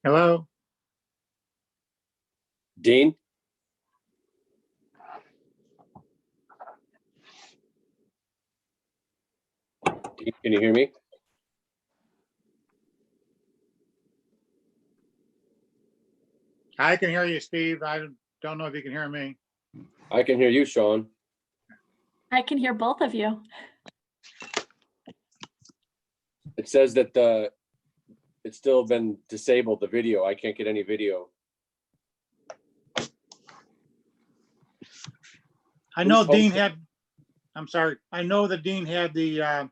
Hello? Dean? Dean, can you hear me? I can hear you, Steve. I don't know if you can hear me. I can hear you, Sean. I can hear both of you. It says that it's still been disabled, the video. I can't get any video. I know Who's Dean hosting? had, I'm sorry, I know that Dean had the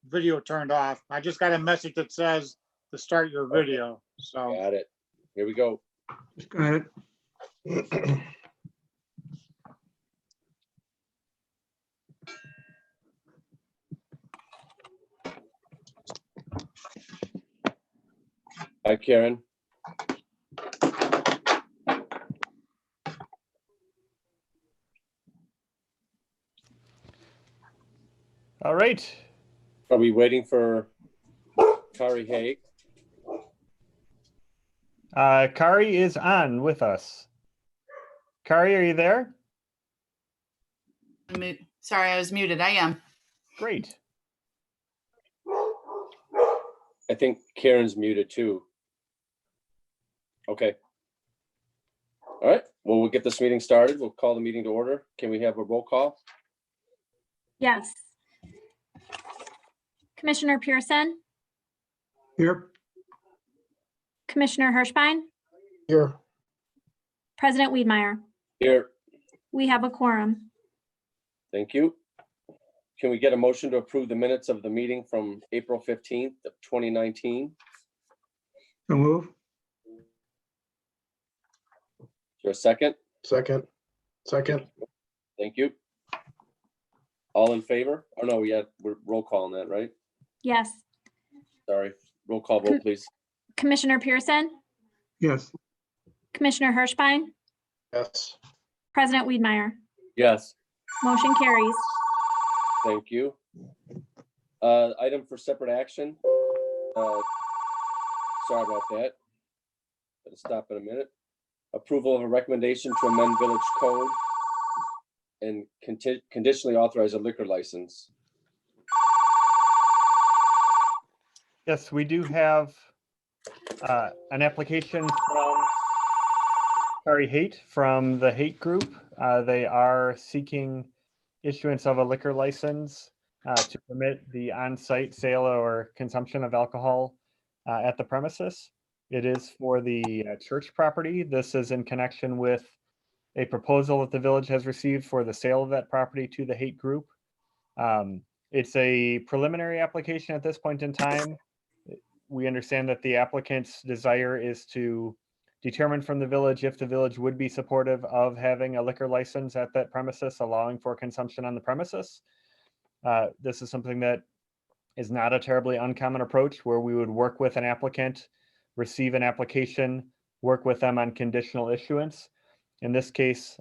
video turned off. I just got a message that says to start your video, so. Got it. Here we go. Got it. Hi, Karen. All right. Are we waiting for Kari Haig? Kari is on with us. Kari, are you there? Sorry, I was muted. I am. Great. I think Karen's muted too. Okay. All right. Well, we'll get this meeting started. We'll call the meeting to order. Can we have a roll call? Yes. Commissioner Pearson, Here. Commissioner Hirschbein, Here. President Wiedmeyer. Here. We have a quorum. Thank you. Can we get a motion to approve the minutes of the meeting from April 15th of 2019? So move. Is there a second? Second. Thank you. All in favor? Oh, no, we're roll calling that, right? Yes. Sorry. Roll call vote, please. Commissioner Pearson, Yes. Commissioner Hirschbein, Yes. President Wiedmeyer. Yes. Motion carries. Thank you. Item for separate action. Sorry about that. Gotta stop in a minute. Approval of a recommendation to amend village code and conditionally authorize a liquor license. Yes, we do have an application from Kari Haight from the Haight Group. They are seeking issuance of a liquor license to permit the on-site sale or consumption of alcohol at the premises. It is for the church property. This is in connection with a proposal that the village has received for the sale of that property to the Haight Group. It's a preliminary application at this point in time. We understand that the applicant's desire is to determine from the village if the village would be supportive of having a liquor license at that premises, allowing for consumption on the premises. This is something that is not a terribly uncommon approach, where we would work with an applicant, receive an application, work with them on conditional issuance. In this case,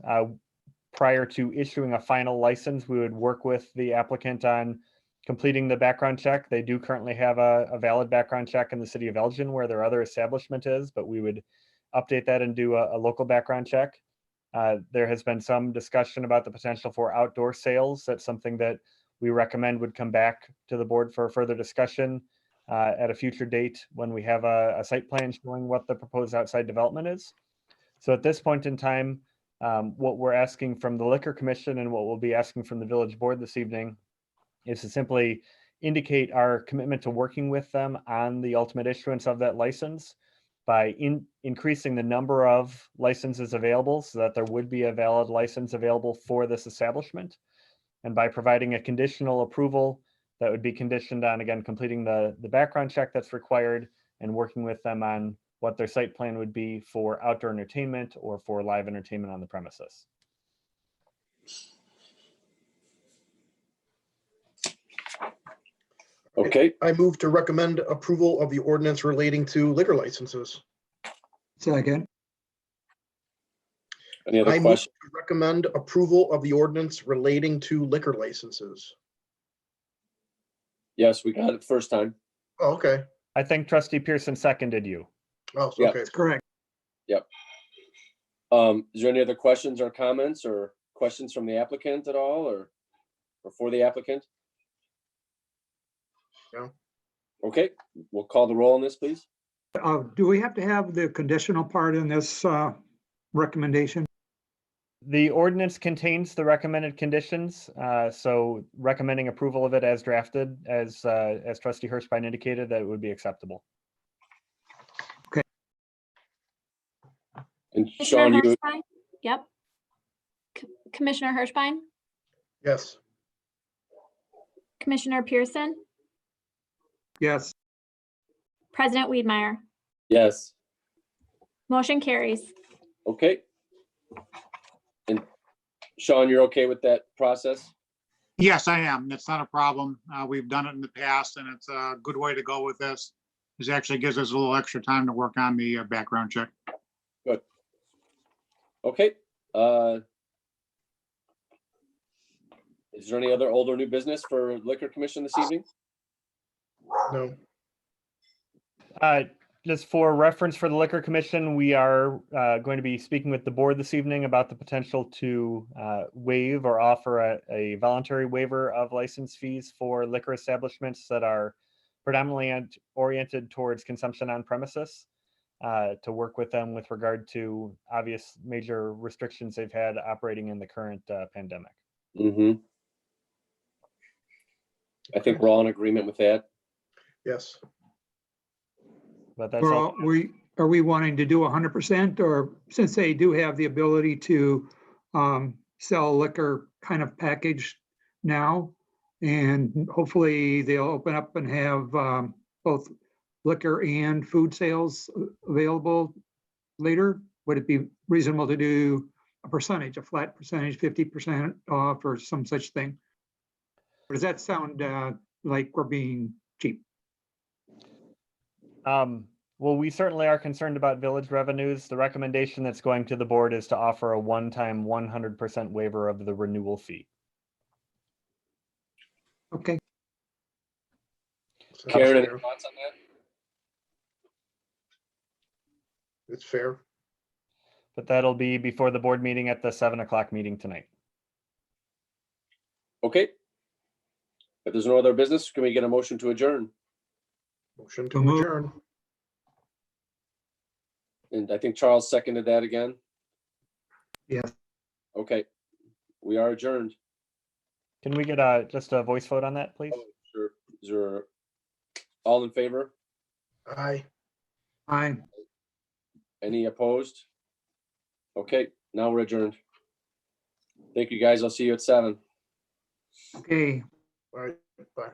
prior to issuing a final license, we would work with the applicant on completing the background check. They do currently have a valid background check in the city of Elgin where their other establishment is, but we would update that and do a local background check. There has been some discussion about the potential for outdoor sales. That's something that we recommend would come back to the board for further discussion at a future date when we have a site plan showing what the proposed outside development is. So at this point in time, what we're asking from the Liquor Commission and what we'll be asking from the village board this evening is to simply indicate our commitment to working with them on the ultimate issuance of that license by increasing the number of licenses available so that there would be a valid license available for this establishment, and by providing a conditional approval that would be conditioned on, again, completing the background check that's required and working with them on what their site plan would be for outdoor entertainment or for live entertainment on the premises. Okay. I move to recommend approval of the ordinance relating to liquor licenses. Second. Any other I move questions? to recommend approval of the ordinance relating to liquor licenses. Yes, we got it first time. Oh, okay. I think trustee Pearson seconded you. Oh, Yeah. okay. That's correct. Is there any other questions or comments or questions from the applicant at all or for the applicant? No. Okay, we'll call the roll on this, please. Do we have to have the conditional part in this recommendation? The ordinance contains the recommended conditions, so recommending approval of it as drafted, as trustee Hirschbein indicated, that it would be acceptable. And Commissioner Sean, you, Hirschbein? Yep. Commissioner Hirschbein? Yes. Commissioner Pearson? Yes. President Weedmeyer? yes, Motion carries. okay. And Sean, you're okay with that process? Yes, I am. It's not a problem. We've done it in the past and it's a good way to go with this. This actually gives us a little extra time to work on the background check. Okay. Is there any other old or new business for Liquor Commission this evening? No. Just for reference for the Liquor Commission, we are going to be speaking with the board this evening about the potential to waive or offer a voluntary waiver of license fees for liquor establishments that are predominantly oriented towards consumption on premises, to work with them with regard to obvious major restrictions they've had operating in the current pandemic. Mm-hmm. I think we're all in agreement with that. Yes. But that's Well, all. are we wanting to do 100%, or since they do have the ability to sell liquor kind of package now, and hopefully they'll open up and have both liquor and food sales available later, would it be reasonable to do a percentage, a flat percentage, 50% off or some such thing? Or does that sound like we're being cheap? Well, we certainly are concerned about village revenues. The recommendation that's going to the board is to offer a one-time 100% waiver of the renewal fee. Okay, Sounds Karen, any fair. thoughts on that? It's fair. But that'll be before the board meeting at the 7 o'clock meeting tonight. Okay. If there's no other business, can we get a motion to adjourn? Motion So to moved. adjourn. And I think Charles seconded that again. yes. Okay, we are adjourned. Can we get just a voice vote on that, please? Sure. Is there all in favor? Aye. Aye. Any opposed? Okay, now we're adjourned. Thank you, guys. I'll see you at 7. Okay. All right. Bye.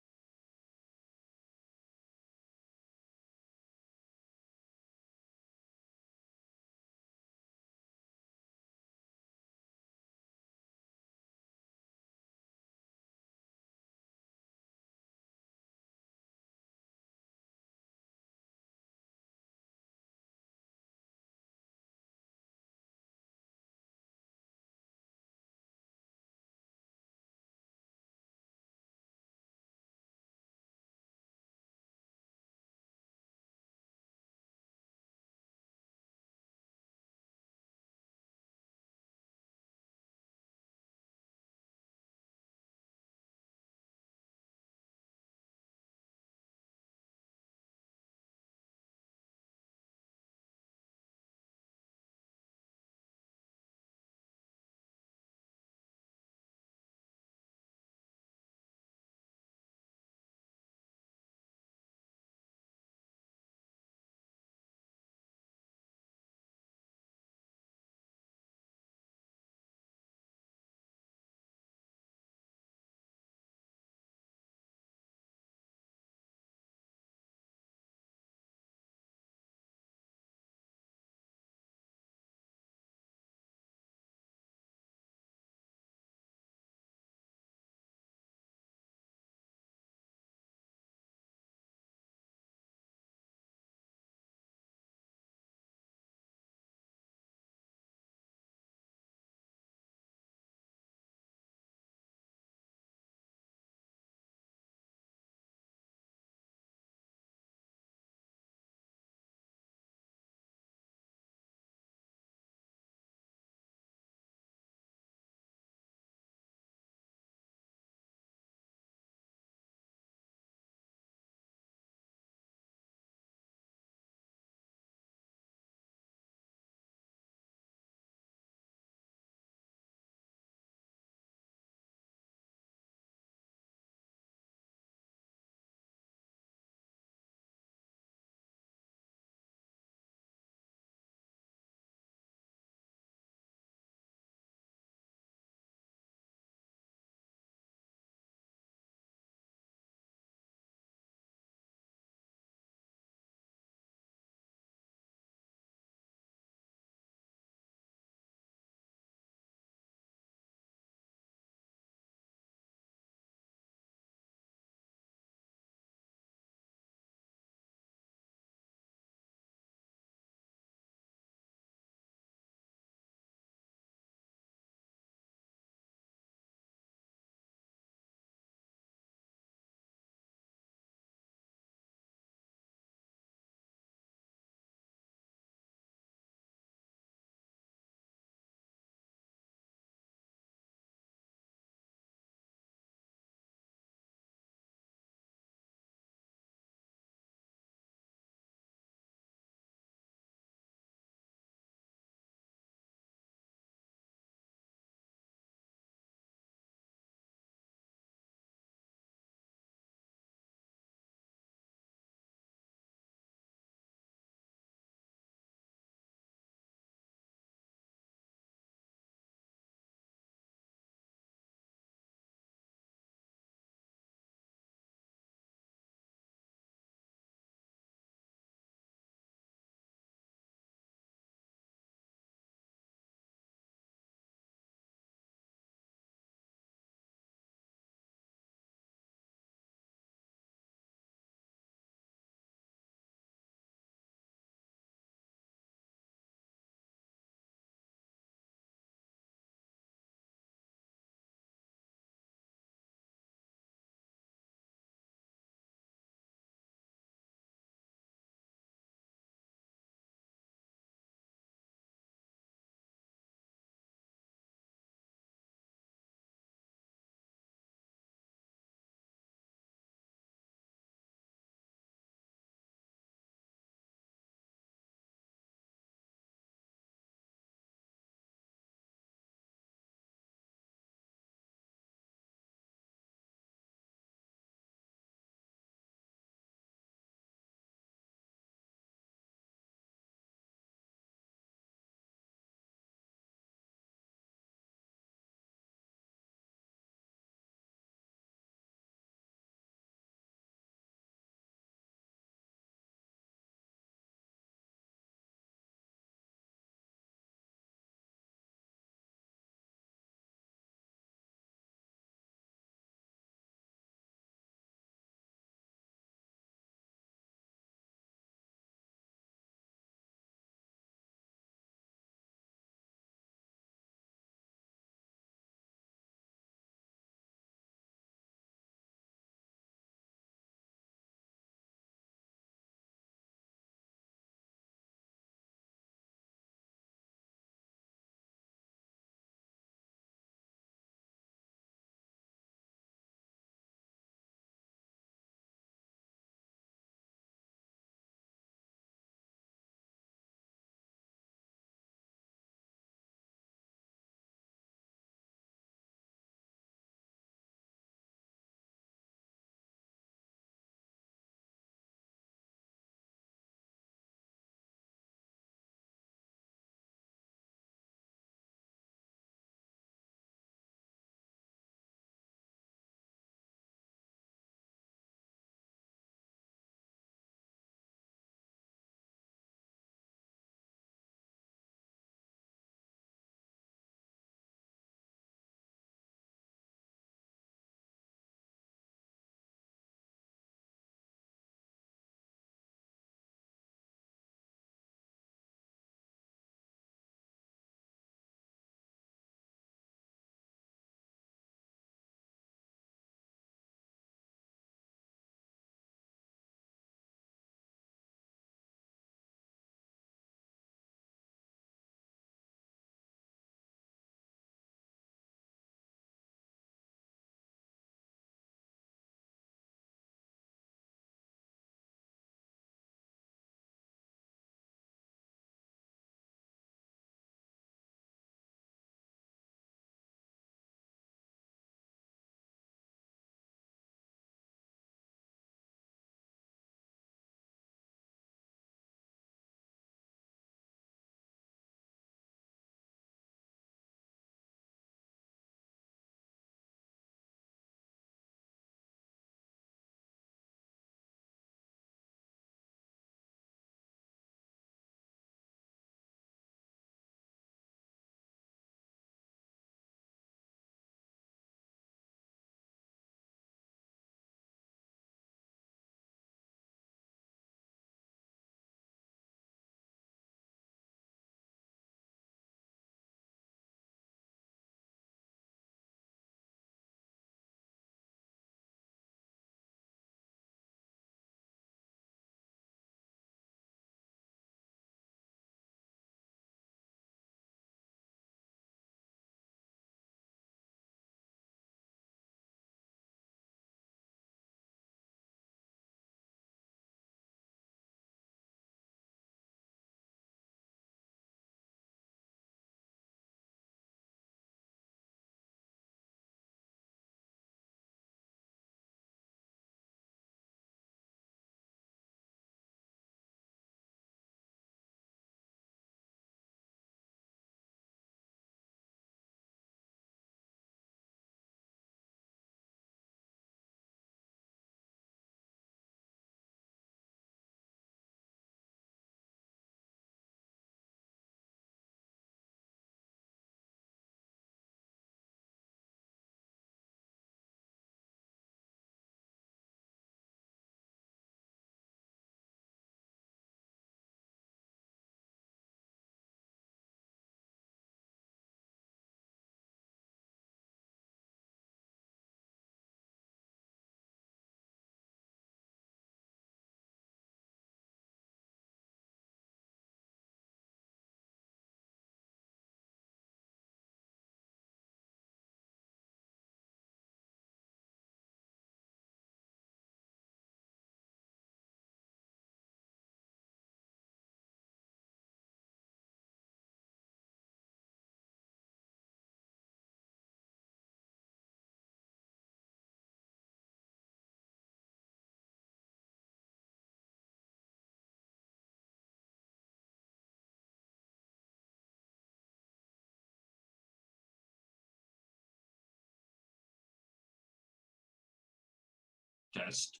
best.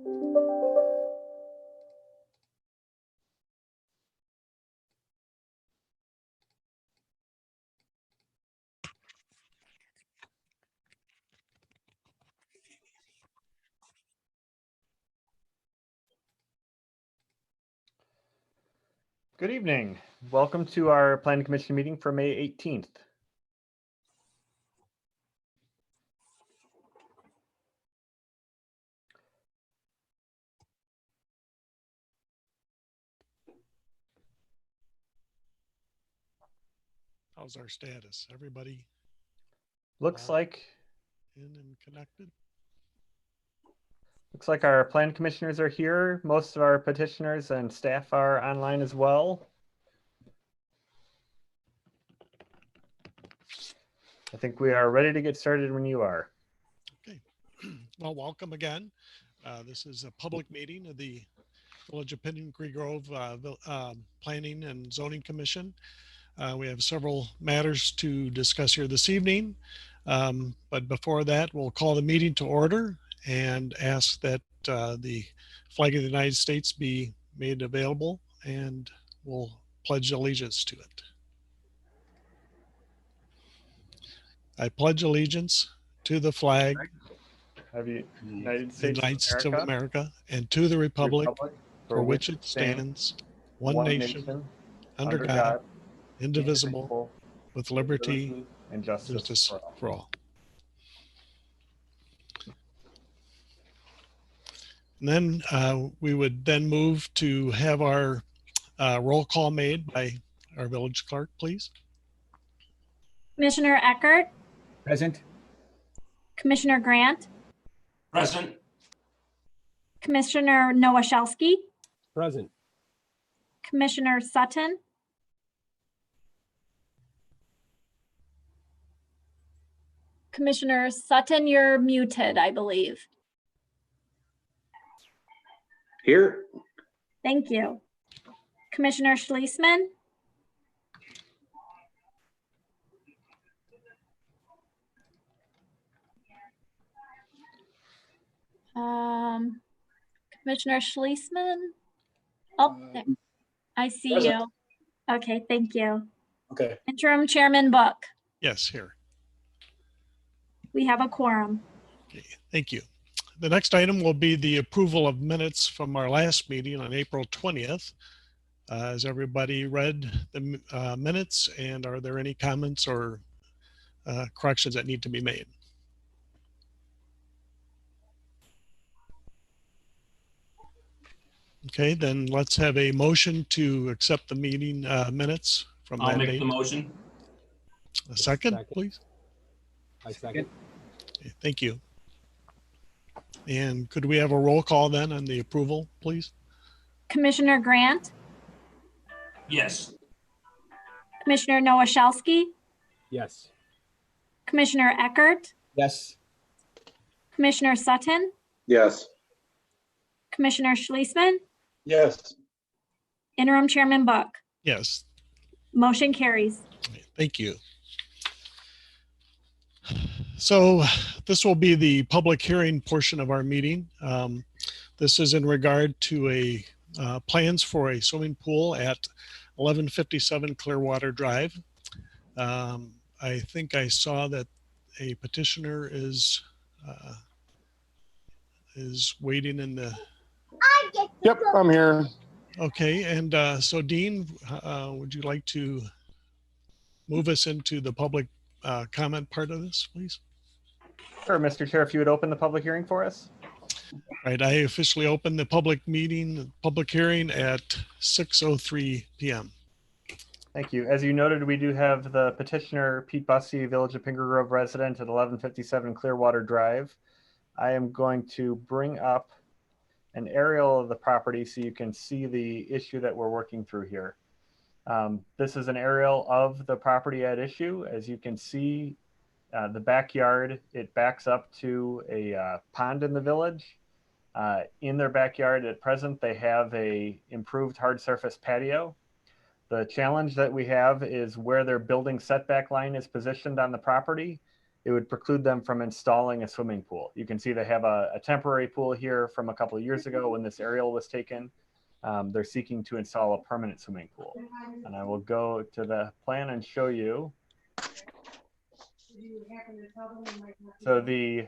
Good evening. Welcome to our Planning Commission meeting for May 18th. How's our status? Everybody Looks Uh, like in and connected? our plan commissioners are here. Most of our petitioners and staff are online as well. I think we are ready to get started when you are. Okay. Well, welcome again. This is a public meeting of the Village of Pingree Grove Planning and Zoning Commission. We have several matters to discuss here this evening. But before that, we'll call the meeting to order and ask that the flag of the United States be made available, and we'll pledge allegiance to it. I pledge allegiance to the flag Have you of United the States United States of of America, America and to the republic Republic for which it stands, one nation, under God, indivisible, with liberty and and justice justice for all. for all. And then we would then move to have our roll call made by our village clerk, please. Commissioner Eckert, Present. Commissioner Grant, Present. Commissioner Nowashewski, Present. Commissioner Sutton, Commissioner Sutton, you're muted, I believe. Here. Thank you. Commissioner Schlesman, Commissioner Schlesman. Oh, there. I see Present. you. Okay, thank you. Okay. Interim Chairman Book, Yes, here. we have a quorum. Okay, thank you. The next item will be the approval of minutes from our last meeting on April 20th. Has everybody read the minutes, and are there any comments or corrections that need to be made? Okay, then let's have a motion to accept the meeting minutes from that I'll make date. the motion. A second, Second. please. I second. Okay, thank you. And could we have a roll call then on the approval, please? Commissioner Grant, Yes. Commissioner Nowashewski, Yes. Commissioner Eckert, Yes. Commissioner Sutton, Yes. Commissioner Schlesman, Yes. Interim Chairman Book. Yes, Motion carries. thank you. So this will be the public hearing portion of our meeting. This is in regard to plans for a swimming pool at 1157 Clearwater Drive. I think I saw that a petitioner is waiting in the. Yep, I'm here. Okay, and so Dean, would you like to move us into the public comment part of this, please? Sure, Mr. Chair, if you would open the public hearing for us. Right, I officially open the public hearing at 6:03 p.m. Thank you. As you noted, we do have the petitioner, Pete Bussey, Village of Pingree Grove resident at 1157 Clearwater Drive. I am going to bring up an aerial of the property so you can see the issue that we're working through here. This is an aerial of the property at issue. As you can see, the backyard, it backs up to a pond in the village. In their backyard at present, they have a improved hard surface patio. The challenge that we have is where their building setback line is positioned on the property. it would preclude them from installing a swimming pool. You can see they have a temporary pool here from a couple of years ago when this aerial was taken. They're seeking to install a permanent swimming pool. And I will go to the plan and show you. So the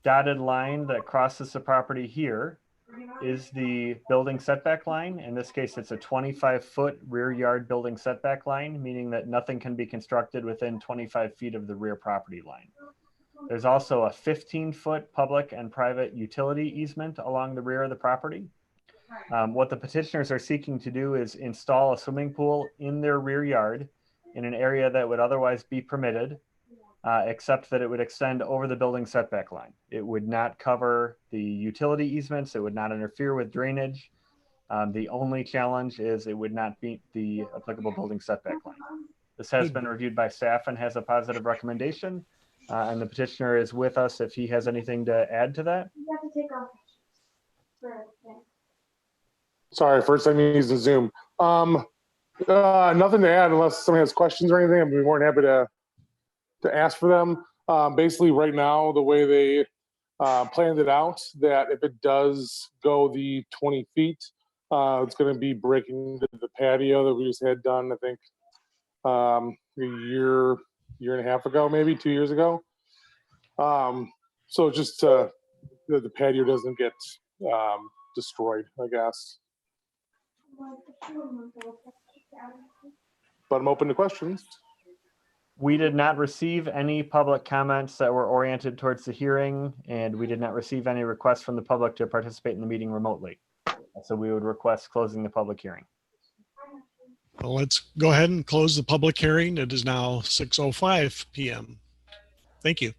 dotted line that crosses the property here is the building setback line. In this case, it's a 25-foot rear yard building setback line, meaning that nothing can be constructed within 25 feet of the rear property line. There's also a 15-foot public and private utility easement along the rear of the property. What the petitioners are seeking to do is install a swimming pool in their rear yard in an area that would otherwise be permitted, except that it would extend over the building setback line. It would not cover the utility easements. It would not interfere with drainage. The only challenge is it would not meet the applicable building setback line. This has been reviewed by staff and has a positive recommendation. And the petitioner is with us if he has anything to add to that. Sorry, first time using Zoom. Nothing to add unless somebody has questions or anything. I'd be more than happy to ask for them. Basically, right now, the way they planned it out, that if it does go the 20 feet, it's going to be breaking the patio that we just had done, I think, a year and a half ago, maybe 2 years ago. So just that the patio doesn't get destroyed, I guess. But I'm open to questions. We did not receive any public comments that were oriented towards the hearing, and we did not receive any requests from the public to participate in the meeting remotely. So we would request closing the public hearing. Well, let's go ahead and close the public hearing. It is now 6:05 p.m. Thank you.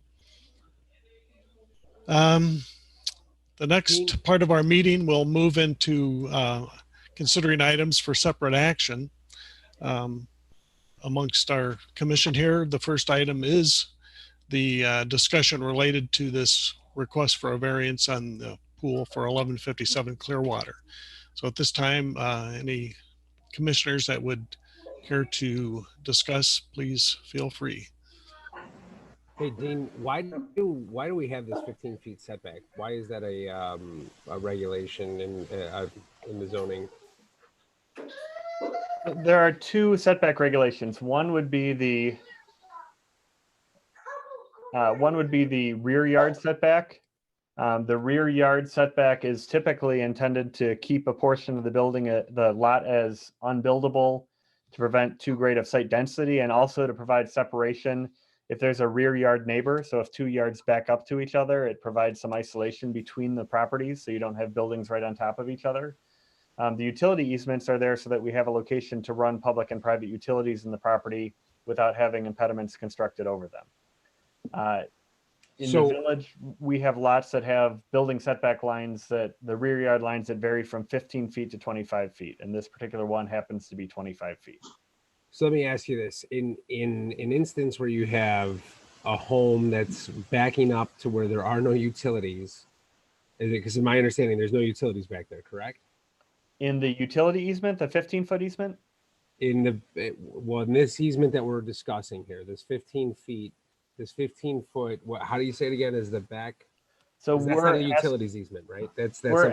The next part of our meeting will move into considering items for separate action. Amongst our commission here, the first item is the discussion related to this request for a variance on the pool for 1157 Clearwater. So at this time, any commissioners that would care to discuss, please feel free. Hey, Dean, why do we have this 15 feet setback? Why is that a regulation in the zoning? There are two setback regulations. One would be the rear yard setback. The rear yard setback is typically intended to keep a portion of the building, the lot, as unbuildable to prevent too great of site density, and also to provide separation if there's a rear yard neighbor. So if 2 yards back up to each other, it provides some isolation between the properties so you don't have buildings right on top of each other. The utility easements are there so that we have a location to run public and private utilities in the property without having impediments constructed over them. In the village, we have lots that have building setback lines, that the rear yard lines that vary from 15 feet to 25 feet. And this particular one happens to be 25 feet. So let me ask you this. In an instance where you have a home that's backing up to where there are no utilities, because in my understanding, there's no utilities back there, correct? In the utility easement, the 15-foot easement? In this easement that we're discussing here, this 15 feet, this 15-foot, how do you say it again, is the back? So that's not a utilities easement, right? That's we're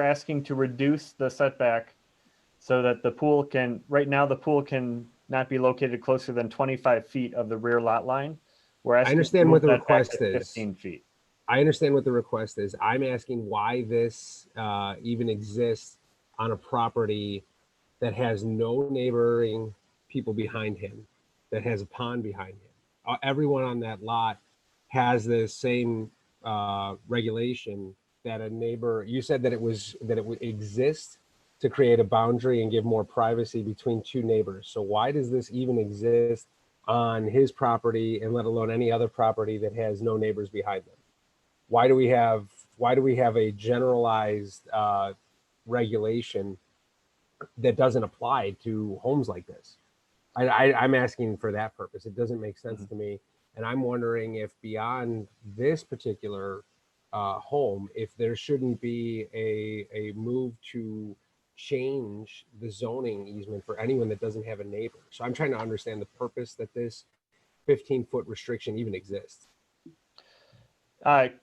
asking to reduce the setback so that the pool can, right now the pool can not be located closer than 25 feet of the rear lot line. I understand what the request is. 15 feet. I understand what the request is. I'm asking why this even exists on a property that has no neighboring people behind him, that has a pond behind him. Everyone on that lot has the same regulation that a neighbor. You said that it would exist to create a boundary and give more privacy between two neighbors. So why does this even exist on his property, and let alone any other property that has no neighbors behind them? Why do we have a generalized regulation that doesn't apply to homes like this? I'm asking for that purpose. It doesn't make sense to me. And I'm wondering if beyond this particular home, if there shouldn't be a move to change the zoning easement for anyone that doesn't have a neighbor. So I'm trying to understand the purpose that this 15-foot restriction even exists.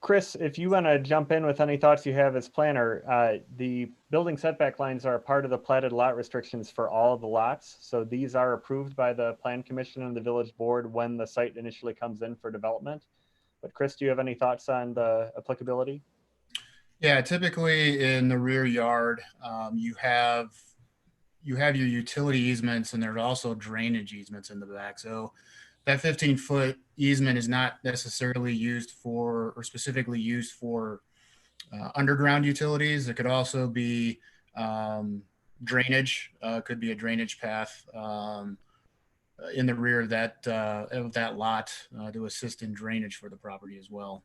Chris, if you want to jump in with any thoughts you have as planner, the building setback lines are a part of the platted lot restrictions for all of the lots. So these are approved by the Plan Commission and the Village Board when the site initially comes in for development. But Chris, do you have any thoughts on the applicability? Yeah, typically in the rear yard, you have your utility easements and there's also drainage easements in the back. So that 15-foot easement is not necessarily used for or specifically used for underground utilities. It could also be drainage. Could be a drainage path in the rear of that lot to assist in drainage for the property as well.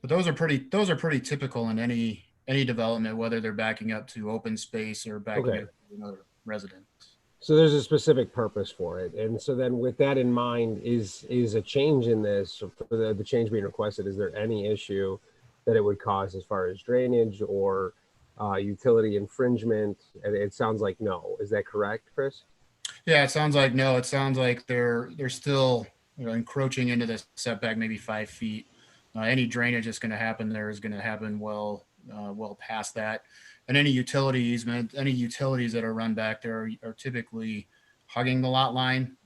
But those are pretty typical in any development, whether they're backing up to open space or backing Okay. up to another residence. So there's a specific purpose for it. And so then with that in mind, is a change in this, for the change being requested, is there any issue that it would cause as far as drainage or utility infringement? And it sounds like no. Is that correct, Chris? Yeah, it sounds like no. It sounds like they're still encroaching into the setback, maybe 5 feet. Any drainage that's going to happen there is going to happen well past that. And any utility easement, any utilities that are run back there are typically hugging the lot line.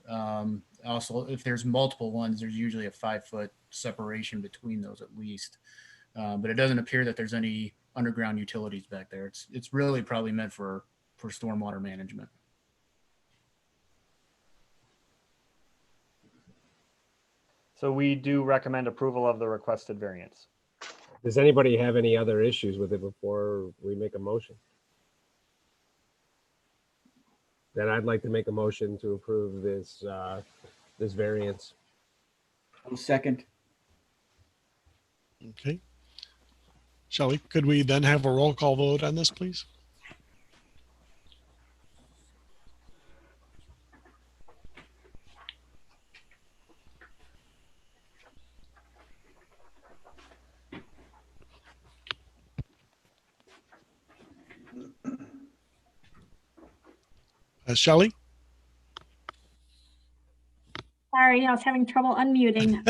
Also, if there's multiple ones, there's usually a 5-foot separation between those at least. But it doesn't appear that there's any underground utilities back there. It's really probably meant for stormwater management. So we do recommend approval of the requested variance. Does anybody have any other issues with it before we make a motion? Then I'd like to make a motion to approve this this variance. Second. Okay. Shelley, could we then have a roll call vote on this, please? Shelley? Sorry, I was having trouble unmuting.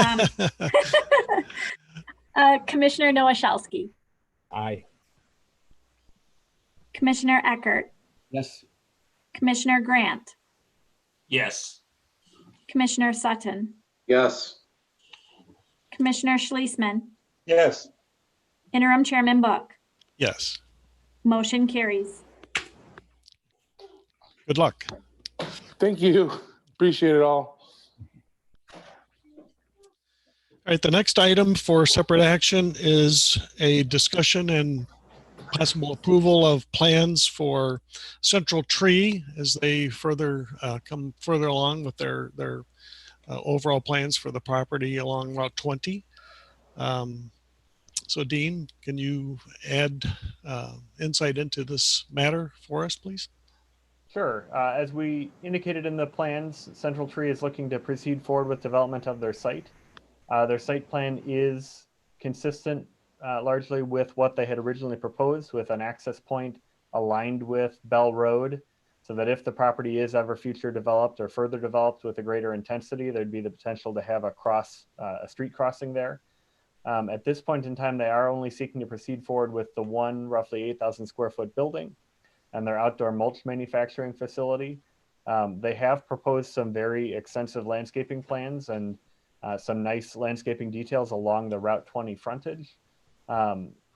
Commissioner Nowashowski, Aye. Commissioner Eckert, Yes. Commissioner Grant, Yes. Commissioner Sutton, Yes. Commissioner Schlesman, Yes. Interim Chairman Book. Yes. Motion carries. Good luck. Thank you. Appreciate it all. All right, the next item for separate action is a discussion and possible approval of plans for Central Tree as they further come further along with their overall plans for the property along Route 20. So Dean, can you add insight into this matter for us, please? Sure. As we indicated in the plans, Central Tree is looking to proceed forward with development of their site. Their site plan is consistent largely with what they had originally proposed, with an access point aligned with Bell Road, so that if the property is ever future developed or further developed with a greater intensity, there'd be the potential to have a street crossing there. At this point in time, they are only seeking to proceed forward with the one roughly 8,000 square foot building and their outdoor mulch manufacturing facility. They have proposed some very extensive landscaping plans and some nice landscaping details along the Route 20 frontage.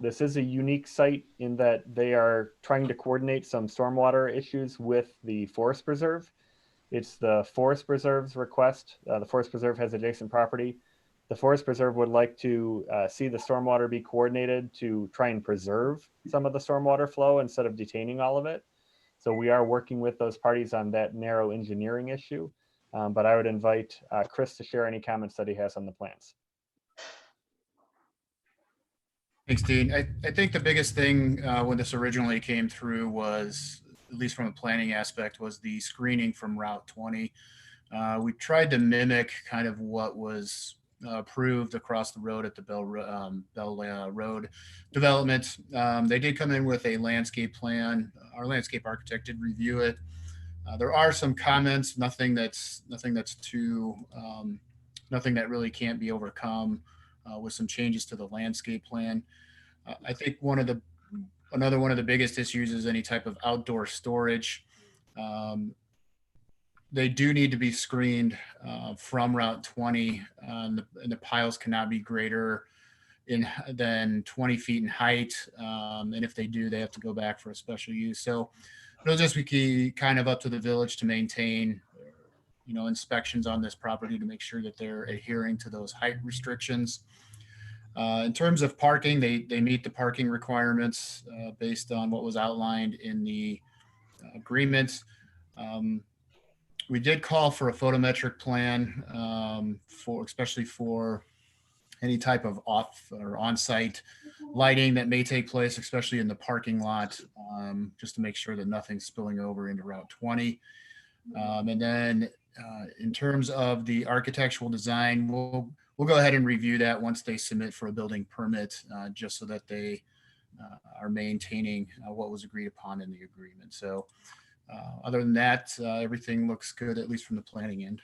This is a unique site in that they are trying to coordinate some stormwater issues with the Forest Preserve. It's the Forest Preserve's request. The Forest Preserve has adjacent property. The Forest Preserve would like to see the stormwater be coordinated to try and preserve some of the stormwater flow instead of detaining all of it. So we are working with those parties on that narrow engineering issue. But I would invite Chris to share any comments that he has on the plans. Thanks, Dean. I think the biggest thing when this originally came through was, at least from a planning aspect, was the screening from Route 20. We tried to mimic kind of what was approved across the road at the Bell Road development. They did come in with a landscape plan. Our landscape architect did review it. There are some comments, nothing that's too, nothing that really can't be overcome with some changes to the landscape plan. I think another one of the biggest issues is any type of outdoor storage. They do need to be screened from Route 20, and the piles cannot be greater than 20 feet in height. And if they do, they have to go back for a special use. So it'll just be kind of up to the village to maintain, inspections on this property to make sure that they're adhering to those height restrictions. In terms of parking, they meet the parking requirements based on what was outlined in the agreement. We did call for a photometric plan especially for any type of off or on-site lighting that may take place, especially in the parking lot, just to make sure that nothing's spilling over into Route 20. And then in terms of the architectural design, we'll go ahead and review that once they submit for a building permit, just so that they are maintaining what was agreed upon in the agreement. So other than that, everything looks good, at least from the planning end.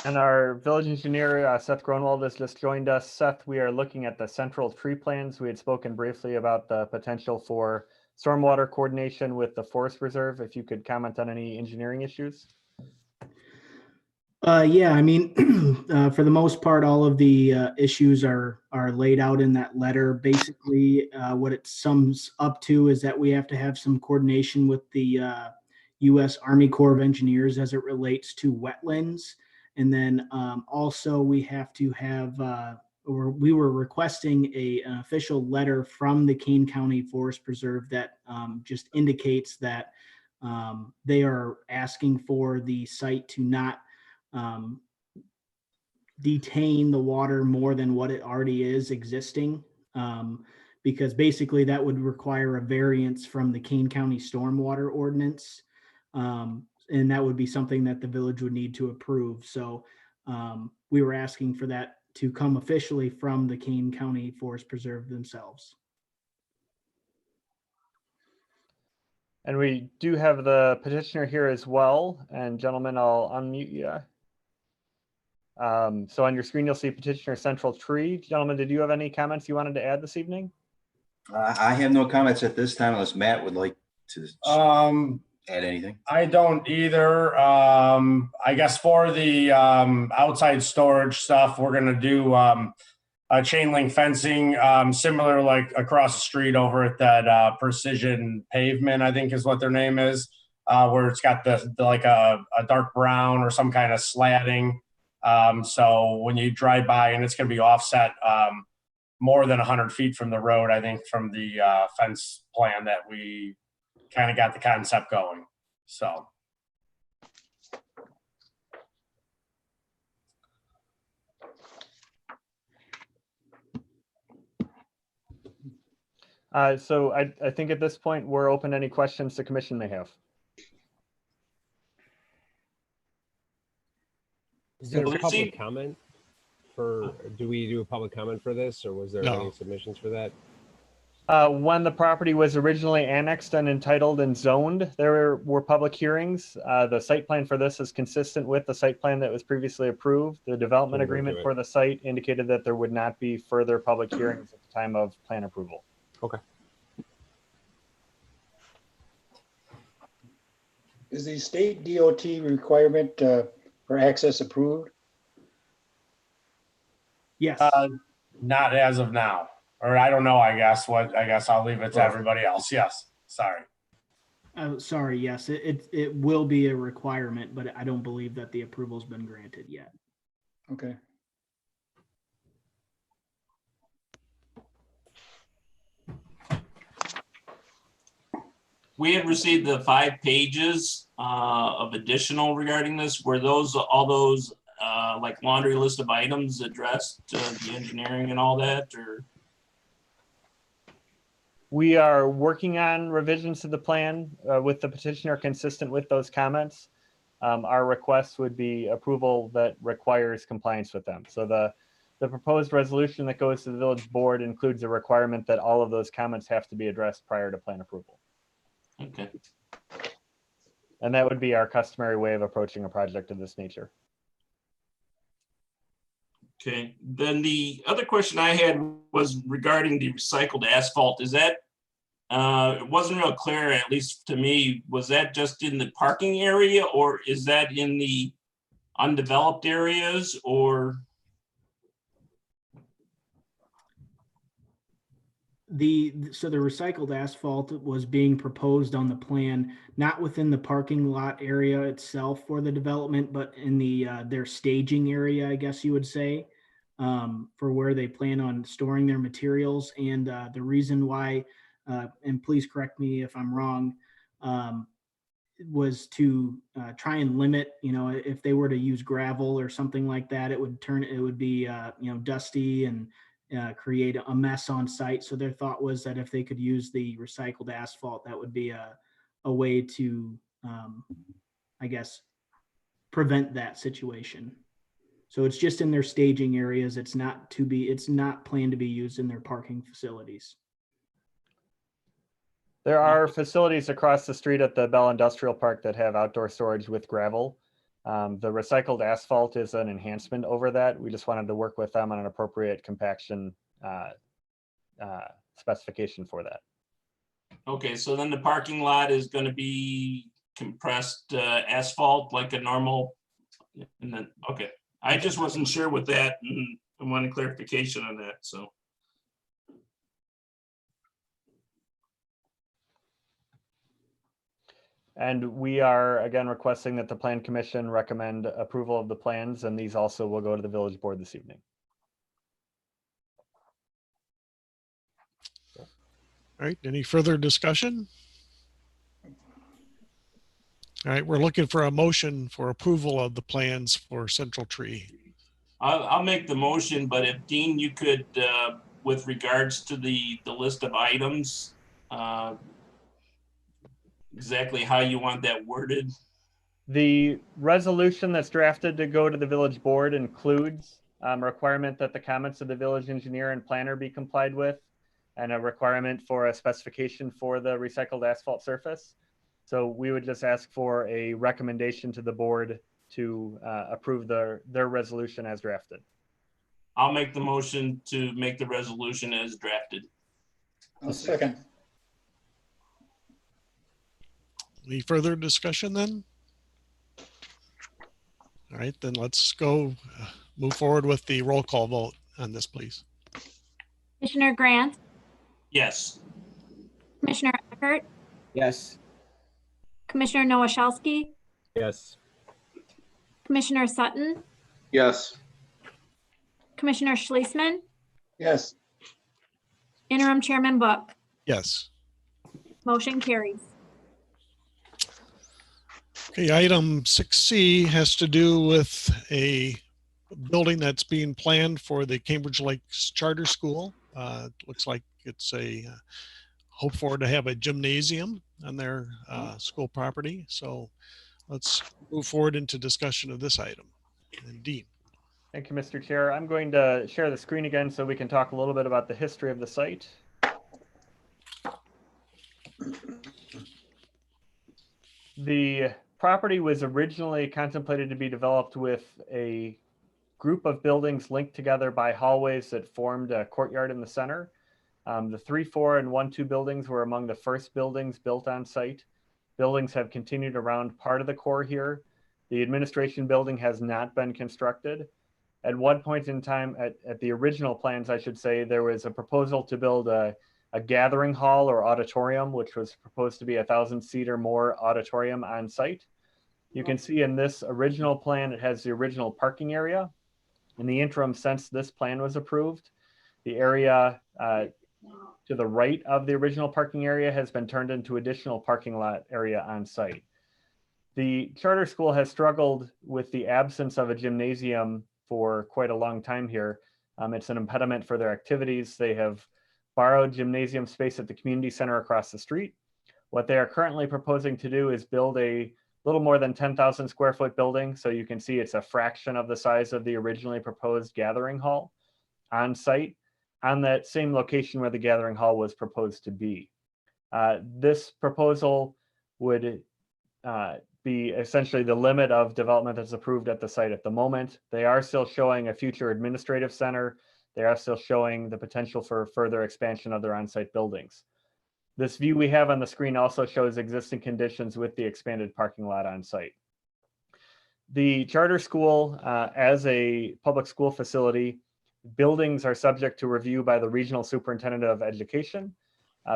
And our village engineer, Seth Gronwald, has just joined us. Seth, we are looking at the central tree plans. We had spoken briefly about the potential for stormwater coordination with the forest reserve. If you could comment on any engineering issues. Yeah, I mean, for the most part, all of the issues are laid out in that letter. Basically, what it sums up to is that we have to have some coordination with the U.S. Army Corps of Engineers as it relates to wetlands. And then also we have to have, or we were requesting an official letter from the Kane County Forest Preserve that just indicates that they are asking for the site to not detain the water more than what it already is existing, because basically that would require a variance from the Kane County Stormwater Ordinance, and that would be something that the village would need to approve. So we were asking for that to come officially from the Kane County Forest Preserve themselves. And we do have the petitioner here as well. And gentlemen, I'll unmute you. So on your screen, you'll see petitioner central tree. Gentlemen, did you have any comments you wanted to add this evening? I have no comments at this time unless Matt would like to add anything. I don't either. I guess for the outside storage stuff, we're going to do a chain link fencing, similar like across the street over at that Precision Pavement, I think is what their name is, where it's got the like a dark brown or some kind of slatting. So when you drive by, and it's going to be offset more than 100 feet from the road, I think, from the fence plan that we kind of got the concept going. So. So I think at this point, we're open to any questions the commission may have. Is there a public comment for, do we do a public comment for this, or was there any submissions for that? When the property was originally annexed and entitled and zoned, there were public hearings. The site plan for this is consistent with the site plan that was previously approved. The development agreement for the site indicated that there would not be further public hearings at the time of plan approval. Okay. Is the state DOT requirement for access approved? Yes. Not as of now, or I don't know. I guess I'll leave it to everybody else. Yes. Sorry. Sorry. Yes, it will be a requirement, but I don't believe that the approval's been granted yet. Okay. We had received the 5 pages of additional regarding this. Were those all those like laundry list of items addressed to the engineering and all that, or? We are working on revisions to the plan with the petitioner consistent with those comments. our request would be approval that requires compliance with them. So the proposed resolution that goes to the village board includes a requirement that all of those comments have to be addressed prior to plan approval. Okay. And that would be our customary way of approaching a project of this nature. Okay, then the other question I had was regarding the recycled asphalt. Is that, it wasn't real clear, at least to me, was that just in the parking area or is that in the undeveloped areas or? So the recycled asphalt was being proposed on the plan, not within the parking lot area itself for the development, but in the their staging area, I guess you would say, for where they plan on storing their materials. And the reason why, and please correct me if I'm wrong, was to try and limit, if they were to use gravel or something like that, it would be, dusty and create a mess on site. So their thought was that if they could use the recycled asphalt, that would be a way to, I guess, prevent that situation. So it's just in their staging areas. It's not planned to be used in their parking facilities. There are facilities across the street at the Bell Industrial Park that have outdoor storage with gravel. The recycled asphalt is an enhancement over that. We just wanted to work with them on an appropriate compaction specification for that. Okay, so then the parking lot is going to be compressed asphalt like a normal, and then, okay. I just wasn't sure with that and I wanted clarification on that, so. And we are again requesting that the Plan Commission recommend approval of the plans, and these also will go to the village board this evening. All right, any further discussion? All right, we're looking for a motion for approval of the plans for Central Tree. I'll make the motion, but if Dean, you could, with regards to the list of items, exactly how you want that worded. The resolution that's drafted to go to the village board includes a requirement that the comments of the village engineer and planner be complied with, and a requirement for a specification for the recycled asphalt surface. So we would just ask for a recommendation to the board to approve their resolution as drafted. I'll make the motion to make the resolution as drafted. I'll second. Any further discussion then? All right, then let's go move forward with the roll call vote on this, please. Commissioner Grant, Yes. Commissioner Eckert, Yes. Commissioner Nowashowski, Yes. Commissioner Sutton, Yes. Commissioner Schlesman, Yes. Interim Chairman Book. Yes. Motion carries. Okay, item 6C has to do with a building that's being planned for the Cambridge Lakes Charter School. Looks like it's a hope for to have a gymnasium on their school property. So let's move forward into discussion of this item. And Dean. Thank you, Mr. Chair. I'm going to share the screen again so we can talk a little bit about the history of the site. The property was originally contemplated to be developed with a group of buildings linked together by hallways that formed a courtyard in the center. The 3, 4, and 1, 2 buildings were among the first buildings built on site. Buildings have continued around part of the core here. The administration building has not been constructed. At one point in time, at the original plans, I should say, there was a proposal to build a gathering hall or auditorium, which was proposed to be 1,000-seat or more auditorium on site. You can see in this original plan, it has the original parking area. In the interim, since this plan was approved, the area to the right of the original parking area has been turned into additional parking lot area on site. The charter school has struggled with the absence of a gymnasium for quite a long time here. It's an impediment for their activities. They have borrowed gymnasium space at the community center across the street. What they are currently proposing to do is build a little more than 10,000 square foot building. So you can see it's a fraction of the size of the originally proposed gathering hall on site, on that same location where the gathering hall was proposed to be. This proposal would be essentially the limit of development that's approved at the site at the moment. They are still showing a future administrative center. They are still showing the potential for further expansion of their on-site buildings. This view we have on the screen also shows existing conditions with the expanded parking lot on site. The charter school, as a public school facility, buildings are subject to review by the regional superintendent of education.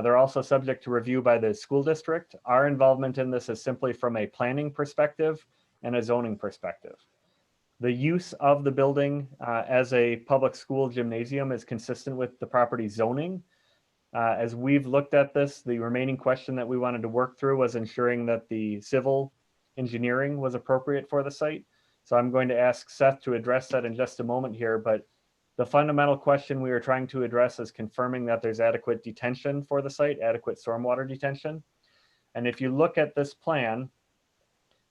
They're also subject to review by the school district. Our involvement in this is simply from a planning perspective and a zoning perspective. The use of the building as a public school gymnasium is consistent with the property zoning. As we've looked at this, the remaining question that we wanted to work through was ensuring that the civil engineering was appropriate for the site. So I'm going to ask Seth to address that in just a moment here, but the fundamental question we are trying to address is confirming that there's adequate detention for the site, adequate stormwater detention. And if you look at this plan,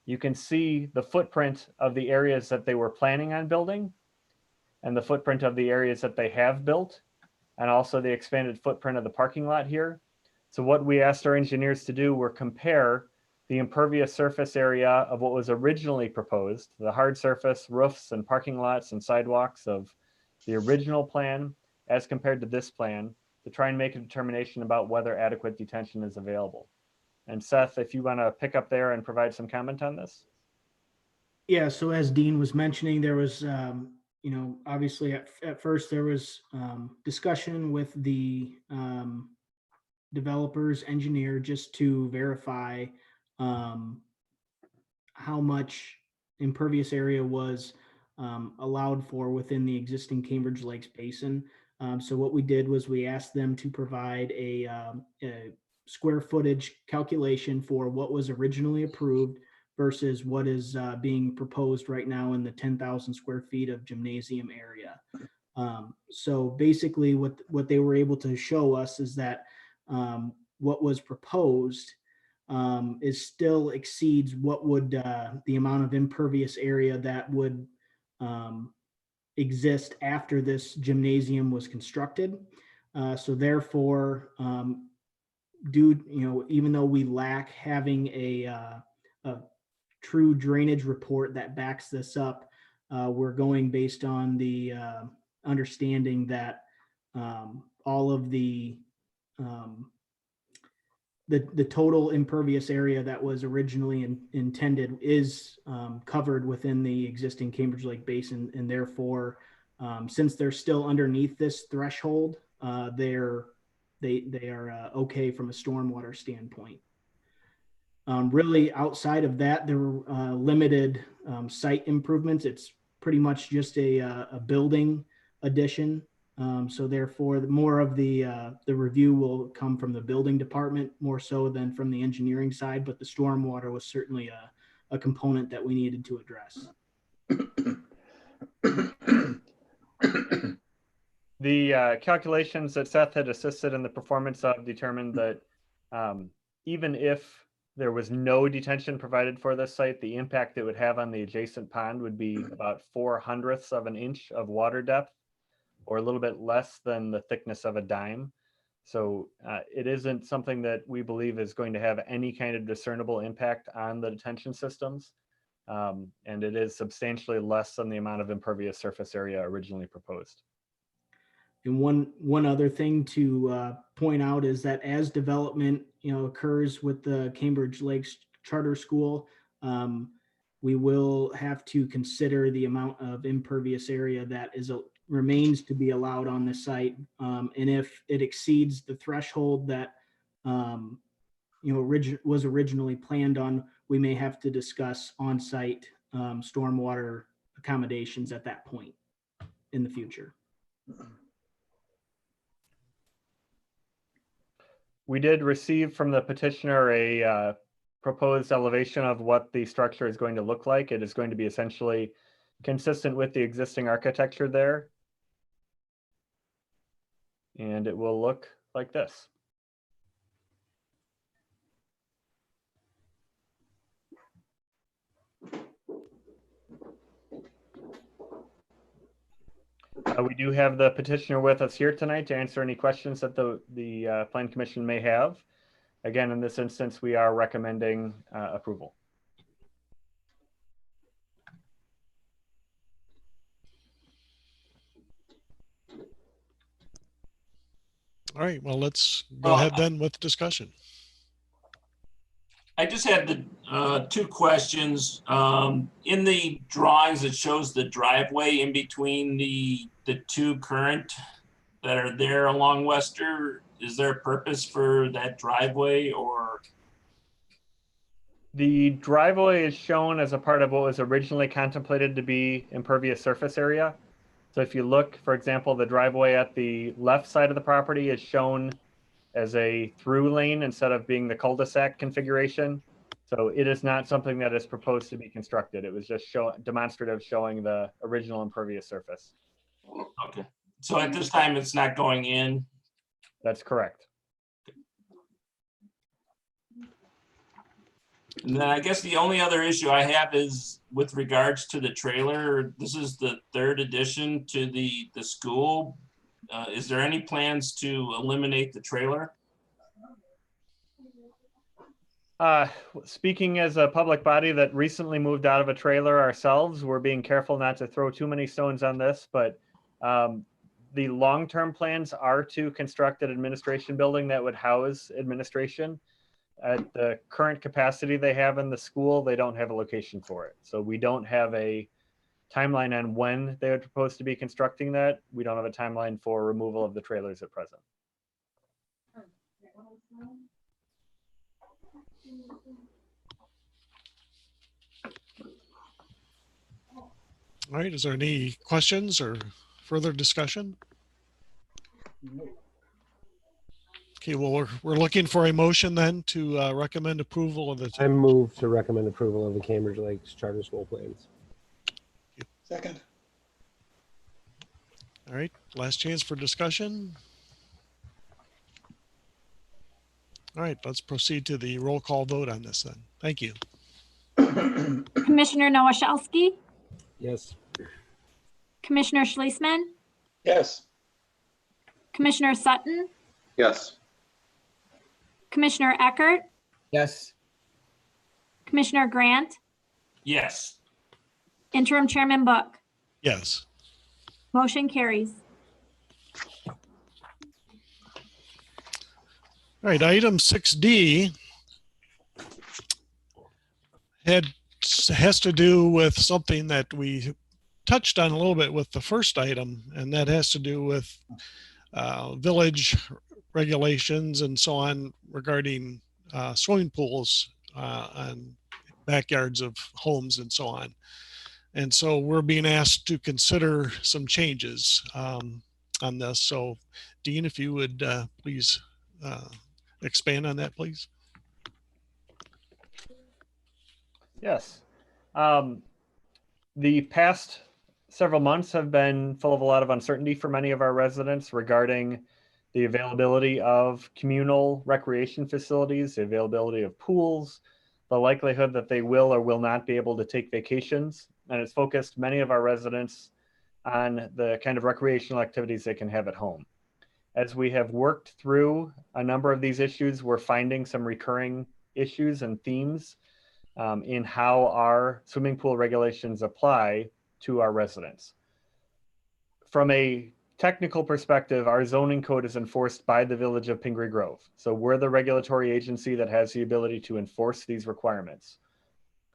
you can see the footprint of the areas that they were planning on building and the footprint of the areas that they have built, and also the expanded footprint of the parking lot here. So what we asked our engineers to do were compare the impervious surface area of what was originally proposed, the hard surface, roofs and parking lots and sidewalks of the original plan as compared to this plan, to try and make a determination about whether adequate detention is available. And Seth, if you want to pick up there and provide some comment on this. Yeah, so as Dean was mentioning, there was, obviously at first there was discussion with the developer's engineer just to verify how much impervious area was allowed for within the existing Cambridge Lakes Basin. So what we did was we asked them to provide a square footage calculation for what was originally approved versus what is being proposed right now in the 10,000 square feet of gymnasium area. So basically what they were able to show us is that what was proposed is still exceeds what would the amount of impervious area that would exist after this gymnasium was constructed. So therefore, even though we lack having a true drainage report that backs this up, we're going based on the understanding that all of the total impervious area that was originally intended is covered within the existing Cambridge Lake Basin, and therefore, since they're still underneath this threshold, they are okay from a stormwater standpoint. Really, outside of that, there were limited site improvements. It's pretty much just a building addition. So therefore, more of the review will come from the building department more so than from the engineering side, but the stormwater was certainly a component that we needed to address. The calculations that Seth had assisted in the performance of determined that even if there was no detention provided for this site, the impact it would have on the adjacent pond would be about 0.04 of an inch of water depth, or a little bit less than the thickness of a dime. So it isn't something that we believe is going to have any kind of discernible impact on the detention systems. And it is substantially less than the amount of impervious surface area originally proposed. And one other thing to point out is that as development occurs with the Cambridge Lakes Charter School, we will have to consider the amount of impervious area that remains to be allowed on the site. And if it exceeds the threshold that was originally planned on, we may have to discuss on-site stormwater accommodations at that point in the future. We did receive from the petitioner a proposed elevation of what the structure is going to look like. It is going to be essentially consistent with the existing architecture there. And it will look like this. We do have the petitioner with us here tonight to answer any questions that the Plan Commission may have. Again, in this instance, we are recommending approval. All right, well, let's go ahead then with discussion. I just had the two questions. In the drawings, it shows the driveway in between the two current that are there along Wester. Is there a purpose for that driveway, or? The driveway is shown as a part of what was originally contemplated to be impervious surface area. So if you look, for example, the driveway at the left side of the property is shown as a through lane instead of being the cul-de-sac configuration. So it is not something that is proposed to be constructed. It was just demonstrative showing the original impervious surface. Okay. So at this time, it's not going in? That's correct. And then I guess the only other issue I have is with regards to the trailer. This is the third addition to the school. Is there any plans to eliminate the trailer? Speaking as a public body that recently moved out of a trailer ourselves, we're being careful not to throw too many stones on this, but the long-term plans are to construct an administration building that would house administration. At the current capacity they have in the school, they don't have a location for it. So we don't have a timeline on when they would propose to be constructing that. We don't have a timeline for removal of the trailers at present. All right, is there any questions or further discussion? Okay, well, we're looking for a motion then to recommend approval of the. I move to recommend approval of the Cambridge Lakes Charter School plans. Second. All right, last chance for discussion. All right, let's proceed to the roll call vote on this then. Thank you. Commissioner Nowashowski, Yes. Commissioner Schlesman, Yes. Commissioner Sutton, Yes. Commissioner Eckert, Yes. Commissioner Grant, Yes. Interim Chairman Book. Yes. Motion carries. All right, item 6D has to do with something that we touched on a little bit with the first item, and that has to do with village regulations and so on regarding swimming pools and backyards of homes and so on. And so we're being asked to consider some changes on this. So Dean, if you would please expand on that, please. Yes. The past several months have been full of a lot of uncertainty for many of our residents regarding the availability of communal recreation facilities, the availability of pools, the likelihood that they will or will not be able to take vacations. And it's focused many of our residents on the kind of recreational activities they can have at home. As we have worked through a number of these issues, we're finding some recurring issues and themes in how our swimming pool regulations apply to our residents. From a technical perspective, our zoning code is enforced by the Village of Pingree Grove. So we're the regulatory agency that has the ability to enforce these requirements.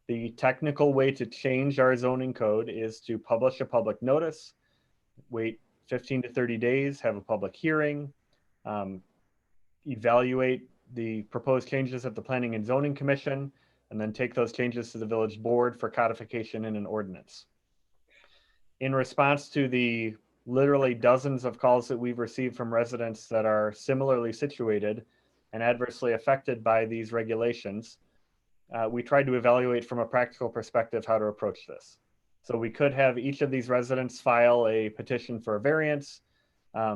The technical way to change our zoning code is to publish a public notice, wait 15 to 30 days, have a public hearing, evaluate the proposed changes at the Planning and Zoning Commission, and then take those changes to the village board for codification in an ordinance. In response to the literally dozens of calls that we've received from residents that are similarly situated and adversely affected by these regulations, we tried to evaluate from a practical perspective how to approach this. So we could have each of these residents file a petition for a variance,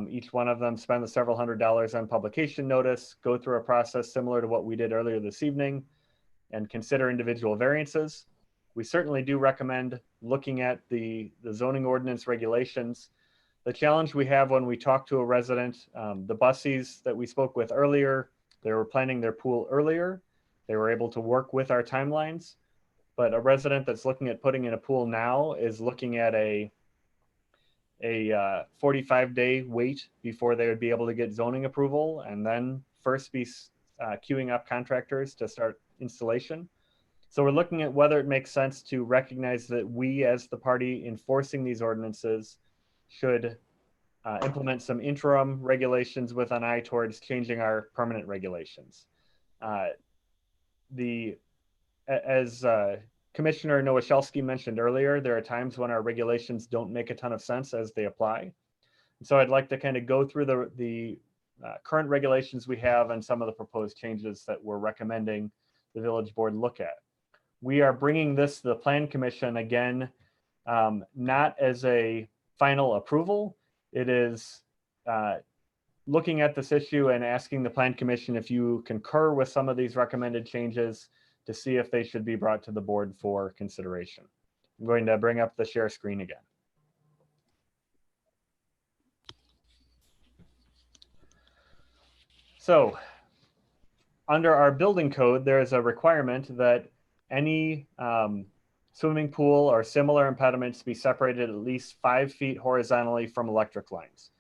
each one of them spend the several $100s on publication notice, go through a process similar to what we did earlier this evening, and consider individual variances. We certainly do recommend looking at the zoning ordinance regulations the challenge we have when we talk to a resident, the bussies that we spoke with earlier, they were planning their pool earlier. They were able to work with our timelines, but a resident that's looking at putting in a pool now is looking at a 45-day wait before they would be able to get zoning approval and then first be queuing up contractors to start installation. So we're looking at whether it makes sense to recognize that we, as the party enforcing these ordinances, should implement some interim regulations with an eye towards changing our permanent regulations. As Commissioner Nowosielski mentioned earlier, there are times when our regulations don't make a ton of sense as they apply. So I'd like to kind of go through the current regulations we have and some of the proposed changes that we're recommending the village board look at. We are bringing this to the Plan Commission again, not as a final approval. It is looking at this issue and asking the Plan Commission if you concur with some of these recommended changes to see if they should be brought to the board for consideration. I'm going to bring up the share screen again. So under our building code, there is a requirement that any swimming pool or similar impediments be separated at least 5 feet horizontally from electric lines.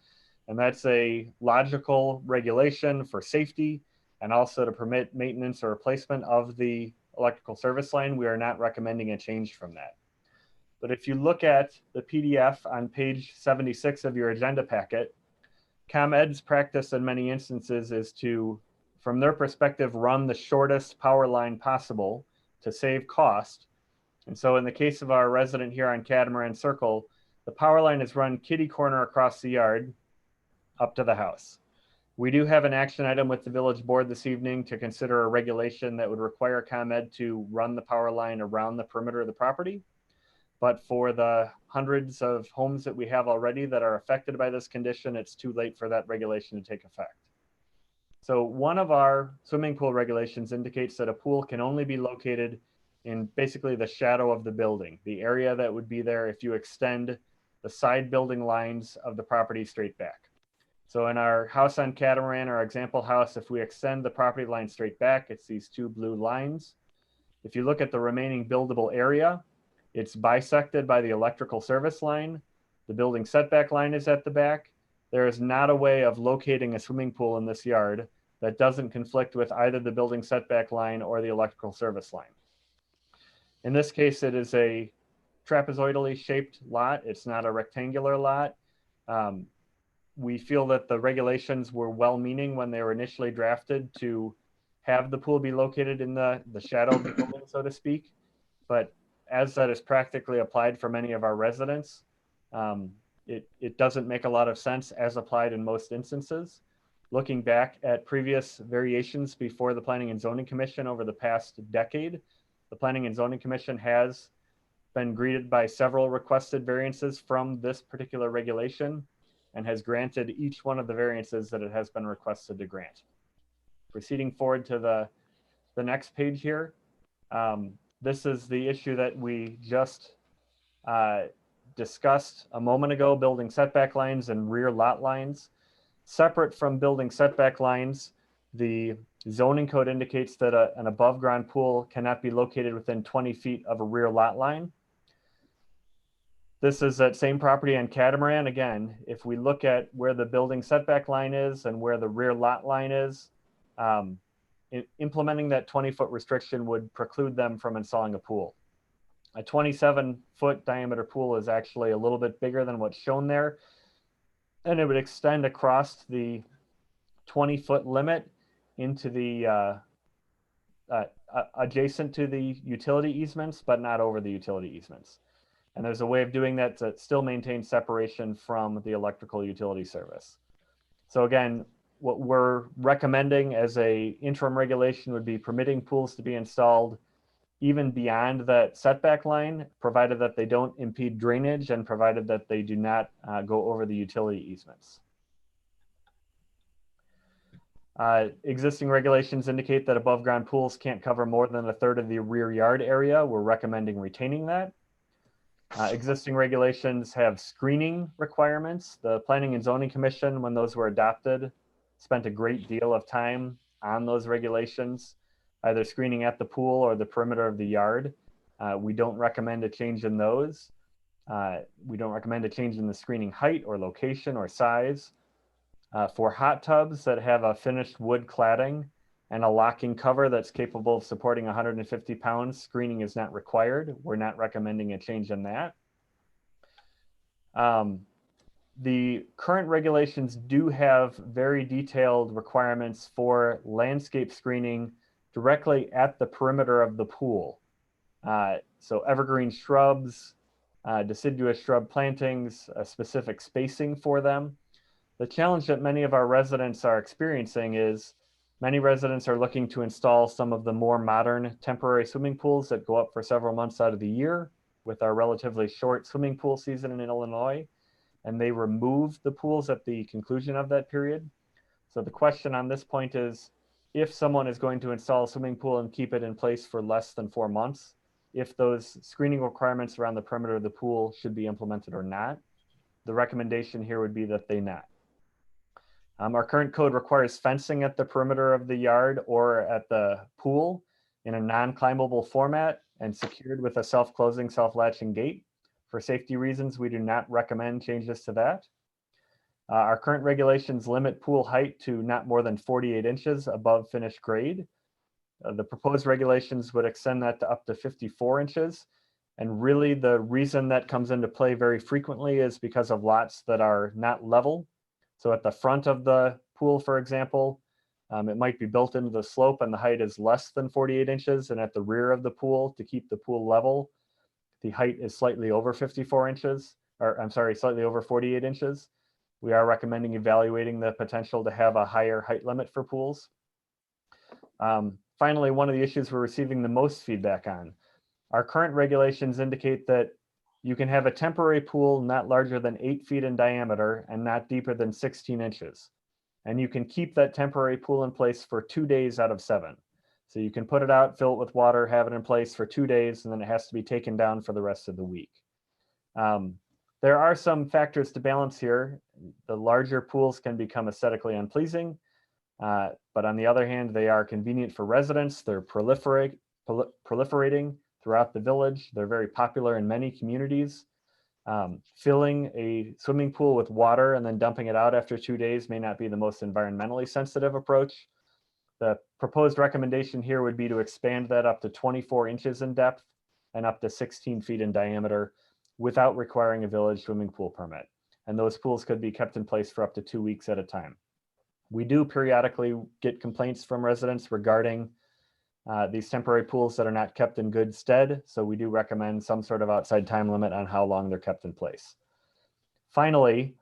And that's a logical regulation for safety and also to permit maintenance or replacement of the electrical service line. We are not recommending a change from that. But if you look at the PDF on page 76 of your agenda packet, ComEd's practice in many instances is to, from their perspective, run the shortest power line possible to save cost. And so in the case of our resident here on Catamaran Circle, the power line is run kitty corner across the yard up to the house. We do have an action item with the village board this evening to consider a regulation that would require ComEd to run the power line around the perimeter of the property. But for the hundreds of homes that we have already that are affected by this condition, it's too late for that regulation to take effect. So one of our swimming pool regulations indicates that a pool can only be located in basically the shadow of the building, the area that would be there if you extend the side building lines of the property straight back. So in our house on Catamaran, our example house, if we extend the property line straight back, it's these 2 blue lines. If you look at the remaining buildable area, it's bisected by the electrical service line. The building setback line is at the back. There is not a way of locating a swimming pool in this yard that doesn't conflict with either the building setback line or the electrical service line. In this case, it is a trapezoidally shaped lot. It's not a rectangular lot. We feel that the regulations were well-meaning when they were initially drafted to have the pool be located in the shadow of the building, so to speak. But as that is practically applied for many of our residents, it doesn't make a lot of sense as applied in most instances. Looking back at previous variations before the Planning and Zoning Commission over the past decade, the Planning and Zoning Commission has been greeted by several requested variances from this particular regulation and has granted each one of the variances that it has been requested to grant. Proceeding forward to the next page here, this is the issue that we just discussed a moment ago, building setback lines and rear lot lines. Separate from building setback lines, the zoning code indicates that an above ground pool cannot be located within 20 feet of a rear lot line. This is that same property on Catamaran. Again, if we look at where the building setback line is and where the rear lot line is, implementing that 20-foot restriction would preclude them from installing a pool. A 27-foot diameter pool is actually a little bit bigger than what's shown there, and it would extend across the 20-foot limit into the adjacent to the utility easements, but not over the utility easements. And there's a way of doing that to still maintain separation from the electrical utility service. So again, what we're recommending as a interim regulation would be permitting pools to be installed even beyond that setback line, provided that they don't impede drainage and provided that they do not go over the utility easements. Existing regulations indicate that above ground pools can't cover more than 1/3 of the rear yard area. We're recommending retaining that. Existing regulations have screening requirements. The Planning and Zoning Commission, when those were adopted, spent a great deal of time on those regulations, either screening at the pool or the perimeter of the yard. We don't recommend a change in those. We don't recommend a change in the screening height or location or size. For hot tubs that have a finished wood cladding and a locking cover that's capable of supporting 150 pounds, screening is not required. We're not recommending a change in that. The current regulations do have very detailed requirements for landscape screening directly at the perimeter of the pool. So evergreen shrubs, deciduous shrub plantings, a specific spacing for them. The challenge that many of our residents are experiencing is many residents are looking to install some of the more modern temporary swimming pools that go up for several months out of the year with our relatively short swimming pool season in Illinois, and they remove the pools at the conclusion of that period. So the question on this point is, if someone is going to install a swimming pool and keep it in place for less than 4 months, if those screening requirements around the perimeter of the pool should be implemented or not. The recommendation here would be that they not. Our current code requires fencing at the perimeter of the yard or at the pool in a non-climbable format and secured with a self-closing, self-latching gate. For safety reasons, we do not recommend changes to that. Our current regulations limit pool height to not more than 48 inches above finished grade. The proposed regulations would extend that to up to 54 inches. And really the reason that comes into play very frequently is because of lots that are not level. So at the front of the pool, for example, it might be built into the slope and the height is less than 48 inches. And at the rear of the pool, to keep the pool level, the height is slightly over 54 inches, or I'm sorry, slightly over 48 inches. We are recommending evaluating the potential to have a higher height limit for pools. Finally, one of the issues we're receiving the most feedback on, our current regulations indicate that you can have a temporary pool not larger than 8 feet in diameter and not deeper than 16 inches. And you can keep that temporary pool in place for 2 days out of 7. So you can put it out, fill it with water, have it in place for 2 days, and then it has to be taken down for the rest of the week. There are some factors to balance here. The larger pools can become aesthetically unpleasing, but on the other hand, they are convenient for residents. They're proliferating throughout the village. They're very popular in many communities. Filling a swimming pool with water and then dumping it out after 2 days may not be the most environmentally sensitive approach. The proposed recommendation here would be to expand that up to 24 inches in depth and up to 16 feet in diameter without requiring a village swimming pool permit. And those pools could be kept in place for up to 2 weeks at a time. We do periodically get complaints from residents regarding these temporary pools that are not kept in good stead. So we do recommend some sort of outside time limit on how long they're kept in place. Finally,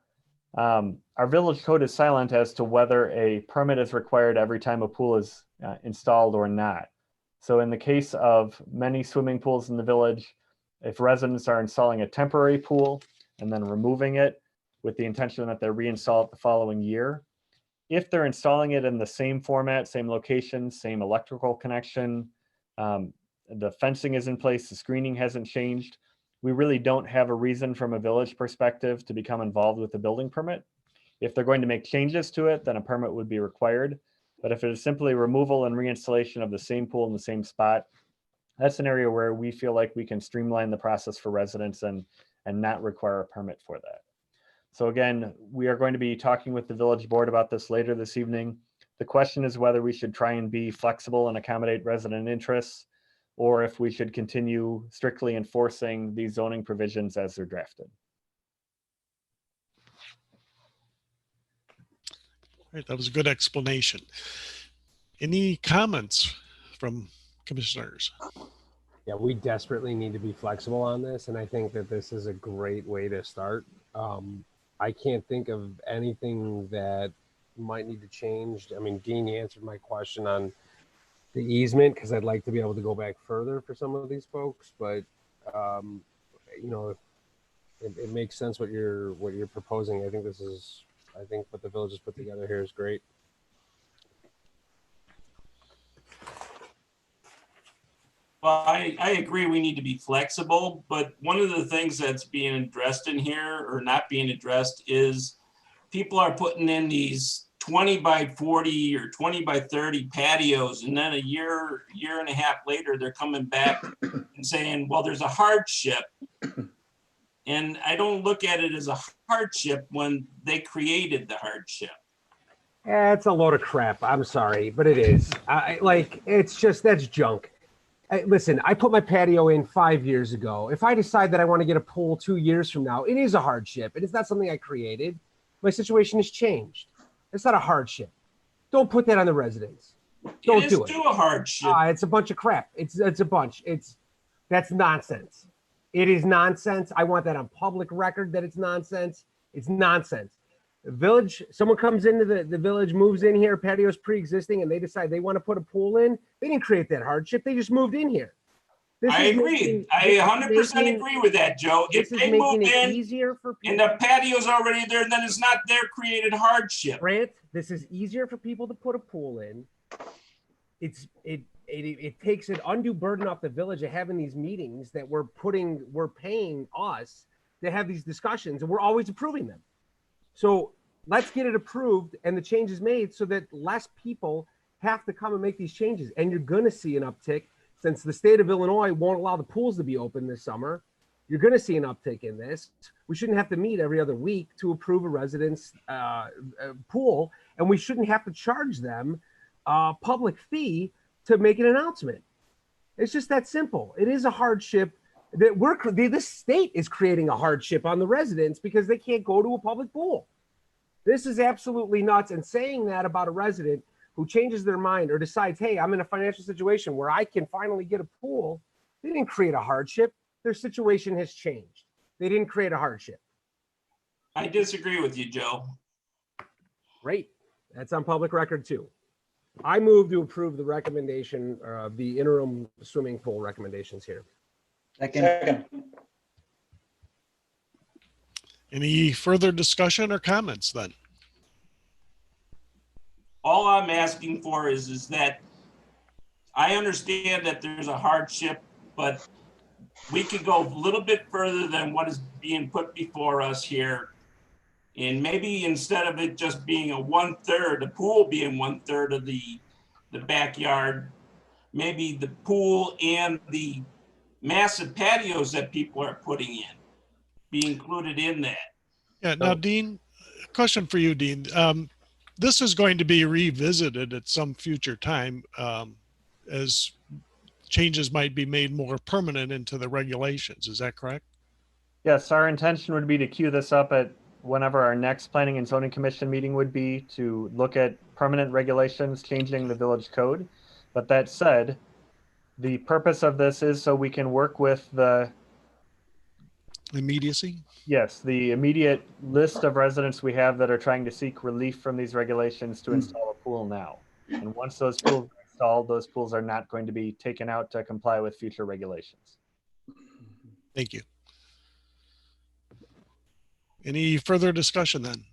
our village code is silent as to whether a permit is required every time a pool is installed or not. So in the case of many swimming pools in the village, if residents are installing a temporary pool and then removing it with the intention that they reinstall it the following year, if they're installing it in the same format, same location, same electrical connection, the fencing is in place, the screening hasn't changed, we really don't have a reason from a village perspective to become involved with the building permit. If they're going to make changes to it, then a permit would be required. But if it is simply removal and reinstallation of the same pool in the same spot, that's an area where we feel like we can streamline the process for residents and not require a permit for that. So again, we are going to be talking with the village board about this later this evening. The question is whether we should try and be flexible and accommodate resident interests, or if we should continue strictly enforcing these zoning provisions as they're drafted. All right, that was a good explanation. Any comments from commissioners? Yeah, we desperately need to be flexible on this, and I think that this is a great way to start. I can't think of anything that might need to change. I mean, Dean, you answered my question on the easement because I'd like to be able to go back further for some of these folks, but you know, it makes sense what you're proposing. I think what the village has put together here is great. Well, I agree we need to be flexible, but one of the things that's being addressed in here or not being addressed is people are putting in these 20 by 40 or 20 by 30 patios. And then a year and a half later, they're coming back and saying, well, there's a hardship. And I don't look at it as a hardship when they created the hardship. It's a load of crap. I'm sorry, but it is. That's junk. Listen, I put my patio in 5 years ago. If I decide that I want to get a pool 2 years from now, it is a hardship. It is not something I created. My situation has changed. It's not a hardship. Don't put that on the residents. Don't do it. Still a hardship. It's a bunch of crap. It's a bunch. That's nonsense. It is nonsense. I want that on public record that it's nonsense. It's nonsense. The village, someone comes into the village, moves in here, patio's pre-existing, and they decide they want to put a pool in. They didn't create that hardship. They just moved in here. I agree. I 100% agree with that, Joe. If they move in easier for people, and the patio's already there, then it's not their created hardship. Grant, this is easier for people to put a pool in. It takes an undue burden off the village of having these meetings that we're paying us to have these discussions, and we're always approving them. So let's get it approved and the changes made so that less people have to come and make these changes. And you're going to see an uptick since the state of Illinois won't allow the pools to be open this summer. You're going to see an uptick in this. We shouldn't have to meet every other week to approve a resident's pool, and we shouldn't have to charge them a public fee to make an announcement. It's just that simple. It is a hardship that this state is creating a hardship on the residents because they can't go to a public pool. This is absolutely nuts. And saying that about a resident who changes their mind or decides, hey, I'm in a financial situation where I can finally get a pool, they didn't create a hardship. Their situation has changed. They didn't create a hardship. I disagree with you, Joe. Great. That's on public record too. I move to approve the recommendation of the interim swimming pool recommendations here. Second. Any further discussion or comments then? All I'm asking for is that I understand that there's a hardship, but we could go a little bit further than what is being put before us here. And maybe instead of it just being a 1/3, the pool being 1/3 of the backyard, maybe the pool and the massive patios that people are putting in be included in that. Yeah. Now, Dean, a question for you, Dean. This is going to be revisited at some future time as changes might be made more permanent into the regulations. Is that correct? Yes, our intention would be to queue this up at whenever our next Planning and Zoning Commission meeting would be to look at permanent regulations changing the village code. But that said, the purpose of this is so we can work with the immediacy. Yes, the immediate list of residents we have that are trying to seek relief from these regulations to install a pool now. And once those pools are installed, those pools are not going to be taken out to comply with future regulations. Thank you. Any further discussion then?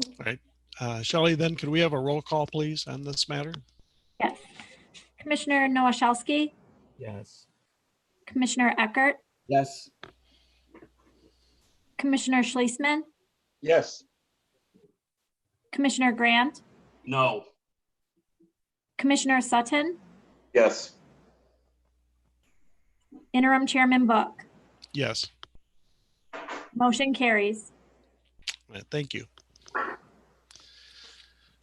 All right. Shelley, then could we have a roll call, please, on this matter? Yes. Commissioner Nowashowski, Yes. Commissioner Eckert, Yes. Commissioner Schlesman, Yes. Commissioner Grant, No. Commissioner Sutton, Yes. Interim Chairman Book. Yes. Motion carries. All right, thank you.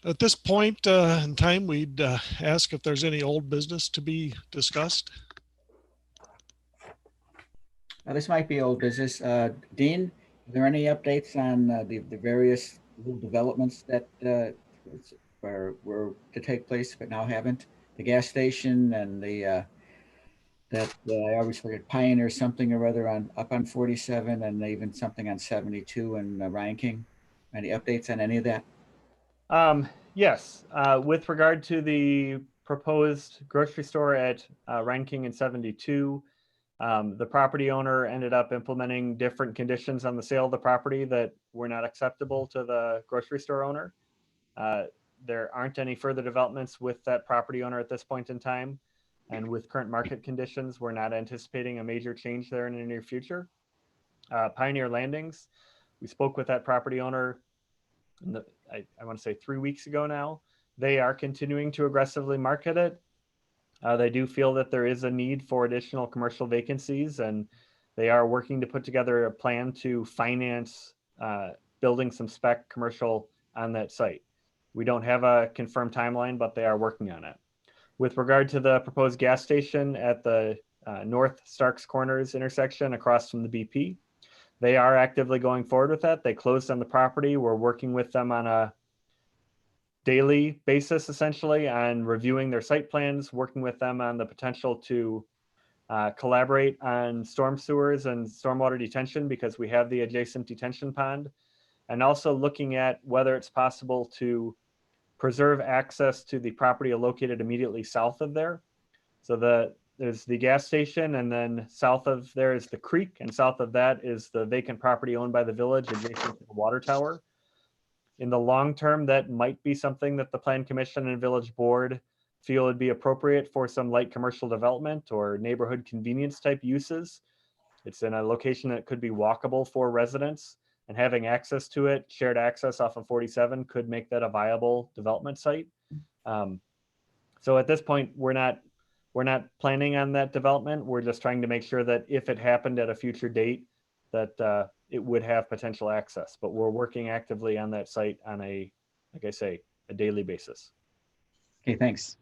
At this point in time, we'd ask if there's any old business to be discussed. This might be old business. Dean, are there any updates on the various little developments that were to take place but now haven't? The gas station and the I always forget, Pioneer something or other up on 47 and even something on 72 and Ryan King. Any updates on any of that? Yes, with regard to the proposed grocery store at Ryan King and 72, the property owner ended up implementing different conditions on the sale of the property that were not acceptable to the grocery store owner. There aren't any further developments with that property owner at this point in time. And with current market conditions, we're not anticipating a major change there in the near future. Pioneer Landings, we spoke with that property owner, I want to say 3 weeks ago now. They are continuing to aggressively market it. They do feel that there is a need for additional commercial vacancies, and they are working to put together a plan to finance building some spec commercial on that site. We don't have a confirmed timeline, but they are working on it. With regard to the proposed gas station at the North Starks Corners intersection across from the BP, they are actively going forward with that. They closed on the property. We're working with them on a daily basis, essentially, on reviewing their site plans, working with them on the potential to collaborate on storm sewers and stormwater detention, because we have the adjacent detention pond, and also looking at whether it's possible to preserve access to the property located immediately south of there. So there's the gas station, and then south of there is the creek, and south of that is the vacant property owned by the village adjacent to the water tower. In the long term, that might be something that the Plan Commission and Village Board feel would be appropriate for some light commercial development or neighborhood convenience type uses. It's in a location that could be walkable for residents, and having access to it, shared access off of 47, could make that a viable development site. So at this point, we're not planning on that development. We're just trying to make sure that if it happened at a future date, that it would have potential access. But we're working actively on that site on like I say, a daily basis. Okay, thanks.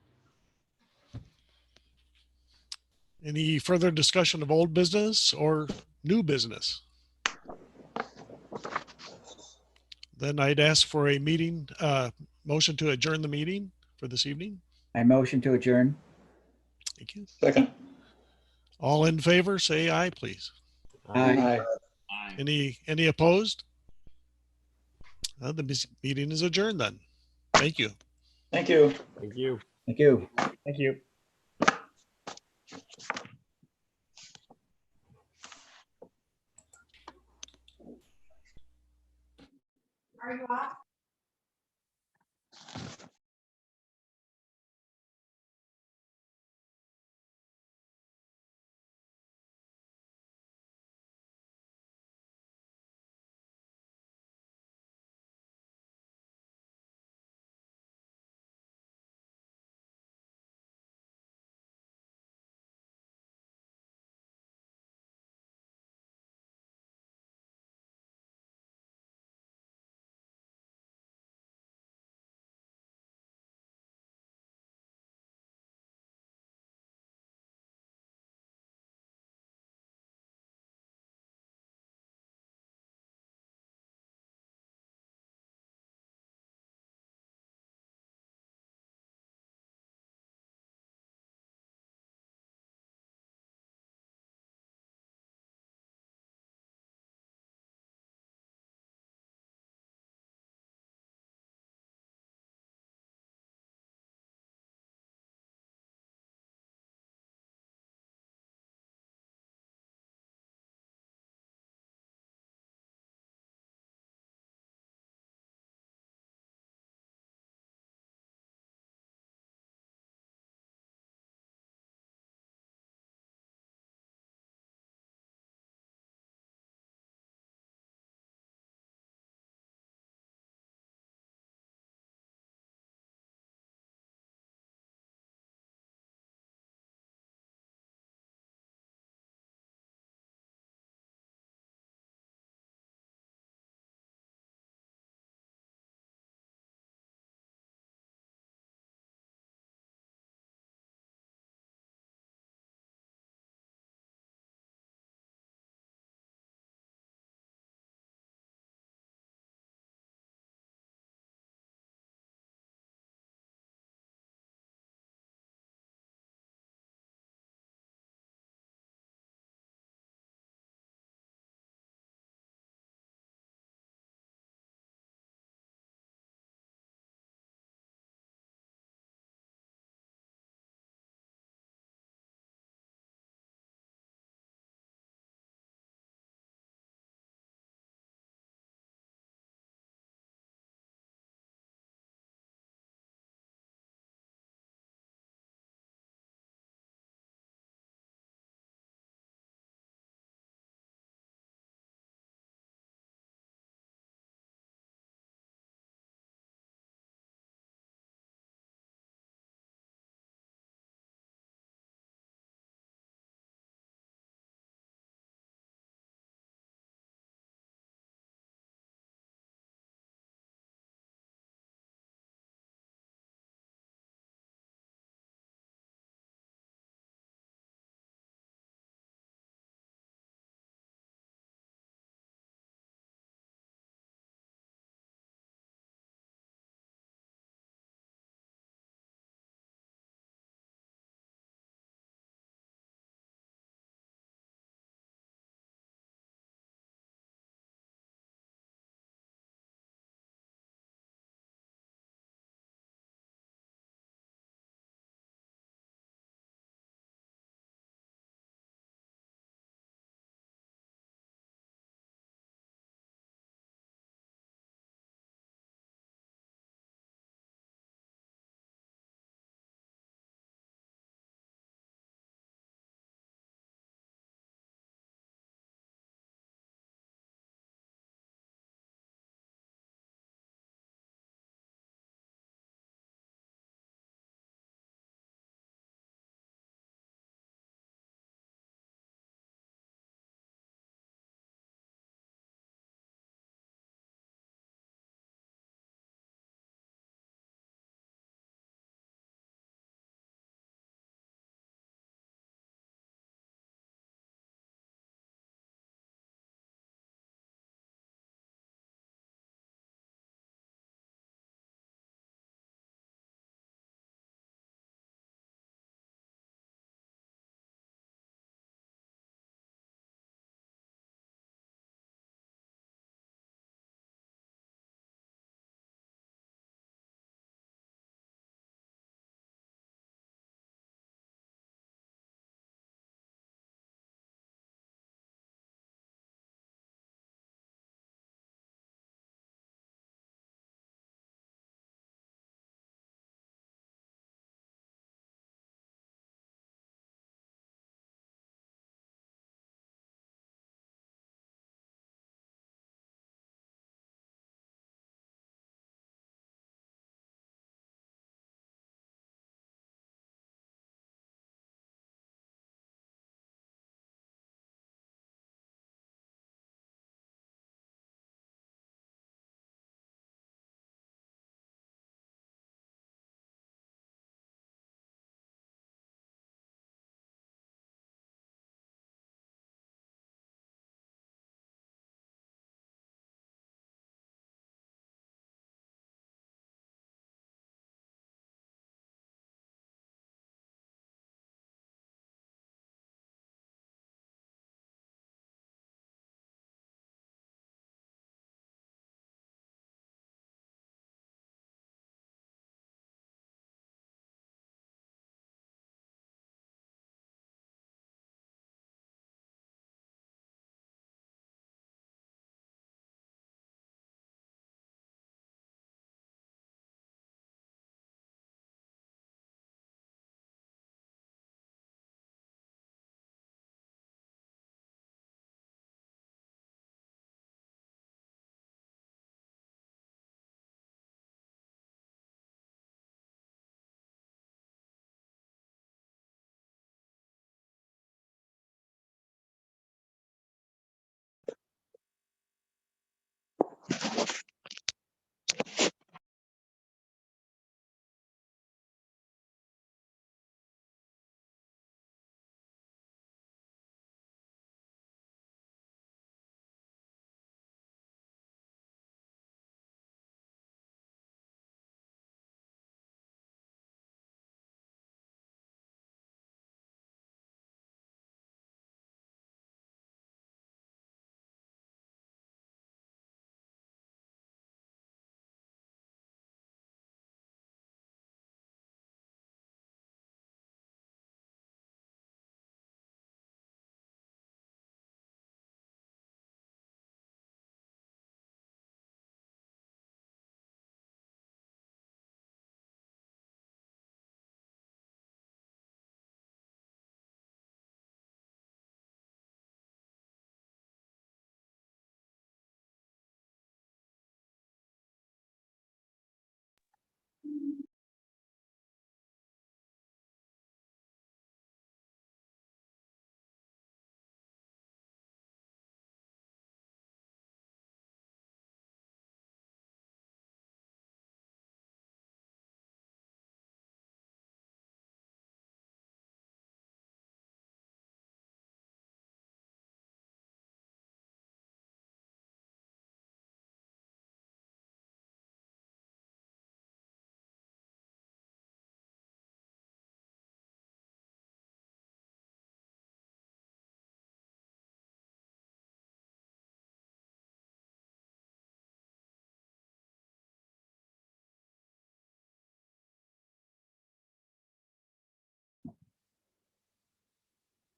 Any further discussion of old business or new business? Then I'd ask for a motion to adjourn the meeting for this evening. I motion to adjourn. Thank you. Second. All in favor, say aye, please. Aye. Any opposed? The meeting is adjourned then. Thank you. Thank you. Thank you. Thank you. Thank you. Are you off?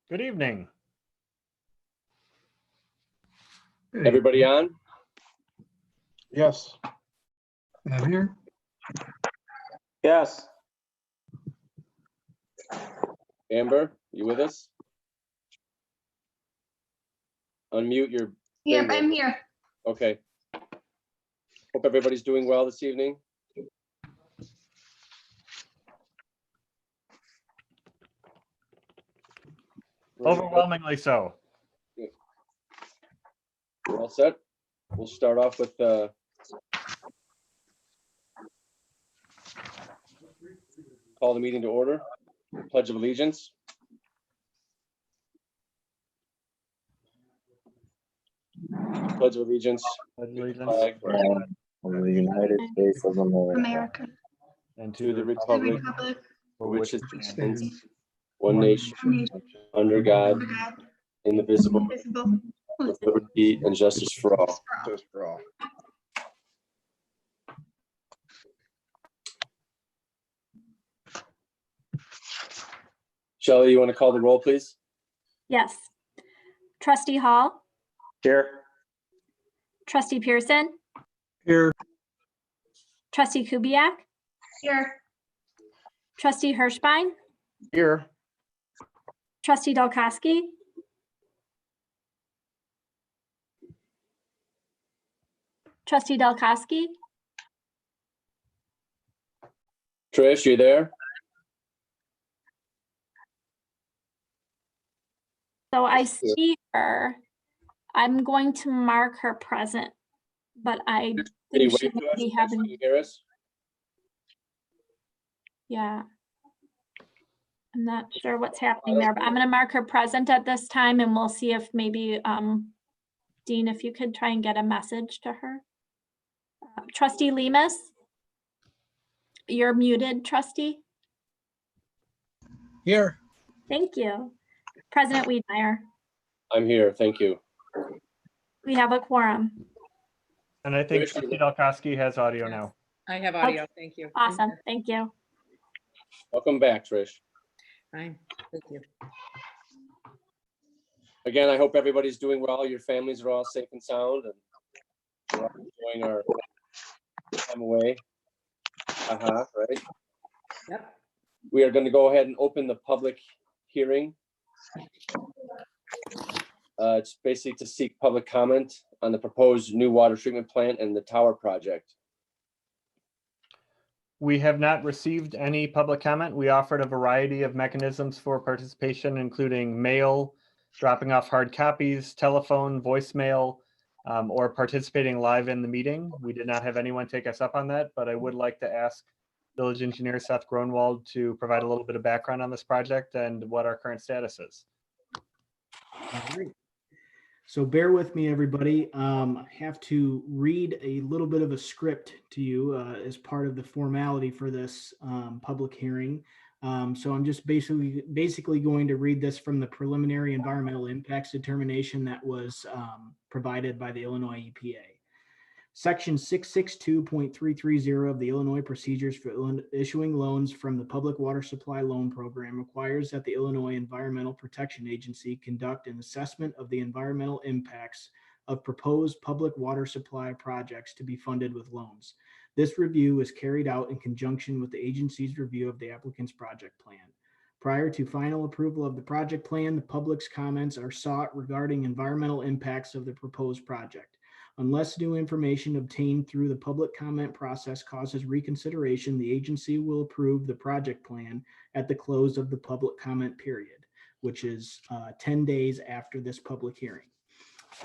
Good evening. Everybody on? Yes. I'm here. Yes. Amber, you with us? Unmute your. Yep, thing. I'm here. Okay. Hope everybody's doing well this evening. Overwhelmingly so. We're all set. We'll start off with call the meeting to order. Pledge of Allegiance. Pledge of Allegiance. Flag of the United States of America. And to the The republic Republic. for which it It stands, stands one nation, under God, indivisible, Invisible. with liberty and justice for all. Just for all. Shelley, you want to call the roll, please? Yes. Trustee Hall, Here. Trustee Pearson, Here. Trustee Kubiak, Here. Trustee Hirschbein, Here. Trustee Dalkowski, Trustee Dalkowski, Trish, you there? so I see her. I'm going to mark her present, but I Can you think she wave to may us? be Can having, you hear us? yeah. I'm not sure what's happening there, but I'm gonna mark her present at this time and we'll see if maybe, Dean, if you could try and get a message to her. Trustee Lemus? You're muted, trustee. Here. Thank you. President Wiedmeyer, I'm here. Thank you. we have a quorum. And I think Trustee Dalkowski has audio now. I have audio. Thank you. Awesome, thank you. Welcome back, Trish. Fine. Thank you. Again, I hope everybody's doing well. Your families are all safe and sound, and we're all enjoying our time away. Right? Yep. We are going to go ahead and open the public hearing. It's basically to seek public comment on the proposed new water treatment plant and the tower project. We have not received any public comment. We offered a variety of mechanisms for participation, including mail, dropping off hard copies, telephone, voicemail. or participating live in the meeting. We did not have anyone take us up on that, but I would like to ask Village Engineer Seth Gronwald to provide a little bit of background on this project and what our current status is. All right. So bear with me, everybody. I have to read a little bit of a script to you as part of the formality for this public hearing. So I'm just basically going to read this from the preliminary environmental impacts determination that was provided by the Illinois EPA. Section 662.330 of the Illinois Procedures for Issuing Loans from the Public Water Supply Loan Program requires that the Illinois Environmental Protection Agency conduct an assessment of the environmental impacts of proposed public water supply projects to be funded with loans. This review is carried out in conjunction with the agency's review of the applicant's project plan. Prior to final approval of the project plan, the public's comments are sought regarding environmental impacts of the proposed project. Unless new information obtained through the public comment process causes reconsideration, the agency will approve the project plan at the close of the public comment period, which is 10 days after this public hearing.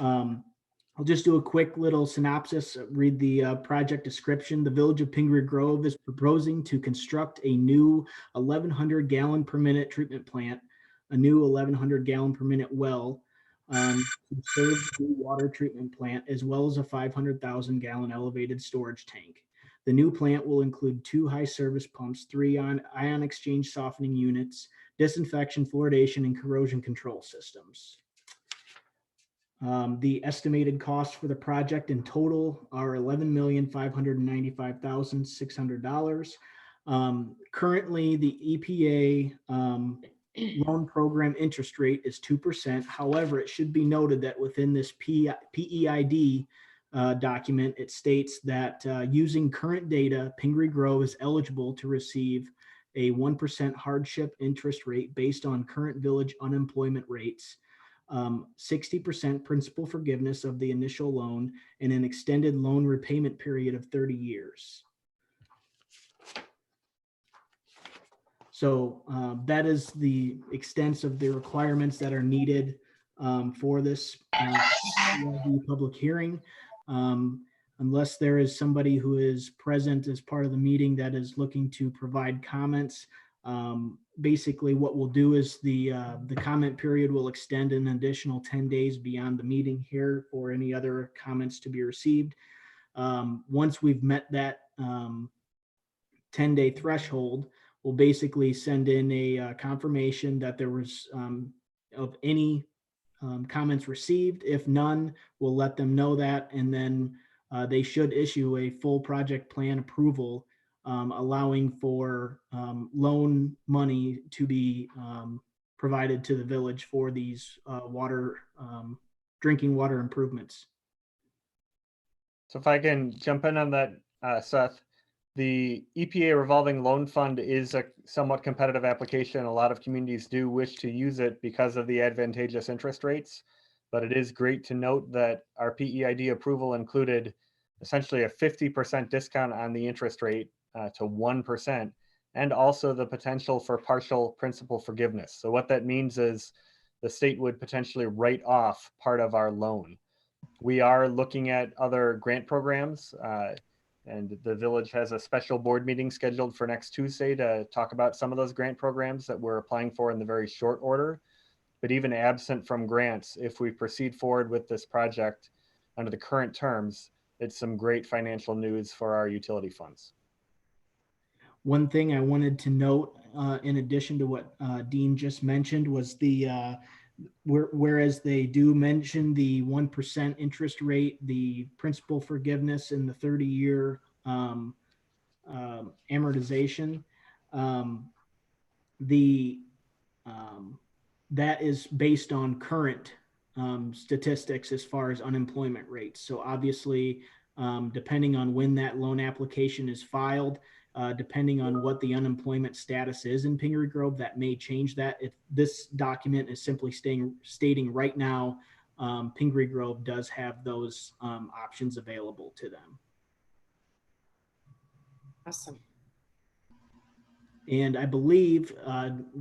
I'll just do a quick little synopsis, read the project description. The Village of Pingree Grove is proposing to construct a new 1,100 gallon per minute treatment plant, a new 1,100 gallon per minute well, to serve the water treatment plant, as well as a 500,000 gallon elevated storage tank. The new plant will include 2 high service pumps, 3 ion exchange softening units, disinfection, fluoridation, and corrosion control systems. The estimated costs for the project in total are $11,595,600. Currently, the EPA loan program interest rate is 2%. However, it should be noted that within this PEID document, it states that using current data, Pingree Grove is eligible to receive a 1% hardship interest rate based on current village unemployment rates, 60% principal forgiveness of the initial loan, and an extended loan repayment period of 30 years. So that is the extent of the requirements that are needed for this public hearing. Unless there is somebody who is present as part of the meeting that is looking to provide comments, basically what we'll do is the comment period will extend an additional 10 days beyond the meeting here for any other comments to be received. Once we've met that 10-day threshold, we'll basically send in a confirmation that there was of any comments received. If none, we'll let them know that, and then they should issue a full project plan approval, allowing for loan money to be provided to the village for these drinking water improvements. So if I can jump in on that, Seth, the EPA revolving loan fund is a somewhat competitive application. A lot of communities do wish to use it because of the advantageous interest rates, but it is great to note that our PEID approval included essentially a 50% discount on the interest rate to 1%, and also the potential for partial principal forgiveness. So what that means is the state would potentially write off part of our loan. We are looking at other grant programs, and the village has a special board meeting scheduled for next Tuesday to talk about some of those grant programs that we're applying for in the very short order. But even absent from grants, if we proceed forward with this project under the current terms, it's some great financial news for our utility funds. One thing I wanted to note, in addition to what Dean just mentioned, was whereas they do mention the 1% interest rate, the principal forgiveness, and the 30-year amortization, that is based on current statistics as far as unemployment rates. So obviously, depending on when that loan application is filed, depending on what the unemployment status is in Pingree Grove, that may change that. If this document is simply stating right now, Pingree Grove does have those options available to them. Awesome. And I believe,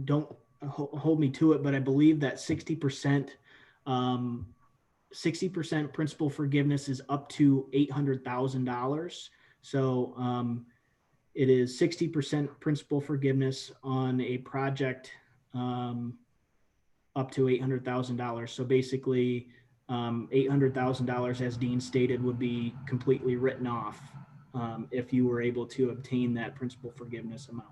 don't hold me to it, but I believe that 60% 60% principal forgiveness is up to $800,000. So it is 60% principal forgiveness on a project up to $800,000. So basically, $800,000, as Dean stated, would be completely written off if you were able to obtain that principal forgiveness amount.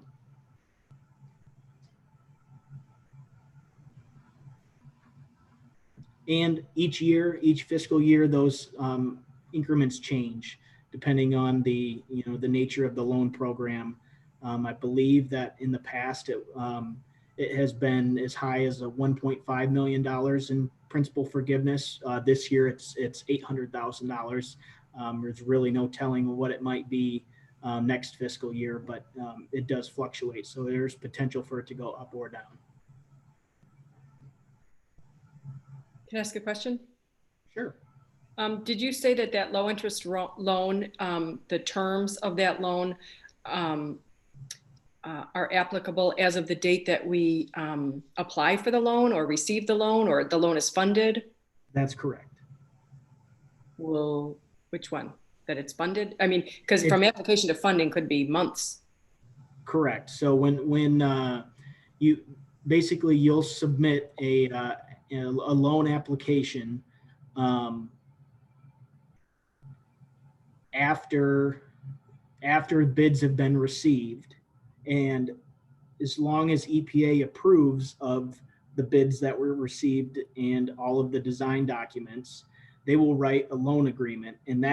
And each year, each fiscal year, those increments change depending on the nature of the loan program. I believe that in the past it has been as high as $1.5 million in principal forgiveness. This year it's $800,000. There's really no telling what it might be next fiscal year, but it does fluctuate. So there's potential for it to go up or down. Can I ask a question? Sure. Did you say that that low interest loan, the terms of that loan are applicable as of the date that we apply for the loan or receive the loan, or the loan is funded? That's correct. Well, which one? That it's funded? I mean, because from application to funding could be months. Correct. So when you'll submit a loan application after bids have been received, and as long as EPA approves of the bids that were received and all of the design documents, they will write a loan agreement. And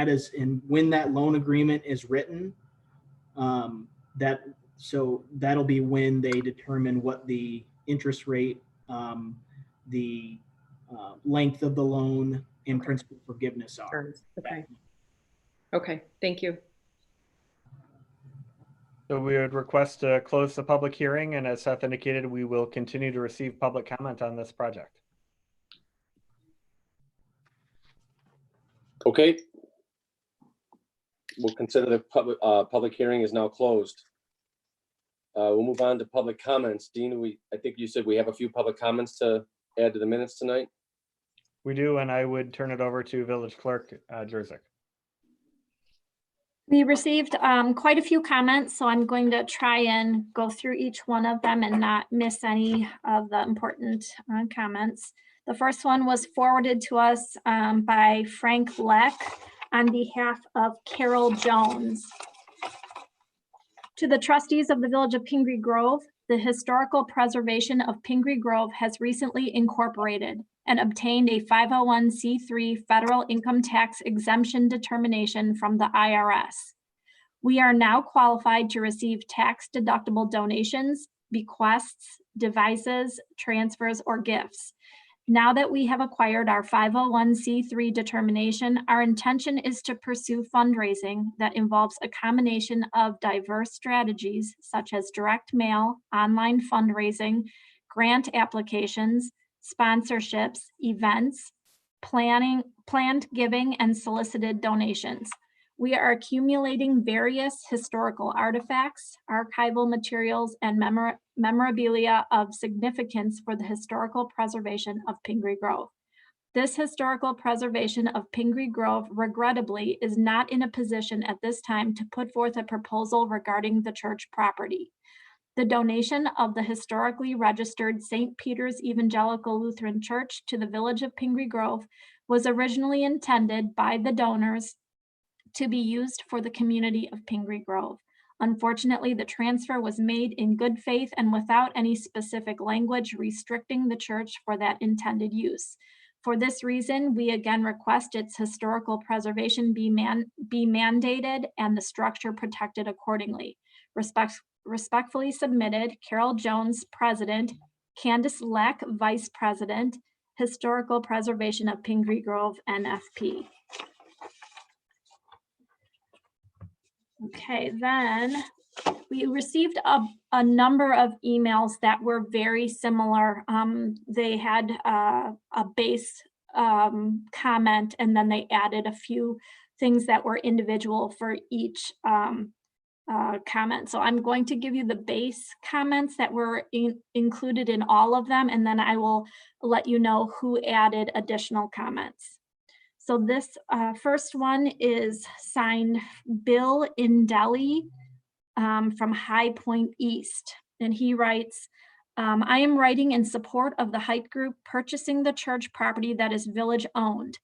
when that loan agreement is written, that'll be when they determine what the interest rate, the length of the loan, and principal forgiveness are. Okay. Okay, thank you. So we would request to close the public hearing, and as Seth indicated, we will continue to receive public comment on this project. Okay. We'll consider the public hearing is now closed. We'll move on to public comments. Dean, I think you said we have a few public comments to add to the minutes tonight. We do, and I would turn it over to Village Clerk Jerzyk. We received quite a few comments, so I'm going to try and go through each one of them and not miss any of the important comments. The first one was forwarded to us by Frank Leck on behalf of Carol Jones. To the trustees of the Village of Pingree Grove, the historical preservation of Pingree Grove has recently incorporated and obtained a 501c3 federal income tax exemption determination from the IRS. We are now qualified to receive tax-deductible donations, bequests, devices, transfers, or gifts. Now that we have acquired our 501c3 determination, our intention is to pursue fundraising that involves a combination of diverse strategies such as direct mail, online fundraising, grant applications, sponsorships, events, planned giving, and solicited donations. We are accumulating various historical artifacts, archival materials, and memorabilia of significance for the historical preservation of Pingree Grove. This historical preservation of Pingree Grove, regrettably, is not in a position at this time to put forth a proposal regarding the church property. The donation of the historically registered St. Peter's Evangelical Lutheran Church to the Village of Pingree Grove was originally intended by the donors to be used for the community of Pingree Grove. Unfortunately, the transfer was made in good faith and without any specific language restricting the church for that intended use. For this reason, we again request its historical preservation be mandated and the structure protected accordingly. Respectfully submitted, Carol Jones, President, Candace Leck, Vice President, Historical Preservation of Pingree Grove, NFP. Okay, then we received a number of emails that were very similar. They had a base comment, and then they added a few things that were individual for each comment. So I'm going to give you the base comments that were included in all of them, and then I will let you know who added additional comments. So this first one is signed Bill Indeli from High Point East. And he writes, I am writing in support of the Height Group purchasing the church property that is village owned.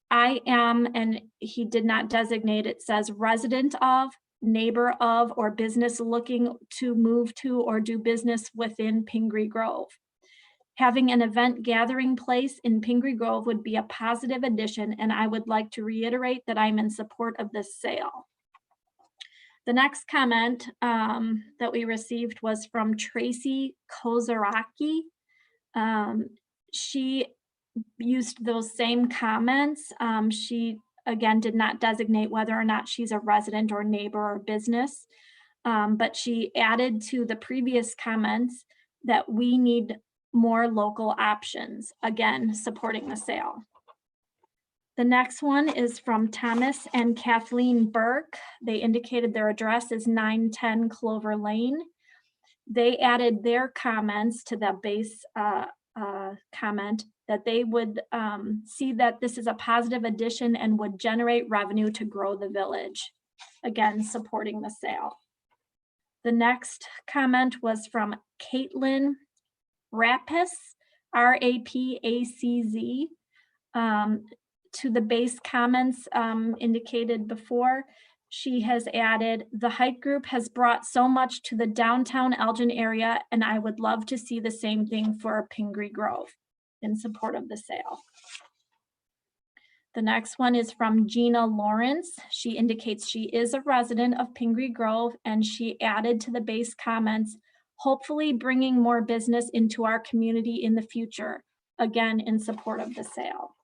I am, and he did not designate, it says resident of, neighbor of, or business looking to move to or do business within Pingree Grove. Having an event gathering place in Pingree Grove would be a positive addition, and I would like to reiterate that I'm in support of this sale. The next comment that we received was from Tracy Kozaraki. She used those same comments. She, again, did not designate whether or not she's a resident or neighbor or business, but she added to the previous comments that we need more local options, again, supporting the sale. The next one is from Thomas and Kathleen Burke. They indicated their address is 910 Clover Lane. They added their comments to the base comment that they would see that this is a positive addition and would generate revenue to grow the village. Again, supporting the sale. The next comment was from Caitlin Rapaz, R-A-P-A-C-Z. To the base comments indicated before, she has added, the Height Group has brought so much to the downtown Elgin area, and I would love to see the same thing for Pingree Grove, in support of the sale. The next one is from Gina Lawrence. She indicates she is a resident of Pingree Grove, and she added to the base comments, hopefully bringing more business into our community in the future, again, in support of the sale.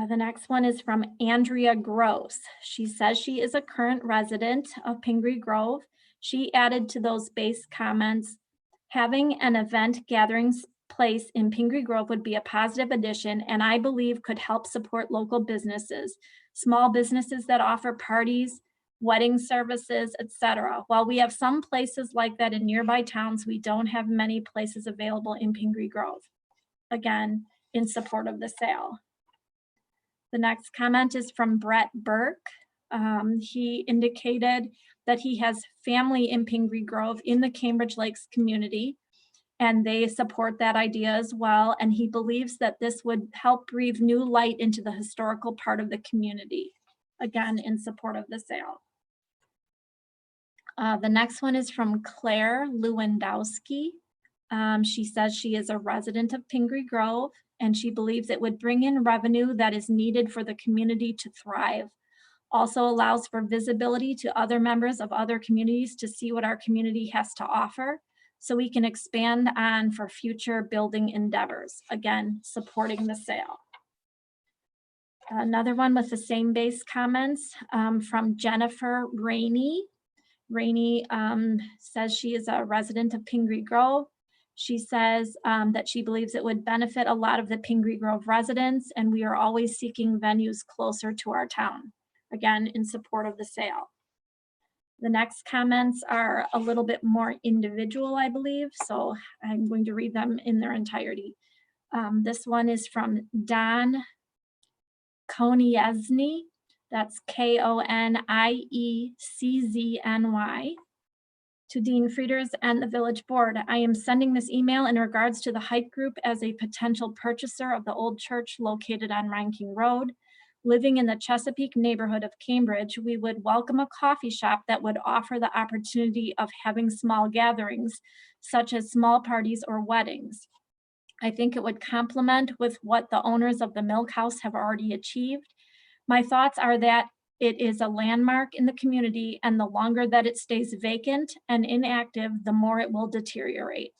The next one is from Andrea Gross. She says she is a current resident of Pingree Grove. She added to those base comments, having an event gathering place in Pingree Grove would be a positive addition, and I believe could help support local businesses, small businesses that offer parties, wedding services, etc. While we have some places like that in nearby towns, we don't have many places available in Pingree Grove. Again, in support of the sale. The next comment is from Brett Burke. He indicated that he has family in Pingree Grove in the Cambridge Lakes community, and they support that idea as well. And he believes that this would help breathe new light into the historical part of the community. Again, in support of the sale. The next one is from Claire Lewandowski. She says she is a resident of Pingree Grove, and she believes it would bring in revenue that is needed for the community to thrive. Also allows for visibility to other members of other communities to see what our community has to offer, so we can expand on for future building endeavors. Again, supporting the sale. Another one with the same base comments from Jennifer Rainey. Rainey says she is a resident of Pingree Grove. She says that she believes it would benefit a lot of the Pingree Grove residents, and we are always seeking venues closer to our town. Again, in support of the sale. The next comments are a little bit more individual, I believe, so I'm going to read them in their entirety. This one is from Don Konieczny. That's K-O-N-I-E-C-Z-N-Y. To Dean Frieders and the Village Board, I am sending this email in regards to the Height Group as a potential purchaser of the old church located on Ranking Road. Living in the Chesapeake neighborhood of Cambridge, we would welcome a coffee shop that would offer the opportunity of having small gatherings, such as small parties or weddings. I think it would complement with what the owners of the Milk House have already achieved. My thoughts are that it is a landmark in the community, and the longer that it stays vacant and inactive, the more it will deteriorate.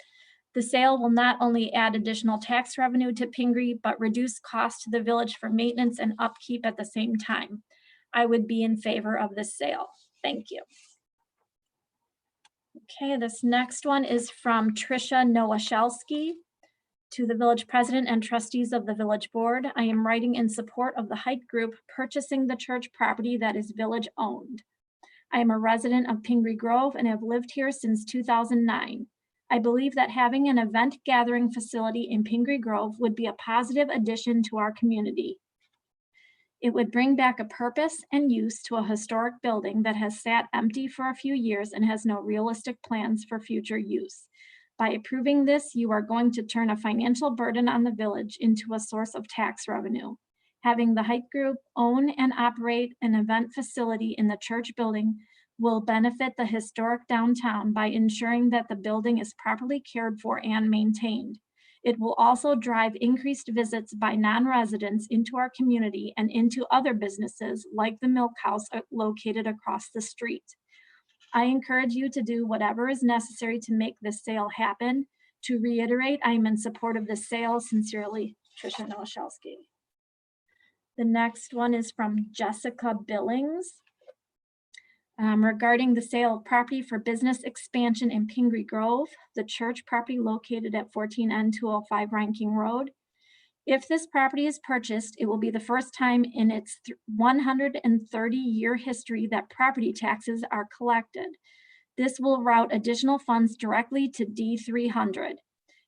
The sale will not only add additional tax revenue to Pingree, but reduce costs to the village for maintenance and upkeep at the same time. I would be in favor of this sale. Thank you. Okay, this next one is from Tricia Nowashelsky. To the village president and trustees of the village board, I am writing in support of the Height Group purchasing the church property that is village owned. I am a resident of Pingree Grove and have lived here since 2009. I believe that having an event gathering facility in Pingree Grove would be a positive addition to our community. It would bring back a purpose and use to a historic building that has sat empty for a few years and has no realistic plans for future use. By approving this, you are going to turn a financial burden on the village into a source of tax revenue. Having the Hite Group own and operate an event facility in the church building will benefit the historic downtown by ensuring that the building is properly cared for and maintained. It will also drive increased visits by non-residents into our community and into other businesses like the Milk House located across the street. I encourage you to do whatever is necessary to make this sale happen. To reiterate, I am in support of this sale. Sincerely, Tricia Nowoshelski. The next one is from Jessica Billings. Regarding the sale of property for business expansion in Pingree Grove, the church property located at 14N205 Ranking Road. If this property is purchased, it will be the first time in its 130-year history that property taxes are collected. This will route additional funds directly to D300.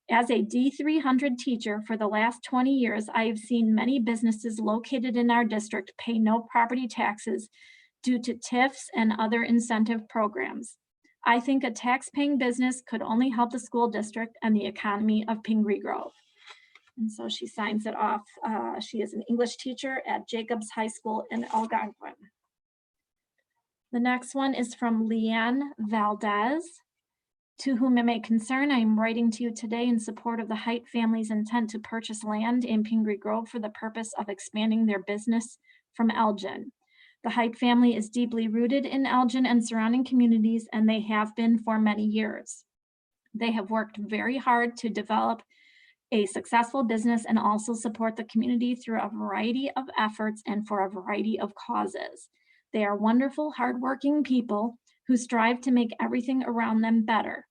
As a D300 teacher for the last 20 years, I have seen many businesses located in our district pay no property taxes due to TIFs and other incentive programs. I think a tax-paying business could only help the school district and the economy of Pingree Grove. And so she signs it off. She is an English teacher at Jacobs High School in Algonquin. The next one is from Leanne Valdez. To whom it may concern, I am writing to you today in support of the Hite family's intent to purchase land in Pingree Grove for the purpose of expanding their business from Elgin. The Hite family is deeply rooted in Elgin and surrounding communities, and they have been for many years. They have worked very hard to develop a successful business and also support the community through a variety of efforts and for a variety of causes. They are wonderful, hardworking people who strive to make everything around them better.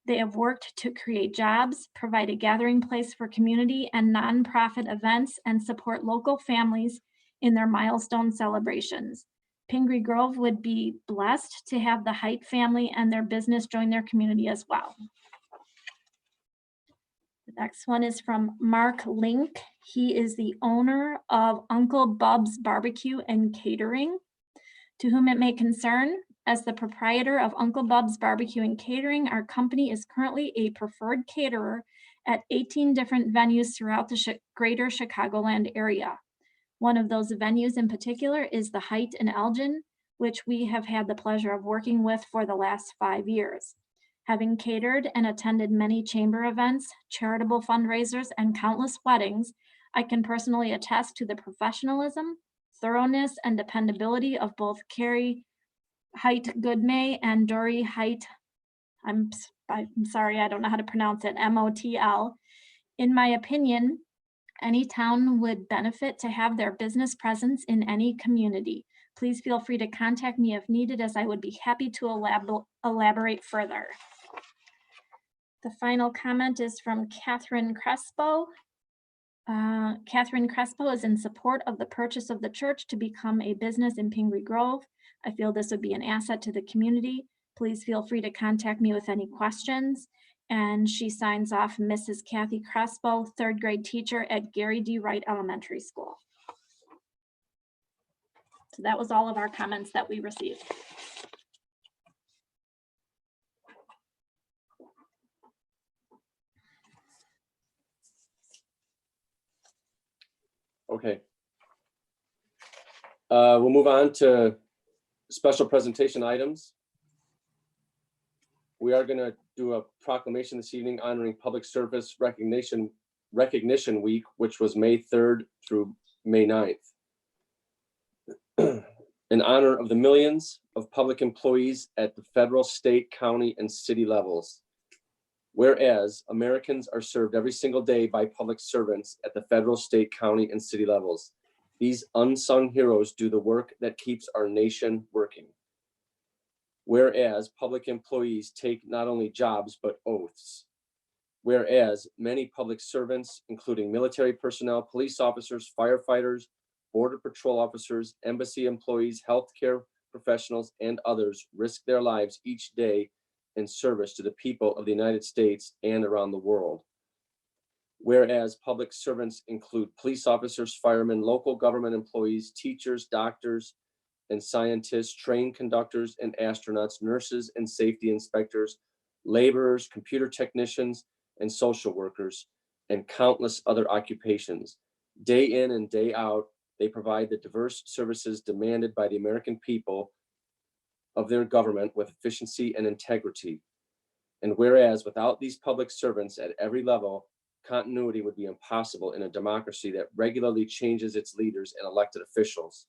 They have worked to create jobs, provide a gathering place for community and nonprofit events, and support local families in their milestone celebrations. Pingree Grove would be blessed to have the Hite family and their business join their community as well. The next one is from Mark Link. He is the owner of Uncle Bub's Barbecue and Catering. To whom it may concern, as the proprietor of Uncle Bub's Barbecue and Catering, our company is currently a preferred caterer at 18 different venues throughout the greater Chicagoland area. One of those venues in particular is the Hite in Elgin, which we have had the pleasure of working with for the last 5 years. Having catered and attended many chamber events, charitable fundraisers, and countless weddings, I can personally attest to the professionalism, thoroughness, and dependability of both Carrie Hite Goodmay and Dory Hite, I'm sorry, I don't know how to pronounce it, M-O-T-L. In my opinion, any town would benefit to have their business presence in any community. Please feel free to contact me if needed, as I would be happy to elaborate further. The final comment is from Catherine Crespo. Catherine Crespo is in support of the purchase of the church to become a business in Pingree Grove. I feel this would be an asset to the community. Please feel free to contact me with any questions. And she signs off, Mrs. Kathy Crespo, 3rd grade teacher at Gary D. Wright Elementary School. So that was all of our comments that we received. Okay. We'll move on to special presentation items. We are going to do a proclamation this evening honoring Public Service Recognition Week, which was May 3rd through May 9th. In honor of the millions of public employees at the federal, state, county, and city levels. Whereas Americans are served every single day by public servants at the federal, state, county, and city levels. These unsung heroes do the work that keeps our nation working. Whereas public employees take not only jobs, but oaths. Whereas many public servants, including military personnel, police officers, firefighters, border patrol officers, embassy employees, healthcare professionals, and others risk their lives each day and service to the people of the United States and around the world. Whereas public servants include police officers, firemen, local government employees, teachers, doctors, and scientists, train conductors and astronauts, nurses and safety inspectors, laborers, computer technicians, and social workers, and countless other occupations. Day in and day out, they provide the diverse services demanded by the American people of their government with efficiency and integrity. And whereas without these public servants at every level, continuity would be impossible in a democracy that regularly changes its leaders and elected officials.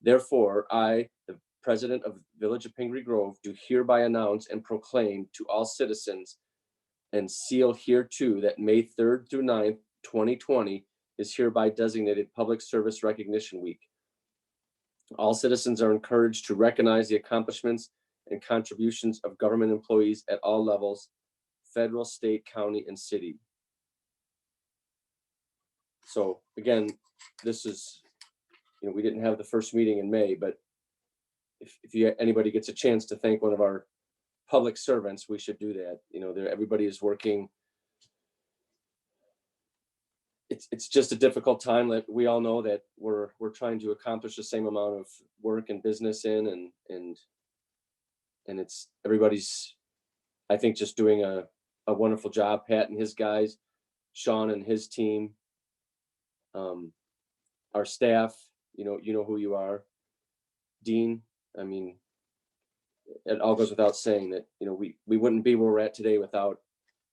Therefore, I, the president of Village of Pingree Grove, do hereby announce and proclaim to all citizens and seal hereto that May 3rd through 9th, 2020 is hereby designated Public Service Recognition Week. All citizens are encouraged to recognize the accomplishments and contributions of government employees at all levels, federal, state, county, and city. So again, this is, we didn't have the first meeting in May, but if anybody gets a chance to thank one of our public servants, we should do that. Everybody is working. It's just a difficult time. That we all know that we're trying to accomplish the same amount of work and business in, and it's everybody's, I think, just doing a wonderful job. Pat and his guys, Sean and his team, our staff, you know who you are. Dean, I mean, it all goes without saying that, we wouldn't be where we're at today without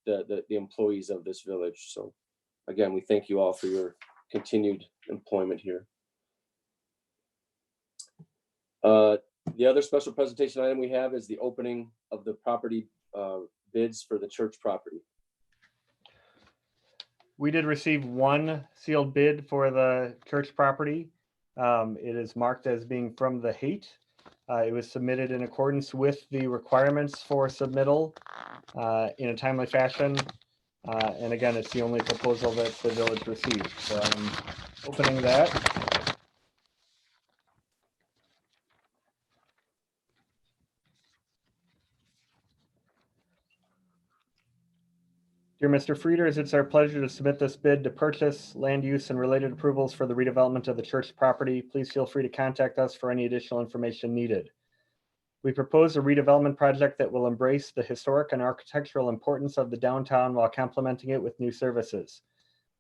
the employees of this village. So again, we thank you all for your continued employment here. The other special presentation item we have is the opening of the property bids for the church property. We did receive one sealed bid for the church property. It is marked as being from the Haight. It was submitted in accordance with the requirements for submittal in a timely fashion. And again, it's the only proposal that the village received. So I'm opening that. Dear Mr. Frieders, it's our pleasure to submit this bid to purchase land use and related approvals for the redevelopment of the church property. Please feel free to contact us for any additional information needed. We propose a redevelopment project that will embrace the historic and architectural importance of the downtown while complementing it with new services.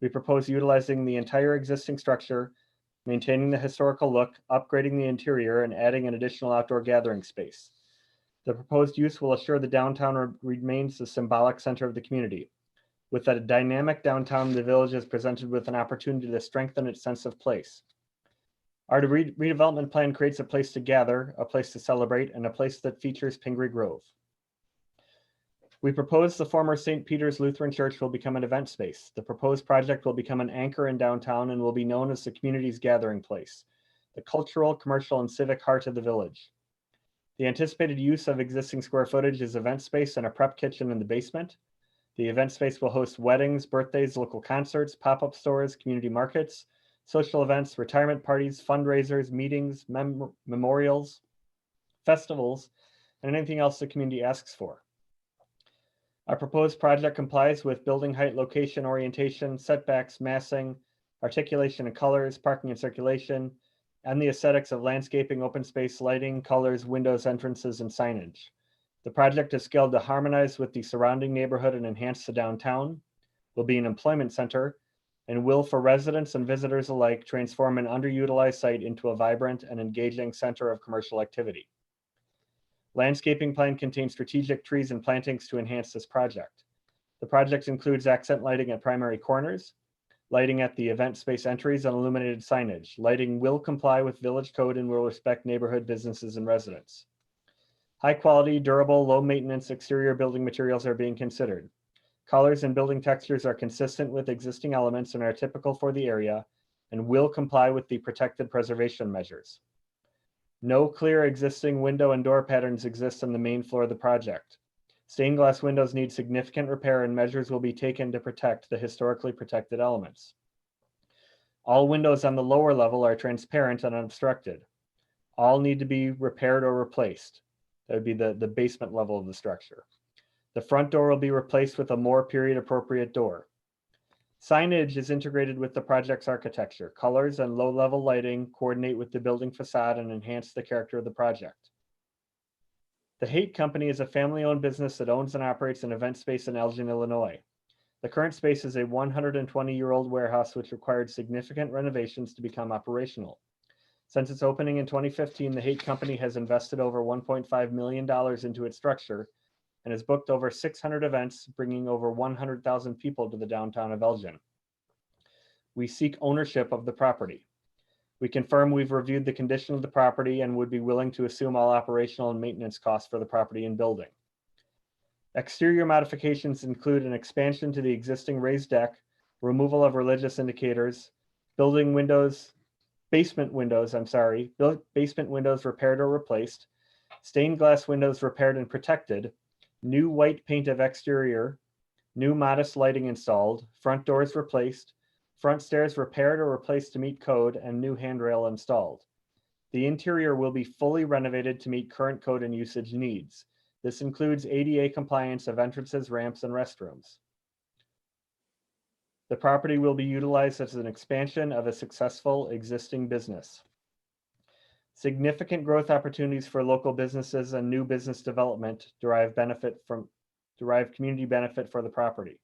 We propose utilizing the entire existing structure, maintaining the historical look, upgrading the interior, and adding an additional outdoor gathering space. The proposed use will assure the downtown remains the symbolic center of the community. With a dynamic downtown, the village is presented with an opportunity to strengthen its sense of place. Our redevelopment plan creates a place to gather, a place to celebrate, and a place that features Pingree Grove. We propose the former St. Peter's Lutheran Church will become an event space. The proposed project will become an anchor in downtown and will be known as the community's gathering place, the cultural, commercial, and civic heart of the village. The anticipated use of existing square footage is event space and a prep kitchen in the basement. The event space will host weddings, birthdays, local concerts, pop-up stores, community markets, social events, retirement parties, fundraisers, meetings, memorials, festivals, and anything else the community asks for. Our proposed project complies with building height, location, orientation, setbacks, massing, articulation and colors, parking and circulation, and the aesthetics of landscaping, open space, lighting, colors, windows, entrances, and signage. The project is scaled to harmonize with the surrounding neighborhood and enhance the downtown, will be an employment center, and will, for residents and visitors alike, transform an underutilized site into a vibrant and engaging center of commercial activity. Landscaping plan contains strategic trees and plantings to enhance this project. The project includes accent lighting at primary corners, lighting at the event space entries, and illuminated signage. Lighting will comply with village code and will respect neighborhood businesses and residents. High quality, durable, low maintenance exterior building materials are being considered. Colors and building textures are consistent with existing elements and are typical for the area and will comply with the protected preservation measures. No clear existing window and door patterns exist on the main floor of the project. Stained glass windows need significant repair and measures will be taken to protect the historically protected elements. All windows on the lower level are transparent and unobstructed. All need to be repaired or replaced. That would be the basement level of the structure. The front door will be replaced with a more period appropriate door. Signage is integrated with the project's architecture. Colors and low-level lighting coordinate with the building facade and enhance the character of the project. The Haight Company is a family-owned business that owns and operates an event space in Elgin, Illinois. The current space is a 120-year-old warehouse which required significant renovations to become operational. Since its opening in 2015, the Haight Company has invested over $1.5 million into its structure and has booked over 600 events, bringing over 100,000 people to the downtown of Elgin. We seek ownership of the property. We confirm we've reviewed the condition of the property and would be willing to assume all operational and maintenance costs for the property and building. Exterior modifications include an expansion to the existing raised deck, removal of religious indicators, basement windows repaired or replaced, stained glass windows repaired and protected, new white paint of exterior, new modest lighting installed, front doors replaced, front stairs repaired or replaced to meet code, and new handrail installed. The interior will be fully renovated to meet current code and usage needs. This includes ADA compliance of entrances, ramps, and restrooms. The property will be utilized as an expansion of a successful existing business. Significant growth opportunities for local businesses and new business development derive community benefit for the property.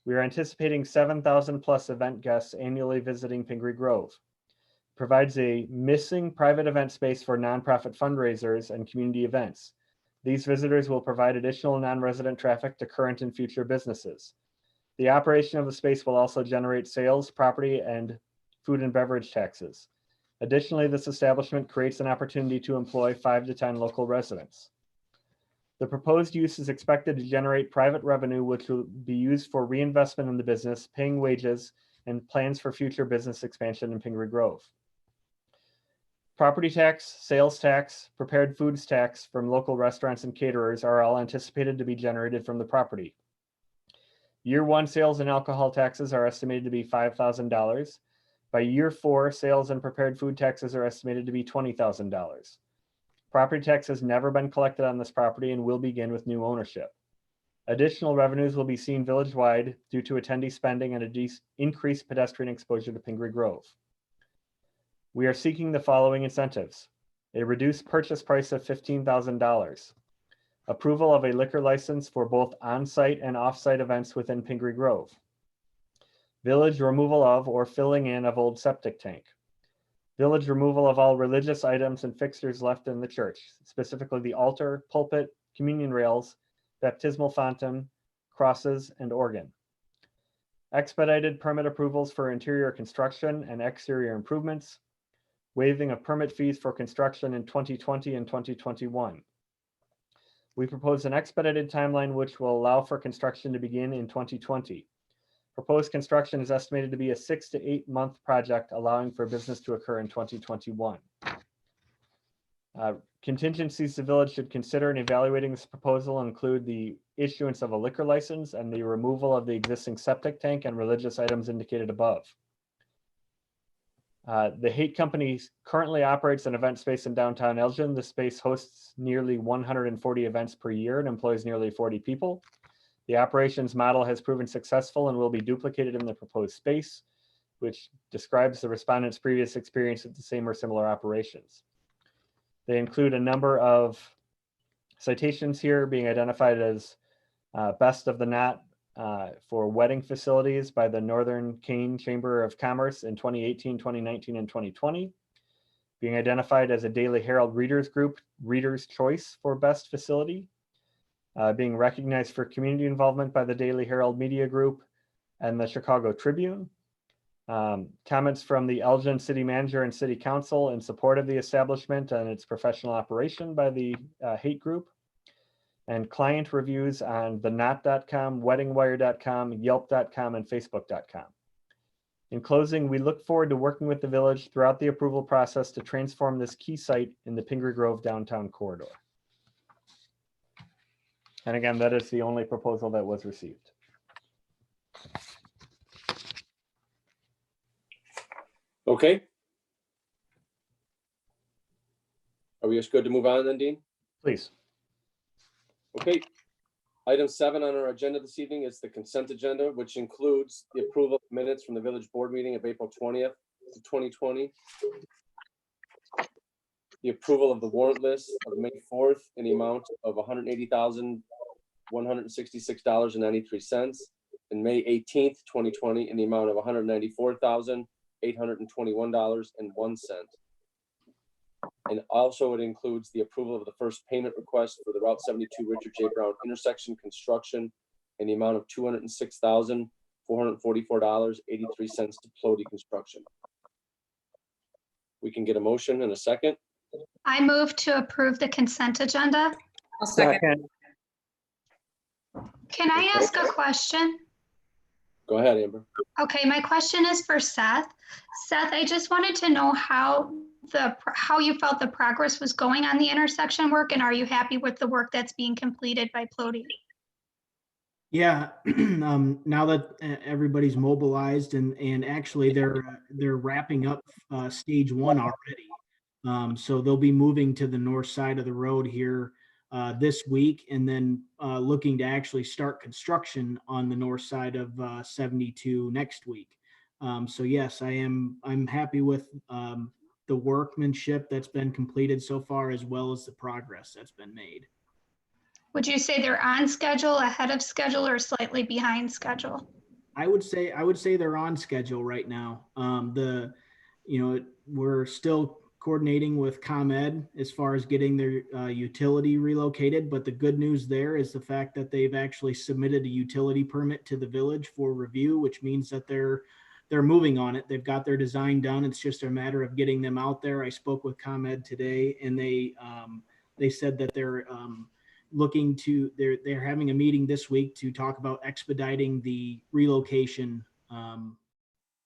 We are anticipating 7,000 plus event guests annually visiting Pingree Grove. It provides a missing private event space for nonprofit fundraisers and community events. These visitors will provide additional non-resident traffic to current and future businesses. The operation of the space will also generate sales, property, and food and beverage taxes. Additionally, this establishment creates an opportunity to employ 5 to 10 local residents. The proposed use is expected to generate private revenue, which will be used for reinvestment in the business, paying wages, and plans for future business expansion in Pingree Grove. Property tax, sales tax, prepared foods tax from local restaurants and caterers are all anticipated to be generated from the property. Year 1 sales and alcohol taxes are estimated to be $5,000. By year 4, sales and prepared food taxes are estimated to be $20,000. Property tax has never been collected on this property and will begin with new ownership. Additional revenues will be seen village-wide due to attendee spending and increased pedestrian exposure to Pingree Grove. We are seeking the following incentives: a reduced purchase price of $15,000, approval of a liquor license for both on-site and off-site events within Pingree Grove, village removal of or filling in of old septic tank, village removal of all religious items and fixtures left in the church, specifically the altar, pulpit, communion rails, baptismal fountain, crosses, and organ. Expedited permit approvals for interior construction and exterior improvements, waiving of permit fees for construction in 2020 and 2021. We propose an expedited timeline which will allow for construction to begin in 2020. Proposed construction is estimated to be a 6 to 8 month project, allowing for business to occur in 2021. Contingencies the village should consider in evaluating this proposal include the issuance of a liquor license and the removal of the existing septic tank and religious items indicated above. The Haight Company currently operates an event space in downtown Elgin. The space hosts nearly 140 events per year and employs nearly 40 people. The operations model has proven successful and will be duplicated in the proposed space, which describes the respondents' previous experience at the same or similar operations. They include a number of citations here being identified as best of the knot for wedding facilities by the Northern Kane Chamber of Commerce in 2018, 2019, and 2020. Being identified as a Daily Herald Readers Group Reader's Choice for best facility. Being recognized for community involvement by the Daily Herald Media Group and the Chicago Tribune. Comments from the Elgin City Manager and City Council in support of the establishment and its professional operation by the Haight Group. And client reviews on theknot.com, weddingwire.com, yelp.com, and facebook.com. In closing, we look forward to working with the village throughout the approval process to transform this key site in the Pingree Grove downtown corridor. And again, that is the only proposal that was received. Okay. Are we just good to move on then, Dean? Please. Okay. Item 7 on our agenda this evening is the consent agenda, which includes the approval of minutes from the village board meeting of April 20th, 2020. The approval of the warrant list of May 4th in the amount of $180,166.93, and May 18th, 2020 in the amount of $194,821.01. And also it includes the approval of the first payment request for the Route 72 Richard J. Brown intersection construction in the amount of $206,444.83 to Plody Construction. We can get a motion in a second. I move to approve the consent agenda. I'll second. Can I Okay. ask a question? Go ahead, Amber. Okay, my question is for Seth. Seth, I just wanted to know how you felt the progress was going on the intersection work, and are you happy with the work that's being completed by Plody? Yeah, now that everybody's mobilized and actually they're wrapping up stage 1 already. So they'll be moving to the north side of the road here this week, and then looking to actually start construction on the north side of 72 next week. So yes, I'm happy with the workmanship that's been completed so far, as well as the progress that's been made. Would you say they're on schedule, ahead of schedule, or slightly behind schedule? I would say they're on schedule right now. We're still coordinating with ComEd as far as getting their utility relocated, but the good news there is the fact that they've actually submitted a utility permit to the village for review, which means that they're moving on it. They've got their design done. It's just a matter of getting them out there. I spoke with ComEd today, and they said that they're they're having a meeting this week to talk about expediting the relocation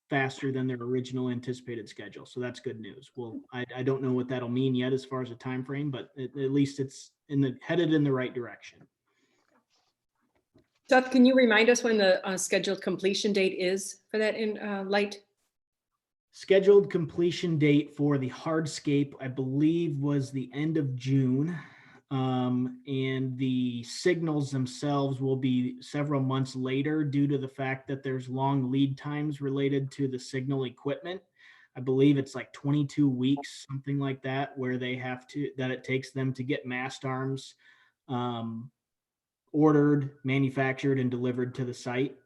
faster than their original anticipated schedule. So that's good news. Well, I don't know what that'll mean yet as far as a time frame, but at least it's headed in the right direction. Seth, can you remind us when the scheduled completion date is for that light? Scheduled completion date for the hardscape, I believe, was the end of June. And the signals themselves will be several months later due to the fact that there's long lead times related to the signal equipment. I believe it's like 22 weeks, something like that, where it takes them to get mast arms ordered, manufactured, and delivered to the site.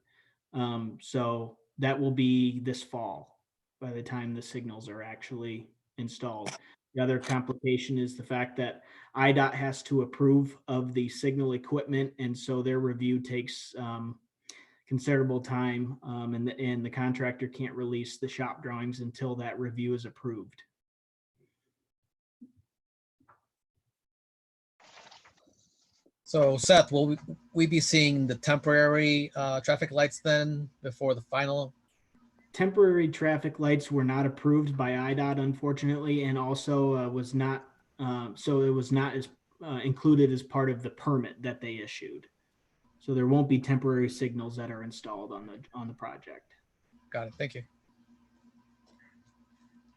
So that will be this fall by the time the signals are actually installed. The other complication is the fact that IDOT has to approve of the signal equipment, and so their review takes considerable time, and the contractor can't release the shop drawings until that review is approved. So Seth, will we be seeing the temporary traffic lights then before the final? Temporary traffic lights were not approved by IDOT, unfortunately, and also was not included as part of the permit that they issued. So there won't be temporary signals that are installed on the project. Got it. Thank you.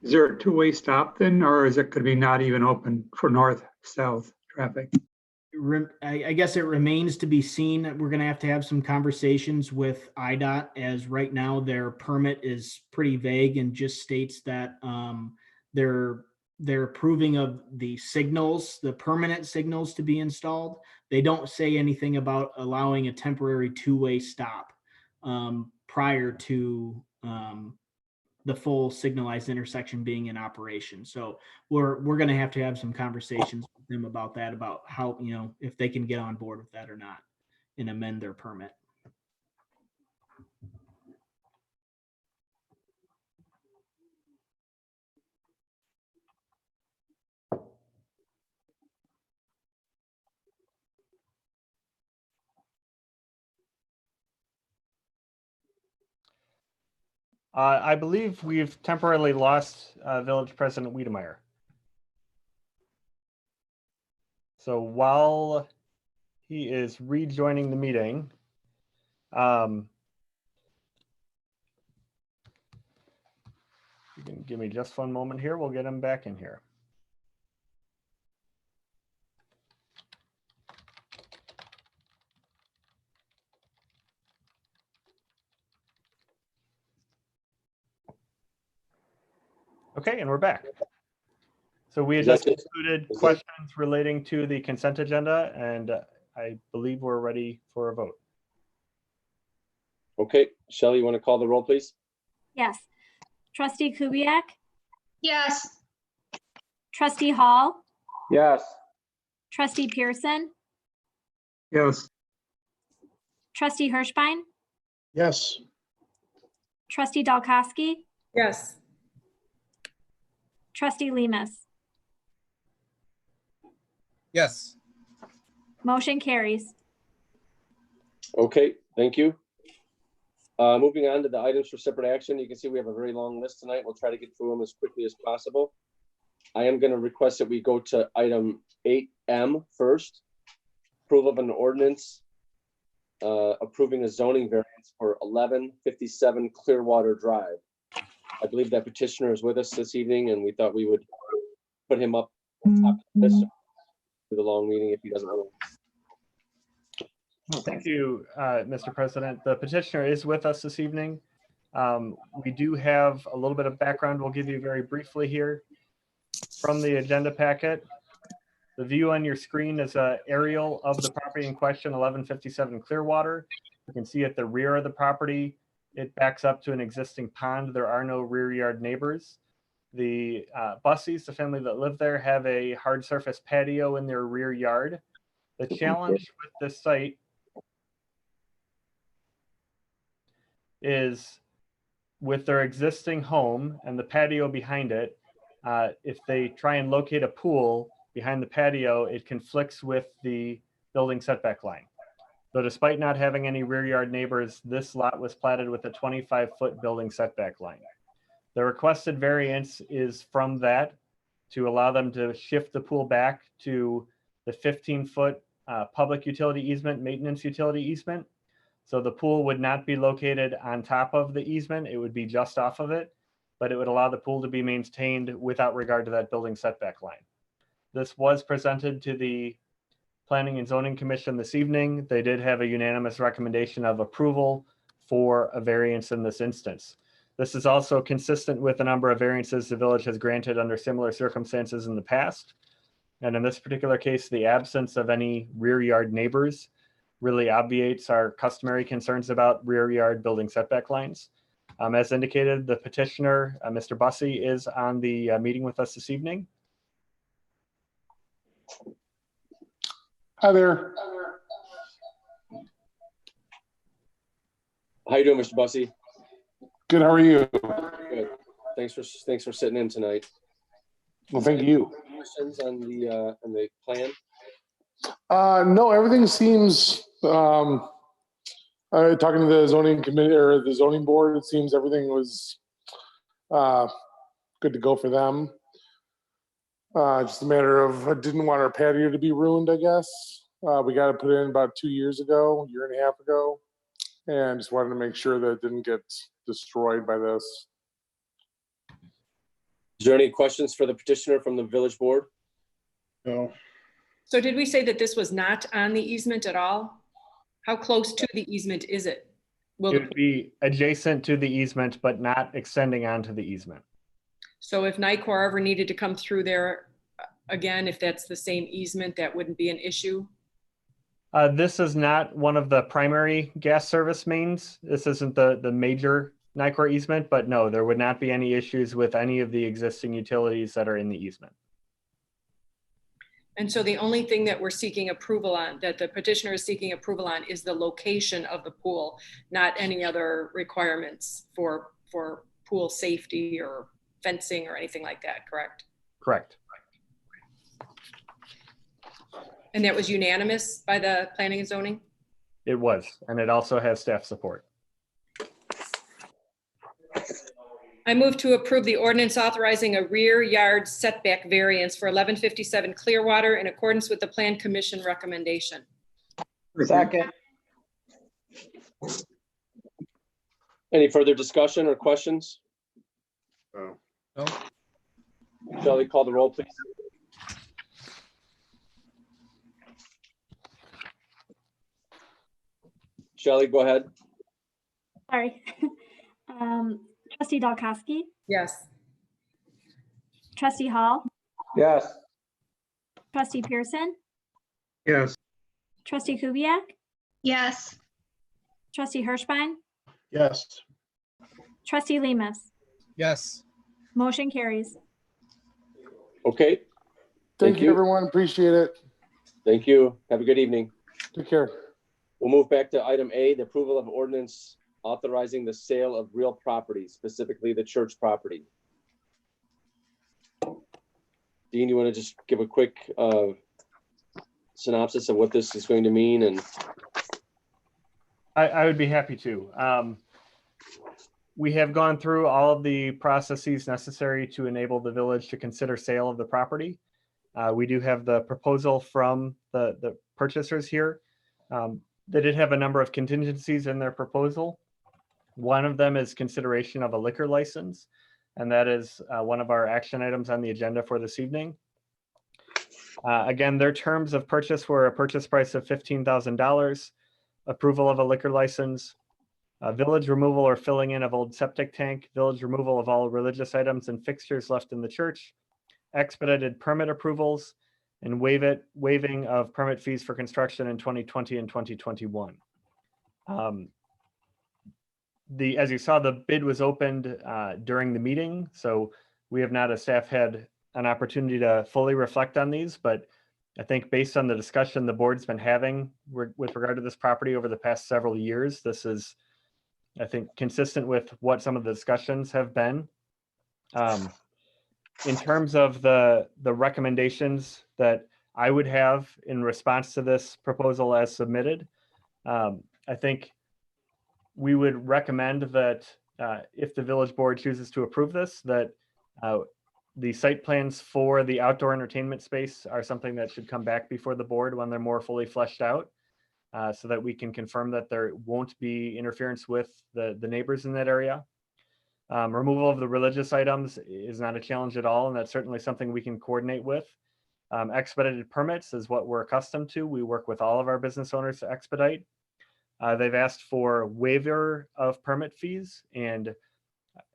Is there a two-way stop then, or is it could be not even open for north-south traffic? I guess it remains to be seen. We're going to have some conversations with IDOT, as right now their permit is pretty vague and just states that they're approving of the signals, the permanent signals to be installed. They don't say anything about allowing a temporary two-way stop prior to the full signalized intersection being in operation. So we're going to have some conversations with them about that, about how, if they can get on board with that or not and amend their permit. I believe we've temporarily lost Village President Wiedemeyer. So while he is rejoining the meeting, you can give me just one moment here. We'll get him back in here. Okay, and we're back. So we had Is that just it? included Is it? questions relating to the consent agenda, and I believe we're ready for a vote. Okay, Shelley, you want to call the roll, please? Yes. Trustee Kubiak, Yes. Trustee Hall, Yes. Trustee Pearson, Yes. Trustee Hirschbein, Yes. Trustee Dalkowski, Yes. Trustee Lemus. Yes. Motion carries. Okay, thank you. Moving on to the items for separate action, you can see we have a very long list tonight. We'll try to get through them as quickly as possible. I am going to request that we go to item 8M first. Approval of an ordinance approving a zoning variance for 1157 Clearwater Drive. I believe that petitioner is with us this evening, and we thought we would put him up on top of this for the long meeting if he doesn't want to. Thank you, Mr. President. The petitioner is with us this evening. We do have a little bit of background we'll give you very briefly here from the agenda packet. The view on your screen is an aerial of the property in question, 1157 Clearwater. You can see at the rear of the property, it backs up to an existing pond. There are no rear yard neighbors. The Bussies, the family that live there, have a hard surface patio in their rear yard. The challenge with this site is with their existing home and the patio behind it, if they try and locate a pool behind the patio, it conflicts with the building setback line. So despite not having any rear yard neighbors, this lot was platted with a 25-foot building setback line. The requested variance is from that to allow them to shift the pool back to the 15-foot public utility easement, maintenance utility easement. So the pool would not be located on top of the easement. It would be just off of it, but it would allow the pool to be maintained without regard to that building setback line. This was presented to the Planning and Zoning Commission this evening. They did have a unanimous recommendation of approval for a variance in this instance. This is also consistent with a number of variances the village has granted under similar circumstances in the past. And in this particular case, the absence of any rear yard neighbors really obviates our customary concerns about rear yard building setback lines. As indicated, the petitioner, Mr. Bussey, is on the meeting with us this evening. Hi there. How you doing, Mr. Bussey? Good. How are you? Good. Thanks for sitting in tonight. Well, thank you. Questions on the plan? No, everything seems. Talking to the zoning committee or the zoning board, it seems everything was good to go for them. Just a matter of I didn't want our patio to be ruined, I guess. We got it put in about 2 years ago, year and a half ago, and just wanted to make sure that it didn't get destroyed by this. Is there any questions for the petitioner from the village board? No. So did we say that this was not on the easement at all? How close to the easement is it? It would be adjacent to the easement, but not extending onto the easement. So if NICOR ever needed to come through there again, if that's the same easement, that wouldn't be an issue? This is not one of the primary gas service mains. This isn't the major NICOR easement, but no, there would not be any issues with any of the existing utilities that are in the easement. And so the only thing that we're seeking approval on, that the petitioner is seeking approval on, is the location of the pool, not any other requirements for pool safety or fencing or anything like that, correct? Correct. And that was unanimous by the planning and zoning? It was, and it also has staff support. I move to approve the ordinance authorizing a rear yard setback variance for 1157 Clearwater in accordance with the Plan Commission recommendation. Second. Any further discussion or questions? No. Shelley, call the roll, please. Shelley, go ahead. Sorry. Trustee Dalkowski, Yes. Trustee Hall, Yes. trustee Pearson, Yes. trustee Kubiak, Yes. trustee Hirschbein, Yes. trustee Lemus. Yes. Motion carries. Okay, Thank you, you. everyone. Appreciate it. thank you. Have a good evening. Take care. We'll move back to item A, the approval of ordinance authorizing the sale of real property, specifically the church property. Dean, you want to just give a quick synopsis of what this is going to mean? And I would be happy to. We have gone through all of the processes necessary to enable the village to consider sale of the property. We do have the proposal from the purchasers here. They did have a number of contingencies in their proposal. One of them is consideration of a liquor license, and that is one of our action items on the agenda for this evening. Again, their terms of purchase were a purchase price of $15,000, approval of a liquor license, village removal or filling in of old septic tank, village removal of all religious items and fixtures left in the church, expedited permit approvals, and waiving of permit fees for construction in 2020 and 2021. As you saw, the bid was opened during the meeting, so we have not, as staff, had an opportunity to fully reflect on these, but I think based on the discussion the board's been having with regard to this property over the past several years, this is, I think, consistent with what some of the discussions have been. In terms of the recommendations that I would have in response to this proposal as submitted, I think we would recommend that if the village board chooses to approve this, that the site plans for the outdoor entertainment space are something that should come back before the board when they're more fully fleshed out, so that we can confirm that there won't be interference with the neighbors in that area. Removal of the religious items is not a challenge at all, and that's certainly something we can coordinate with. Expedited permits is what we're accustomed to. We work with all of our business owners to expedite. They've asked for waiver of permit fees, and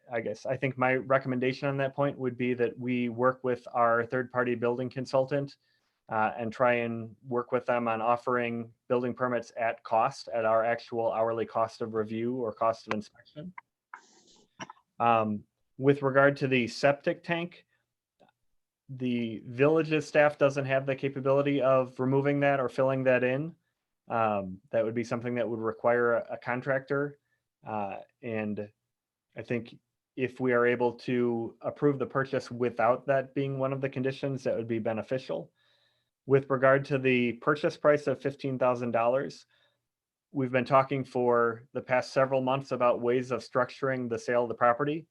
I think my recommendation on that point would be that we work with our third-party building consultant and try and work with them on offering building permits at cost, at our actual hourly cost of review or cost of inspection. With regard to the septic tank, the village's staff doesn't have the capability of removing that or filling that in. That would be something that would require a contractor. And I think if we are able to approve the purchase without that being one of the conditions, that would be beneficial. With regard to the purchase price of $15,000, we've been talking for the past several months about ways of structuring the sale of the property.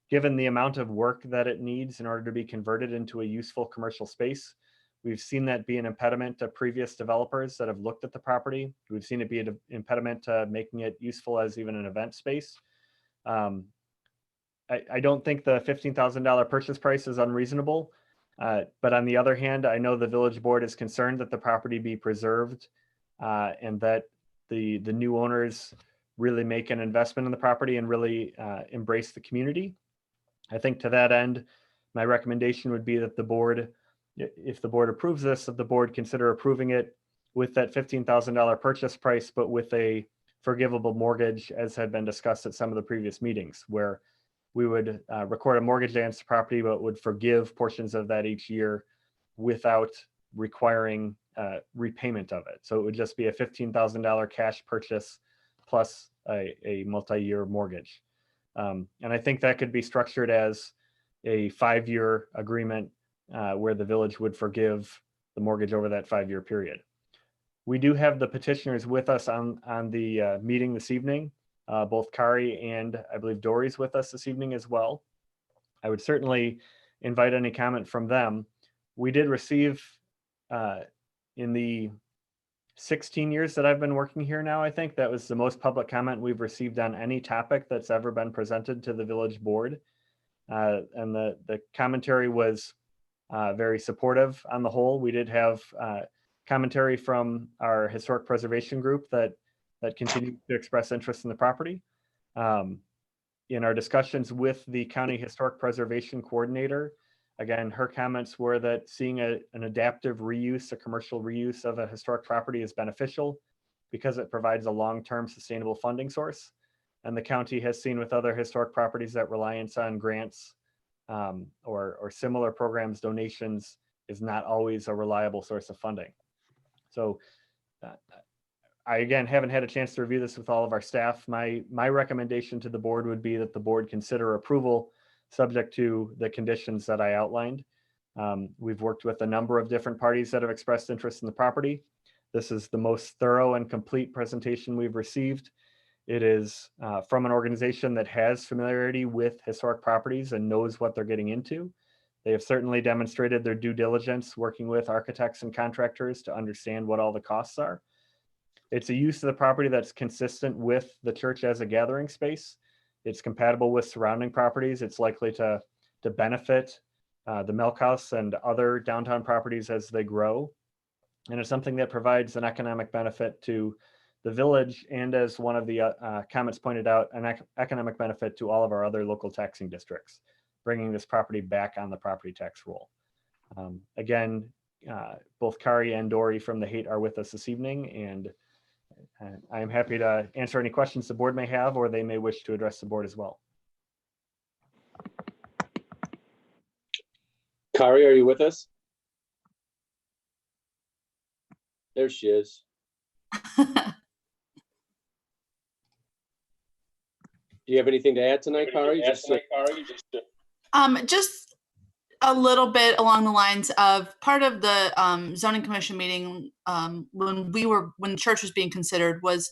Given the amount of work that it needs in order to be converted into a useful commercial space, we've seen that be an impediment to previous developers that have looked at the property. We've seen it be an impediment to making it useful as even an event space. I don't think the $15,000 purchase price is unreasonable. But on the other hand, I know the village board is concerned that the property be preserved and that the new owners really make an investment in the property and really embrace the community. I think to that end, my recommendation would be that the board, if the board approves this, that the board consider approving it with that $15,000 purchase price, but with a forgivable mortgage, as had been discussed at some of the previous meetings, where we would record a mortgage against the property, but would forgive portions of that each year without requiring repayment of it. So it would just be a $15,000 cash purchase plus a multi-year mortgage. And I think that could be structured as a 5-year agreement where the village would forgive the mortgage over that 5-year period. We do have the petitioners with us on the meeting this evening. Both Kari and I believe Dory's with us this evening as well. I would certainly invite any comment from them. We did receive in the 16 years that I've been working here now, I think that was the most public comment we've received on any topic that's ever been presented to the village board. And the commentary was very supportive on the whole. We did have commentary from our historic preservation group that continued to express interest in the property. In our discussions with the county historic preservation coordinator, Again, her comments were that seeing an adaptive reuse, a commercial reuse of a historic property is beneficial because it provides a long-term sustainable funding source. And the county has seen with other historic properties that reliance on grants or similar programs, donations is not always a reliable source of funding. So I, again, haven't had a chance to review this with all of our staff. My recommendation to the board would be that the board consider approval subject to the conditions that I outlined. We've worked with a number of different parties that have expressed interest in the property. This is the most thorough and complete presentation we've received. It is from an organization that has familiarity with historic properties and knows what they're getting into. They have certainly demonstrated their due diligence working with architects and contractors to understand what all the costs are. It's a use of the property that's consistent with the church as a gathering space. It's compatible with surrounding properties. It's likely to benefit the Milk House and other downtown properties as they grow. And it's something that provides an economic benefit to the village, and as one of the comments pointed out, an economic benefit to all of our other local taxing districts, bringing this property back on the property tax roll. Again, both Kari and Dory from the Haight are with us this evening, and I am happy to answer any questions the board may have, or they may wish to address the board as well. Kari, are you with us? There she is. Do you have anything to add tonight, Kari? Just a little bit along the lines of part of the zoning commission meeting when the church was being considered was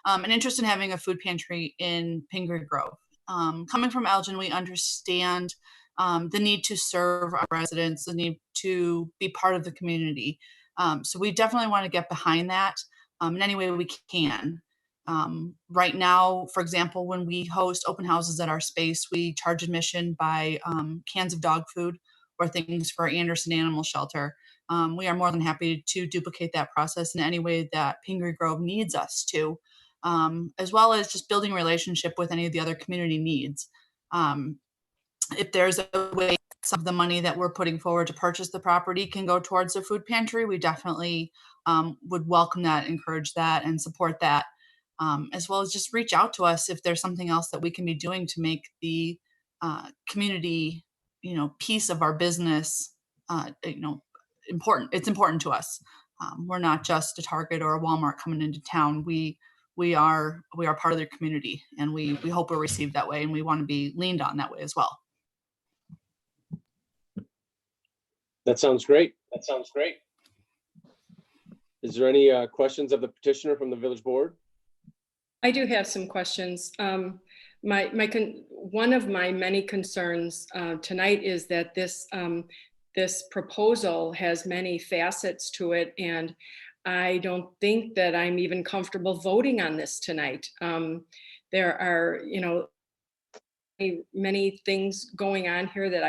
an interest in having a food pantry in Pingree Grove. Coming from Elgin, we understand the need to serve our residents, the need to be part of the community. So we definitely want to get behind that in any way we can. Right now, for example, when we host open houses at our space, we charge admission by cans of dog food or things for Anderson Animal Shelter. We are more than happy to duplicate that process in any way that Pingree Grove needs us to, as well as just building a relationship with any of the other community needs. If there's a way some of the money that we're putting forward to purchase the property can go towards the food pantry, we definitely would welcome that, encourage that, and support that. As well as just reach out to us if there's something else that we can be doing to make the community, piece of our business, important. It's important to us. We're not just a Target or a Walmart coming into town. We are part of their community, and we hope we're received that way, and we want to be leaned on that way as well. That sounds great. Is there any questions of the petitioner from the village board? I do have some questions. One of my many concerns tonight is that this proposal has many facets to it, and I don't think that I'm even comfortable voting on this tonight. There are, many things going on here that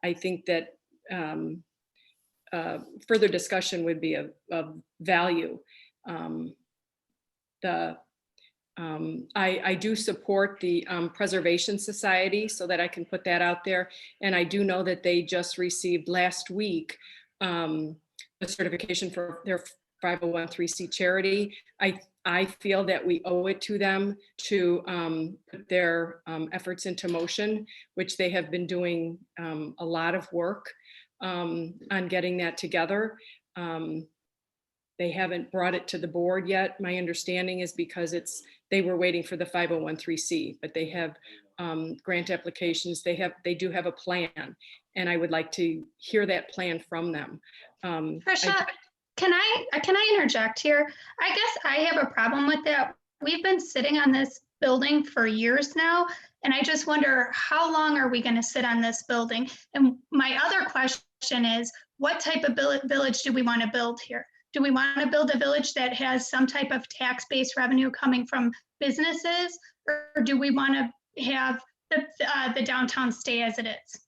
I think that further discussion would be of value. I do support the Preservation Society, so that I can put that out there. And I do know that they just received last week a certification for their 501(c) charity. I feel that we owe it to them to put their efforts into motion, which they have been doing a lot of work on getting that together. They haven't brought it to the board yet. My understanding is because they were waiting for the 501(c), but they have grant applications. They do have a plan, and I would like to hear that plan from them. Tricia, can I interject here? I guess I have a problem with that. We've been sitting on this building for years now, and I just wonder, how long are we going to sit on this building? And my other question is, what type of village do we want to build here? Do we want to build a village that has some type of tax-based revenue coming from businesses, or do we want to have the downtown stay as it is?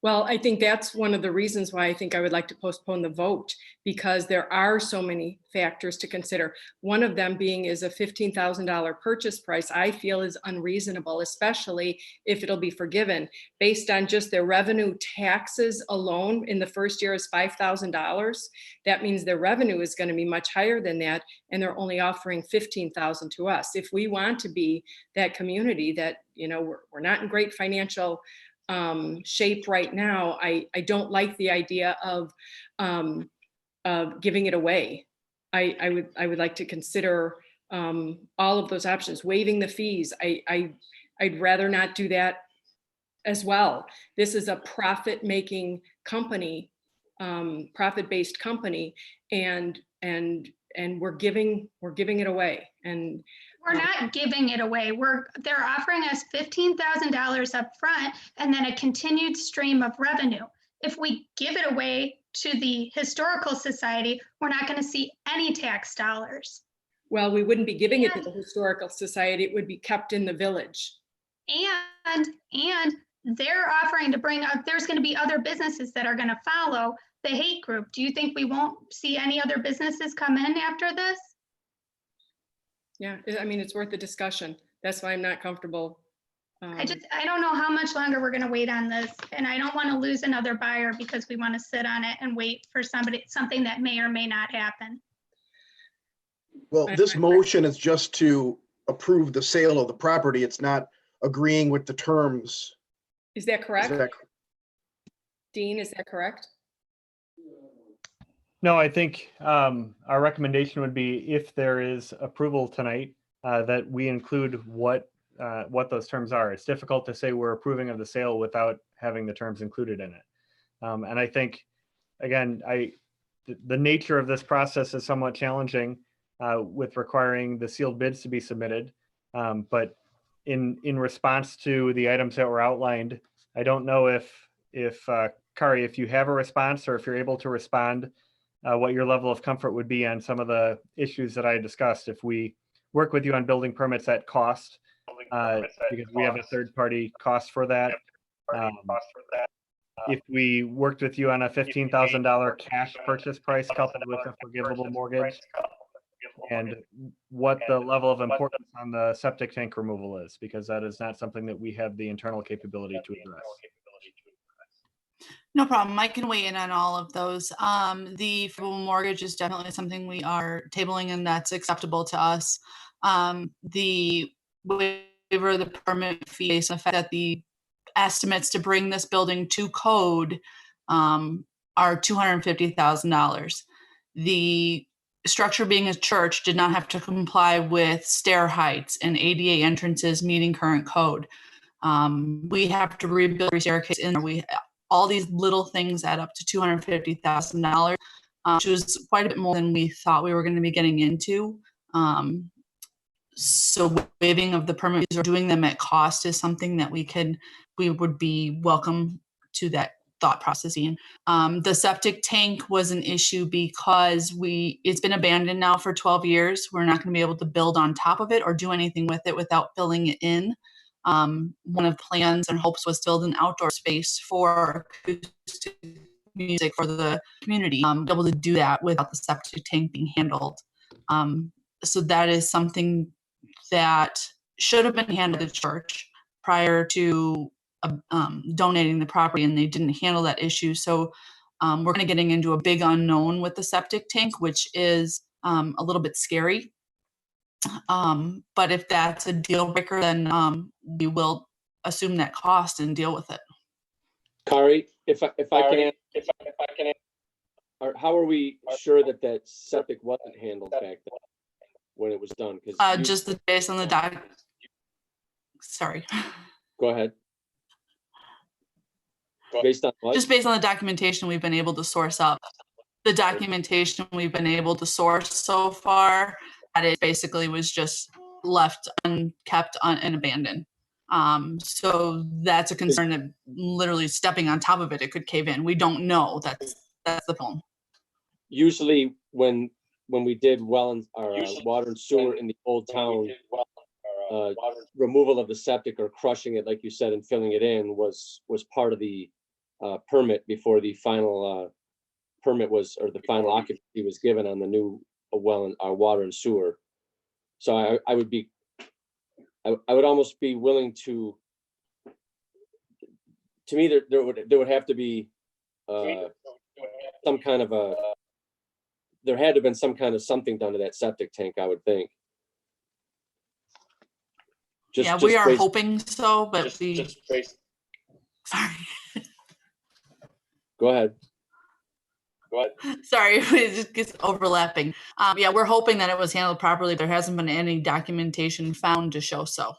Well, I think that's one of the reasons why I think I would like to postpone the vote, because there are so many factors to consider. One of them being is a $15,000 purchase price I feel is unreasonable, especially if it'll be forgiven. Based on just their revenue taxes alone in the first year is $5,000. That means their revenue is going to be much higher than that, and they're only offering $15,000 to us. If we want to be that community that, you know, we're not in great financial shape right now, I don't like the idea of giving it away. I would like to consider all of those options, waiving the fees. I'd rather not do that as well. This is a profit-making company, profit-based company, and we're giving it away. And we're not giving it away. They're offering us $15,000 up front and then a continued stream of revenue. If we give it away to the Historical Society, we're not going to see any tax dollars. Well, we wouldn't be giving it to the Historical Society. It would be kept in the village. And they're offering to bring up, there's going to be other businesses that are going to follow the hate group. Do you think we won't see any other businesses come in after this? Yeah, I mean, it's worth the discussion. That's why I'm not comfortable. I don't know how much longer we're going to wait on this, and I don't want to lose another buyer because we want to sit on it and wait for something that may or may not happen. Well, this motion is just to approve the sale of the property. It's not agreeing with the terms. Is that correct? Dean, is that correct? No, I think our recommendation would be, if there is approval tonight, that we include what those terms are. It's difficult to say we're approving of the sale without having the terms included in it. And I think, again, the nature of this process is somewhat challenging with requiring the sealed bids to be submitted. But in response to the items that were outlined, I don't know if Kari, if you have a response or if you're able to respond, what your level of comfort would be on some of the issues that I discussed. If we work with you on building permits at cost, because we have a third-party cost for that. If we worked with you on a $15,000 cash purchase price coupled with a forgivable mortgage, and what the level of importance on the septic tank removal is, because that is not something that we have the internal capability to address. No problem. I can weigh in on all of those. The forgivable mortgage is definitely something we are tabling, and that's acceptable to us. The waiver of the permit fee based on the fact that the estimates to bring this building to code are $250,000. The structure being a church did not have to comply with stair heights and ADA entrances meeting current code. We have to rebuild every staircase in there. All these little things add up to $250,000, which was quite a bit more than we thought we were going to be getting into. So waiving of the permits or doing them at cost is something that we would be welcome to that thought process. The septic tank was an issue because it's been abandoned now for 12 years. We're not going to be able to build on top of it or do anything with it without filling it in. One of the plans and hopes was to build an outdoor space for acoustic music for the community, be able to do that without the septic tank being handled. So that is something that should have been handled at church prior to donating the property, and they didn't handle that issue. So we're kind of getting into a big unknown with the septic tank, which is a little bit scary. But if that's a deal breaker, then we will assume that cost and deal with it. Kari, if I can, how are we sure that septic wasn't handled back then when it was done? Because just based on the sorry. Go ahead. Based on what? Just based on the documentation we've been able to source up. The documentation we've been able to source so far, that it basically was just left unkept and abandoned. So that's a concern that literally stepping on top of it, it could cave in. We don't know. That's the problem. Usually when we did water and sewer in the old town, removal of the septic or crushing it, like you said, and filling it in was part of the permit before the final permit was, or the final occupancy was given on the new well and water and sewer. So I would be, I would almost be willing to me, there would have to be some kind of there had to have been some kind of something done to that septic tank, I would think. Yeah, we are hoping so, but sorry. Go ahead. Sorry, it just gets overlapping. Yeah, we're hoping that it was handled properly. There hasn't been any documentation found to show so.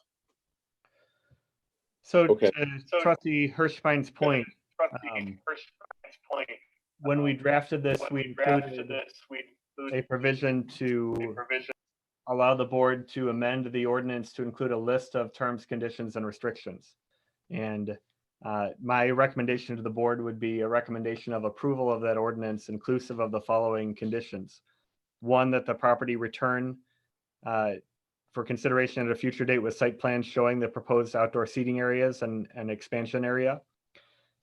So to Trustee Hirschbein's point, when we drafted this, we included a provision to allow the board to amend the ordinance to include a list of terms, conditions, and restrictions. And my recommendation to the board would be a recommendation of approval of that ordinance inclusive of the following conditions. One, that the property return for consideration at a future date with site plans showing the proposed outdoor seating areas and expansion area.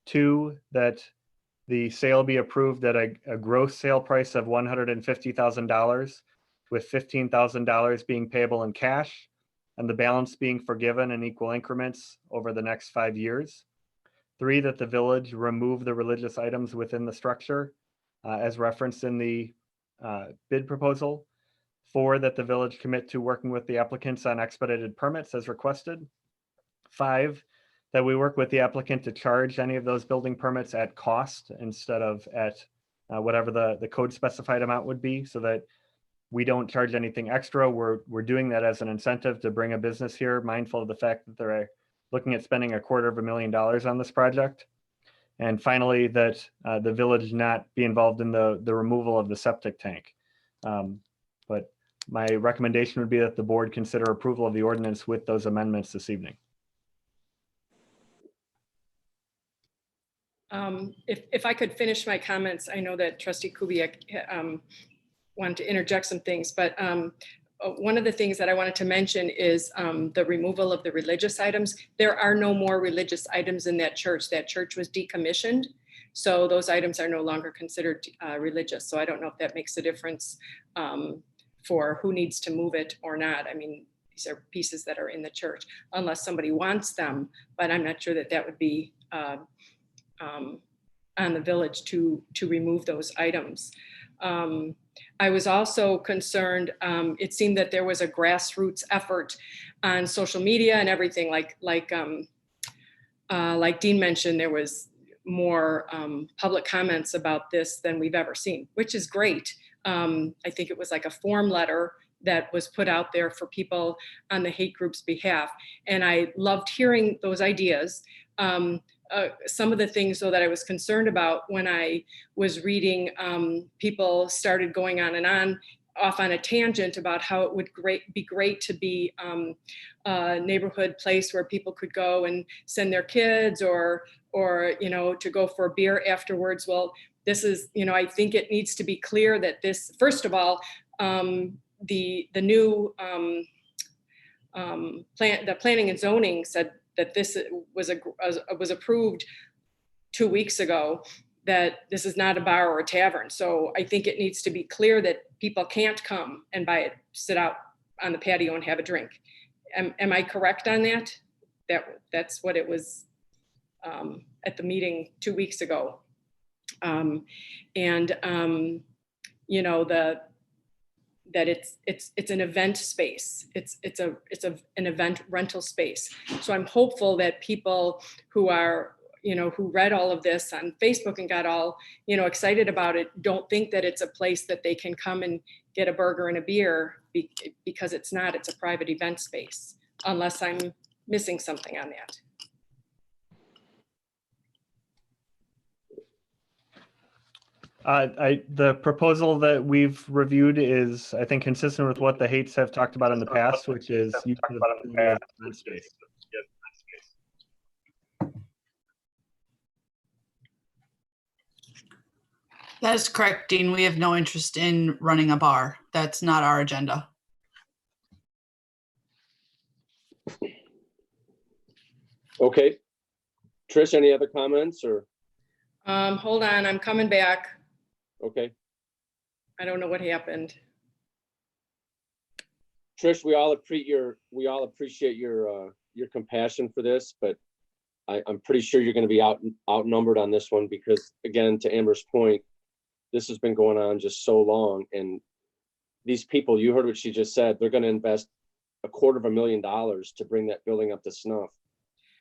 Two, that the sale be approved at a gross sale price of $150,000, with $15,000 being payable in cash and the balance being forgiven in equal increments over the next 5 years. Three, that the village remove the religious items within the structure as referenced in the bid proposal. Four, that the village commit to working with the applicants on expedited permits as requested. Five, that we work with the applicant to charge any of those building permits at cost instead of at whatever the code specified amount would be, so that we don't charge anything extra. We're doing that as an incentive to bring a business here, mindful of the fact that they're looking at spending $250,000 on this project. And finally, that the village not be involved in the removal of the septic tank. But my recommendation would be that the board consider approval of the ordinance with those amendments this evening. If I could finish my comments, I know that Trustee Kubiak wanted to interject some things, but one of the things that I wanted to mention is the removal of the religious items. There are no more religious items in that church. That church was decommissioned, so those items are no longer considered religious. So I don't know if that makes a difference for who needs to move it or not. I mean, these are pieces that are in the church, unless somebody wants them, but I'm not sure that that would be on the village to remove those items. I was also concerned, it seemed that there was a grassroots effort on social media and everything, like Dean mentioned, there was more public comments about this than we've ever seen, which is great. I think it was like a form letter that was put out there for people on the hate group's behalf. And I loved hearing those ideas. Some of the things, though, that I was concerned about when I was reading, people started going on and on, off on a tangent about how it would be great to be a neighborhood place where people could go and send their kids or to go for a beer afterwards. Well, this is, I think it needs to be clear that this, first of all, the new the planning and zoning said that this was approved 2 weeks ago, that this is not a bar or a tavern. So I think it needs to be clear that people can't come and sit out on the patio and have a drink. Am I correct on that? That's what it was at the meeting 2 weeks ago. That it's an event space. It's an event rental space. So I'm hopeful that people who are, who read all of this on Facebook and got all, excited about it, don't think that it's a place that they can come and get a burger and a beer, because it's not. It's a private event space, unless I'm missing something on that. The proposal that we've reviewed is, I think, consistent with what the Hates have talked about in the past, which is use of the event space. That is correct, Dean. We have no interest in running a bar. That's not our agenda. Okay. Trish, any other comments or? Hold on, I'm coming back. Okay. I don't know what happened. Trish, we all appreciate your compassion for this, but I'm pretty sure you're going to be outnumbered on this one because, again, to Amber's point, this has been going on just so long, and these people, you heard what she just said, they're going to invest $250,000 to bring that building up to snuff.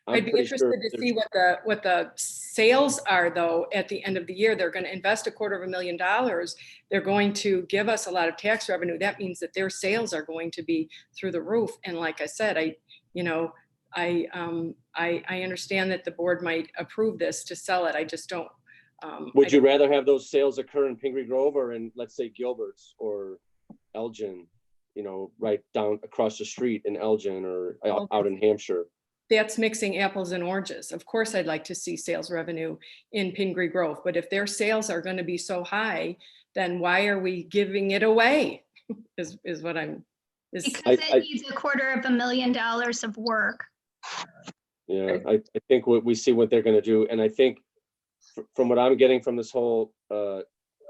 I'd be interested to see what the sales are, though. At the end of the year, they're going to invest $250,000. They're going to give us a lot of tax revenue. That means that their sales are going to be through the roof. And like I said, I understand that the board might approve this to sell it. I just don't. Would you rather have those sales occur in Pingree Grove or in, let's say, Gilbert's or Elgin? Right down across the street in Elgin or out in Hampshire. That's mixing apples and oranges. Of course, I'd like to see sales revenue in Pingree Grove, but if their sales are going to be so high, then why are we giving it away? Is what I'm. Because it needs $250,000 of work. Yeah, I think we see what they're going to do, and I think from what I'm getting from this whole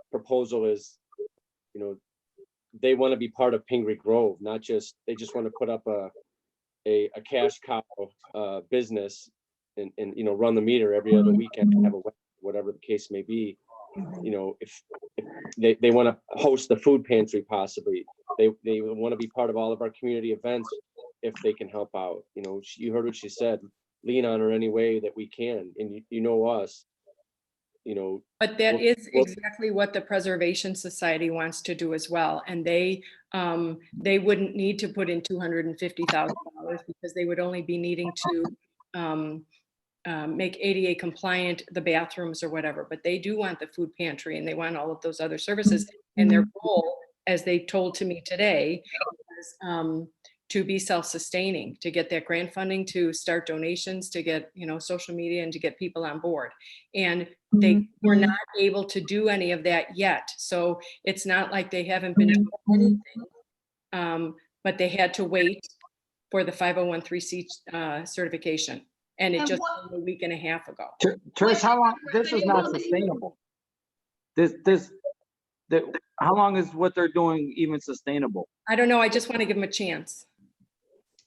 proposal is, they want to be part of Pingree Grove, not just they just want to put up a cash cow business and run the meter every other weekend, have a whatever the case may be. If they want to host the food pantry, possibly they want to be part of all of our community events if they can help out. You heard what she said, lean on her any way that we can, and you know us. But that is exactly what the Preservation Society wants to do as well. And they wouldn't need to put in $250,000 because they would only be needing to make ADA compliant the bathrooms or whatever. But they do want the food pantry and they want all of those other services. And their goal, as they told to me today, is to be self-sustaining, to get that grant funding, to start donations, to get social media, and to get people on board. And they were not able to do any of that yet. So it's not like they haven't been doing anything, but they had to wait for the 501(c) certification. And it just was a week and a half ago. Trish, how long? This is not sustainable. How long is what they're doing even sustainable? I don't know. I just want to give them a chance.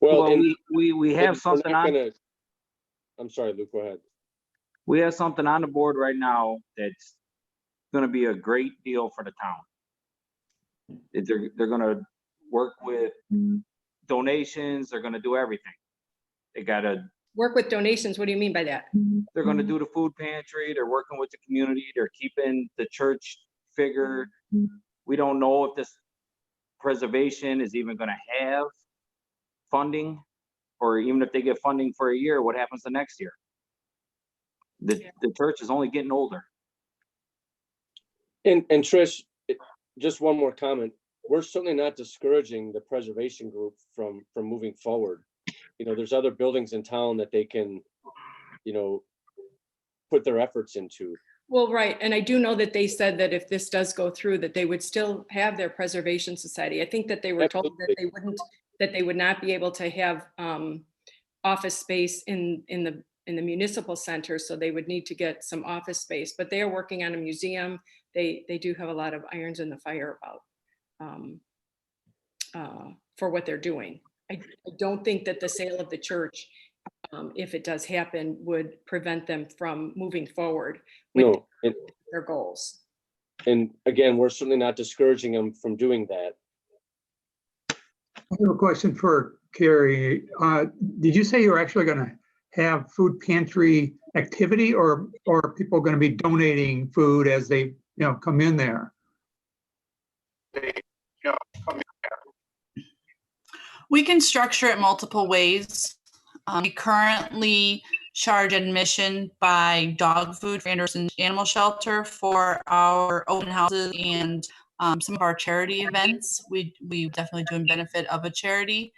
Well, we have something on. I'm sorry, Luke, go ahead. We have something on the board right now that's going to be a great deal for the town. They're going to work with donations. They're going to do everything. They got to work with donations. What do you mean by that? They're going to do the food pantry. They're working with the community. They're keeping the church figured. We don't know if this preservation is even going to have funding, or even if they get funding for a year, what happens the next year? The church is only getting older. And Trish, just one more comment. We're certainly not discouraging the preservation group from moving forward. There's other buildings in town that they can, put their efforts into. Well, right. And I do know that they said that if this does go through, that they would still have their Preservation Society. I think that they were told that they would not be able to have office space in the municipal center. So they would need to get some office space, but they are working on a museum. They do have a lot of irons in the fire about for what they're doing. I don't think that the sale of the church, if it does happen, would prevent them from moving forward with their goals. And again, we're certainly not discouraging them from doing that. I have a question for Carrie. Did you say you were actually going to have food pantry activity, or are people going to be donating food as they come in there? We can structure it multiple ways. We currently charge admission by dog food for Anderson Animal Shelter for our open houses and some of our charity events. We definitely do in benefit of a charity.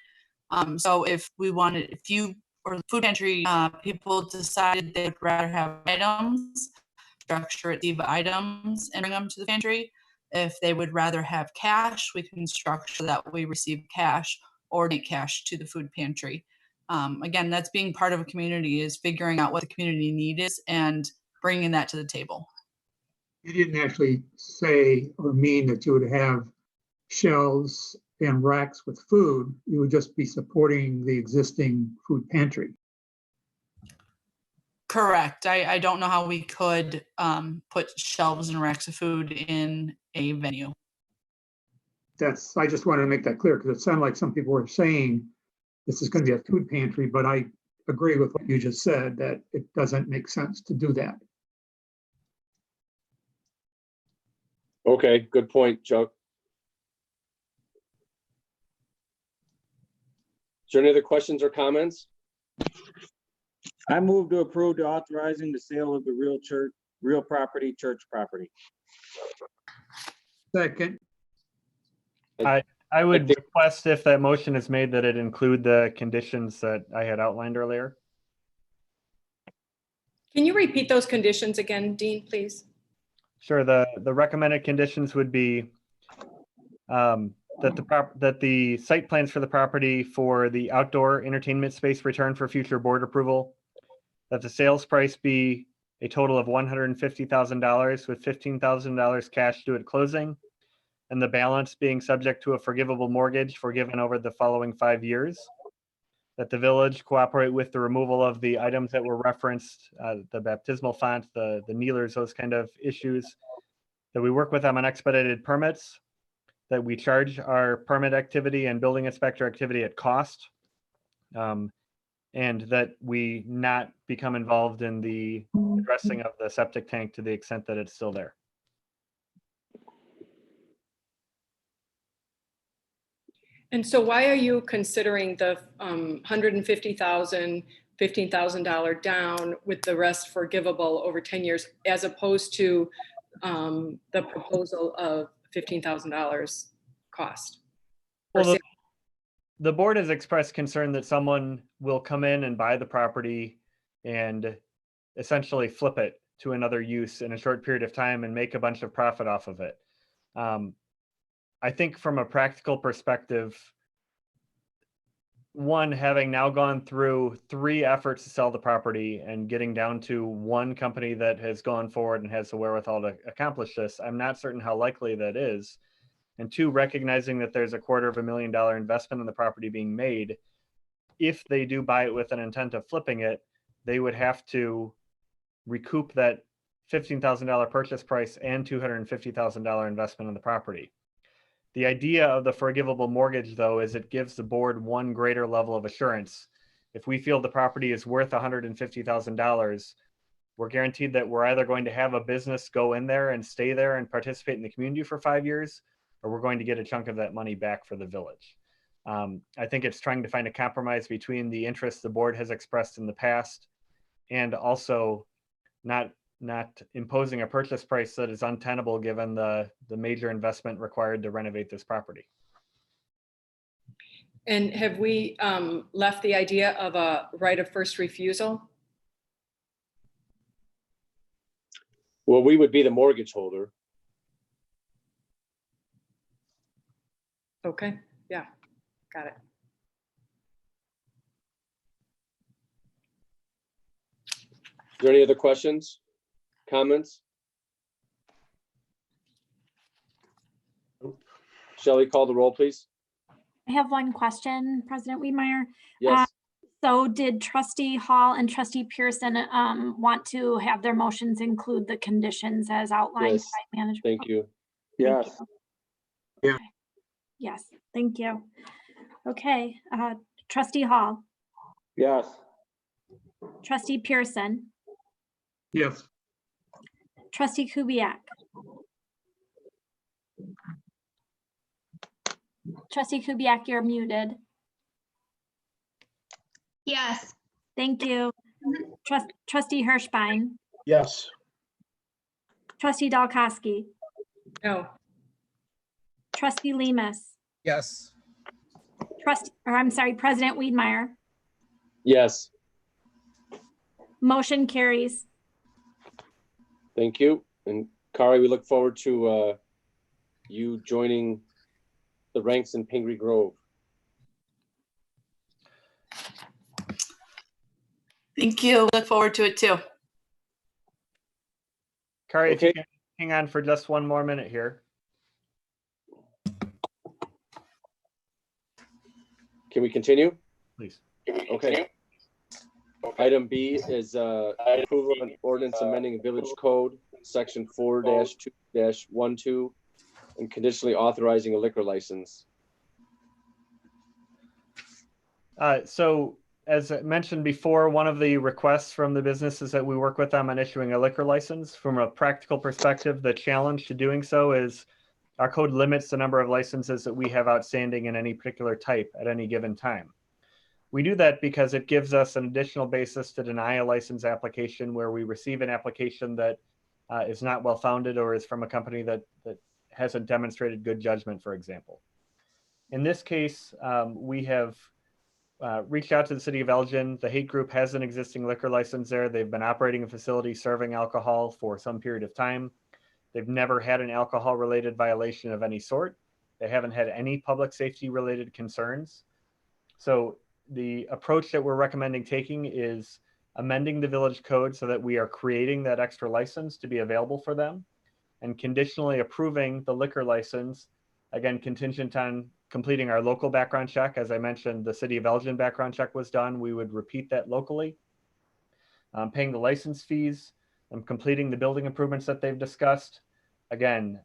So if you or the food pantry people decided they'd rather have items, structure it, leave items and bring them to the pantry. If they would rather have cash, we can structure that we receive cash or donate cash to the food pantry. Again, that's being part of a community, is figuring out what the community need is and bringing that to the table. You didn't actually say or mean that you would have shelves and racks with food. You would just be supporting the existing food pantry. Correct. I don't know how we could put shelves and racks of food in a venue. I just wanted to make that clear because it sounded like some people were saying this is going to be a food pantry, but I agree with what you just said, that it doesn't make sense to do that. Okay, good point, Chuck. Is there any other questions or comments? I move to approve the authorizing the sale of the real property, church property. Second. I would request, if that motion is made, that it include the conditions that I had outlined earlier. Can you repeat those conditions again, Dean, please? Sure. The recommended conditions would be that the site plans for the property for the outdoor entertainment space return for future board approval, that the sales price be a total of $150,000 with $15,000 cash due at closing, and the balance being subject to a forgivable mortgage forgiven over the following 5 years. That the village cooperate with the removal of the items that were referenced, the baptismal font, the kneelers, those kind of issues. That we work with them on expedited permits. That we charge our permit activity and building inspector activity at cost. And that we not become involved in the addressing of the septic tank to the extent that it's still there. And so why are you considering the $150,000, $15,000 down with the rest forgivable over 10 years, as opposed to the proposal of $15,000 cost? Well, the board has expressed concern that someone will come in and buy the property and essentially flip it to another use in a short period of time and make a bunch of profit off of it. I think from a practical perspective, one, having now gone through 3 efforts to sell the property and getting down to one company that has gone forward and has the wherewithal to accomplish this, I'm not certain how likely that is. And 2, recognizing that there's a $250,000 investment in the property being made, if they do buy it with an intent of flipping it, they would have to recoup that $15,000 purchase price and $250,000 investment in the property. The idea of the forgivable mortgage, though, is it gives the board one greater level of assurance. If we feel the property is worth $150,000, we're guaranteed that we're either going to have a business go in there and stay there and participate in the community for 5 years, or we're going to get a chunk of that money back for the village. I think it's trying to find a compromise between the interests the board has expressed in the past and also not imposing a purchase price that is untenable given the major investment required to renovate this property. And have we left the idea of a right of first refusal? Well, we would be the mortgage holder. Okay, yeah, got it. Is there any other questions, comments? Shelley, call the roll, please. I have one question, President Wiedemeyer. Yes. So did Trustee Hall and Trustee Pearson want to have their motions include the conditions as outlined Yes. by management? Thank you. Yes. Yeah. Yes, thank you. Okay, Trustee Hall, Yes. Trustee Pearson, Yes. Trustee Kubiak, Trustee Kubiak, you're muted. Yes. Thank you. Trustee Hirschbein, Yes. Trustee Dalkowski, No. Trustee Lemus, Yes. President Wiedemeyer. Yes, Motion carries. thank you. And Kari, we look forward to you joining the ranks in Pingree Grove. Thank you. Look forward to it too. Kari, if you Okay. can hang on for just one more minute here. Can we continue? Please. Okay. Item B is approval of an ordinance amending village code, section 4-2-12, and conditionally authorizing a liquor license. So as I mentioned before, one of the requests from the businesses that we work with them on issuing a liquor license. From a practical perspective, the challenge to doing so is our code limits the number of licenses that we have outstanding in any particular type at any given time. We do that because it gives us an additional basis to deny a license application where we receive an application that is not well-founded or is from a company that hasn't demonstrated good judgment, for example. In this case, we have reached out to the city of Elgin. The Hate Group has an existing liquor license there. They've been operating a facility serving alcohol for some period of time. They've never had an alcohol-related violation of any sort. They haven't had any public safety-related concerns. So the approach that we're recommending taking is amending the village code so that we are creating that extra license to be available for them and conditionally approving the liquor license, again, contingent on completing our local background check. As I mentioned, the city of Elgin background check was done. We would repeat that locally. Paying the license fees and completing the building improvements that they've discussed. Again,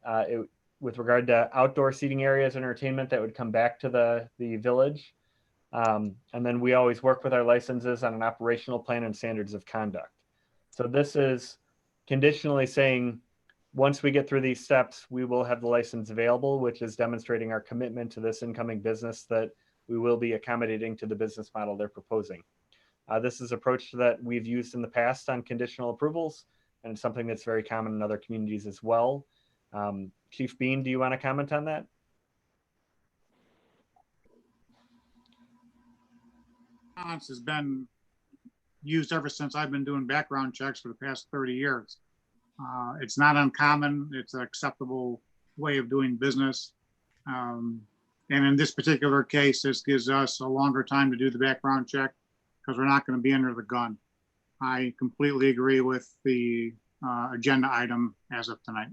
with regard to outdoor seating areas, entertainment, that would come back to the village. And then we always work with our licenses on an operational plan and standards of conduct. So this is conditionally saying, once we get through these steps, we will have the license available, which is demonstrating our commitment to this incoming business that we will be accommodating to the business model they're proposing. This is an approach that we've used in the past on conditional approvals, and it's something that's very common in other communities as well. Chief Bean, do you want to comment on that? Has been used ever since I've been doing background checks for the past 30 years. It's not uncommon. It's an acceptable way of doing business. And in this particular case, this gives us a longer time to do the background check because we're not going to be under the gun. I completely agree with the agenda item as of tonight.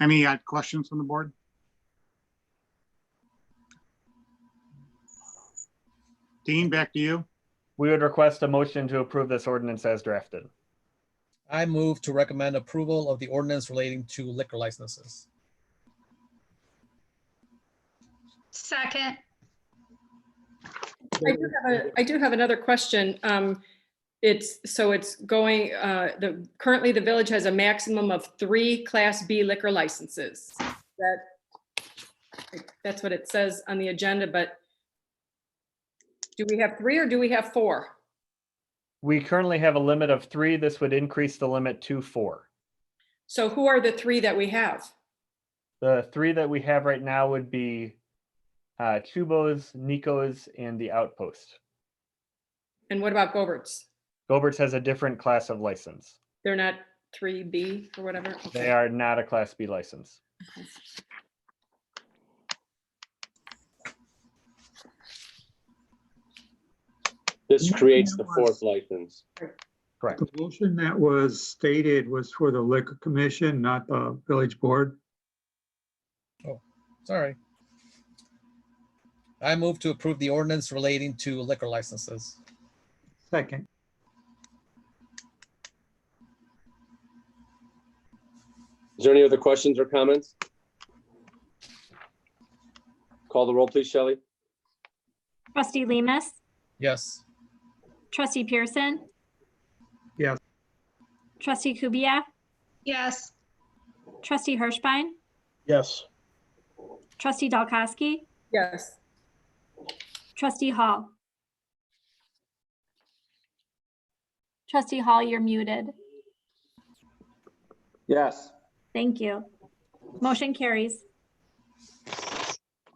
Any questions from the board? Dean, back to you. We would request a motion to approve this ordinance as drafted. I move to recommend approval of the ordinance relating to liquor licenses. Second. I do have another question. It's going, currently the village has a maximum of 3 Class B liquor licenses. That's what it says on the agenda, but do we have 3 or do we have 4? We currently have a limit of 3. This would increase the limit to 4. So who are the 3 that we have? The 3 that we have right now would be Chubos, Nico's, and the Outpost. And what about Gobert's? Gobert's has a different class of license. They're not 3B or whatever? Okay. They are not a Class B license. Okay. This creates the 4th license. Correct. The motion that was stated was for the liquor commission, not the village board. Oh, sorry. I move to approve the ordinance relating to liquor licenses. Second. Is there any other questions or comments? Call the roll, please, Shelley. Trustee Lemus, Yes. Trustee Pearson, Yes. Trustee Kubiak, Yes. Trustee Hirschbein, Yes. Trustee Dalkowski, Yes. Trustee Hall. Trustee Hall, you're muted. Yes. Thank you. Motion carries.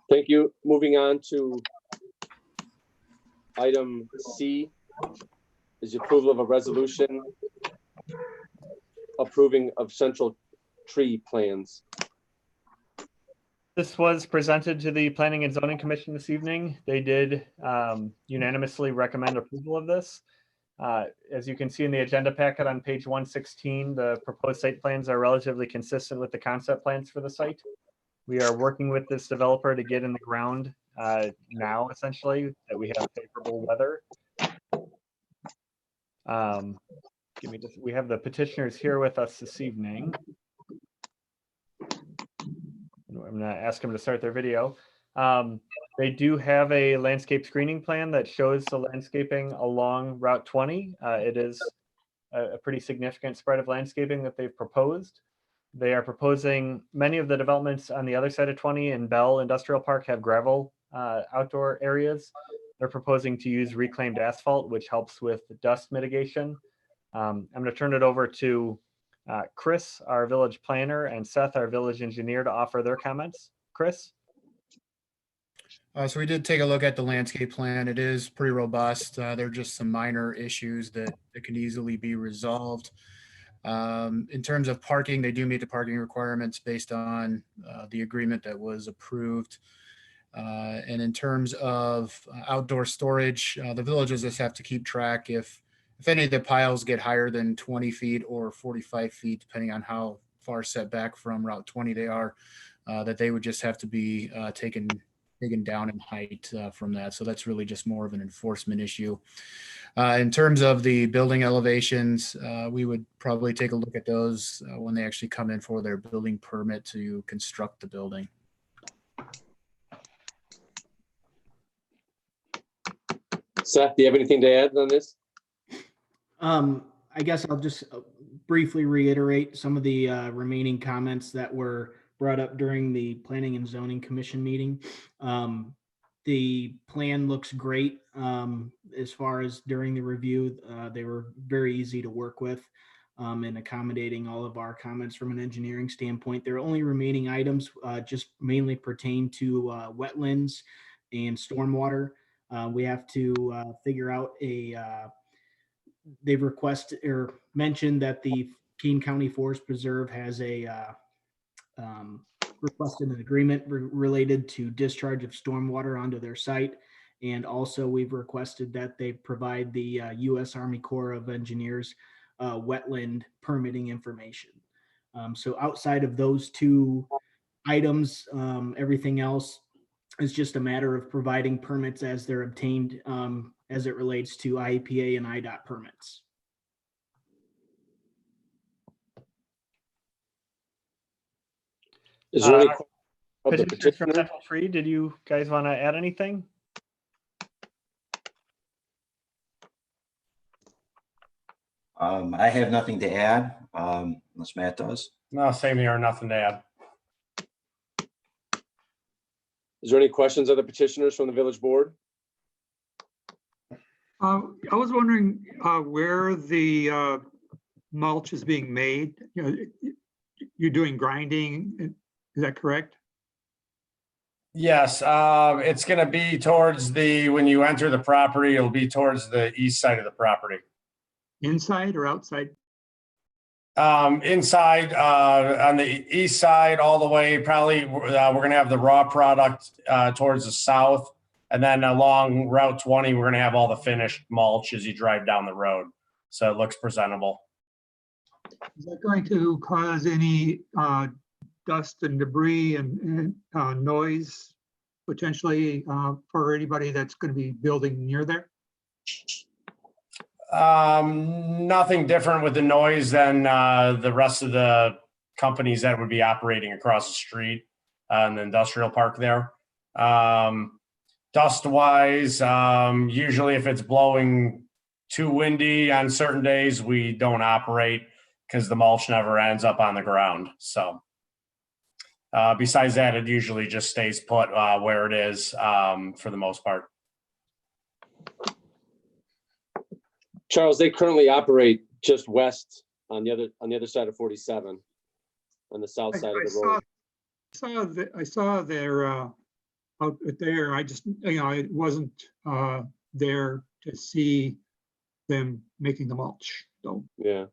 Thank you. Moving on to item C is approval of a resolution approving of central tree plans. This was presented to the Planning and Zoning Commission this evening. They did unanimously recommend approval of this. As you can see in the agenda packet on page 116, the proposed site plans are relatively consistent with the concept plans for the site. We are working with this developer to get in the ground now, essentially, that we have favorable weather. We have the petitioners here with us this evening. I'm going to ask them to start their video. They do have a landscape screening plan that shows the landscaping along Route 20. It is a pretty significant spread of landscaping that they've proposed. They are proposing many of the developments on the other side of 20 in Bell Industrial Park have gravel outdoor areas. They're proposing to use reclaimed asphalt, which helps with dust mitigation. I'm going to turn it over to Chris, our village planner, and Seth, our village engineer, to offer their comments. Chris? So we did take a look at the landscape plan. It is pretty robust. There are just some minor issues that can easily be resolved. In terms of parking, they do meet the parking requirements based on the agreement that was approved. And in terms of outdoor storage, the villages just have to keep track if any of the piles get higher than 20 feet or 45 feet, depending on how far set back from Route 20 they are, that they would just have to be taken down in height from that. So that's really just more of an enforcement issue. In terms of the building elevations, we would probably take a look at those when they actually come in for their building permit to construct the building. Seth, do you have anything to add on this? I guess I'll just briefly reiterate some of the remaining comments that were brought up during the Planning and Zoning Commission meeting. The plan looks great. As far as during the review, they were very easy to work with in accommodating all of our comments from an engineering standpoint. Their only remaining items just mainly pertain to wetlands and stormwater. We have to figure out they've requested or mentioned that the Keene County Forest Preserve has requested an agreement related to discharge of stormwater onto their site. And also we've requested that they provide the U.S. Army Corps of Engineers wetland permitting information. So outside of those two items, everything else is just a matter of providing permits as they're obtained as it relates to IEPA and IDOT permits. Is there any of the Petitioners from petitioner? Central Tree, did you guys want to add anything? I have nothing to add, unless Matt does. No, same here, nothing to add. Is there any questions of the petitioners from the village board? I was wondering where the mulch is being made. You know, you're doing grinding, is that correct? Yes, it's going to be towards when you enter the property, it'll be towards the east side of the property. Inside or outside? Inside, on the east side, all the way, probably we're going to have the raw product towards the south. And then along Route 20, we're going to have all the finished mulch as you drive down the road. So it looks presentable. Is that going to cause any dust and debris and noise potentially for anybody that's going to be building near there? Nothing different with the noise than the rest of the companies that would be operating across the street in the industrial park there. Dust wise, usually if it's blowing too windy on certain days, we don't operate because the mulch never ends up on the ground. So besides that, it usually just stays put where it is for the most part. Charles, they currently operate just west on the other side of 47, on the south side of the road. I saw their out there. I just, I wasn't there to see them making the mulch. So yeah,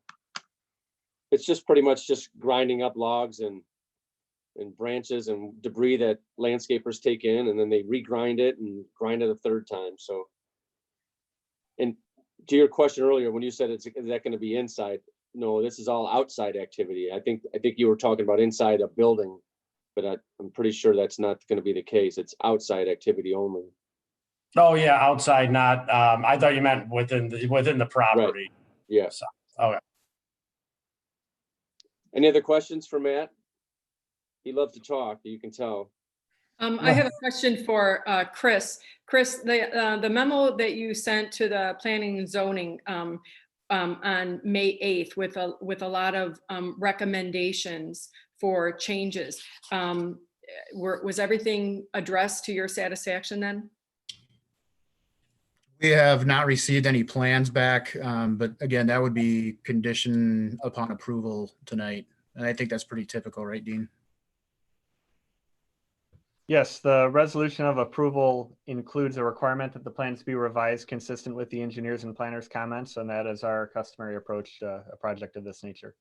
it's just pretty much just grinding up logs and and branches and debris that landscapers take in, and then they regrind it and grind it a third time. So, and to your question earlier, when you said is that going to be inside? No, this is all outside activity. I think you were talking about inside a building, but I'm pretty sure that's not going to be the case. It's outside activity only. Oh yeah, outside, not. I thought you meant within the property. Right. Yeah. So, okay. Any other questions for Matt? He loves to talk. You can tell. I have a question for Chris. Chris, the memo that you sent to the planning and zoning on May 8th with a lot of recommendations for changes. Was everything addressed to your satisfaction then? We have not received any plans back, but again, that would be condition upon approval tonight. And I think that's pretty typical, right, Dean? Yes, the resolution of approval includes a requirement that the plans be revised consistent with the engineers and planners' comments, and that is our customary approach to a project of this nature.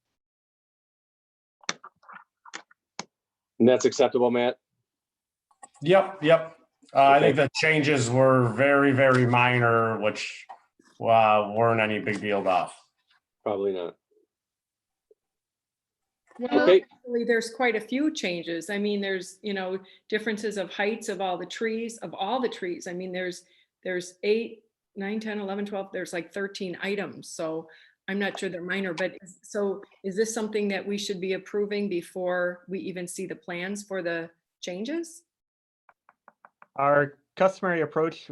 And that's acceptable, Matt? Yep. I think the changes were very, very minor, which weren't any big deal to us. Probably not. Well, Okay. actually, there's quite a few changes. I mean, there's, differences of heights of all the trees. I mean, there's 8, 9, 10, 11, 12, there's like 13 items. So I'm not sure they're minor, but so is this something that we should be approving before we even see the plans for the changes? Our customary approach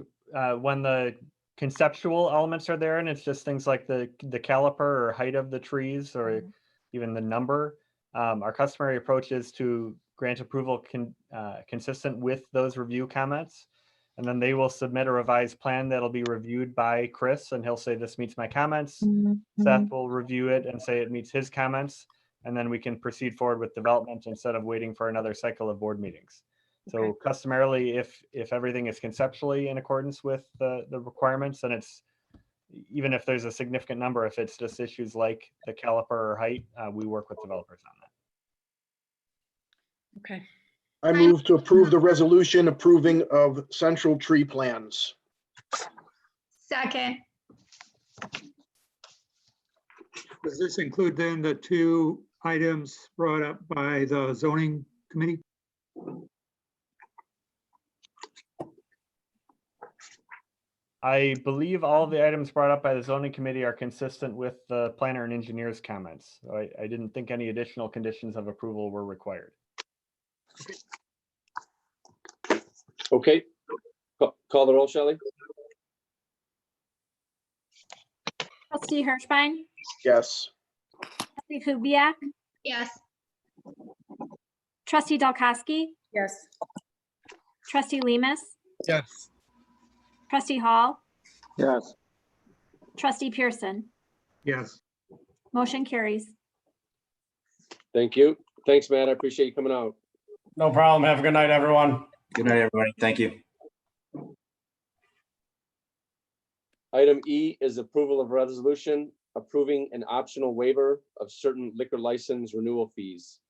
when the conceptual elements are there, and it's just things like the caliper or height of the trees or even the number, our customary approach is to grant approval consistent with those review comments. And then they will submit a revised plan that'll be reviewed by Chris, and he'll say, this meets my comments. Seth will review it and say it meets his comments. And then we can proceed forward with development instead of waiting for another cycle of board meetings. So customarily, if everything is conceptually in accordance with the requirements, then it's, even if there's a significant number, if it's just issues like the caliper or height, we work with developers on that. Okay. I move to approve the resolution approving of central tree plans. Second. Does this include then the 2 items brought up by the zoning committee? I believe all of the items brought up by the zoning committee are consistent with the planner and engineer's comments. So I didn't think any additional conditions of approval were required. Okay. Call the roll, Shelley. Trustee Hirschbein, Yes. trustee Kubiak, Yes. trustee Dalkowski, Yes. trustee Lemus, Yes. trustee Hall, Yes. trustee Pearson. Yes. Motion carries. Thank you. Thanks, Matt. I appreciate you coming out. No problem. Have a good night, everyone. Good night, everybody. Thank you. Item E is approval of resolution approving an optional waiver of certain liquor license renewal fees.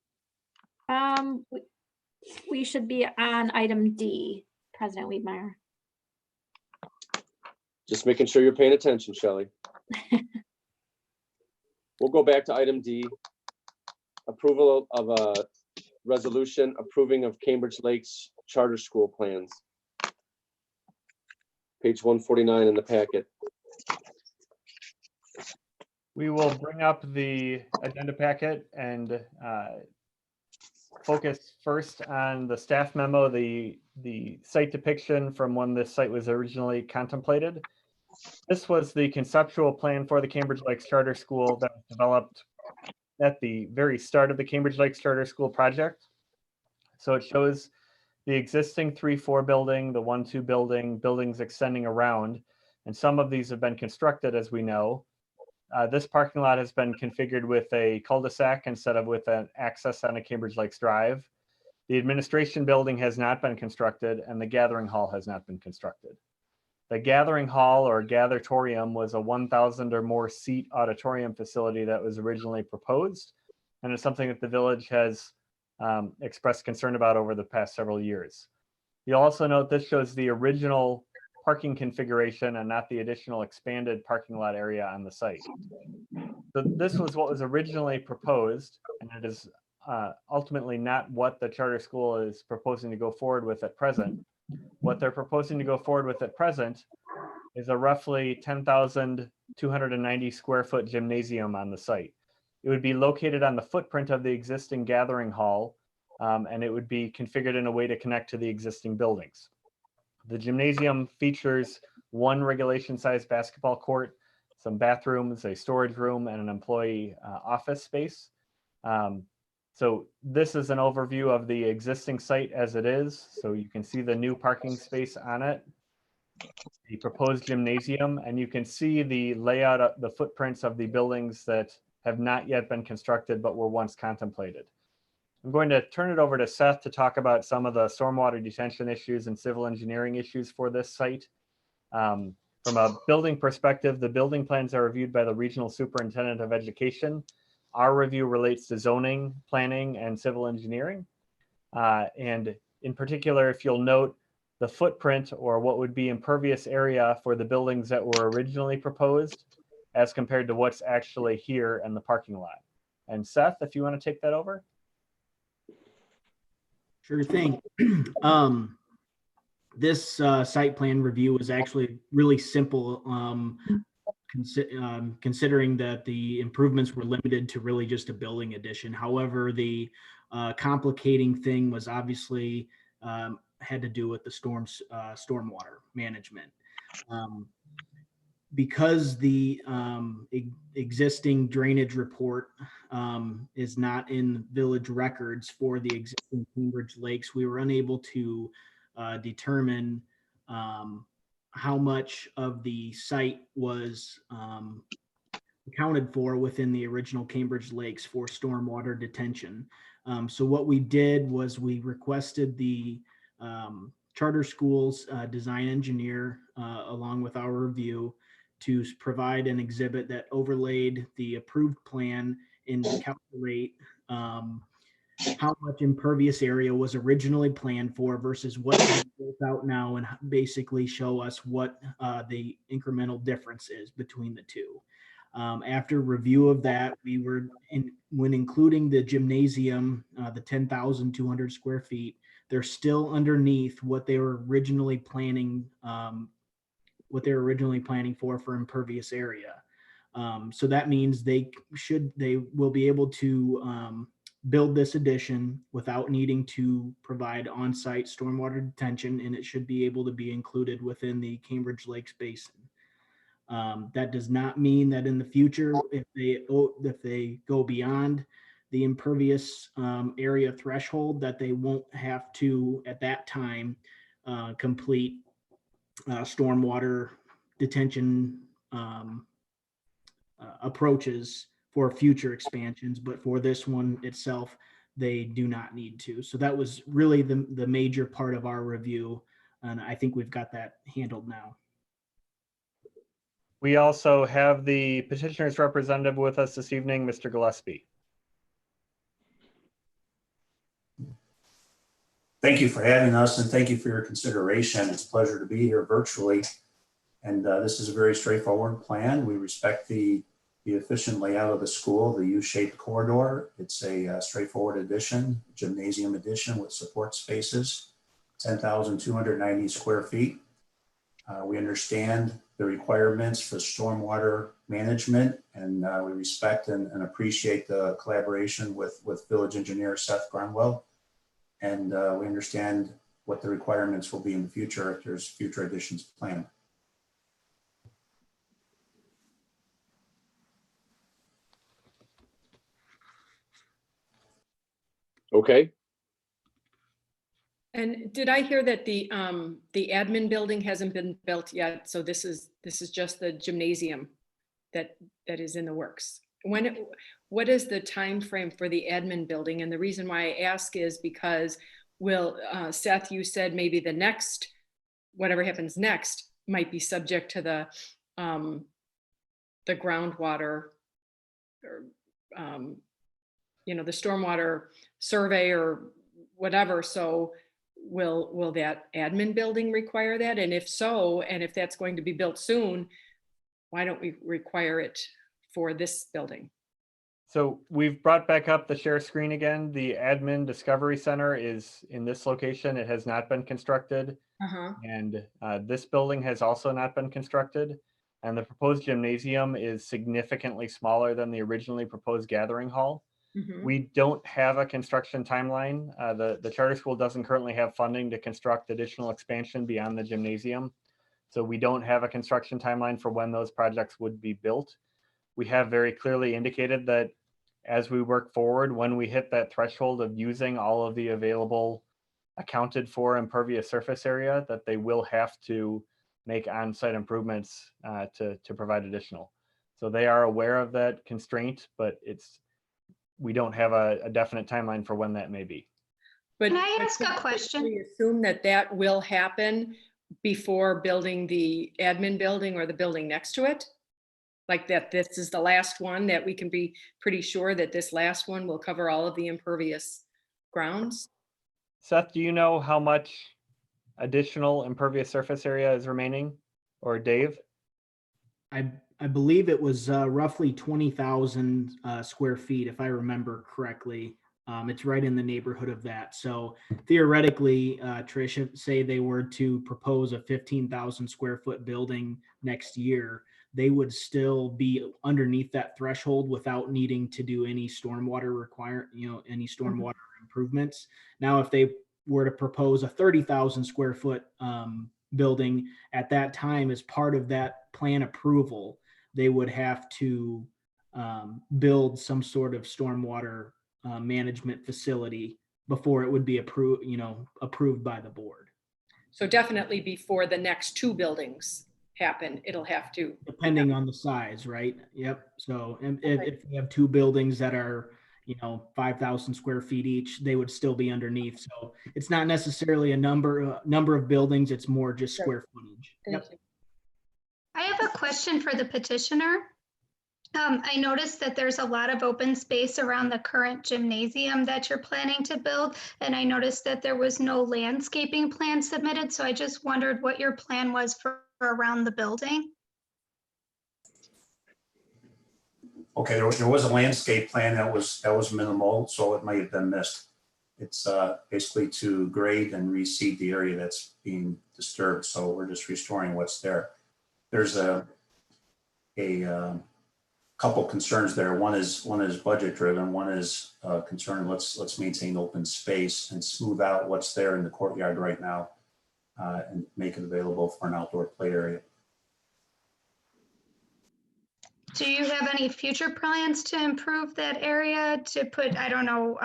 We should be on item D, President Wiedmeyer. Just making sure you're paying attention, Shelley. We'll go back to item D. Approval of a resolution approving of Cambridge Lakes Charter School plans. Page 149 in the packet. We will bring up the agenda packet and focus first on the staff memo, the site depiction from when this site was originally contemplated. This was the conceptual plan for the Cambridge Lakes Charter School that was developed at the very start of the Cambridge Lakes Charter School project. So it shows the existing 3-4 building, the 1-2 building, buildings extending around, and some of these have been constructed, as we know. This parking lot has been configured with a cul-de-sac instead of with an access on a Cambridge Lakes Drive. The administration building has not been constructed, and the gathering hall has not been constructed. The gathering hall or gatheratorium was a 1,000 or more seat auditorium facility that was originally proposed, and it's something that the village has expressed concern about over the past several years. You'll also note this shows the original parking configuration and not the additional expanded parking lot area on the site. So this was what was originally proposed, and it is ultimately not what the charter school is proposing to go forward with at present. What they're proposing to go forward with at present is a roughly 10,290 square foot gymnasium on the site. It would be located on the footprint of the existing gathering hall, and it would be configured in a way to connect to the existing buildings. The gymnasium features one regulation-sized basketball court, some bathrooms, a storage room, and an employee office space. So this is an overview of the existing site as it is. So you can see the new parking space on it, the proposed gymnasium, and you can see the layout of the footprints of the buildings that have not yet been constructed but were once contemplated. I'm going to turn it over to Seth to talk about some of the stormwater detention issues and civil engineering issues for this site. From a building perspective, the building plans are reviewed by the Regional Superintendent of Education. Our review relates to zoning, planning, and civil engineering. And in particular, if you'll note, the footprint or what would be impervious area for the buildings that were originally proposed as compared to what's actually here in the parking lot. And Seth, if you want to take that over. Sure thing. This site plan review was actually really simple, considering that the improvements were limited to really just a building addition. However, the complicating thing was obviously had to do with the stormwater management. Because the existing drainage report is not in village records for the existing Cambridge lakes, we were unable to determine how much of the site was accounted for within the original Cambridge lakes for stormwater detention. So what we did was we requested the charter school's design engineer along with our review to provide an exhibit that overlaid the approved plan and calculate how much impervious area was originally planned for versus what's built out now, and basically show us what the incremental difference is between the two. After review of that, we were when including the gymnasium, the 10,200 square feet, they're still underneath what they were originally planning for impervious area. So that means they will be able to build this addition without needing to provide on-site stormwater detention, and it should be able to be included within the Cambridge Lakes Basin. That does not mean that in the future, if they go beyond the impervious area threshold, that they won't have to, at that time, complete stormwater detention approaches for future expansions, but for this one itself, they do not need to. So that was really the major part of our review, and I think we've got that handled now. We also have the petitioner's representative with us this evening, Mr. Gillespie. Thank you for having us, and thank you for your consideration. It's a pleasure to be here virtually. And this is a very straightforward plan. We respect the efficient layout of the school, the U-shaped corridor. It's a straightforward addition, gymnasium addition with support spaces, 10,290 square feet. We understand the requirements for stormwater management, and we respect and appreciate the collaboration with village engineer Seth Grunwell. And we understand what the requirements will be in the future if there's future additions planned. Okay. And did I hear that the admin building hasn't been built yet? So this is just the gymnasium that is in the works. What is the time frame for the admin building? And the reason why I ask is because Seth, you said maybe the next, whatever happens next, might be subject to the groundwater, or the stormwater survey or whatever. So will that admin building require that? And if so, and if that's going to be built soon, why don't we require it for this building? So we've brought back up the share screen again. The admin discovery center is in this location. It has not been constructed. Uh-huh. And this building has also not been constructed. And the proposed gymnasium is significantly smaller than the originally proposed gathering hall. Mhm. We don't have a construction timeline. The charter school doesn't currently have funding to construct additional expansion beyond the gymnasium. So we don't have a construction timeline for when those projects would be built. We have very clearly indicated that as we work forward, when we hit that threshold of using all of the available accounted for impervious surface area, that they will have to make on-site improvements to provide additional. So they are aware of that constraint, but we don't have a definite timeline for when that may be. But Can I ask a question? We assume that will happen before building the admin building or the building next to it? Like that this is the last one, that we can be pretty sure that this last one will cover all of the impervious grounds? Seth, do you know how much additional impervious surface area is remaining? Or Dave? I believe it was roughly 20,000 square feet, if I remember correctly. It's right in the neighborhood of that. So theoretically, Trish, say they were to propose a 15,000 square foot building next year, they would still be underneath that threshold without needing to do any stormwater any stormwater improvements. Now, if they were to propose a 30,000 square foot building at that time, as part of that plan approval, they would have to build some sort of stormwater management facility before it would be approved by the board. So definitely before the next two buildings happen, it'll have to. Depending on the size, right? Yep. So if we have two buildings that are 5,000 square feet each, they would still be underneath. So it's not necessarily a number of buildings. It's more just square footage. Thank you. I have a question for the petitioner. I noticed that there's a lot of open space around the current gymnasium that you're planning to build. And I noticed that there was no landscaping plan submitted. So I just wondered what your plan was for around the building. Okay, there was a landscape plan that was minimal, so it might have been missed. It's basically to grade and reseed the area that's being disturbed. So we're just restoring what's there. There's a couple concerns there. One is budget driven. One is concern. Let's maintain open space and smooth out what's there in the courtyard right now, and make it available for an outdoor play area. Do you have any future plans to improve that area, to put, I don't know,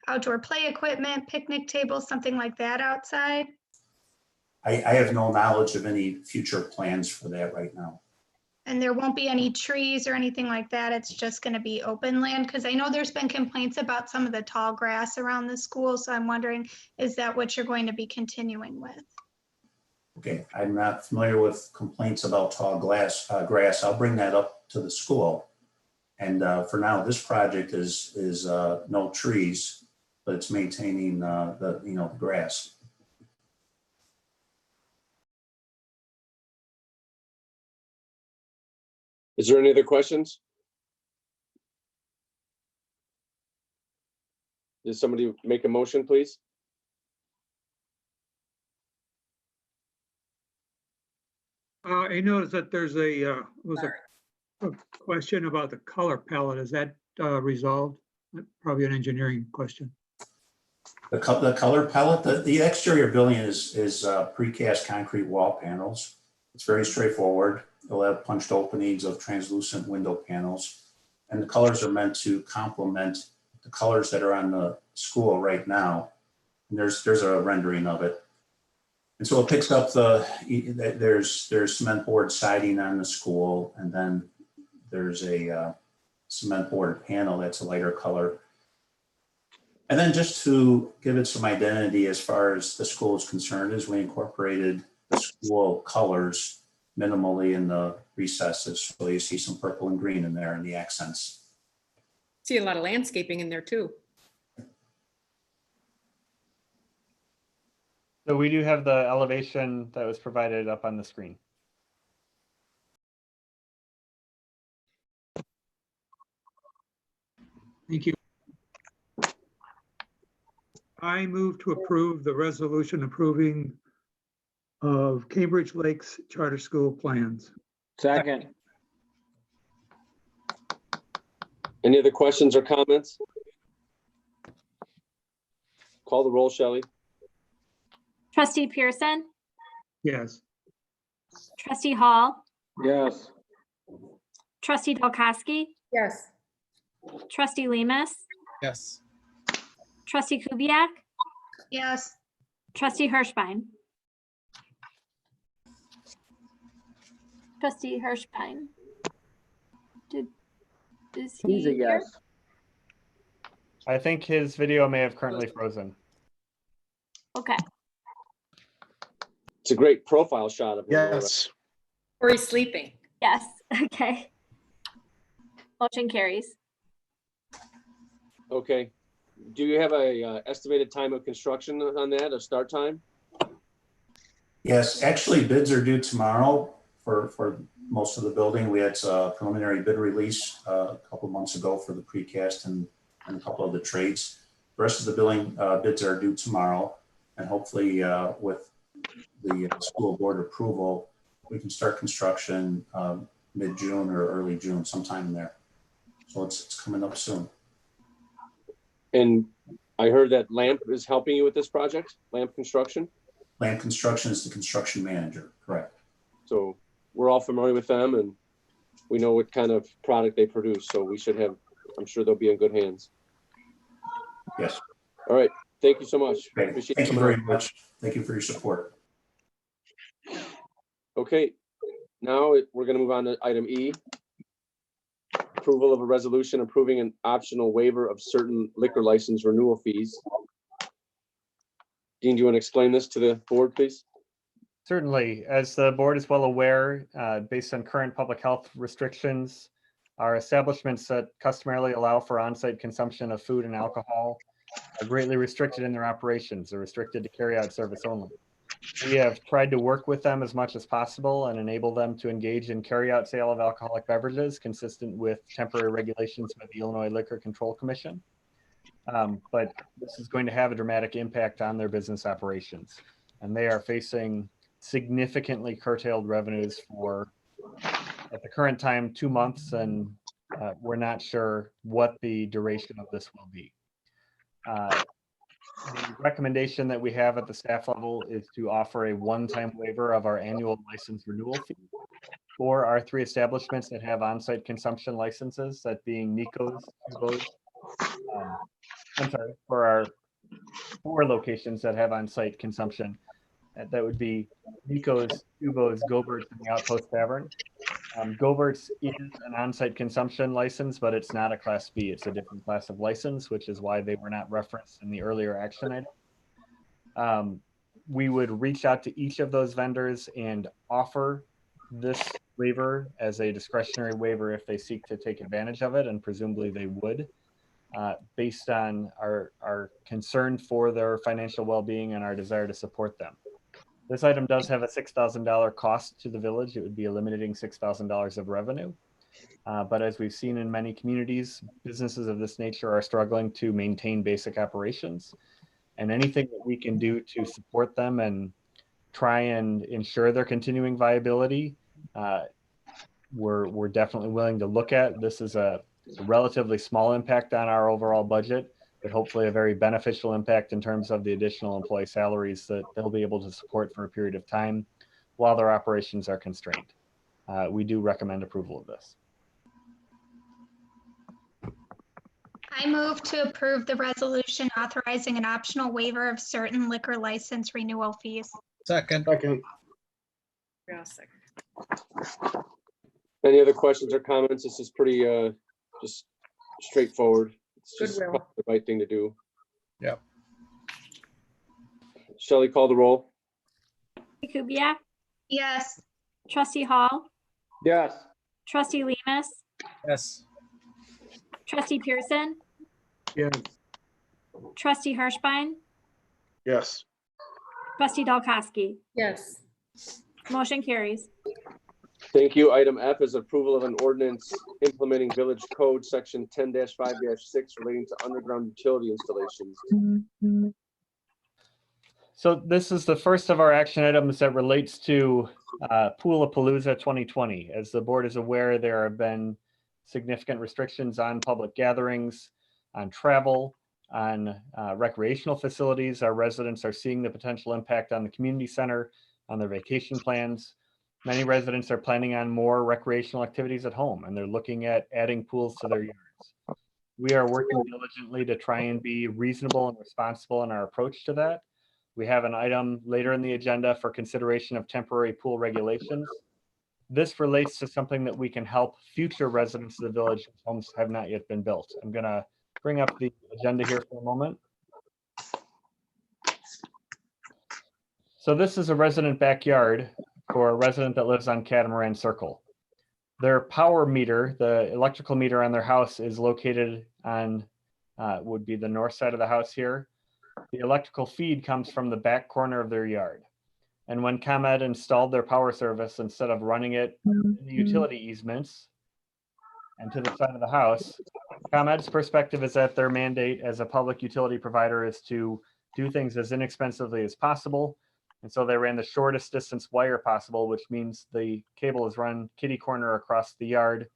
outdoor play equipment, picnic tables, something like that outside? I have no knowledge of any future plans for that right now. And there won't be any trees or anything like that? It's just going to be open land? Because I know there's been complaints about some of the tall grass around the school. So I'm wondering, is that what you're going to be continuing with? Okay, I'm not familiar with complaints about tall grass. I'll bring that up to the school. And for now, this project is no trees, but it's maintaining the grass. Is there any other questions? Did somebody make a motion, please? I noticed that there's a question about the color palette. Is that resolved? Probably an engineering question. The color palette, the exterior building is precast concrete wall panels. It's very straightforward. They'll have punched openings of translucent window panels, and the colors are meant to complement the colors that are on the school right now. And there's a rendering of it. And so it picks up there's cement board siding on the school, and then there's a cement board panel that's a lighter color. And then just to give it some identity as far as the school is concerned, is we incorporated the school colors minimally in the recesses. So you see some purple and green in there in the accents. See a lot of landscaping in there too. So we do have the elevation that was provided up on the screen. Thank you. I move to approve the resolution approving of Cambridge Lakes Charter School plans. Second. Any other questions or comments? Call the roll, Shelley. Trustee Pearson, Yes. trustee Hall, Yes. trustee Dolkowski, Yes. trustee Lemus, Yes. trustee Kubiak, Yes. trustee Hirschbein. Trustee Hirschbein. Is He's a he here? yes. I think his video may have currently frozen. Okay. It's a great profile shot of him. Yes. Or he's sleeping. Yes. Okay. Motion carries. Okay. Do you have a estimated time of construction on that, a start time? Yes, actually bids are due tomorrow for most of the building. We had a preliminary bid release a couple months ago for the precast and a couple of the trades. The rest of the building bids are due tomorrow, and hopefully with the school board approval, we can start construction mid-June or early June, sometime in there. So it's coming up soon. And I heard that Lamp is helping you with this project, Lamp Construction. Land Construction is the construction manager, correct? So we're all familiar with them and we know what kind of product they produce. So we should have, I'm sure they'll be in good hands. Yes. All right. Thank you so much. Okay. Appreciate Thank you coming very on. much. Thank you for your support. Okay. Now we're going to move on to item E. Approval of a resolution approving an optional waiver of certain liquor license renewal fees. Dean, do you want to explain this to the board, please? Certainly. As the board is well aware, based on current public health restrictions, our establishments that customarily allow for on-site consumption of food and alcohol are greatly restricted in their operations. They're restricted to carry-out service only. We have tried to work with them as much as possible and enable them to engage in carry-out sale of alcoholic beverages consistent with temporary regulations by the Illinois Liquor Control Commission. But this is going to have a dramatic impact on their business operations. And they are facing significantly curtailed revenues for, at the current time, 2 months, and we're not sure what the duration of this will be. The recommendation that we have at the staff level is to offer a one-time waiver of our annual license renewal fee for our 3 establishments that have on-site consumption licenses, that being Nico's, Hugo's, I'm sorry, for our 4 locations that have on-site consumption. That would be Nico's, Hugo's, Gobert's, and the Outpost Tavern. Gobert's is an on-site consumption license, but it's not a Class B. It's a different class of license, which is why they were not referenced in the earlier action item. We would reach out to each of those vendors and offer this waiver as a discretionary waiver if they seek to take advantage of it, and presumably they would, based on our concern for their financial well-being and our desire to support them. This item does have a $6,000 cost to the village. It would be eliminating $6,000 of revenue. But as we've seen in many communities, businesses of this nature are struggling to maintain basic operations. And anything that we can do to support them and try and ensure their continuing viability, we're definitely willing to look at. This is a relatively small impact on our overall budget, but hopefully a very beneficial impact in terms of the additional employee salaries that they'll be able to support for a period of time while their operations are constrained. We do recommend approval of this. I move to approve the resolution authorizing an optional waiver of certain liquor license renewal fees. Second. Second. Yeah, second. Any other questions or comments? This is pretty just straightforward. It's just Goodwill. the right thing to do. Yep. Shelley, call the roll. Kubiak, Yes. trustee Hall, Yes. trustee Lemus, Yes. Trustee Pearson, Yes. trustee Hirschbein, Yes. trustee Dalkowski. Yes. Motion carries. Thank you. Item F is approval of an ordinance implementing Village Code Section 10-5-6 relating to underground utility installations. So this is the first of our action items that relates to Pool-a-Palooza 2020. As the board is aware, there have been significant restrictions on public gatherings, on travel, on recreational facilities. Our residents are seeing the potential impact on the community center, on their vacation plans. Many residents are planning on more recreational activities at home, and they're looking at adding pools to their yards. We are working diligently to try and be reasonable and responsible in our approach to that. We have an item later in the agenda for consideration of temporary pool regulations. This relates to something that we can help future residents of the village whose homes have not yet been built. I'm gonna bring up the agenda here for a moment. So this is a resident backyard for a resident that lives on Catamaran Circle. Their power meter, the electrical meter on their house, is located on, would be the north side of the house here. The electrical feed comes from the back corner of their yard. And when ComEd installed their power service, instead of running it in the utility easements and to the side of the house, ComEd's perspective is that their mandate as a public utility provider is to do things as inexpensively as possible. And so they ran the shortest distance wire possible, which means the cable is run kitty corner across the yard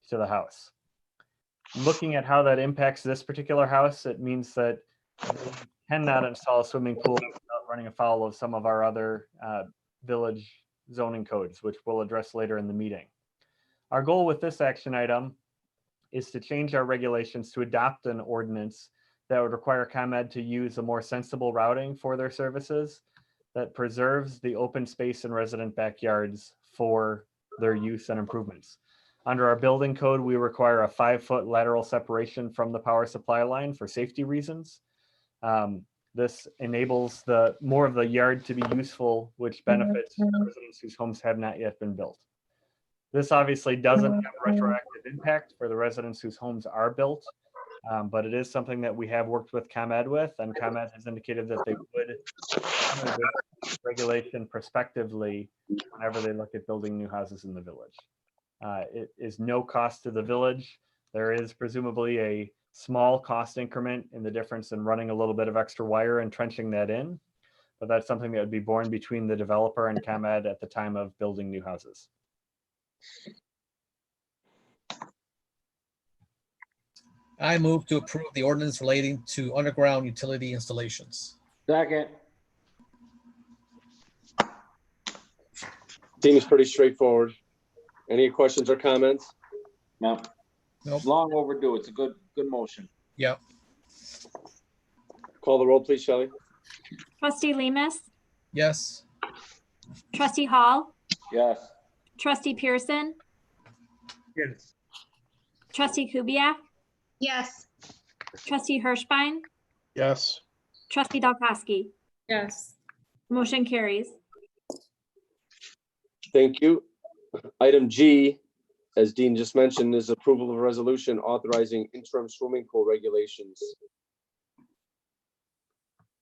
to the house. Looking at how that impacts this particular house, it means that they cannot install a swimming pool without running afoul of some of our other village zoning codes, which we'll address later in the meeting. Our goal with this action item is to change our regulations to adopt an ordinance that would require ComEd to use a more sensible routing for their services that preserves the open space in resident backyards for their use and improvements. Under our building code, we require a 5-foot lateral separation from the power supply line for safety reasons. This enables more of the yard to be useful, which benefits residents whose homes have not yet been built. This obviously doesn't have a retroactive impact for the residents whose homes are built, but it is something that we have worked with ComEd with, and ComEd has indicated that they would honor this regulation prospectively whenever they look at building new houses in the village. It is no cost to the village. There is presumably a small cost increment in the difference in running a little bit of extra wire and trenching that in, but that's something that would be borne between the developer and ComEd at the time of building new houses. I move to approve the ordinance relating to underground utility installations. Second. Seems pretty straightforward. Any questions or comments? No. Nope. It's long overdue. It's a good motion. Yep. Call the roll, please, Shelley. Trustee Lemus, Yes. trustee Hall, Yes. trustee Pearson, Yes. trustee Kubiak, Yes. trustee Hirschbein, Yes. trustee Dalkowski. Yes. Motion carries. Thank you. Item G, as Dean just mentioned, is approval of a resolution authorizing interim swimming pool regulations.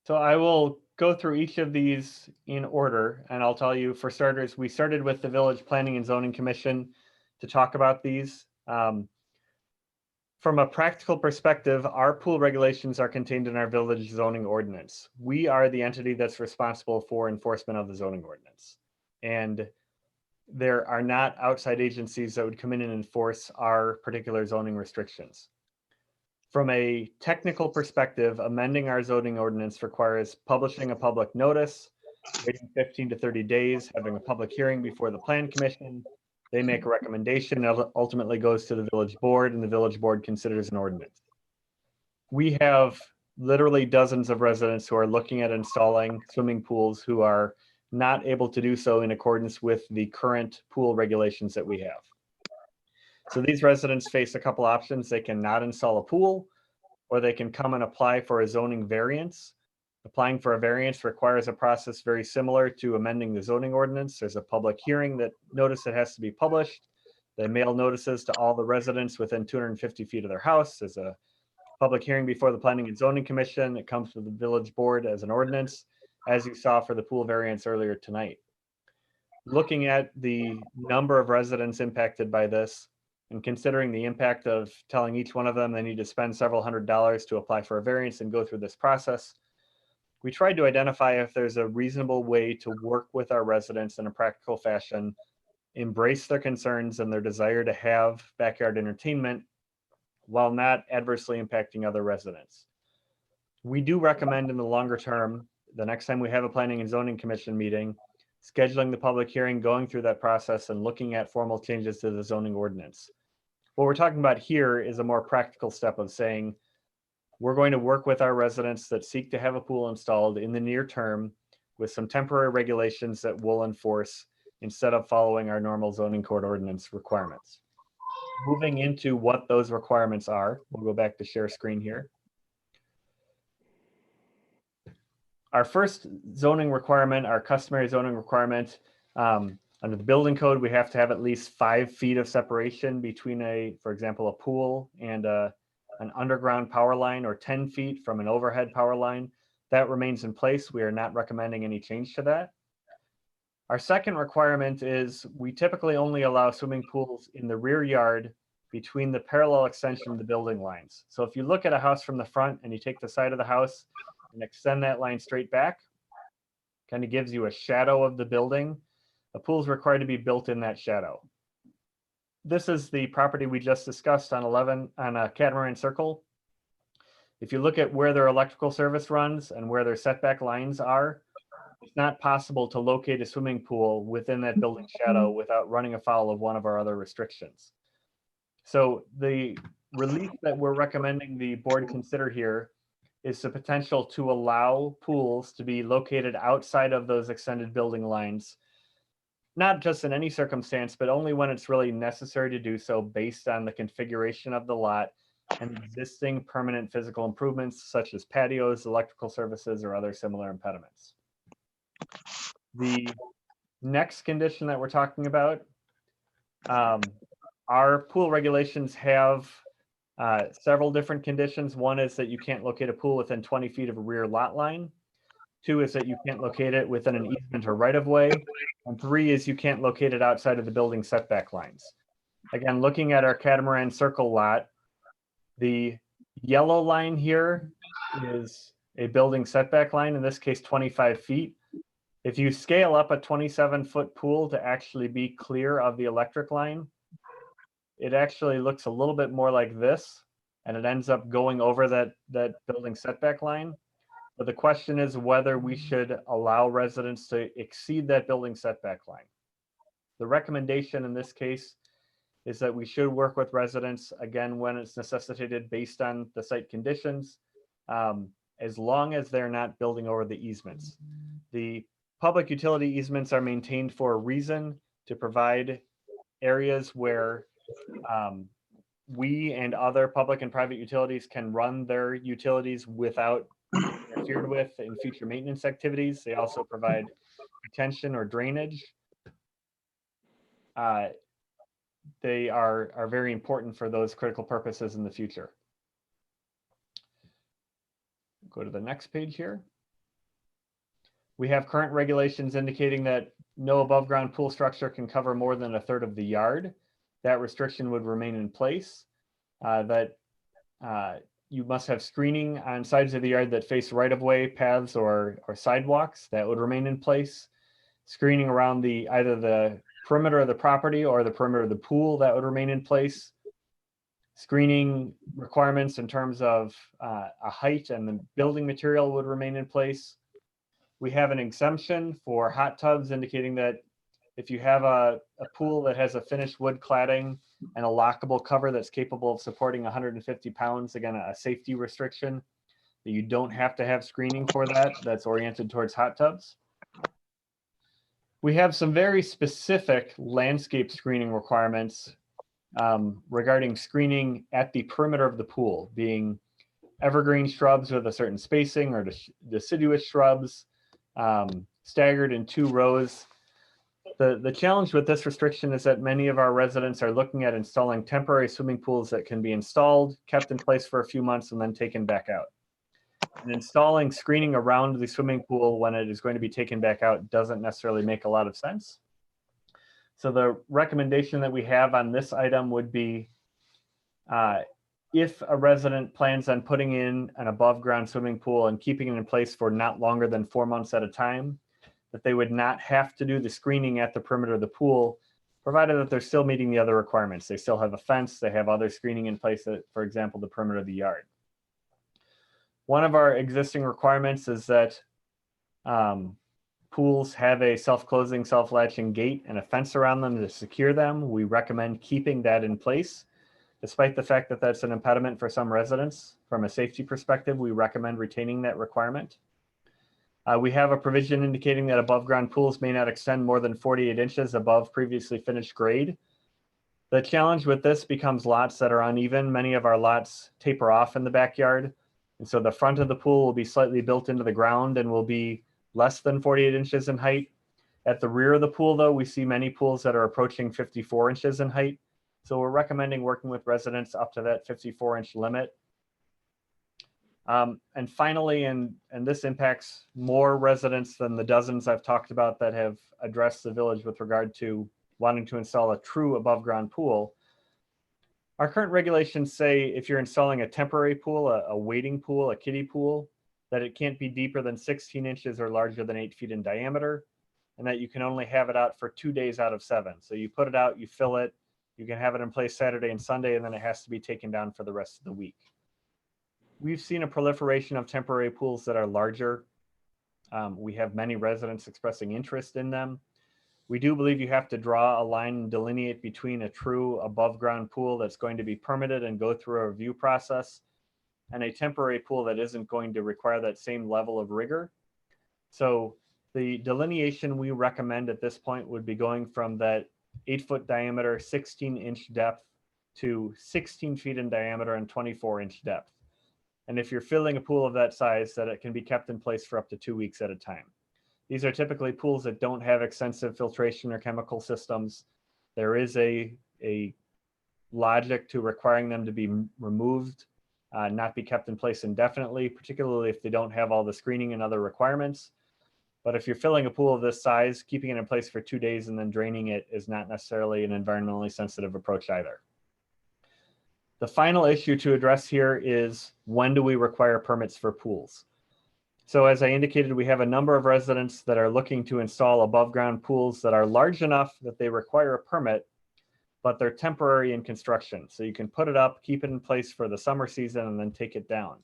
So I will go through each of these in order, and I'll tell you, for starters, we started with the Village Planning and Zoning Commission to talk about these. From a practical perspective, our pool regulations are contained in our village zoning ordinance. We are the entity that's responsible for enforcement of the zoning ordinance. And there are not outside agencies that would come in and enforce our particular zoning restrictions. From a technical perspective, amending our zoning ordinance requires publishing a public notice, waiting 15 to 30 days, having a public hearing before the Plan Commission. They make a recommendation, ultimately goes to the village board, and the village board considers an ordinance. We have literally dozens of residents who are looking at installing swimming pools who are not able to do so in accordance with the current pool regulations that we have. So these residents face a couple options. They can not install a pool, or they can come and apply for a zoning variance. Applying for a variance requires a process very similar to amending the zoning ordinance. There's a public hearing that notice that has to be published. They mail notices to all the residents within 250 feet of their house. There's a public hearing before the Planning and Zoning Commission. It comes to the village board as an ordinance, as you saw for the pool variance earlier tonight. Looking at the number of residents impacted by this and considering the impact of telling each one of them they need to spend several $100s to apply for a variance and go through this process, we tried to identify if there's a reasonable way to work with our residents in a practical fashion, embrace their concerns and their desire to have backyard entertainment while not adversely impacting other residents. We do recommend in the longer term, the next time we have a Planning and Zoning Commission meeting, scheduling the public hearing, going through that process and looking at formal changes to the zoning ordinance. What we're talking about here is a more practical step of saying, we're going to work with our residents that seek to have a pool installed in the near term with some temporary regulations that we'll enforce instead of following our normal zoning code ordinance requirements. Moving into what those requirements are, we'll go back to share screen here. Our first zoning requirement, our customary zoning requirement, under the building code, we have to have at least 5 feet of separation between for example, a pool and an underground power line, or 10 feet from an overhead power line. That remains in place. We are not recommending any change to that. Our second requirement is we typically only allow swimming pools in the rear yard between the parallel extension of the building lines. So if you look at a house from the front and you take the side of the house and extend that line straight back, kind of gives you a shadow of the building. A pool is required to be built in that shadow. This is the property we just discussed on Catamaran Circle. If you look at where their electrical service runs and where their setback lines are, it's not possible to locate a swimming pool within that building shadow without running afoul of one of our other restrictions. So the relief that we're recommending the board consider here is the potential to allow pools to be located outside of those extended building lines, not just in any circumstance, but only when it's really necessary to do so based on the configuration of the lot and existing permanent physical improvements such as patios, electrical services, or other similar impediments. The next condition that we're talking about, our pool regulations have several different conditions. One is that you can't locate a pool within 20 feet of a rear lot line. 2 is that you can't locate it within an easement or right of way. And 3 is you can't locate it outside of the building setback lines. Again, looking at our Catamaran Circle lot, the yellow line here is a building setback line, in this case 25 feet. If you scale up a 27-foot pool to actually be clear of the electric line, it actually looks a little bit more like this, and it ends up going over that building setback line. But the question is whether we should allow residents to exceed that building setback line. The recommendation in this case is that we should work with residents, again, when it's necessitated based on the site conditions, as long as they're not building over the easements. The public utility easements are maintained for a reason, to provide areas where we and other public and private utilities can run their utilities without being interfered with in future maintenance activities. They also provide retention or drainage. They are very important for those critical purposes in the future. Go to the next page here. We have current regulations indicating that no above ground pool structure can cover more than 1/3 of the yard. That restriction would remain in place. You must have screening on sides of the yard that face right-of-way paths or sidewalks. That would remain in place. Screening around either the perimeter of the property or the perimeter of the pool, that would remain in place. Screening requirements in terms of a height and the building material would remain in place. We have an exemption for hot tubs, indicating that if you have a pool that has a finished wood cladding and a lockable cover that's capable of supporting 150 pounds, again, a safety restriction, that you don't have to have screening for that, that's oriented towards hot tubs. We have some very specific landscape screening requirements regarding screening at the perimeter of the pool, being evergreen shrubs with a certain spacing or deciduous shrubs, staggered in 2 rows. The challenge with this restriction is that many of our residents are looking at installing temporary swimming pools that can be installed, kept in place for a few months, and then taken back out. And installing screening around the swimming pool when it is going to be taken back out doesn't necessarily make a lot of sense. So the recommendation that we have on this item would be if a resident plans on putting in an above ground swimming pool and keeping it in place for not longer than 4 months at a time, that they would not have to do the screening at the perimeter of the pool, provided that they're still meeting the other requirements. They still have a fence, they have other screening in place at, for example, the perimeter of the yard. One of our existing requirements is that pools have a self-closing, self-latching gate and a fence around them to secure them. We recommend keeping that in place. Despite the fact that that's an impediment for some residents, from a safety perspective, we recommend retaining that requirement. We have a provision indicating that above ground pools may not extend more than 48 inches above previously finished grade. The challenge with this becomes lots that are uneven. Many of our lots taper off in the backyard. And so the front of the pool will be slightly built into the ground and will be less than 48 inches in height. At the rear of the pool, though, we see many pools that are approaching 54 inches in height. So we're recommending working with residents up to that 54-inch limit. And finally, and this impacts more residents than the dozens I've talked about that have addressed the village with regard to wanting to install a true above ground pool. Our current regulations say if you're installing a temporary pool, a wading pool, a kiddie pool, that it can't be deeper than 16 inches or larger than 8 feet in diameter, and that you can only have it out for 2 days out of 7. So you put it out, you fill it, you can have it in place Saturday and Sunday, and then it has to be taken down for the rest of the week. We've seen a proliferation of temporary pools that are larger. We have many residents expressing interest in them. We do believe you have to draw a line and delineate between a true above ground pool that's going to be permitted and go through a review process and a temporary pool that isn't going to require that same level of rigor. So the delineation we recommend at this point would be going from that 8-foot diameter, 16-inch depth to 16 feet in diameter and 24-inch depth. And if you're filling a pool of that size, that it can be kept in place for up to 2 weeks at a time. These are typically pools that don't have extensive filtration or chemical systems. There is a logic to requiring them to be removed, not be kept in place indefinitely, particularly if they don't have all the screening and other requirements. But if you're filling a pool of this size, keeping it in place for 2 days and then draining it is not necessarily an environmentally sensitive approach either. The final issue to address here is, when do we require permits for pools? So as I indicated, we have a number of residents that are looking to install above ground pools that are large enough that they require a permit, but they're temporary in construction. So you can put it up, keep it in place for the summer season, and then take it down.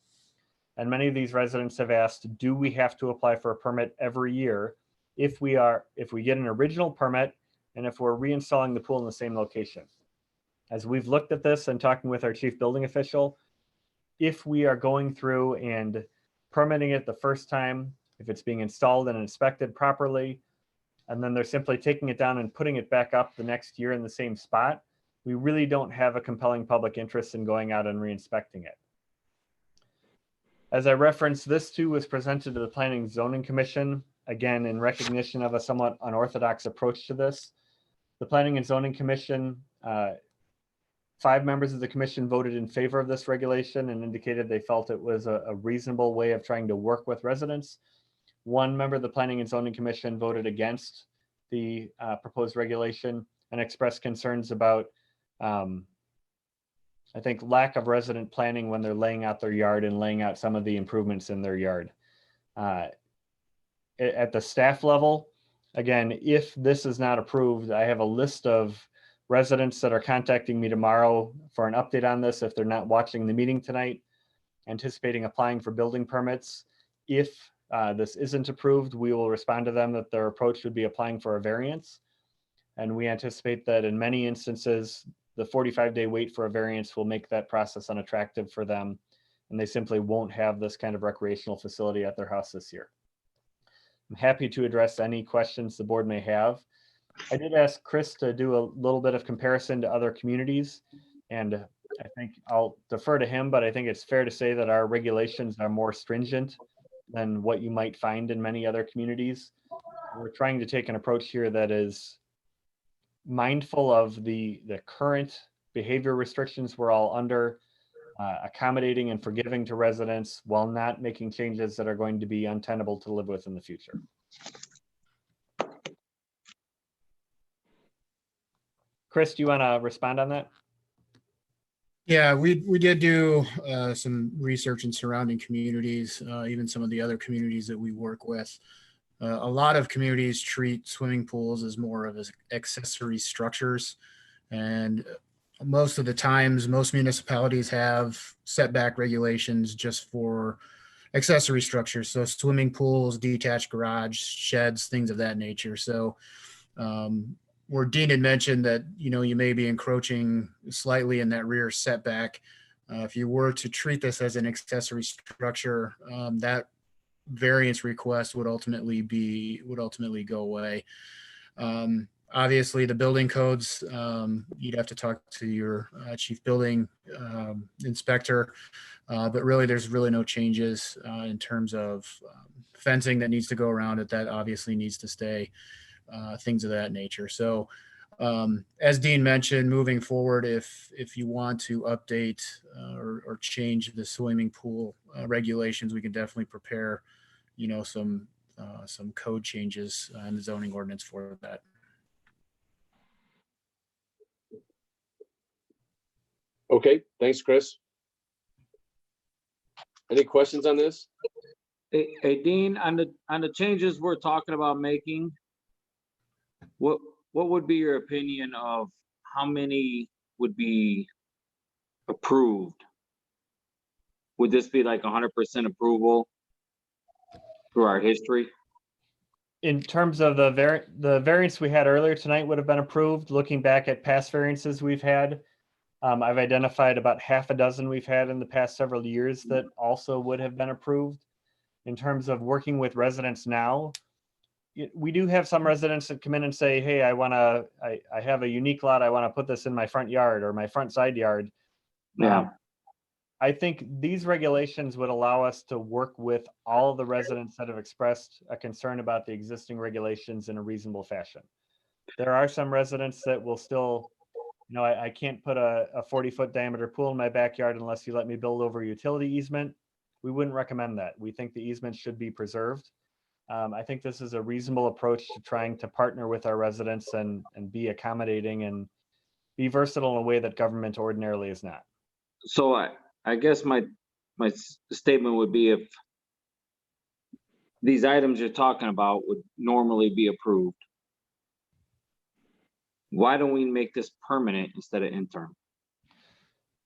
And many of these residents have asked, do we have to apply for a permit every year if we get an original permit and if we're reinstalling the pool in the same location? As we've looked at this and talking with our chief building official, if we are going through and permitting it the first time, if it's being installed and inspected properly, and then they're simply taking it down and putting it back up the next year in the same spot, we really don't have a compelling public interest in going out and re-inspecting it. As I referenced, this too was presented to the Planning and Zoning Commission, again, in recognition of a somewhat unorthodox approach to this. The Planning and Zoning Commission, 5 members of the commission voted in favor of this regulation and indicated they felt it was a reasonable way of trying to work with residents. 1 member of the Planning and Zoning Commission voted against the proposed regulation and expressed concerns about, I think, lack of resident planning when they're laying out their yard and laying out some of the improvements in their yard. At the staff level, again, if this is not approved, I have a list of residents that are contacting me tomorrow for an update on this if they're not watching the meeting tonight, anticipating applying for building permits. If this isn't approved, we will respond to them that their approach would be applying for a variance. And we anticipate that in many instances, the 45-day wait for a variance will make that process unattractive for them, and they simply won't have this kind of recreational facility at their house this year. I'm happy to address any questions the board may have. I did ask Chris to do a little bit of comparison to other communities, and I think I'll defer to him, but I think it's fair to say that our regulations are more stringent than what you might find in many other communities. We're trying to take an approach here that is mindful of the current behavior restrictions we're all under, accommodating and forgiving to residents while not making changes that are going to be untenable to live with in the future. Chris, do you want to respond on that? Yeah, we did do some research in surrounding communities, even some of the other communities that we work with. A lot of communities treat swimming pools as more of as accessory structures, and most of the times, most municipalities have setback regulations just for accessory structures, so swimming pools, detached garage, sheds, things of that nature. So where Dean had mentioned that, you know, you may be encroaching slightly in that rear setback. If you were to treat this as an accessory structure, that variance request would ultimately go away. Obviously, the building codes, you'd have to talk to your chief building inspector, but really, there's really no changes in terms of fencing that needs to go around it. That obviously needs to stay. Things of that nature. So as Dean mentioned, moving forward, if you want to update or change the swimming pool regulations, we can definitely prepare, you know, some code changes in the zoning ordinance for that. Okay, thanks, Chris. Any questions on this? Hey, Dean, on the changes we're talking about making, what would be your opinion of how many would be approved? Would this be like 100% approval through our history? In terms of the variance we had earlier tonight would have been approved. Looking back at past variances we've had, I've identified about half a dozen we've had in the past several years that also would have been approved. In terms of working with residents now, we do have some residents that come in and say, hey, I have a unique lot. I want to put this in my front yard or my front side yard. Yeah. I think these regulations would allow us to work with all of the residents that have expressed a concern about the existing regulations in a reasonable fashion. There are some residents that will still, you know, I can't put a 40-foot diameter pool in my backyard unless you let me build over a utility easement. We wouldn't recommend that. We think the easement should be preserved. I think this is a reasonable approach to trying to partner with our residents and be accommodating and be versatile in a way that government ordinarily is not. So I guess my statement would be, if these items you're talking about would normally be approved, why don't we make this permanent instead of interim?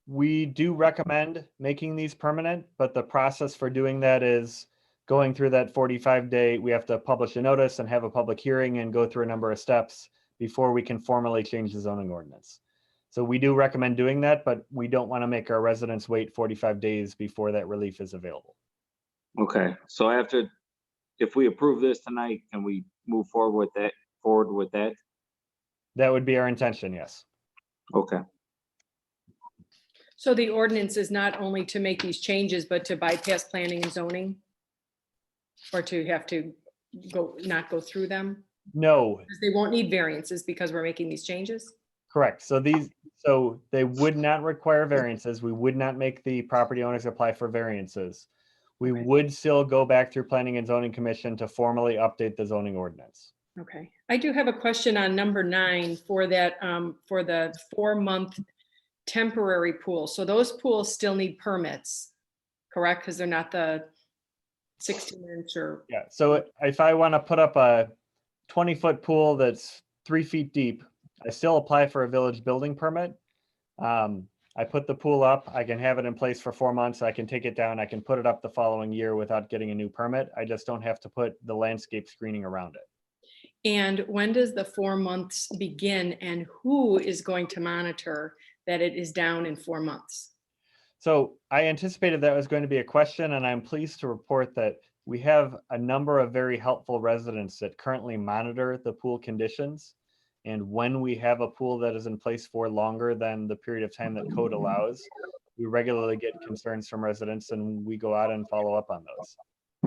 We do recommend making these permanent, but the process for doing that is going through that 45-day, we have to publish a notice and have a public hearing and go through a number of steps before we can formally change the zoning ordinance. So we do recommend doing that, but we don't want to make our residents wait 45 days before that relief is available. Okay, so if we approve this tonight, can we move forward with that? That would be our intention, yes. Okay. So the ordinance is not only to make these changes, but to bypass planning and zoning? Or to have to not go through them? No. Because they won't need variances because we're making these changes? Correct. So they would not require variances. We would not make the property owners apply for variances. We would still go back through Planning and Zoning Commission to formally update the zoning ordinance. Okay. I do have a question on number 9 for that, for the 4-month temporary pool. So those pools still need permits, correct? Because they're not the 16-inch or. Yeah. So if I want to put up a 20-foot pool that's 3 feet deep, I still apply for a village building permit. I put the pool up, I can have it in place for 4 months. I can take it down. I can put it up the following year without getting a new permit. I just don't have to put the landscape screening around it. And when does the 4 months begin, and who is going to monitor that it is down in 4 months? So I anticipated that was going to be a question, and I'm pleased to report that we have a number of very helpful residents that currently monitor the pool conditions. And when we have a pool that is in place for longer than the period of time that code allows, we regularly get concerns from residents and we go out and follow up on those.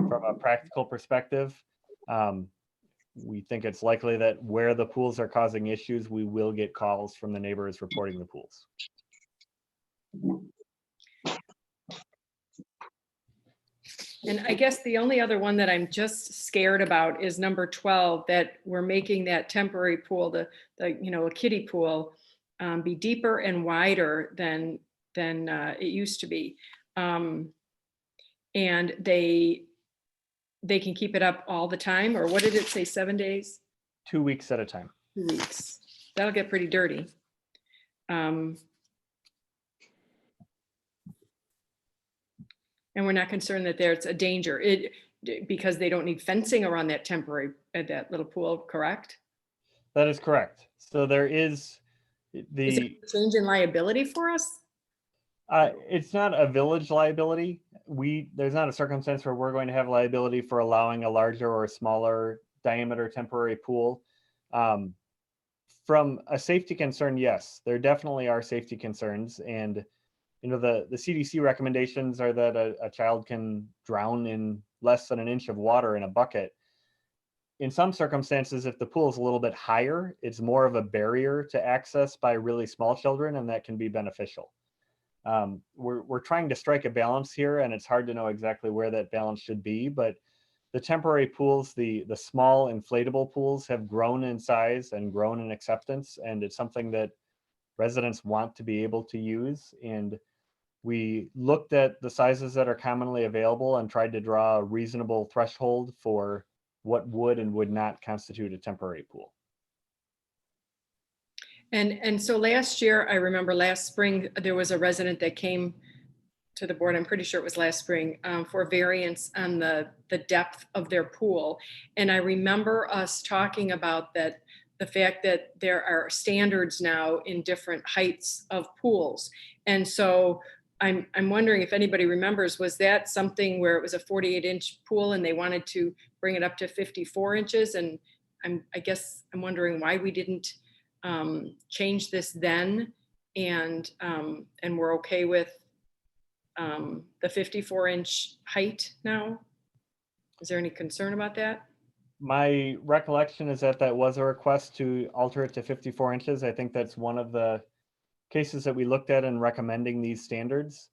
From a practical perspective, we think it's likely that where the pools are causing issues, we will get calls from the neighbors reporting the pools. And I guess the only other one that I'm just scared about is number 12, that we're making that temporary pool, the a kiddie pool, be deeper and wider than it used to be. And they can keep it up all the time, or what did it say, 7 days? 2 weeks at a time. 2 weeks. That'll get pretty dirty. And we're not concerned that there's a danger because they don't need fencing around that that little pool, correct? That is correct. So there is Is it a change in liability for us? It's not a village liability. There's not a circumstance where we're going to have liability for allowing a larger or smaller diameter temporary pool. From a safety concern, yes, there definitely are safety concerns. And the CDC recommendations are that a child can drown in less than an inch of water in a bucket. In some circumstances, if the pool is a little bit higher, it's more of a barrier to access by really small children, and that can be beneficial. We're trying to strike a balance here, and it's hard to know exactly where that balance should be, but the temporary pools, the small inflatable pools, have grown in size and grown in acceptance, and it's something that residents want to be able to use. And we looked at the sizes that are commonly available and tried to draw a reasonable threshold for what would and would not constitute a temporary pool. And so last year, I remember last spring, there was a resident that came to the board, I'm pretty sure it was last spring, for variance on the depth of their pool. And I remember us talking about that, the fact that there are standards now in different heights of pools. And so I'm wondering if anybody remembers, was that something where it was a 48-inch pool and they wanted to bring it up to 54 inches? And I guess I'm wondering why we didn't change this then, and we're okay with the 54-inch height now. Is there any concern about that? My recollection is that was a request to alter it to 54 inches. I think that's one of the cases that we looked at in recommending these standards.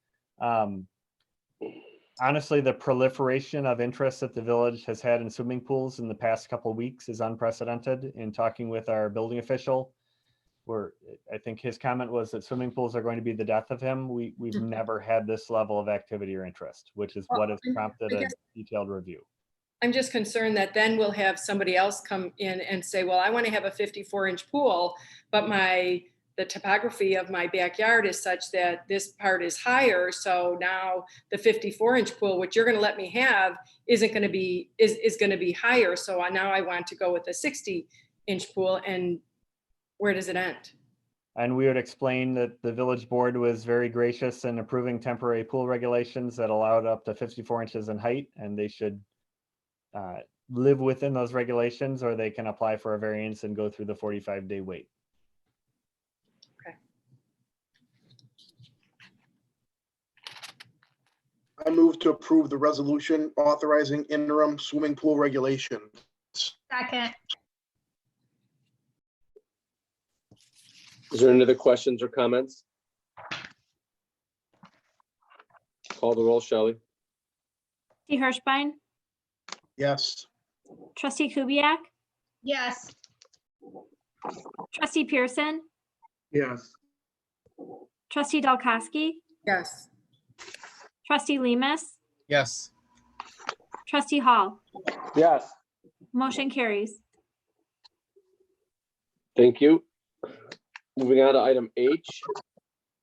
Honestly, the proliferation of interest that the village has had in swimming pools in the past couple of weeks is unprecedented. In talking with our building official, I think his comment was that swimming pools are going to be the death of him. We've never had this level of activity or interest, which is what has prompted a detailed review. I'm just concerned that then we'll have somebody else come in and say, well, I want to have a 54-inch pool, but the topography of my backyard is such that this part is higher. So now the 54-inch pool, which you're going to let me have, is going to be higher. So now I want to go with a 60-inch pool. And where does it end? And we would explain that the village board was very gracious in approving temporary pool regulations that allowed up to 54 inches in height, and they should live within those regulations, or they can apply for a variance and go through the 45-day wait. I move to approve the resolution authorizing interim swimming pool regulations. Second. Is there any other questions or comments? Call the roll, Shelley. Trustee Hirschbein, Yes. trustee Kubiak, Yes. trustee Pearson, Yes. trustee Dalkowski, Yes. trustee Lemus, Yes. trustee Hall. Yes. Motion carries. Thank you. Moving on to item H,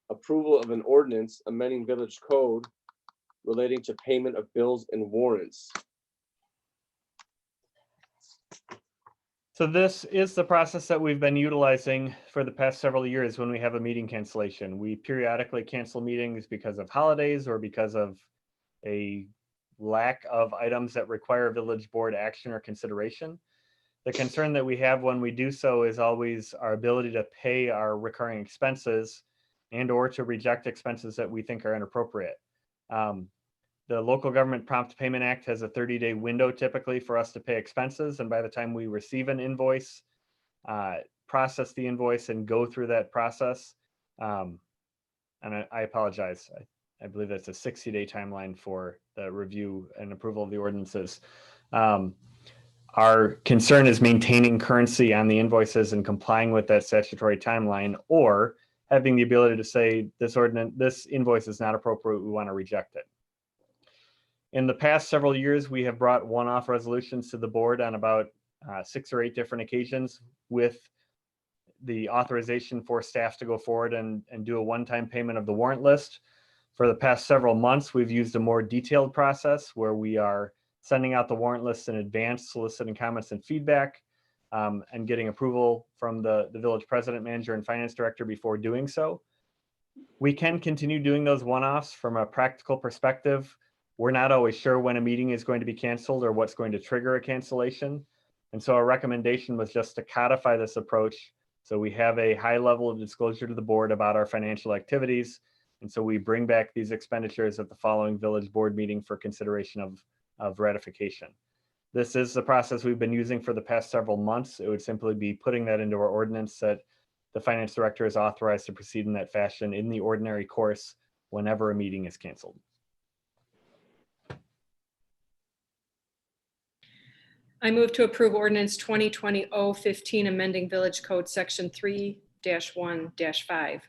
approval of an ordinance amending village code relating to payment of bills and warrants. So this is the process that we've been utilizing for the past several years when we have a meeting cancellation. We periodically cancel meetings because of holidays or because of a lack of items that require village board action or consideration. The concern that we have when we do so is always our ability to pay our recurring expenses and or to reject expenses that we think are inappropriate. the Local Government Prompt Payment Act has a 30-day window typically for us to pay expenses. And by the time we receive an invoice, process the invoice and go through that process. And I apologize. I believe that's a 60-day timeline for the review and approval of the ordinances. Our concern is maintaining currency on the invoices and complying with that statutory timeline, or having the ability to say this invoice is not appropriate, we want to reject it. In the past several years, we have brought one-off resolutions to the board on about 6 or 8 different occasions with the authorization for staff to go forward and do a one-time payment of the warrant list. For the past several months, we've used a more detailed process where we are sending out the warrant list in advance, soliciting comments and feedback, and getting approval from the village president, manager, and finance director before doing so. We can continue doing those one-offs. From a practical perspective, we're not always sure when a meeting is going to be canceled or what's going to trigger a cancellation. And so our recommendation was just to codify this approach so we have a high level of disclosure to the board about our financial activities. And so we bring back these expenditures at the following village board meeting for consideration of ratification. This is the process we've been using for the past several months. It would simply be putting that into our ordinance that the finance director is authorized to proceed in that fashion in the ordinary course whenever a meeting is canceled. I move to approve ordinance 2020-015, amending Village Code Section 3-1-5.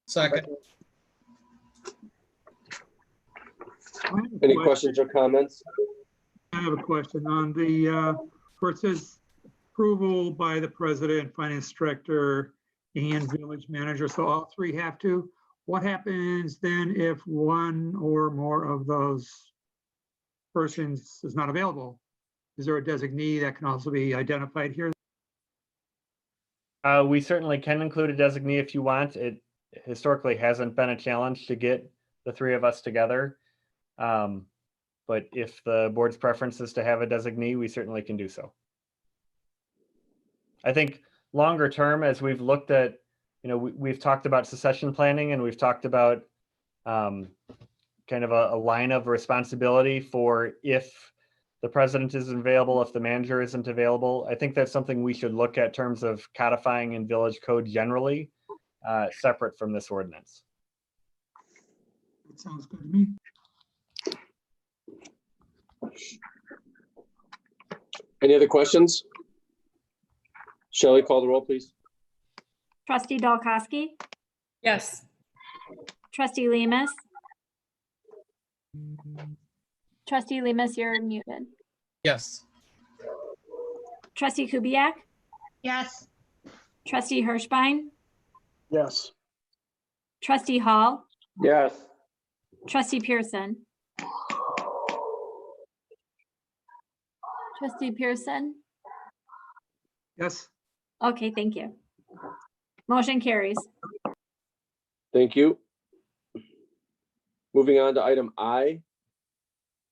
Second. Any questions or comments? I have a question on the, where it says approval by the president, finance director, and village manager. So all 3 have to. What happens then if one or more of those persons is not available? Is there a designee that can also be identified here? We certainly can include a designee if you want. It historically hasn't been a challenge to get the 3 of us together. But if the board's preference is to have a designee, we certainly can do so. I think longer term, as we've looked at, we've talked about succession planning, and we've talked about kind of a line of responsibility for if the president isn't available, if the manager isn't available. I think that's something we should look at terms of codifying in village code generally, separate from this ordinance. That sounds good to me. Any other questions? Shelley, call the roll, please. Trustee Dolkowski, Yes. trustee Lemus. Trustee Lemus, you're muted. Yes. Trustee Kubiak, Yes. trustee Hirschbein, Yes. trustee Hall, Yes. trustee Pearson. Trustee Pearson. Yes. Okay, thank you. Motion carries. Thank you. Moving on to item I,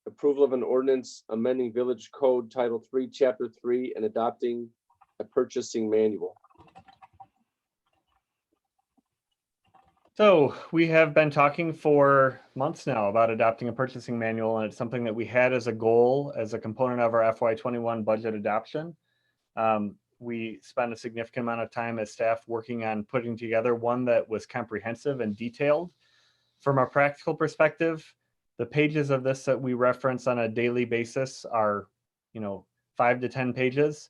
approval of an ordinance amending Village Code Title 3, Chapter 3, and adopting a purchasing manual. So we have been talking for months now about adopting a purchasing manual, and it's something that we had as a goal, as a component of our FY21 budget adoption. We spent a significant amount of time as staff working on putting together one that was comprehensive and detailed. From a practical perspective, the pages of this that we reference on a daily basis are, 5 to 10 pages.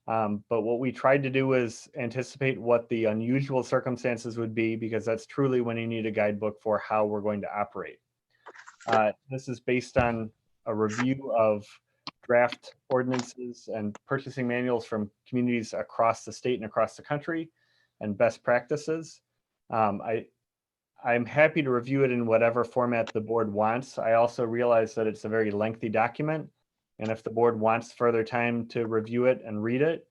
But what we tried to do is anticipate what the unusual circumstances would be, because that's truly when you need a guidebook for how we're going to operate. This is based on a review of draft ordinances and purchasing manuals from communities across the state and across the country and best practices. I'm happy to review it in whatever format the board wants. I also realize that it's a very lengthy document, and if the board wants further time to review it and read it,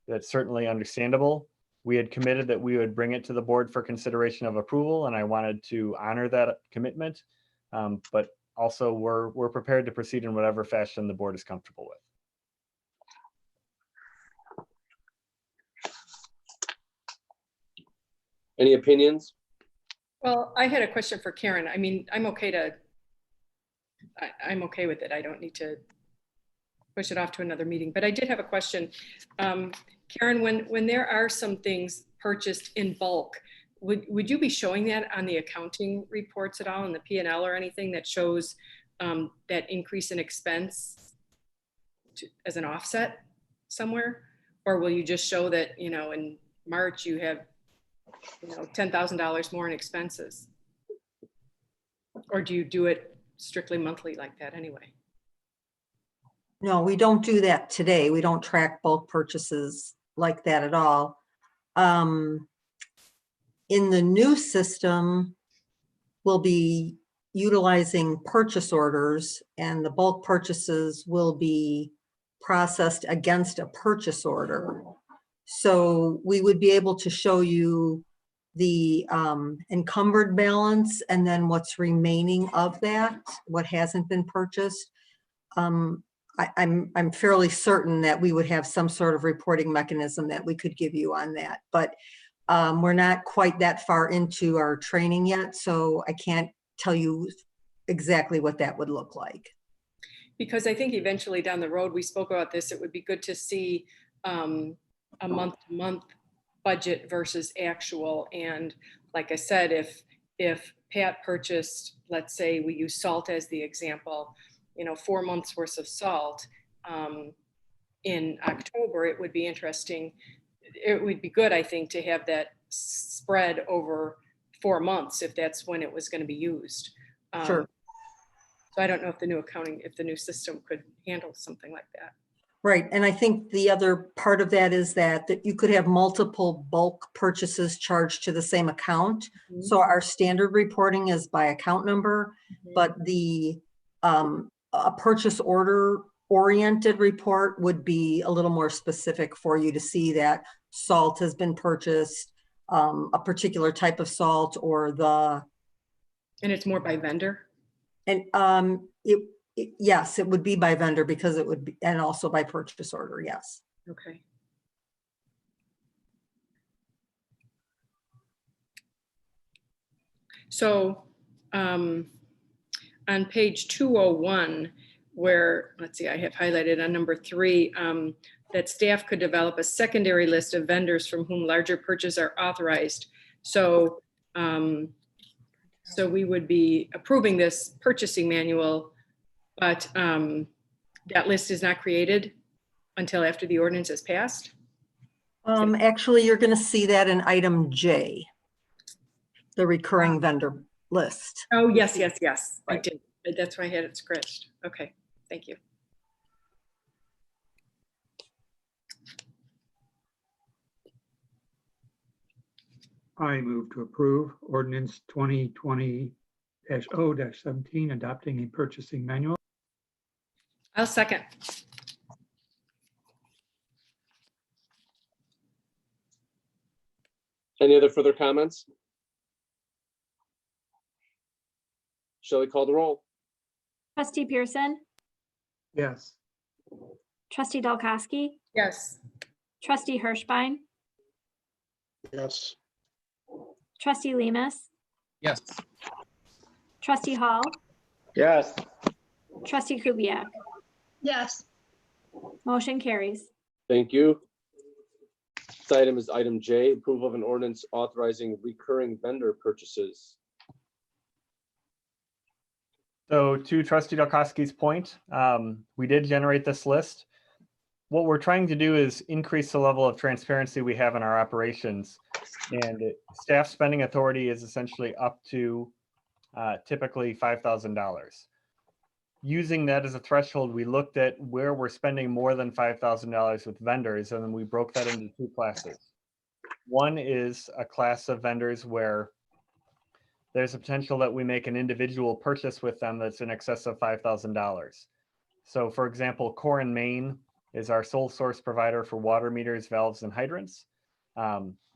that's certainly understandable. We had committed that we would bring it to the board for consideration of approval, and I wanted to honor that commitment. But also we're prepared to proceed in whatever fashion the board is comfortable with. Any opinions? Well, I had a question for Karen. I mean, I'm okay with it. I don't need to push it off to another meeting, but I did have a question. Karen, when there are some things purchased in bulk, would you be showing that on the accounting reports at all, in the P&L or anything that shows that increase in expense as an offset somewhere? Or will you just show that, you know, in March you have, you know, $10,000 more in expenses? Or do you do it strictly monthly like that anyway? No, we don't do that today. We don't track bulk purchases like that at all. In the new system, we'll be utilizing purchase orders, and the bulk purchases will be processed against a purchase order. So we would be able to show you the encumbered balance and then what's remaining of that, what hasn't been purchased. I'm fairly certain that we would have some sort of reporting mechanism that we could give you on that, but we're not quite that far into our training yet, so I can't tell you exactly what that would look like. Because I think eventually down the road, we spoke about this, it would be good to see a month-to-month budget versus actual. And like I said, if Pat purchased, let's say we use salt as the example, you know, 4 months worth of salt in October, it would be interesting. It would be good, I think, to have that spread over 4 months if that's when it was going to be used. Sure. So I don't know if the new system could handle something like that. Right, and I think the other part of that is that you could have multiple bulk purchases charged to the same account. Mm-hmm. So our standard reporting is by account number, mm-hmm. but the a purchase order oriented report would be a little more specific for you to see that salt has been purchased, a particular type of salt, or the. And it's more by vendor? And yes, it would be by vendor because it would be, and also by purchase order, yes. Okay. So on page 201, where, let's see, I have highlighted on number 3, that staff could develop a secondary list of vendors from whom larger purchases are authorized. So, so we would be approving this purchasing manual, but that list is not created until after the ordinance is passed? Actually, you're going to see that in item J, the recurring vendor list. Oh, yes, yes, yes. Right. I did. That's why I had it scratched. Okay, thank you. I move to approve ordinance 2020-0-17, adopting a purchasing manual. I'll second. Any other further comments? Shall we call the roll? Trustee Pearson? Yes. Trustee Dalkowski? Yes. Trustee Hirschbein? Yes. Trustee Lemus? Yes. Trustee Hall? Yes. Trustee Kubiak? Yes. Motion carries. Thank you. This item is item J, approval of an ordinance authorizing recurring vendor purchases. So to Trustee Dalkowski's point, we did generate this list. What we're trying to do is increase the level of transparency we have in our operations. And staff spending authority is essentially up to typically $5,000. Using that as a threshold, we looked at where we're spending more than $5,000 with vendors, and then we broke that into 2 classes. One is a class of vendors where there's a potential that we make an individual purchase with them that's in excess of $5,000. So for example, Core and Main is our sole source provider for water meters, valves, and hydrants.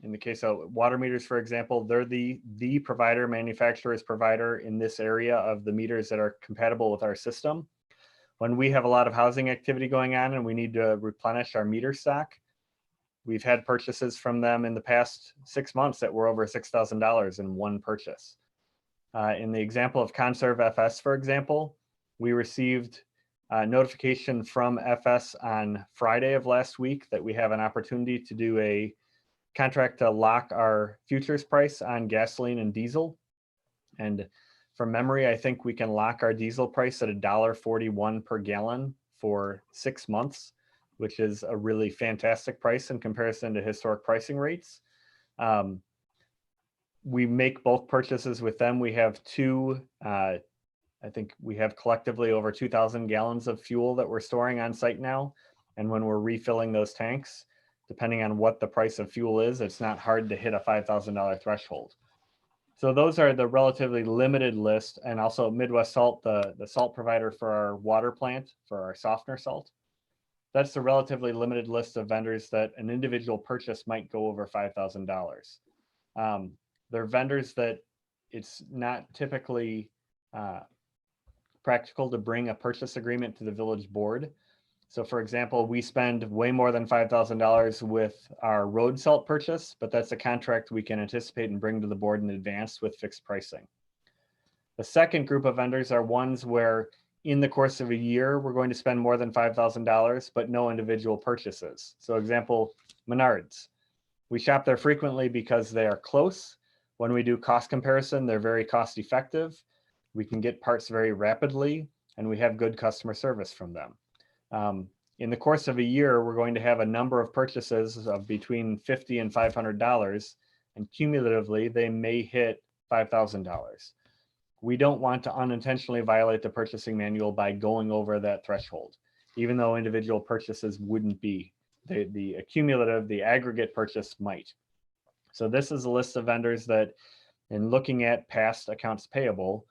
In the case of water meters, for example, they're the provider, manufacturer's provider in this area of the meters that are compatible with our system. When we have a lot of housing activity going on and we need to replenish our meter stock, We've had purchases from them in the past 6 months that were over $6,000 in one purchase. In the example of Conserve FS, for example, we received notification from FS on Friday of last week that we have an opportunity to do a contract to lock our futures price on gasoline and diesel. And from memory, I think we can lock our diesel price at $1.41 per gallon for 6 months, which is a really fantastic price in comparison to historic pricing rates. We make both purchases with them. We have two, I think we have collectively over 2,000 gallons of fuel that we're storing on site now. And when we're refilling those tanks, depending on what the price of fuel is, it's not hard to hit a $5,000 threshold. So those are the relatively limited list, and also Midwest Salt, the salt provider for our water plant, for our softener salt. That's the relatively limited list of vendors that an individual purchase might go over $5,000. They're vendors that it's not typically practical to bring a purchase agreement to the village board. So for example, we spend way more than $5,000 with our road salt purchase, but that's a contract we can anticipate and bring to the board in advance with fixed pricing. The second group of vendors are ones where in the course of a year, we're going to spend more than $5,000, but no individual purchases. So example, Menards. We shop there frequently because they are close. When we do cost comparison, they're very cost effective. We can get parts very rapidly, and we have good customer service from them. In the course of a year, we're going to have a number of purchases of between $50 and $500, and cumulatively, they may hit $5,000. We don't want to unintentionally violate the purchasing manual by going over that threshold, even though individual purchases wouldn't be. The accumulative, the aggregate purchase might. So this is a list of vendors that, in looking at past accounts payable,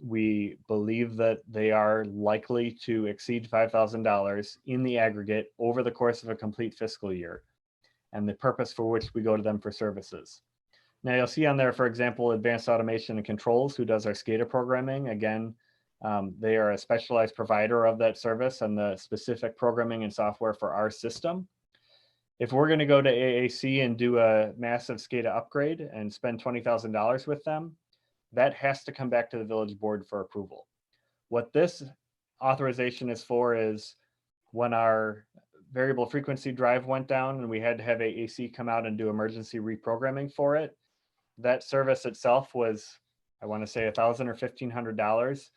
we believe that they are likely to exceed $5,000 in the aggregate over the course of a complete fiscal year, and the purpose for which we go to them for services. Now you'll see on there, for example, Advanced Automation and Controls, who does our SCADA programming. Again, they are a specialized provider of that service and the specific programming and software for our system. If we're going to go to AAC and do a massive SCADA upgrade and spend $20,000 with them, that has to come back to the village board for approval. What this authorization is for is when our variable frequency drive went down and we had to have AAC come out and do emergency reprogramming for it. That service itself was, I want to say, $1,000 or $1,500.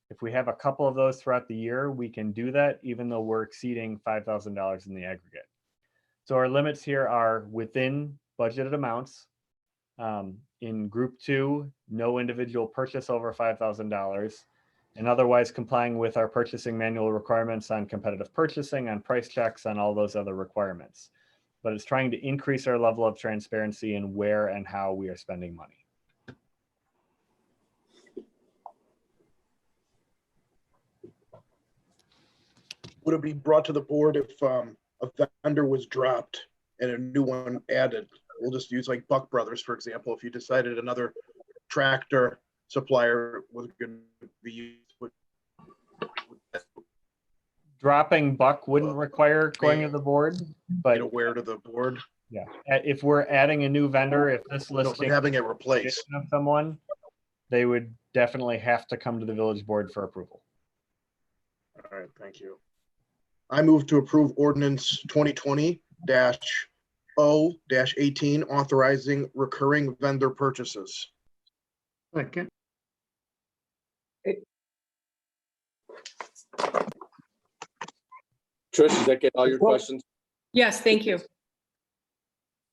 If we have a couple of those throughout the year, we can do that even though we're exceeding $5,000 in the aggregate. So our limits here are within budgeted amounts. In group 2, no individual purchase over $5,000, and otherwise complying with our purchasing manual requirements on competitive purchasing, on price checks, on all those other requirements. But it's trying to increase our level of transparency in where and how we are spending money. Would it be brought to the board if a vendor was dropped and a new one added? We'll just use like Buck Brothers, for example. If you decided another tractor supplier was going to be used. Dropping Buck wouldn't require going to the board, but aware to the board. Yeah, if we're adding a new vendor, if this list having it replaced of someone, they would definitely have to come to the village board for approval. All right, thank you. I move to approve ordinance 2020-0-18 authorizing recurring vendor purchases. Second. Trish, does that get all your questions? Yes, thank you.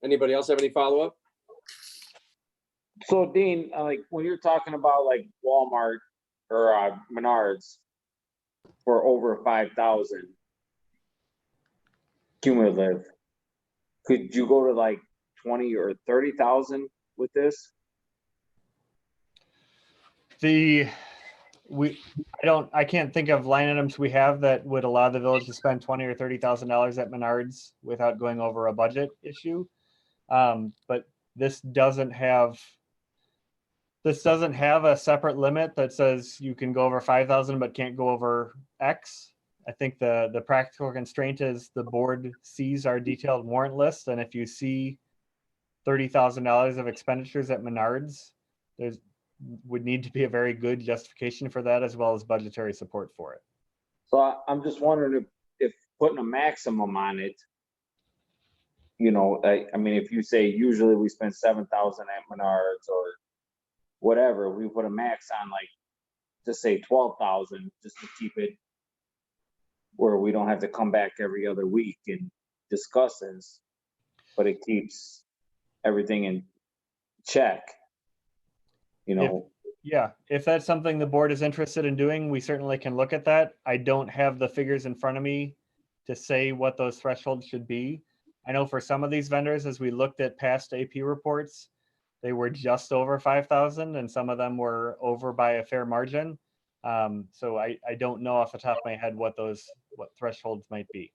Anybody else have any follow-up? So Dean, like when you're talking about like Walmart or Menards for over 5,000 cumulative, could you go to like 20 or 30,000 with this? I can't think of line items we have that would allow the village to spend $20,000 or $30,000 at Menards without going over a budget issue. But this doesn't have a separate limit that says you can go over 5,000 but can't go over X. I think the practical constraint is the board sees our detailed warrant list, and if you see $30,000 of expenditures at Menards, there's would need to be a very good justification for that, as well as budgetary support for it. So I'm just wondering if putting a maximum on it, you know, I mean, if you say usually we spend 7,000 at Menards or whatever, we put a max on, like, just say 12,000, just to keep it where we don't have to come back every other week and discuss this, but it keeps everything in check, you know. Yeah, if that's something the board is interested in doing, we certainly can look at that. I don't have the figures in front of me to say what those thresholds should be. I know for some of these vendors, as we looked at past AP reports, they were just over 5,000 and some of them were over by a fair margin. So I don't know off the top of my head what thresholds might be.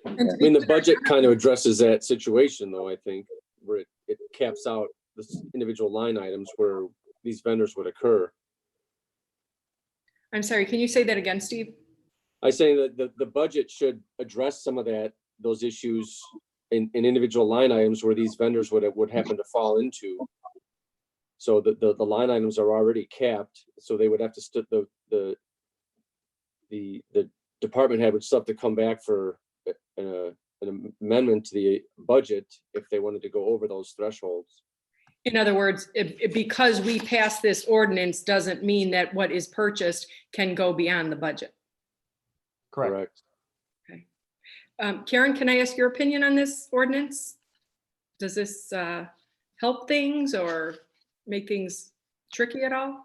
I mean, the budget kind of addresses that situation, though, I think, where it caps out the individual line items where these vendors would occur. I'm sorry, can you say that again, Steve? I say that the budget should address some of those issues in individual line items where these vendors would happen to fall into. So the line items are already capped, so they would have to the department head would still have to come back for an amendment to the budget if they wanted to go over those thresholds. In other words, because we passed this ordinance doesn't mean that what is purchased can go beyond the budget. Correct. Okay. Karen, can I ask your opinion on this ordinance? Does this help things or make things tricky at all?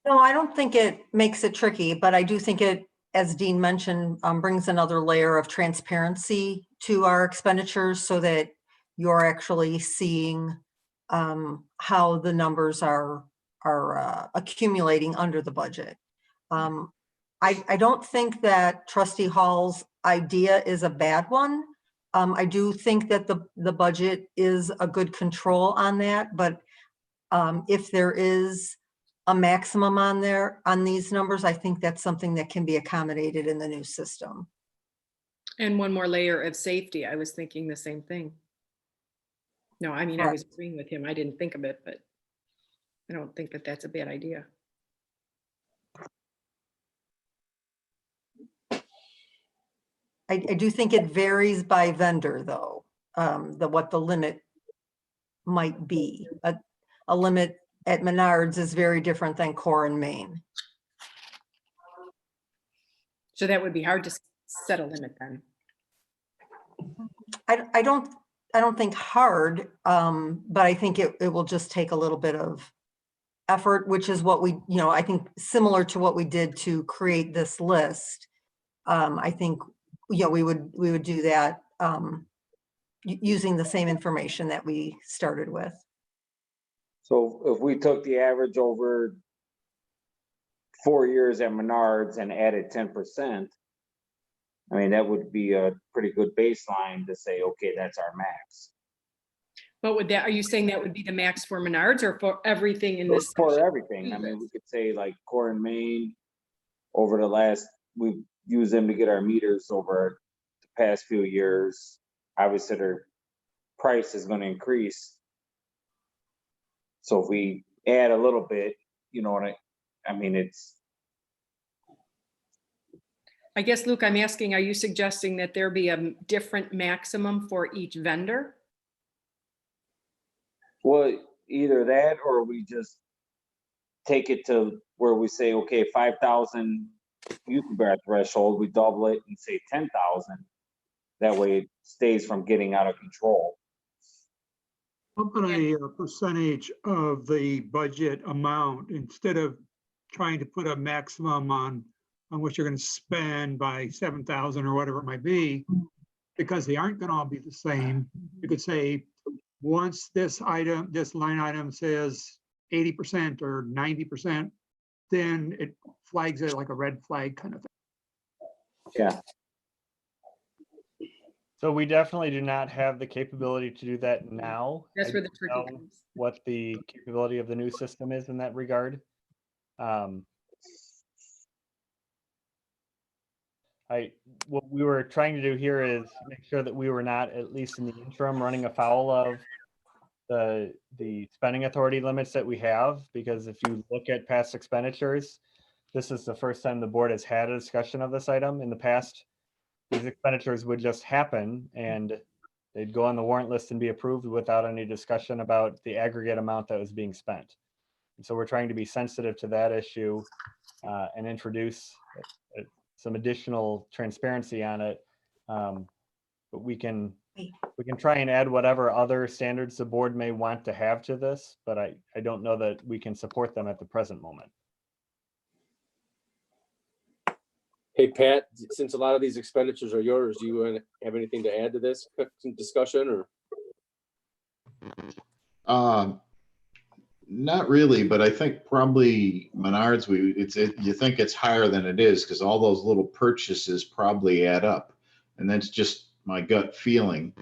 No, I don't think it makes it tricky, but I do think it, as Dean mentioned, brings another layer of transparency to our expenditures so that you're actually seeing how the numbers are accumulating under the budget. I don't think that Trustee Hall's idea is a bad one. I do think that the budget is a good control on that, but if there is a maximum on these numbers, I think that's something that can be accommodated in the new system. And one more layer of safety. I was thinking the same thing. No, I mean, I was agreeing with him. I didn't think of it, but I don't think that that's a bad idea. I do think it varies by vendor, though, what the limit might be. A limit at Menards is very different than Core and Main. So that would be hard to set a limit then. I don't think hard, but I think it will just take a little bit of effort, which is what we, I think similar to what we did to create this list. I think, we would do that using the same information that we started with. So if we took the average over 4 years at Menards and added 10%, I mean, that would be a pretty good baseline to say, okay, that's our max. But are you saying that would be the max for Menards or for everything in this? For everything. I mean, we could say like Core and Main over the last, we've used them to get our meters over the past few years. Obviously, their price is going to increase. So if we add a little bit, I mean, it's. I guess, Luke, I'm asking, are you suggesting that there be a different maximum for each vendor? Well, either that or we just take it to where we say, okay, 5,000 used to be our threshold, we double it and say 10,000. That way it stays from getting out of control. How about a percentage of the budget amount instead of trying to put a maximum on what you're going to spend by 7,000 or whatever it might be, because they aren't going to all be the same. You could say, once this line item says 80% or 90%, then it flags it like a red flag kind of thing. Yeah. So we definitely do not have the capability to do that now. That's where the tricky comes. What the capability of the new system is in that regard. what we were trying to do here is make sure that we were not, at least in the interim, running afoul of the spending authority limits that we have, because if you look at past expenditures, this is the first time the board has had a discussion of this item. In the past, these expenditures would just happen and they'd go on the warrant list and be approved without any discussion about the aggregate amount that was being spent. And so we're trying to be sensitive to that issue and introduce some additional transparency on it. But we can try and add whatever other standards the board may want to have to this, but I don't know that we can support them at the present moment. Hey, Pat, since a lot of these expenditures are yours, do you have anything to add to this discussion or? Not really, but I think probably Menards, you think it's higher than it is because all those little purchases probably add up. And that's just my gut feeling.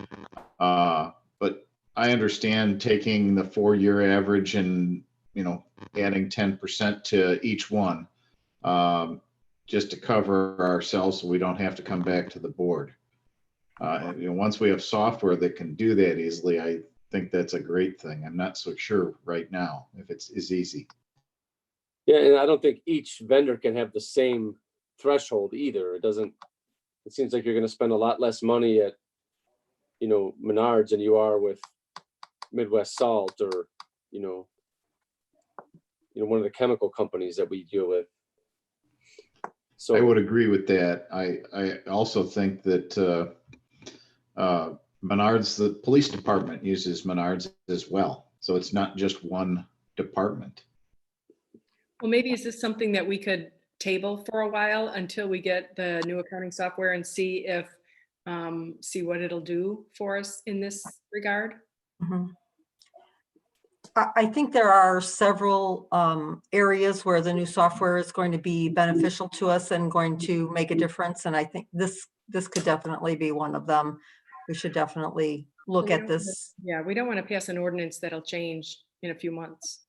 But I understand taking the 4-year average and, adding 10% to each one, just to cover ourselves so we don't have to come back to the board. Once we have software that can do that easily, I think that's a great thing. I'm not so sure right now if it's as easy. Yeah, and I don't think each vendor can have the same threshold either. It seems like you're going to spend a lot less money at, Menards than you are with Midwest Salt or, one of the chemical companies that we deal with. So I would agree with that. I also think that Menards, the police department uses Menards as well. So it's not just one department. Well, maybe is this something that we could table for a while until we get the new accounting software and see what it'll do for us in this regard? Mhm. I think there are several areas where the new software is going to be beneficial to us and going to make a difference. And I think this could definitely be one of them. We should definitely look at this. Yeah, we don't want to pass an ordinance that'll change in a few months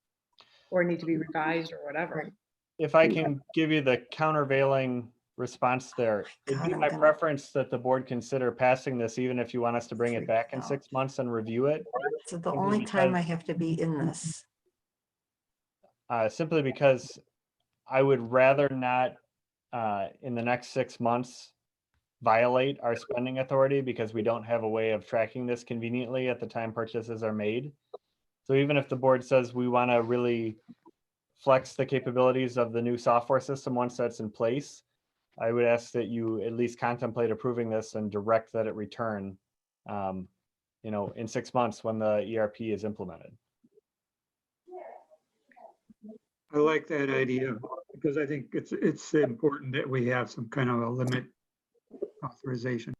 or need to be revised or whatever. If I can give you the countervailing response there, it'd be my preference that the board consider passing this, even if you want us to bring it back in 6 months and review it. So the only time I have to be in this. Simply because I would rather not, in the next 6 months, violate our spending authority because we don't have a way of tracking this conveniently at the time purchases are made. So even if the board says we want to really flex the capabilities of the new software system once that's in place, I would ask that you at least contemplate approving this and direct that it return, in 6 months when the ERP is implemented. I like that idea because I think it's important that we have some kind of a limit authorization.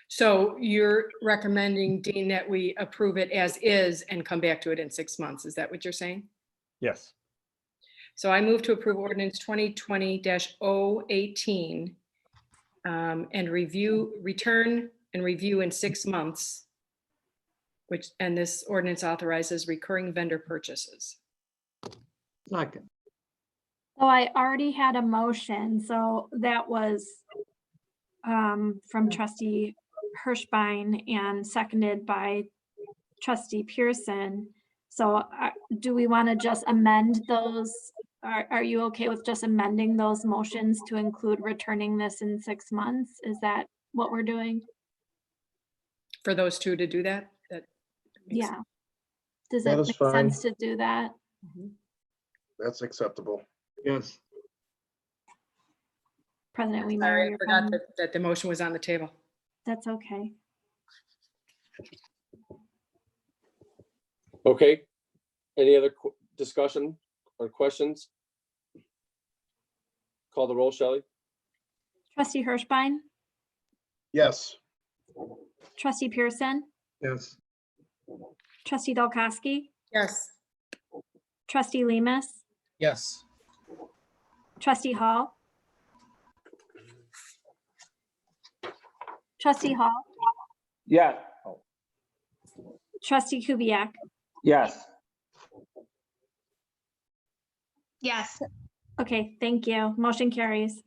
So you're recommending, Dean, that we approve it as is and come back to it in 6 months. Is that what you're saying? Yes. So I move to approve ordinance 2020-018 and return and review in 6 months, and this ordinance authorizes recurring vendor purchases. Second. So I already had a motion, so that was from trustee Hirschbein and seconded by trustee Pearson. So do we want to just amend those? Are you okay with just amending those motions to include returning this in 6 months? Is that what we're doing? For those two to do that? Yeah. Does That it is make fine. sense to do that? That's acceptable. Yes. President Weimer, Sorry, I your forgot comment? that the motion was on the table. That's okay. Okay. Any other discussion or questions? Call the roll, Shelley. Trustee Hirschbein, Yes. trustee Pearson, Yes. trustee Dolkowski, Yes. trustee Lemus, Yes. trustee Hall, trustee Hall, Yeah. trustee Kubiak, Yes. Yes. Okay, thank you. Motion carries.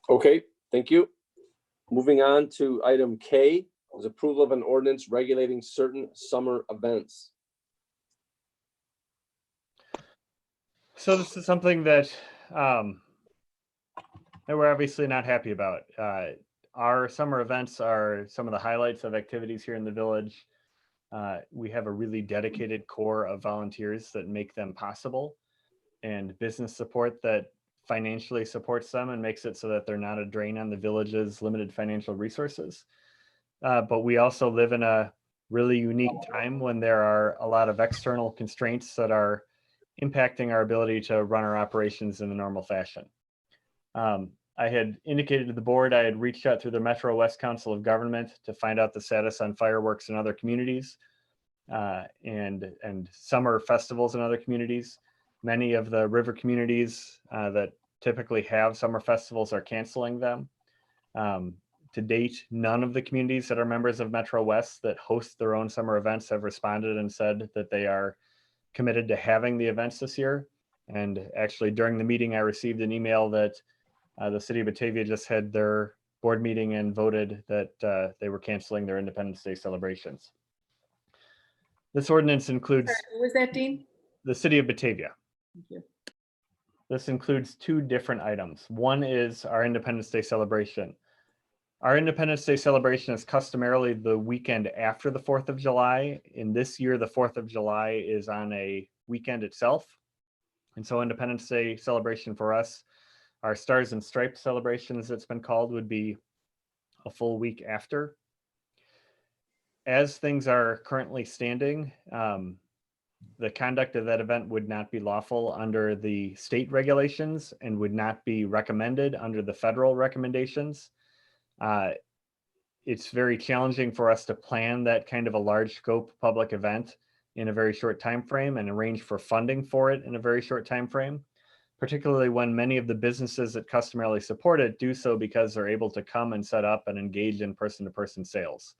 Okay, thank you. Moving on to item K, is approval of an ordinance regulating certain summer events. So this is something that that we're obviously not happy about. Our summer events are some of the highlights of activities here in the village. We have a really dedicated core of volunteers that make them possible, and business support that financially supports them and makes it so that they're not a drain on the village's limited financial resources. But we also live in a really unique time when there are a lot of external constraints that are impacting our ability to run our operations in the normal fashion. I had indicated to the board, I had reached out through the Metro West Council of Government to find out the status on fireworks in other communities and summer festivals in other communities. Many of the river communities that typically have summer festivals are canceling them. To date, none of the communities that are members of Metro West that host their own summer events have responded and said that they are committed to having the events this year. And actually during the meeting, I received an email that the city of Batavia just had their board meeting and voted that they were canceling their Independence Day celebrations. This ordinance includes Who was that, Dean? the city of Batavia. Thank you. This includes two different items. One is our Independence Day celebration. Our Independence Day celebration is customarily the weekend after the 4th of July. In this year, the 4th of July is on a weekend itself. And so Independence Day celebration for us, our Stars and Stripes celebration, as it's been called, would be a full week after. As things are currently standing, the conduct of that event would not be lawful under the state regulations and would not be recommended under the federal recommendations. It's very challenging for us to plan that kind of a large scope public event in a very short time frame and arrange for funding for it in a very short time frame, particularly when many of the businesses that customarily support it do so because they're able to come and set up and engage in person-to-person sales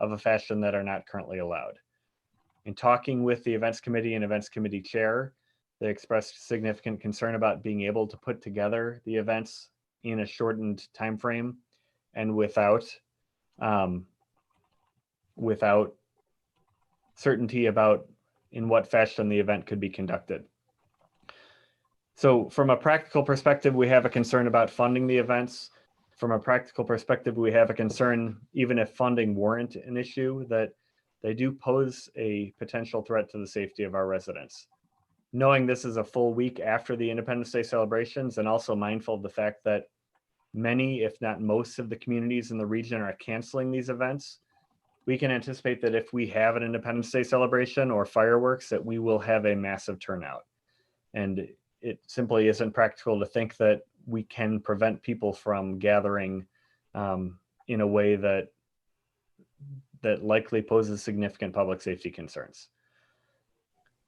of a fashion that are not currently allowed. In talking with the events committee and events committee chair, they expressed significant concern about being able to put together the events in a shortened time frame and without certainty about in what fashion the event could be conducted. So from a practical perspective, we have a concern about funding the events. From a practical perspective, we have a concern, even if funding weren't an issue, that they do pose a potential threat to the safety of our residents. Knowing this is a full week after the Independence Day celebrations, and also mindful of the fact that many, if not most, of the communities in the region are canceling these events, we can anticipate that if we have an Independence Day celebration or fireworks, that we will have a massive turnout. And it simply isn't practical to think that we can prevent people from gathering in a way that likely poses significant public safety concerns.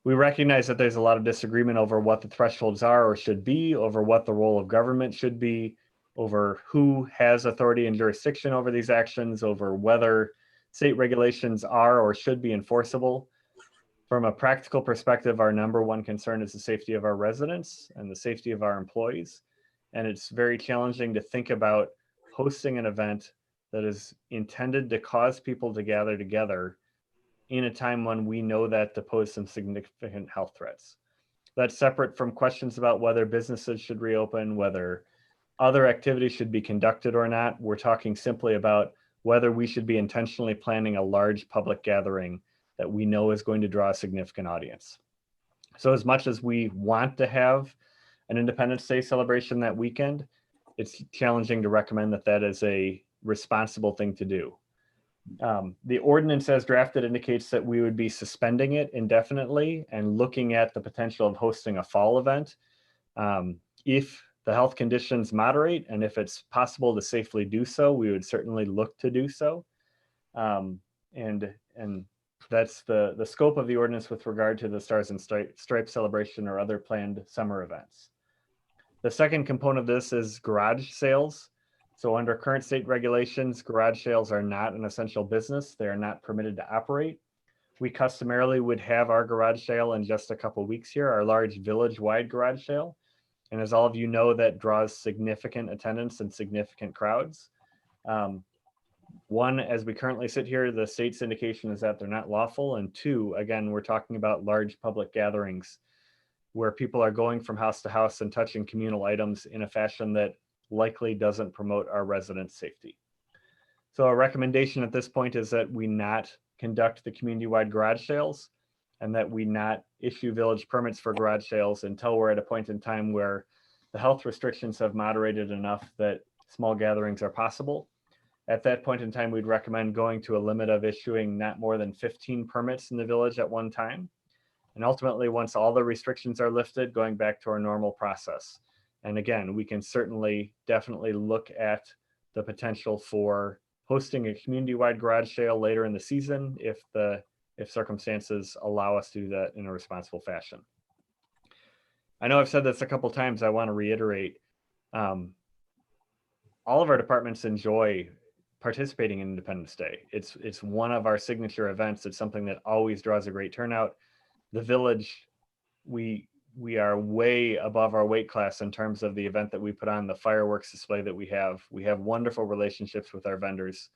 We recognize that there's a lot of disagreement over what the thresholds are or should be, over what the role of government should be, over who has authority and jurisdiction over these actions, over whether state regulations are or should be enforceable. From a practical perspective, our number one concern is the safety of our residents and the safety of our employees. And it's very challenging to think about hosting an event that is intended to cause people to gather together in a time when we know that to pose some significant health threats. That's separate from questions about whether businesses should reopen, whether other activities should be conducted or not. We're talking simply about whether we should be intentionally planning a large public gathering that we know is going to draw a significant audience. So as much as we want to have an Independence Day celebration that weekend, it's challenging to recommend that that is a responsible thing to do. The ordinance as drafted indicates that we would be suspending it indefinitely and looking at the potential of hosting a fall event. If the health conditions moderate and if it's possible to safely do so, we would certainly look to do so. And that's the scope of the ordinance with regard to the Stars and Stripes celebration or other planned summer events. The second component of this is garage sales. So under current state regulations, garage sales are not an essential business. They are not permitted to operate. We customarily would have our garage sale in just a couple weeks here, our large village-wide garage sale. And as all of you know, that draws significant attendance and significant crowds. One, as we currently sit here, the state's indication is that they're not lawful. And two, again, we're talking about large public gatherings where people are going from house to house and touching communal items in a fashion that likely doesn't promote our residents' safety. So our recommendation at this point is that we not conduct the community-wide garage sales and that we not issue village permits for garage sales until we're at a point in time where the health restrictions have moderated enough that small gatherings are possible. At that point in time, we'd recommend going to a limit of issuing not more than 15 permits in the village at one time. And ultimately, once all the restrictions are lifted, going back to our normal process. And again, we can certainly definitely look at the potential for hosting a community-wide garage sale later in the season if circumstances allow us to do that in a responsible fashion. I know I've said this a couple times. I want to reiterate, all of our departments enjoy participating in Independence Day. It's one of our signature events. It's something that always draws a great turnout. The village, we are way above our weight class in terms of the event that we put on, the fireworks display that we have. We have wonderful relationships with our vendors.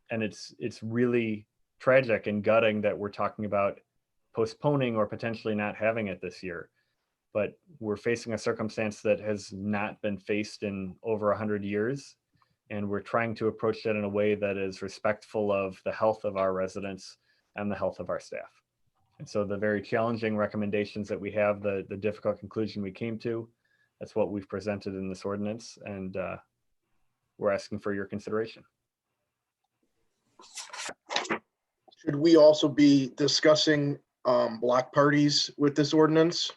And it's really tragic and gutting that we're talking about postponing or potentially not having it this year. But we're facing a circumstance that has not been faced in over 100 years. And we're trying to approach that in a way that is respectful of the health of our residents and the health of our staff. And so the very challenging recommendations that we have, the difficult conclusion we came to, that's what we've presented in this ordinance, and we're asking for your consideration. Should we also be discussing block parties with this ordinance?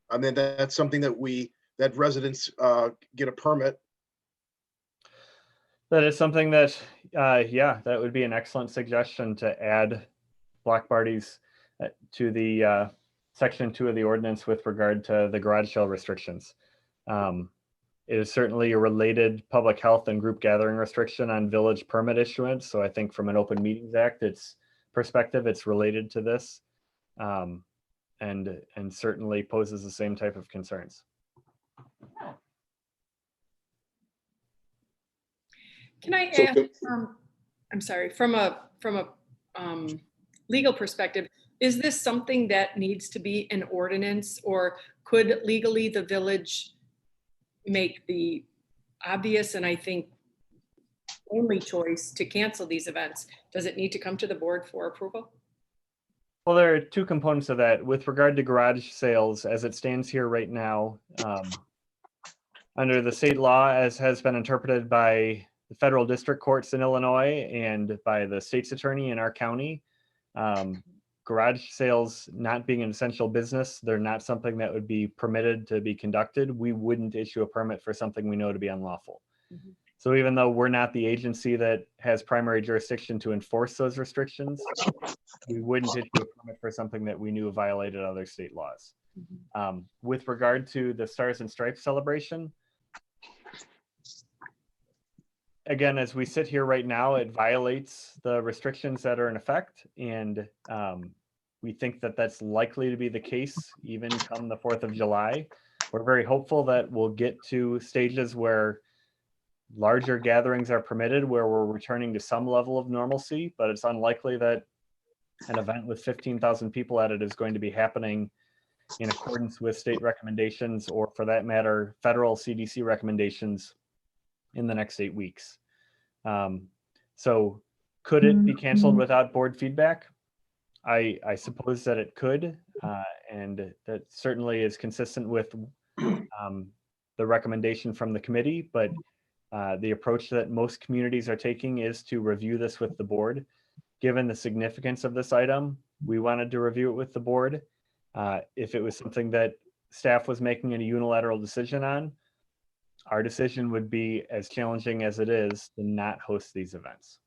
I mean, that's something that residents get a permit. That is something that, yeah, that would be an excellent suggestion to add block parties to the section 2 of the ordinance with regard to the garage sale restrictions. It is certainly a related public health and group gathering restriction on village permit issuance. So I think from an Open Meetings Act, perspective, it's related to this, and certainly poses the same type of concerns. Can I ask, I'm sorry, from a legal perspective, is this something that needs to be an ordinance, or could legally the village make the obvious and I think only choice to cancel these events? Does it need to come to the board for approval? Well, there are two components of that. With regard to garage sales, as it stands here right now, under the state law, as has been interpreted by the federal district courts in Illinois and by the state's attorney in our county, garage sales not being an essential business, they're not something that would be permitted to be conducted. We wouldn't issue a permit for something we know to be unlawful. Mm-hmm. So even though we're not the agency that has primary jurisdiction to enforce those restrictions, we wouldn't issue a permit for something that we knew violated other state laws. Mm-hmm. With regard to the Stars and Stripes celebration, again, as we sit here right now, it violates the restrictions that are in effect. And we think that that's likely to be the case even come the 4th of July. We're very hopeful that we'll get to stages where larger gatherings are permitted, where we're returning to some level of normalcy, but it's unlikely that an event with 15,000 people at it is going to be happening in accordance with state recommendations, or for that matter, federal CDC recommendations in the next 8 weeks. So could it be canceled without board feedback? I suppose that it could, and that certainly is consistent with the recommendation from the committee, but the approach that most communities are taking is to review this with the board. Given the significance of this item, we wanted to review it with the board. If it was something that staff was making a unilateral decision on, our decision would be, as challenging as it is, to not host these events.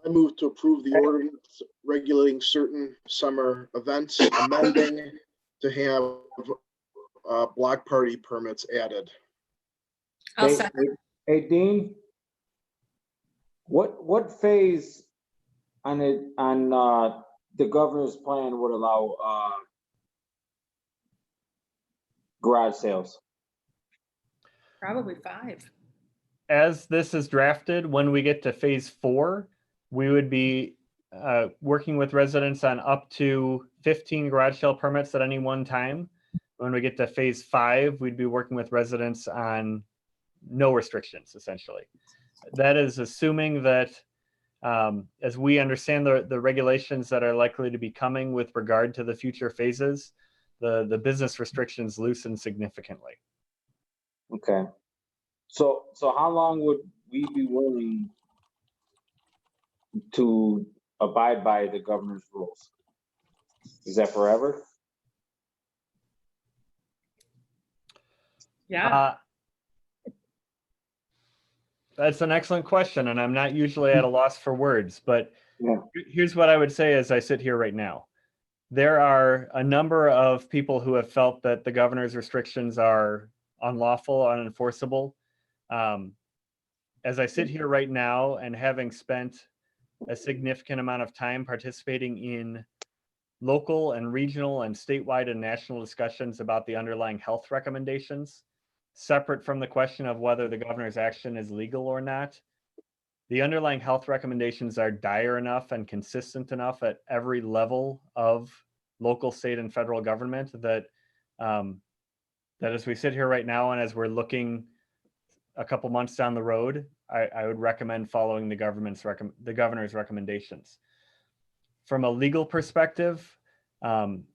I move to approve the ordinance regulating certain summer events, amending to have block party permits added. I'll Hey, second. hey, Dean, what phase The governor's plan would allow garage sales. Probably 5. As this is drafted, when we get to phase 4, we would be working with residents on up to 15 garage sale permits at any one time. When we get to phase 5, we'd be working with residents on no restrictions, essentially. That is assuming that, as we understand the regulations that are likely to be coming with regard to the future phases, the business restrictions loosen significantly. Okay. So how long would we be willing to abide by the governor's rules? Is that forever? Yeah. That's an excellent question, and I'm not usually at a loss for words, but here's what I would say as I sit here right now. There are a number of people who have felt that the governor's restrictions are unlawful, unenforceable. As I sit here right now and having spent a significant amount of time participating in local and regional and statewide and national discussions about the underlying health recommendations, separate from the question of whether the governor's action is legal or not, the underlying health recommendations are dire enough and consistent enough at every level of local, state, and federal government that that as we sit here right now and as we're looking a couple months down the road, I would recommend following the governor's recommendations. From a legal perspective, I'm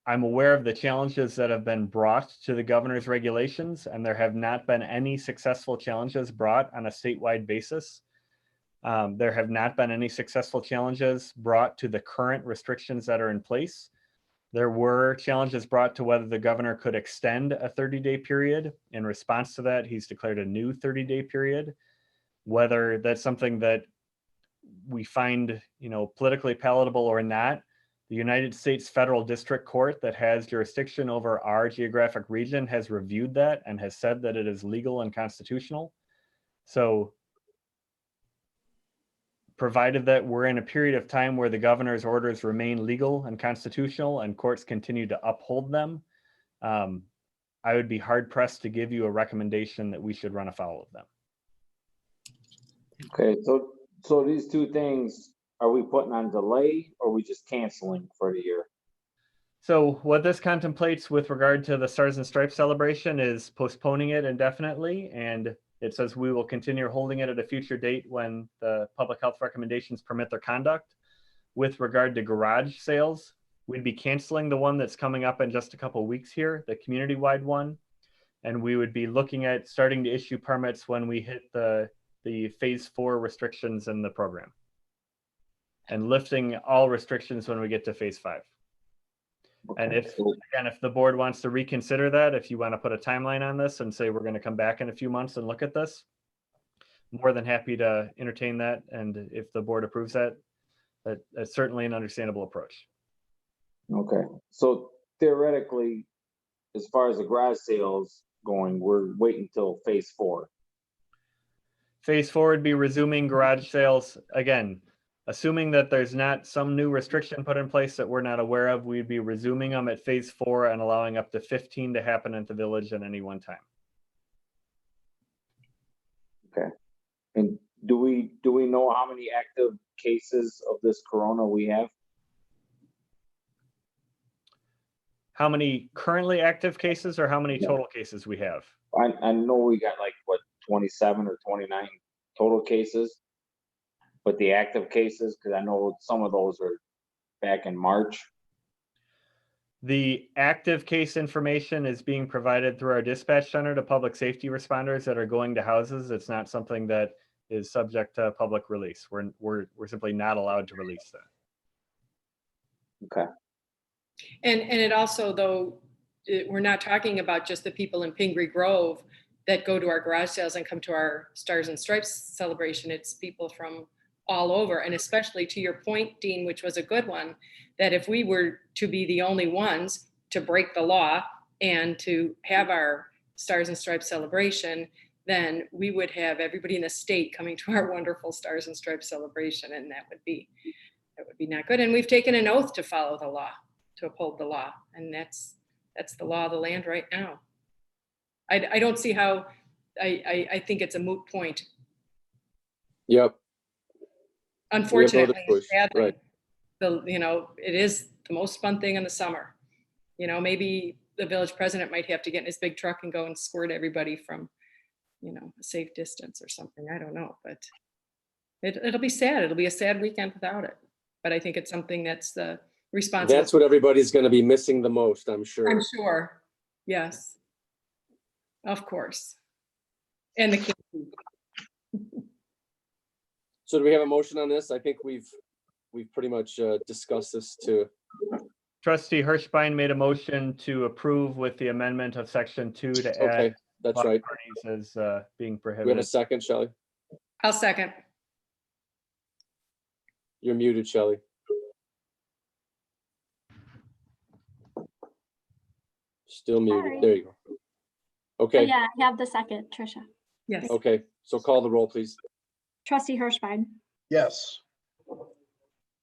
aware of the challenges that have been brought to the governor's regulations, and there have not been any successful challenges brought on a statewide basis. There have not been any successful challenges brought to the current restrictions that are in place. There were challenges brought to whether the governor could extend a 30-day period. In response to that, he's declared a new 30-day period. Whether that's something that we find, politically palatable or not, the United States Federal District Court that has jurisdiction over our geographic region has reviewed that and has said that it is legal and constitutional. So, provided that we're in a period of time where the governor's orders remain legal and constitutional and courts continue to uphold them, I would be hard pressed to give you a recommendation that we should run afoul of them. Okay, so these two things, are we putting on delay or are we just canceling for the year? So what this contemplates with regard to the Stars and Stripes celebration is postponing it indefinitely, and it says we will continue holding it at a future date when the public health recommendations permit their conduct. With regard to garage sales, we'd be canceling the one that's coming up in just a couple of weeks here, the community-wide one, and we would be looking at starting to issue permits when we hit the phase 4 restrictions in the program, and lifting all restrictions when we get to phase 5. Okay. And if the board wants to reconsider that, if you want to put a timeline on this and say we're going to come back in a few months and look at this, more than happy to entertain that. And if the board approves that, that's certainly an understandable approach. Okay, so theoretically, as far as the garage sales going, we're waiting until phase 4. Phase 4 would be resuming garage sales again. Assuming that there's not some new restriction put in place that we're not aware of, we'd be resuming them at phase 4 and allowing up to 15 to happen at the village at any one time. Okay. And do we know how many active cases of this corona we have? How many currently active cases or how many total cases we have? I know we got 27 or 29 total cases. But the active cases, because I know some of those are back in March. The active case information is being provided through our dispatch center to public safety responders that are going to houses. It's not something that is subject to public release. We're simply not allowed to release that. Okay. And it also, though, we're not talking about just the people in Pingree Grove that go to our garage sales and come to our Stars and Stripes celebration. It's people from all over, and especially to your point, Dean, which was a good one, that if we were to be the only ones to break the law and to have our Stars and Stripes celebration, then we would have everybody in the state coming to our wonderful Stars and Stripes celebration, and that would be not good. And we've taken an oath to follow the law, to uphold the law, and that's the law of the land right now. I don't see how. I think it's a moot point. Yep. Unfortunately, sadly, right. It is the most fun thing in the summer. Maybe the village president might have to get in his big truck and go and squirt everybody from, a safe distance or something. I don't know, but it'll be sad. It'll be a sad weekend without it. But I think it's something that's the responsibility. That's what everybody's going to be missing the most, I'm sure. I'm sure. Yes. Of course. And the kids. So do we have a motion on this? I think we've pretty much discussed this too. Trustee Hirschbein made a motion to approve with the amendment of section 2 to add. Okay, that's right. Parties as being Do we have prohibited. a second, Shelley? I'll second. You're muted, Shelley. Still muted. Sorry. There you go. Okay. Yeah, I have the second, Tricia. Yes. Okay, so call the roll, please. Trustee Hirschbein, Yes.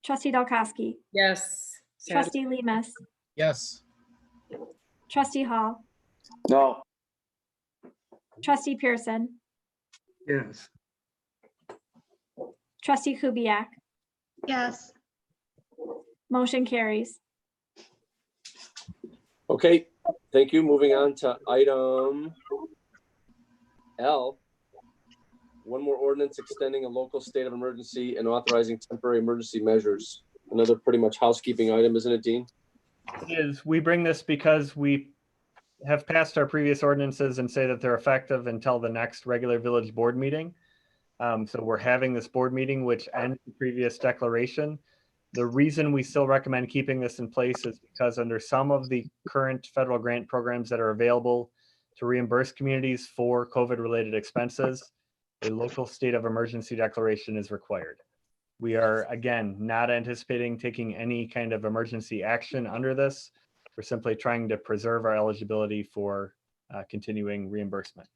trustee Dalkowski, Yes. trustee Lemus, Yes. trustee Hall, No. trustee Pearson, Yes. trustee Kubiak. Yes. Motion carries. Okay, thank you. Moving on to item L. One more ordinance extending a local state of emergency and authorizing temporary emergency measures. Another pretty much housekeeping item, isn't it, Dean? It is, we bring this because we have passed our previous ordinances and say that they're effective until the next regular village board meeting. So we're having this board meeting, which ends the previous declaration. The reason we still recommend keeping this in place is because under some of the current federal grant programs that are available to reimburse communities for COVID-related expenses, a local state of emergency declaration is required. We are, again, not anticipating taking any kind of emergency action under this. We're simply trying to preserve our eligibility for continuing reimbursement.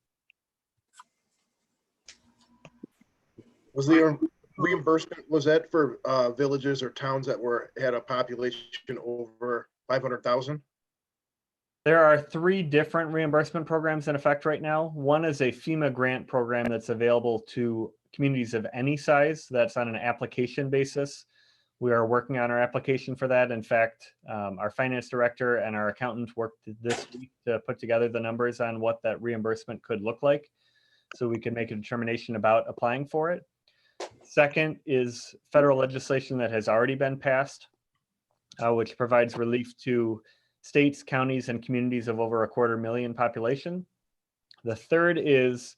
Was the reimbursement, was that for villages or towns that had a population over 500,000? There are 3 different reimbursement programs in effect right now. One is a FEMA grant program that's available to communities of any size. That's on an application basis. We are working on our application for that. In fact, our finance director and our accountant worked this week to put together the numbers on what that reimbursement could look like, so we can make a determination about applying for it. Second is federal legislation that has already been passed, which provides relief to states, counties, and communities of over 250,000 population. The third is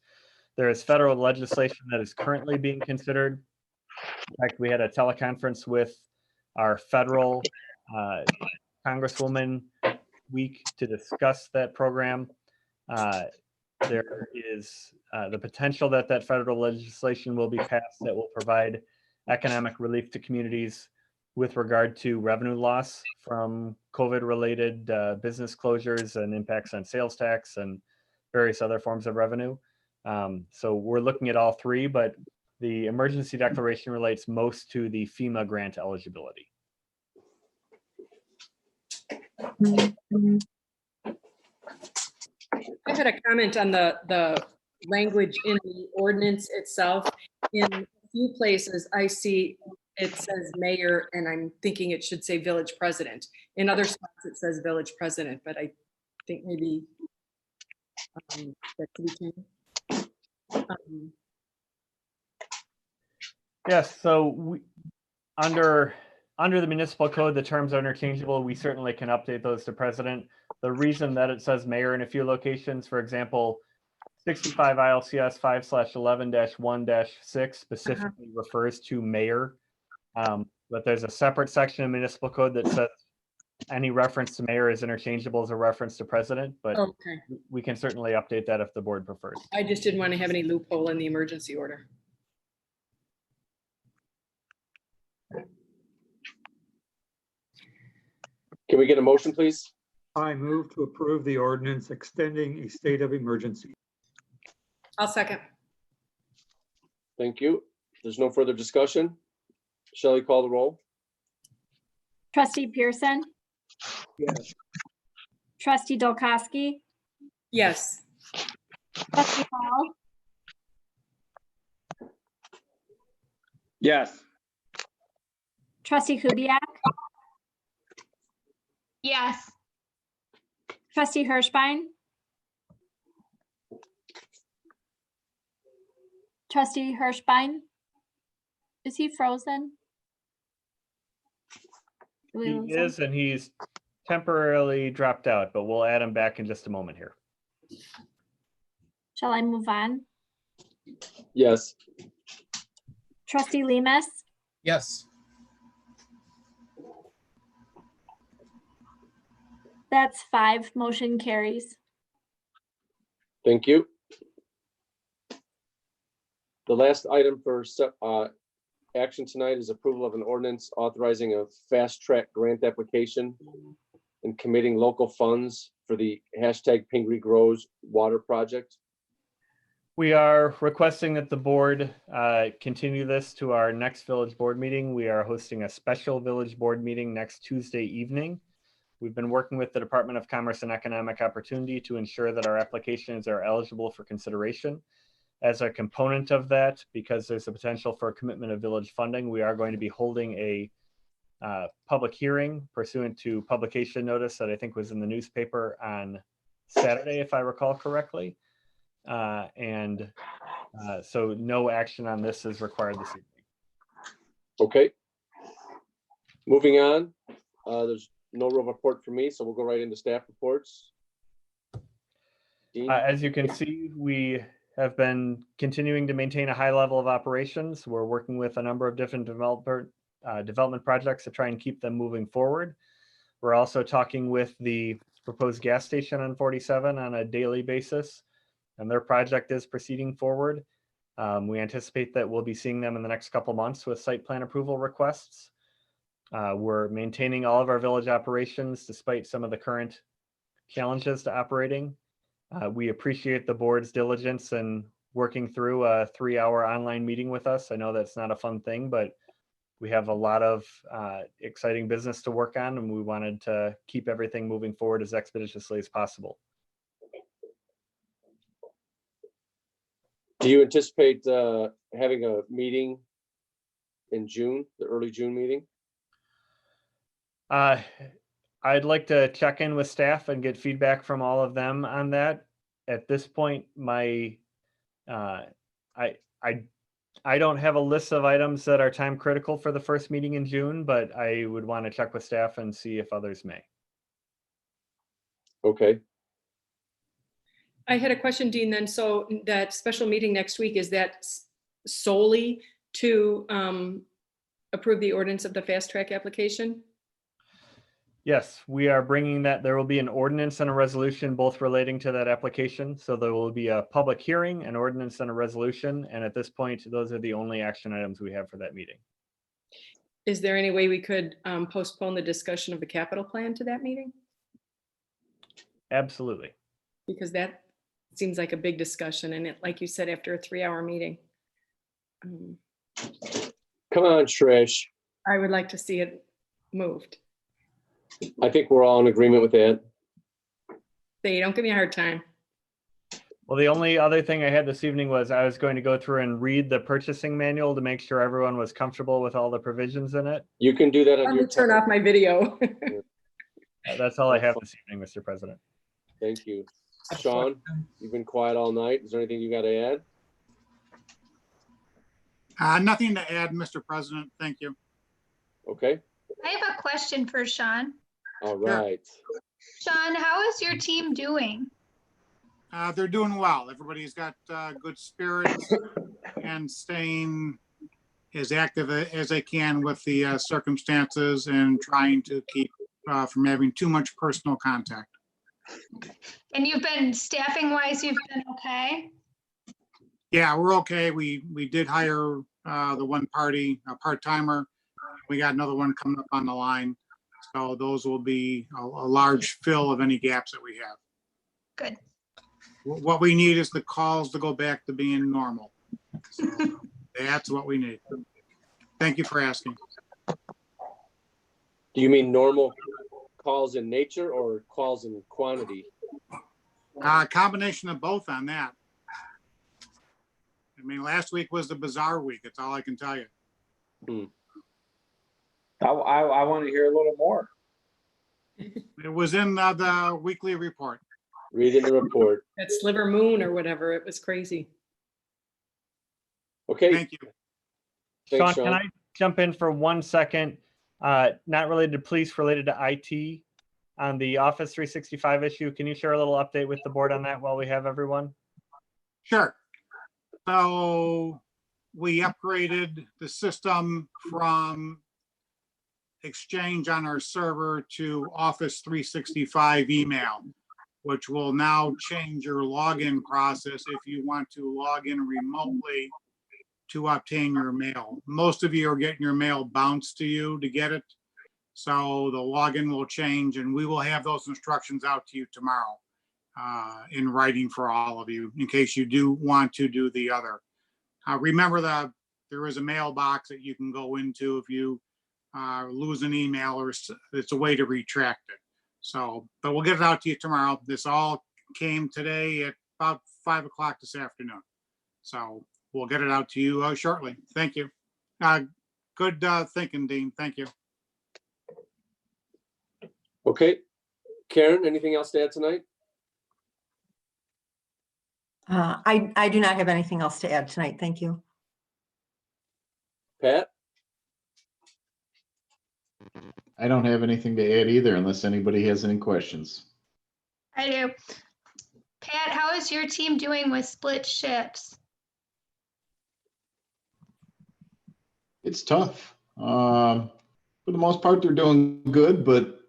there is federal legislation that is currently being considered. In fact, we had a teleconference with our federal Congresswoman week to discuss that program. There is the potential that that federal legislation will be passed that will provide economic relief to communities with regard to revenue loss from COVID-related business closures and impacts on sales tax and various other forms of revenue. So we're looking at all 3, but the emergency declaration relates most to the FEMA grant eligibility. I had a comment on the language in the ordinance itself. In a few places, I see it says mayor, and I'm thinking it should say village president. In other spots, it says village president, but I think maybe that could be changed. Yes, so under the municipal code, the terms are interchangeable. We certainly can update those to president. The reason that it says mayor in a few locations, for example, 65 ILCS 5/11-1-6 specifically refers to mayor. But there's a separate section of municipal code that says any reference to mayor is interchangeable as a reference to president, but Okay. we can certainly update that if the board prefers. I just didn't want to have any loophole in the emergency order. Can we get a motion, please? I move to approve the ordinance extending a state of emergency. I'll second. Thank you. There's no further discussion. Shelley, call the roll. Trustee Pearson, Yes. trustee Dolkowski, Yes. trustee Hall, Yes. trustee Kubiak, Yes. trustee Hirschbein, trustee Hirschbein. Is he frozen? Did we He lose him? is, and he's temporarily dropped out, but we'll add him back in just a moment here. Shall I move on? Yes. Trustee Lemus, Yes. that's 5, motion carries. Thank you. The last item for action tonight is approval of an ordinance authorizing a fast track grant application and committing local funds for the hashtag Pingree Grows Water Project. We are requesting that the board continue this to our next village board meeting. We are hosting a special village board meeting next Tuesday evening. We've been working with the Department of Commerce and Economic Opportunity to ensure that our applications are eligible for consideration. As a component of that, because there's a potential for a commitment of village funding, we are going to be holding a public hearing pursuant to publication notice that I think was in the newspaper on Saturday, if I recall correctly. So no action on this is required this evening. Okay. Moving on, there's no real report for me, so we'll go right into staff reports. Dean? As you can see, we have been continuing to maintain a high level of operations. We're working with a number of different development projects to try and keep them moving forward. We're also talking with the proposed gas station on 47 on a daily basis, and their project is proceeding forward. We anticipate that we'll be seeing them in the next couple months with site plan approval requests. We're maintaining all of our village operations despite some of the current challenges to operating. We appreciate the board's diligence in working through a 3-hour online meeting with us. I know that's not a fun thing, but we have a lot of exciting business to work on, and we wanted to keep everything moving forward as expeditiously as possible. Do you anticipate having a meeting in June, the early June meeting? I'd like to check in with staff and get feedback from all of them on that. At this point, I don't have a list of items that are time critical for the first meeting in June, but I would want to check with staff and see if others may. Okay. I had a question, Dean, then. So that special meeting next week, is that solely to approve the ordinance of the fast track application? Yes, we are bringing that. There will be an ordinance and a resolution both relating to that application. So there will be a public hearing, an ordinance and a resolution. And at this point, those are the only action items we have for that meeting. Is there any way we could postpone the discussion of the capital plan to that meeting? Absolutely. Because that seems like a big discussion, and it, like you said, after a 3-hour meeting. Come on, Trish. I would like to see it moved. I think we're all in agreement with that. Say, don't give me a hard time. Well, the only other thing I had this evening was I was going to go through and read the purchasing manual to make sure everyone was comfortable with all the provisions in it. You can do that on I'm your gonna turn off my video. That's all I have this evening, Mr. President. Thank you. Sean, you've been quiet all night. Is there anything you got to add? Nothing to add, Mr. President. Thank you. Okay. I have a question for Sean. All right. Sean, how is your team doing? They're doing well. Everybody's got good spirits and staying as active as they can with the circumstances and trying to keep from having too much personal contact. And you've been staffing wise, you've been okay? Yeah, we're okay. We did hire the one party, a part-timer. We got another one coming up on the line. So those will be a large fill of any gaps that we have. Good. What we need is the calls to go back to being normal. So that's what we need. Thank you for asking. Do you mean normal calls in nature or calls in quantity? Combination of both on that. I mean, last week was the bizarre week. That's all I can tell you. I want to hear a little more. It was in the weekly report. Read in the report. That sliver moon or whatever, it was crazy. Okay. Thank you. Thanks, Sean, can I jump in for 1 second? Not related to police, related to IT on the Office 365 issue. Can you share a little update with the board on that while we have everyone? Sure. So we upgraded the system from Exchange on our server to Office 365 email, which will now change your login process if you want to log in remotely to obtain your mail. Most of you are getting your mail bounced to you to get it. So the login will change, and we will have those instructions out to you tomorrow in writing for all of you in case you do want to do the other. Remember that there is a mailbox that you can go into if you lose an email, or it's a way to retract it. So, but we'll get it out to you tomorrow. This all came today at about 5 o'clock this afternoon. So we'll get it out to you shortly. Thank you. Good thinking, Dean. Thank you. Okay. Karen, anything else to add tonight? I do not have anything else to add tonight. Thank you. Pat? I don't have anything to add either unless anybody has any questions. I do. Pat, how is your team doing with split shifts? It's tough. For the most part, they're doing good, but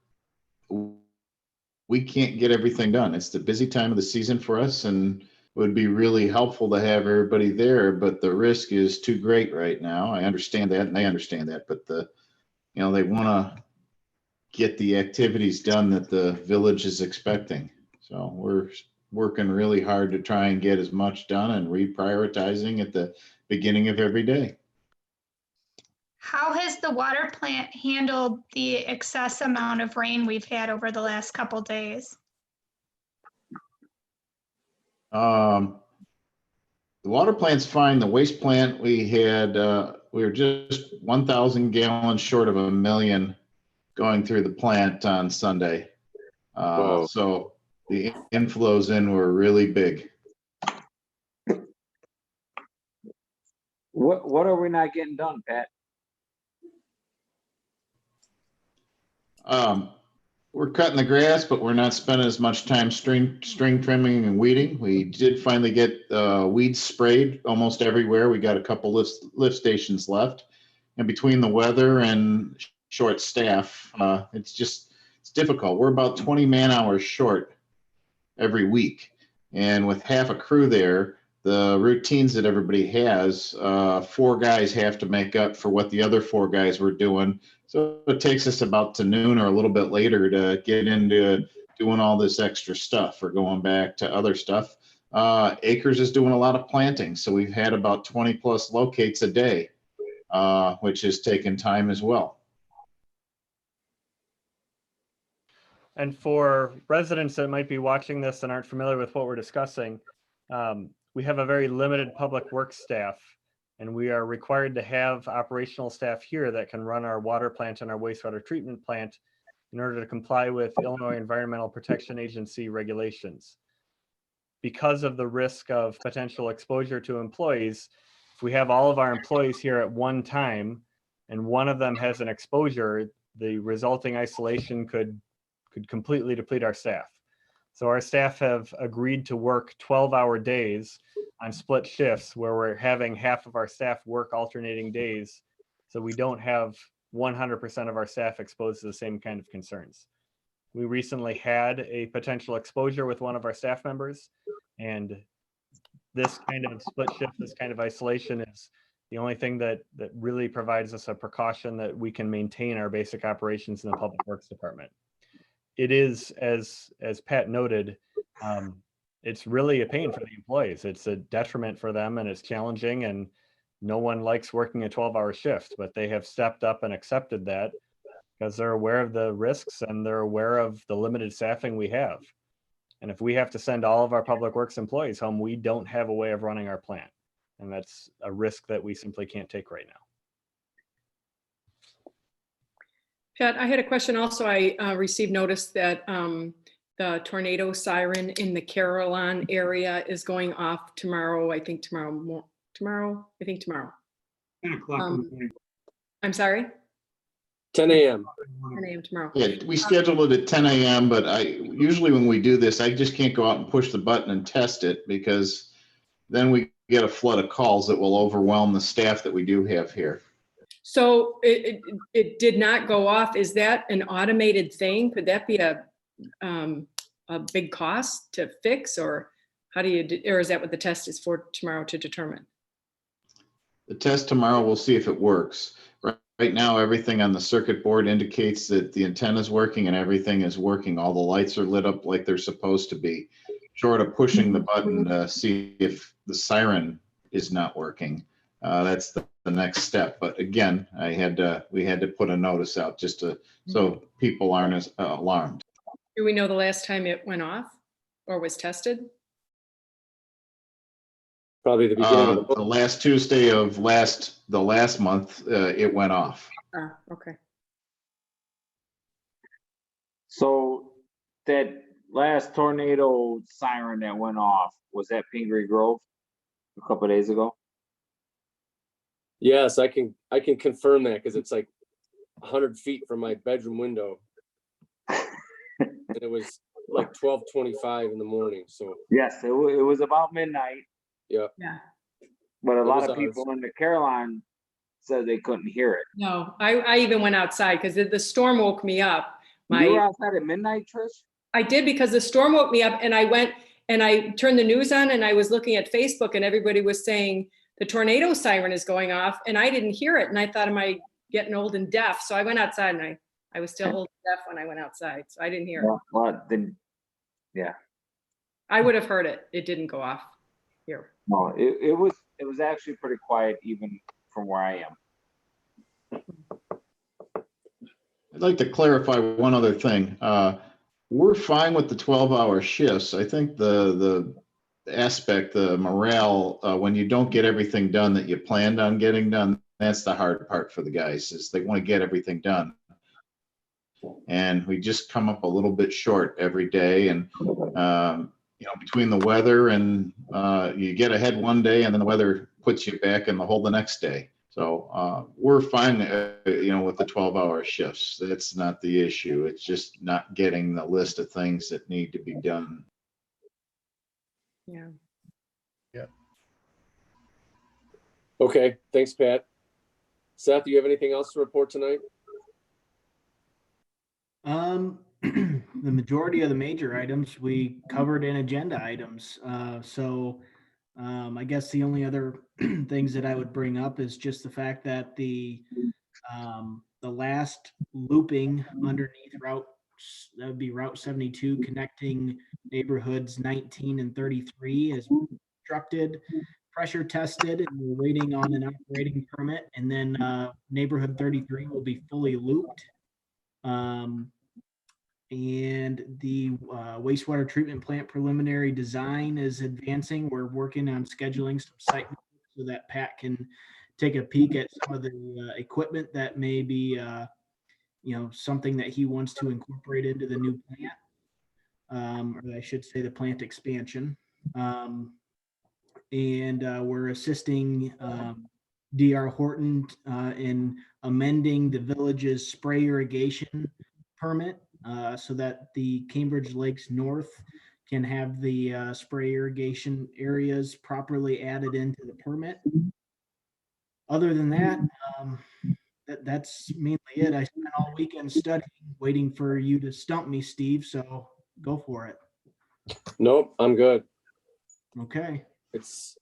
we can't get everything done. It's the busy time of the season for us, and it would be really helpful to have everybody there, but the risk is too great right now. I understand that, and they understand that, but they want to get the activities done that the village is expecting. So we're working really hard to try and get as much done and reprioritizing at the beginning of every day. How has the water plant handled the excess amount of rain we've had over the last couple days? The water plant's fine. The waste plant, we were just 1,000 gallons short of 1 million going through the plant on Sunday. So the inflows in were really big. What are we not getting done, Pat? We're cutting the grass, but we're not spending as much time string trimming and weeding. We did finally get weeds sprayed almost everywhere. We got a couple lift stations left, and between the weather and short staff, it's difficult. We're about 20 man hours short every week, and with half a crew there, the routines that everybody has, 4 guys have to make up for what the other 4 guys were doing. So it takes us about to noon or a little bit later to get into doing all this extra stuff or going back to other stuff. Acres is doing a lot of planting. So we've had about 20 plus locates a day, which has taken time as well. And for residents that might be watching this and aren't familiar with what we're discussing, we have a very limited public works staff, and we are required to have operational staff here that can run our water plant and our wastewater treatment plant in order to comply with Illinois Environmental Protection Agency regulations. Because of the risk of potential exposure to employees, if we have all of our employees here at one time and one of them has an exposure, the resulting isolation could completely deplete our staff. So our staff have agreed to work 12-hour days on split shifts where we're having half of our staff work alternating days, so we don't have 100% of our staff exposed to the same kind of concerns. We recently had a potential exposure with one of our staff members, and this kind of split shift, this kind of isolation is the only thing that really provides us a precaution that we can maintain our basic operations in the Public Works Department. It is, as Pat noted, it's really a pain for the employees. It's a detriment for them and it's challenging, and no one likes working a 12-hour shift, but they have stepped up and accepted that because they're aware of the risks and they're aware of the limited staffing we have. And if we have to send all of our public works employees home, we don't have a way of running our plant. And that's a risk that we simply can't take right now. Pat, I had a question also. I received notice that the tornado siren in the Carillon area is going off tomorrow. I think tomorrow. 10 o'clock in the morning. I'm sorry? 10 a.m. 10 a.m. tomorrow. Yeah, we scheduled it at 10 a.m., but usually when we do this, I just can't go out and push the button and test it because then we get a flood of calls that will overwhelm the staff that we do have here. So it did not go off. Is that an automated thing? Could that be a big cost to fix, or how do you, or is that what the test is for tomorrow to determine? The test tomorrow, we'll see if it works. Right now, everything on the circuit board indicates that the antenna is working and everything is working. All the lights are lit up like they're supposed to be. Short of pushing the button to see if the siren is not working. That's the next step. But again, we had to put a notice out just to so people aren't as alarmed. Do we know the last time it went off or was tested? Probably the beginning of the last Tuesday of the last month, it went off. Ah, okay. So that last tornado siren that went off, was that Pingree Grove a couple of days ago? Yes, I can confirm that because it's like 100 feet from my bedroom window. And it was like 12:25 in the morning. So yes, it was about midnight. Yeah. Yeah. But a It lot was of people in the Carillon said they couldn't hear it. No, I even went outside because the storm woke me up. You were outside at midnight, Trish? I did, because the storm woke me up, and I went and I turned the news on and I was looking at Facebook and everybody was saying the tornado siren is going off, and I didn't hear it. And I thought, am I getting old and deaf? So I went outside, and I was still old and deaf when I went outside. So I didn't hear it. Well, then, yeah. I would have heard it. It didn't go off here. No, it was actually pretty quiet even from where I am. I'd like to clarify one other thing. We're fine with the 12-hour shifts. I think the aspect, the morale, when you don't get everything done that you planned on getting done, that's the hard part for the guys, is they want to get everything done. And we just come up a little bit short every day. And, between the weather and you get ahead one day and then the weather puts you back in the hole the next day. So we're fine, with the 12-hour shifts. That's not the issue. It's just not getting the list of things that need to be done. Yeah. Yeah. Okay. Thanks, Pat. Seth, do you have anything else to report tonight? The majority of the major items we covered in agenda items. I guess the only other things that I would bring up is just the fact that the last looping underneath that would be Route 72 connecting neighborhoods 19 and 33 is constructed, pressure tested, and we're waiting on an operating permit. And then neighborhood 33 will be fully looped. And the wastewater treatment plant preliminary design is advancing. We're working on scheduling some site so that Pat can take a peek at some of the equipment that may be, something that he wants to incorporate into the new plant, or I should say the plant expansion. We're assisting DR Horton in amending the village's spray irrigation permit so that the Cambridge Lakes North can have the spray irrigation areas properly added into the permit. Other than that, that's mainly it. I spent all weekend studying, waiting for you to stump me, Steve, so go for it. Nope, I'm good. Okay. It's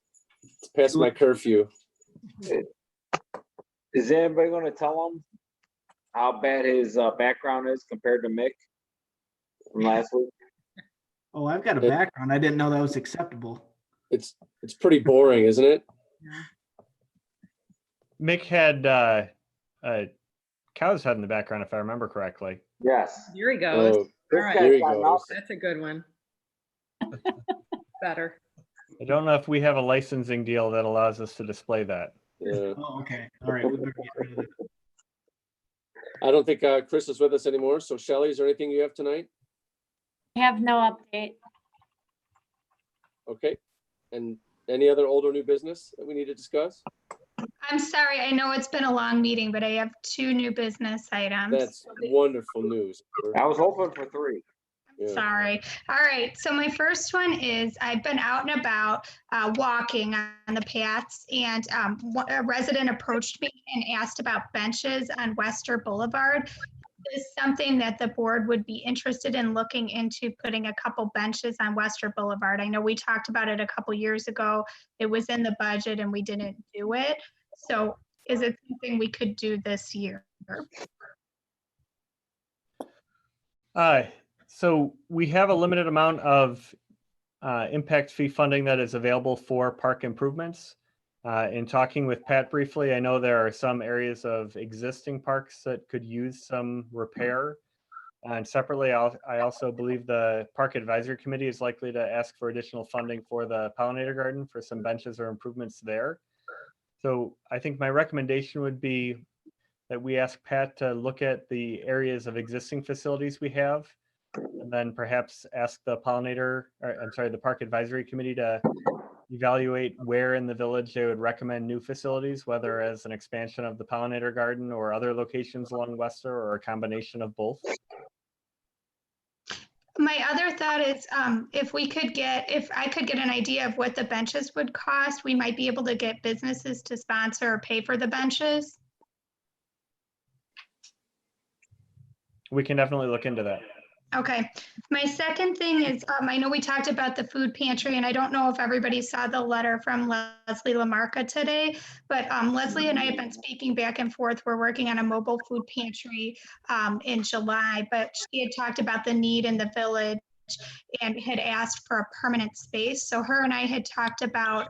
past my curfew. Is anybody going to tell him how bad his background is compared to Mick from last week? Oh, I've got a background. I didn't know that was acceptable. It's pretty boring, isn't it? Mick had cow's head in the background, if I remember correctly. Yes. Here he goes. Oh, All right. there he goes. That's a good one. Better. I don't know if we have a licensing deal that allows us to display that. Yeah. Oh, okay. All right. We better get rid of it. I don't think Chris is with us anymore. So Shelley, is there anything you have tonight? I have no update. Okay. And any other old or new business that we need to discuss? I'm sorry, I know it's been a long meeting, but I have 2 new business items. That's wonderful news. I was hoping for 3. Yeah. Sorry. All right. So my first one is I've been out and about walking on the paths, and a resident approached me and asked about benches on Wester Boulevard. Is something that the board would be interested in looking into, putting a couple benches on Wester Boulevard? I know we talked about it a couple years ago. It was in the budget and we didn't do it. So is it something we could do this year? So we have a limited amount of impact fee funding that is available for park improvements. In talking with Pat briefly, I know there are some areas of existing parks that could use some repair. And separately, I also believe the Park Advisory Committee is likely to ask for additional funding for the pollinator garden for some benches or improvements there. So I think my recommendation would be that we ask Pat to look at the areas of existing facilities we have, and then perhaps ask the the Park Advisory Committee to evaluate where in the village they would recommend new facilities, whether as an expansion of the pollinator garden or other locations along Wester, or a combination of both. My other thought is if I could get an idea of what the benches would cost, we might be able to get businesses to sponsor or pay for the benches. We can definitely look into that. Okay. My second thing is, I know we talked about the food pantry, and I don't know if everybody saw the letter from Leslie Lamarca today, but Leslie and I have been speaking back and forth. We're working on a mobile food pantry in July, but she had talked about the need in the village and had asked for a permanent space. So her and I had talked about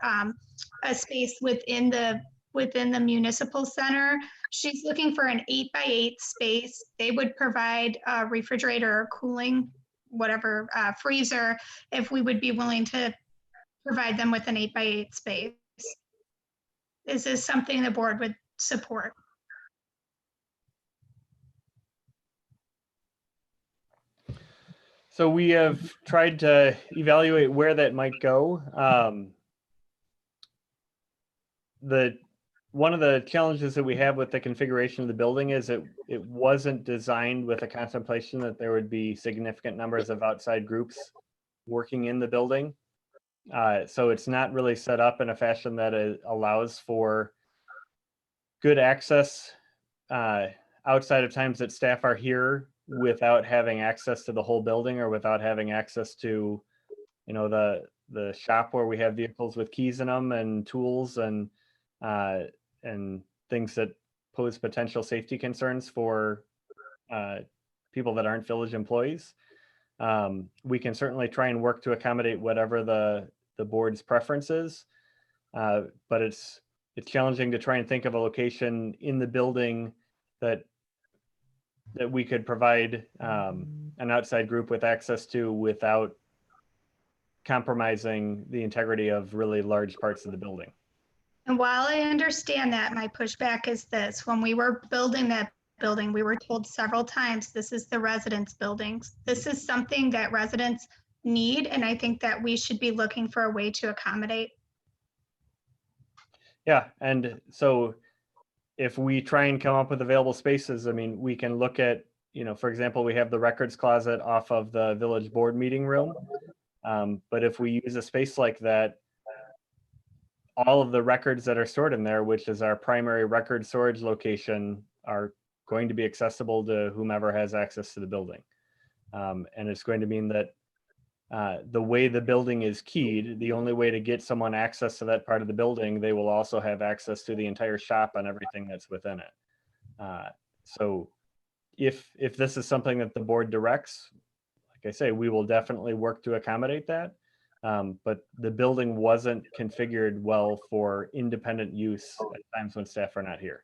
a space within the municipal center. She's looking for an 8x8 space. They would provide a refrigerator or cooling, whatever, freezer, if we would be willing to provide them with an 8x8 space. Is this something the board would support? So we have tried to evaluate where that might go. One of the challenges that we have with the configuration of the building is it wasn't designed with a contemplation that there would be significant numbers of outside groups working in the building. So it's not really set up in a fashion that it allows for good access outside of times that staff are here without having access to the whole building, or without having access to, the shop where we have vehicles with keys in them and tools and things that pose potential safety concerns for people that aren't village employees. We can certainly try and work to accommodate whatever the board's preference is, but it's challenging to try and think of a location in the building that we could provide an outside group with access to without compromising the integrity of really large parts of the building. And while I understand that, my pushback is this: when we were building that building, we were told several times, this is the residents' buildings. This is something that residents need, and I think that we should be looking for a way to accommodate. Yeah, and so if we try and come up with available spaces, I mean, we can look at, for example, we have the records closet off of the village board meeting room. But if we use a space like that, all of the records that are stored in there, which is our primary record storage location, are going to be accessible to whomever has access to the building. And it's going to mean that the way the building is keyed, the only way to get someone access to that part of the building, they will also have access to the entire shop and everything that's within it. So if this is something that the board directs, like I say, we will definitely work to accommodate that. But the building wasn't configured well for independent use at times when staff are not here.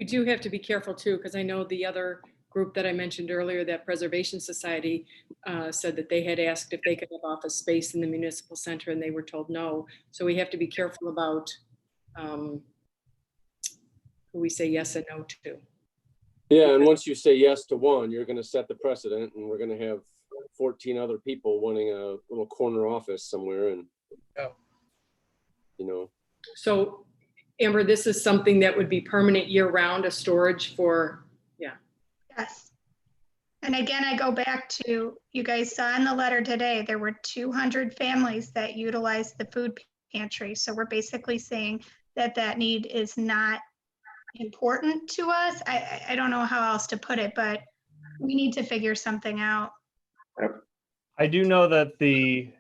We do have to be careful too, because I know the other group that I mentioned earlier, that Preservation Society, said that they had asked if they could have office space in the municipal center and they were told no. So we have to be careful about who we say yes and no to. Yeah, and once you say yes to one, you're going to set the precedent, and we're going to have 14 other people wanting a little corner office somewhere, and you know. So, Amber, this is something that would be permanent year-round, a storage for, yeah. Yes. And again, I go back to, you guys saw in the letter today, there were 200 families that utilized the food pantry. So we're basically saying that that need is not important to us. I don't know how else to put it, but we need to figure something out. I do know that the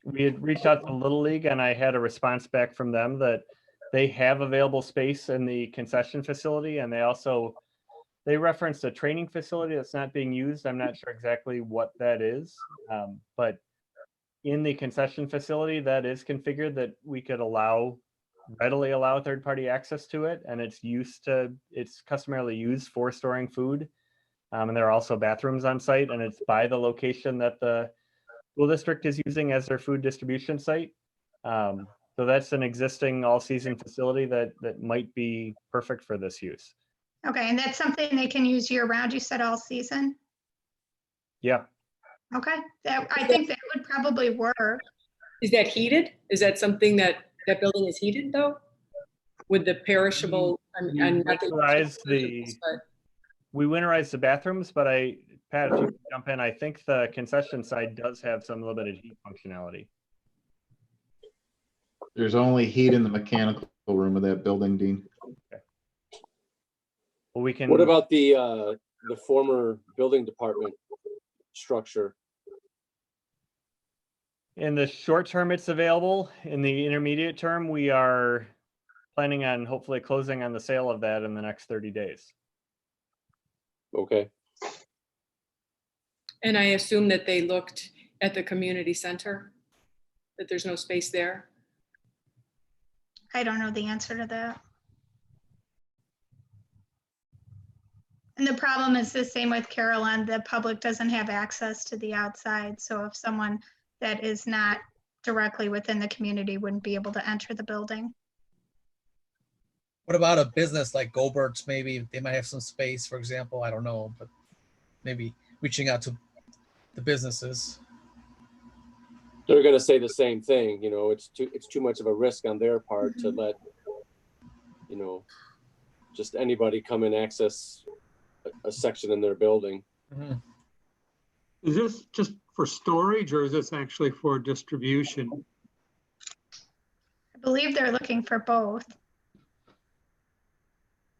we had reached out to Little League, and I had a response back from them that they have available space in the concession facility, and they referenced a training facility that's not being used. I'm not sure exactly what that is, but in the concession facility that is configured that we could readily allow third-party access to it, and it's customarily used for storing food. And there are also bathrooms on site, and it's by the location that the school district is using as their food distribution site. So that's an existing all-season facility that might be perfect for this use. Okay, and that's something they can use year round, you said all season? Yeah. Okay, I think that would probably work. Is that heated? Is that something that building is heated though? With the perishable, we winterize the bathrooms, but Pat, if you can jump in, I think the concession side does have some limited heat functionality. There's only heat in the mechanical room of that building, Dean. Okay. Well, we can. What about the former building department structure? In the short term, it's available. In the intermediate term, we are planning on hopefully closing on the sale of that in the next 30 days. Okay. And I assume that they looked at the community center, that there's no space there? I don't know the answer to that. And the problem is the same with Carolyn, the public doesn't have access to the outside. So if someone that is not directly within the community wouldn't be able to enter the building. What about a business like Gobert's? Maybe they might have some space, for example. I don't know, but maybe reaching out to the businesses. They're going to say the same thing. You know, it's too much of a risk on their part to let, you know, just anybody come and access a section in their building. Mm-hmm. Is this just for storage or is this actually for distribution? I believe they're looking for both.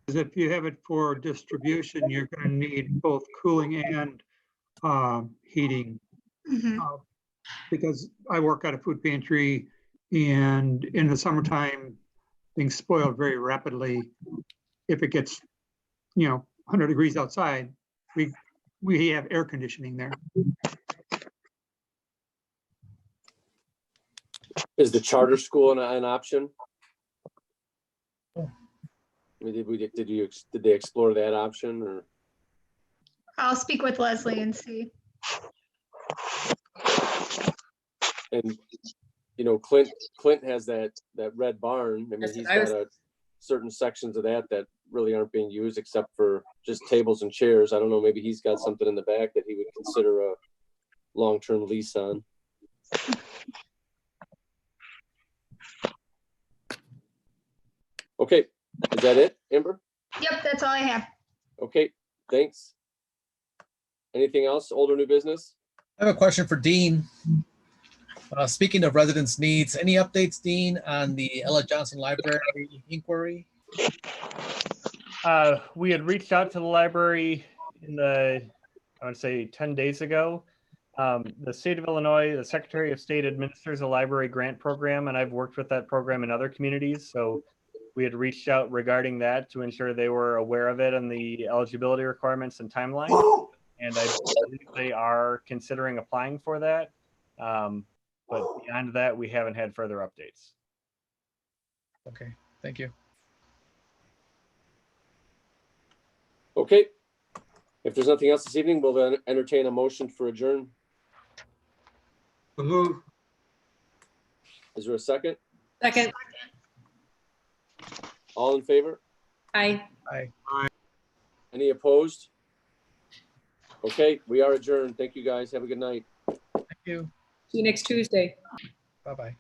Because if you have it for distribution, you're going to need both cooling and heating. Mm-hmm. Because I work at a food pantry, and in the summertime, things spoil very rapidly. If it gets, 100 degrees outside, we have air conditioning there. Is the charter school an option? I mean, did they explore that option, or? I'll speak with Leslie and see. And Clint has that red barn. I mean, he's got certain sections of that really aren't being used except for just tables and chairs. I don't know, maybe he's got something in the back that he would consider a long-term lease on. Okay, is that it, Amber? Yep, that's all I have. Okay, thanks. Anything else, old or new business? I have a question for Dean. Speaking of residents' needs, any updates, Dean, on the Ella Johnson Library inquiry? We had reached out to the library I would say 10 days ago. The state of Illinois, the Secretary of State administers a library grant program, and I've worked with that program in other communities. So we had reached out regarding that to ensure they were aware of it and the eligibility requirements and timeline. and I believe they are considering applying for that. But beyond that, we haven't had further updates. Okay, thank you. Okay. If there's nothing else this evening, we'll then entertain a motion for adjourn. Move. Is there a second? Second. All in favor? Aye. Aye. Any opposed? Okay, we are adjourned. Thank you, guys. Have a good night. Thank you. See you next Tuesday. Bye-bye.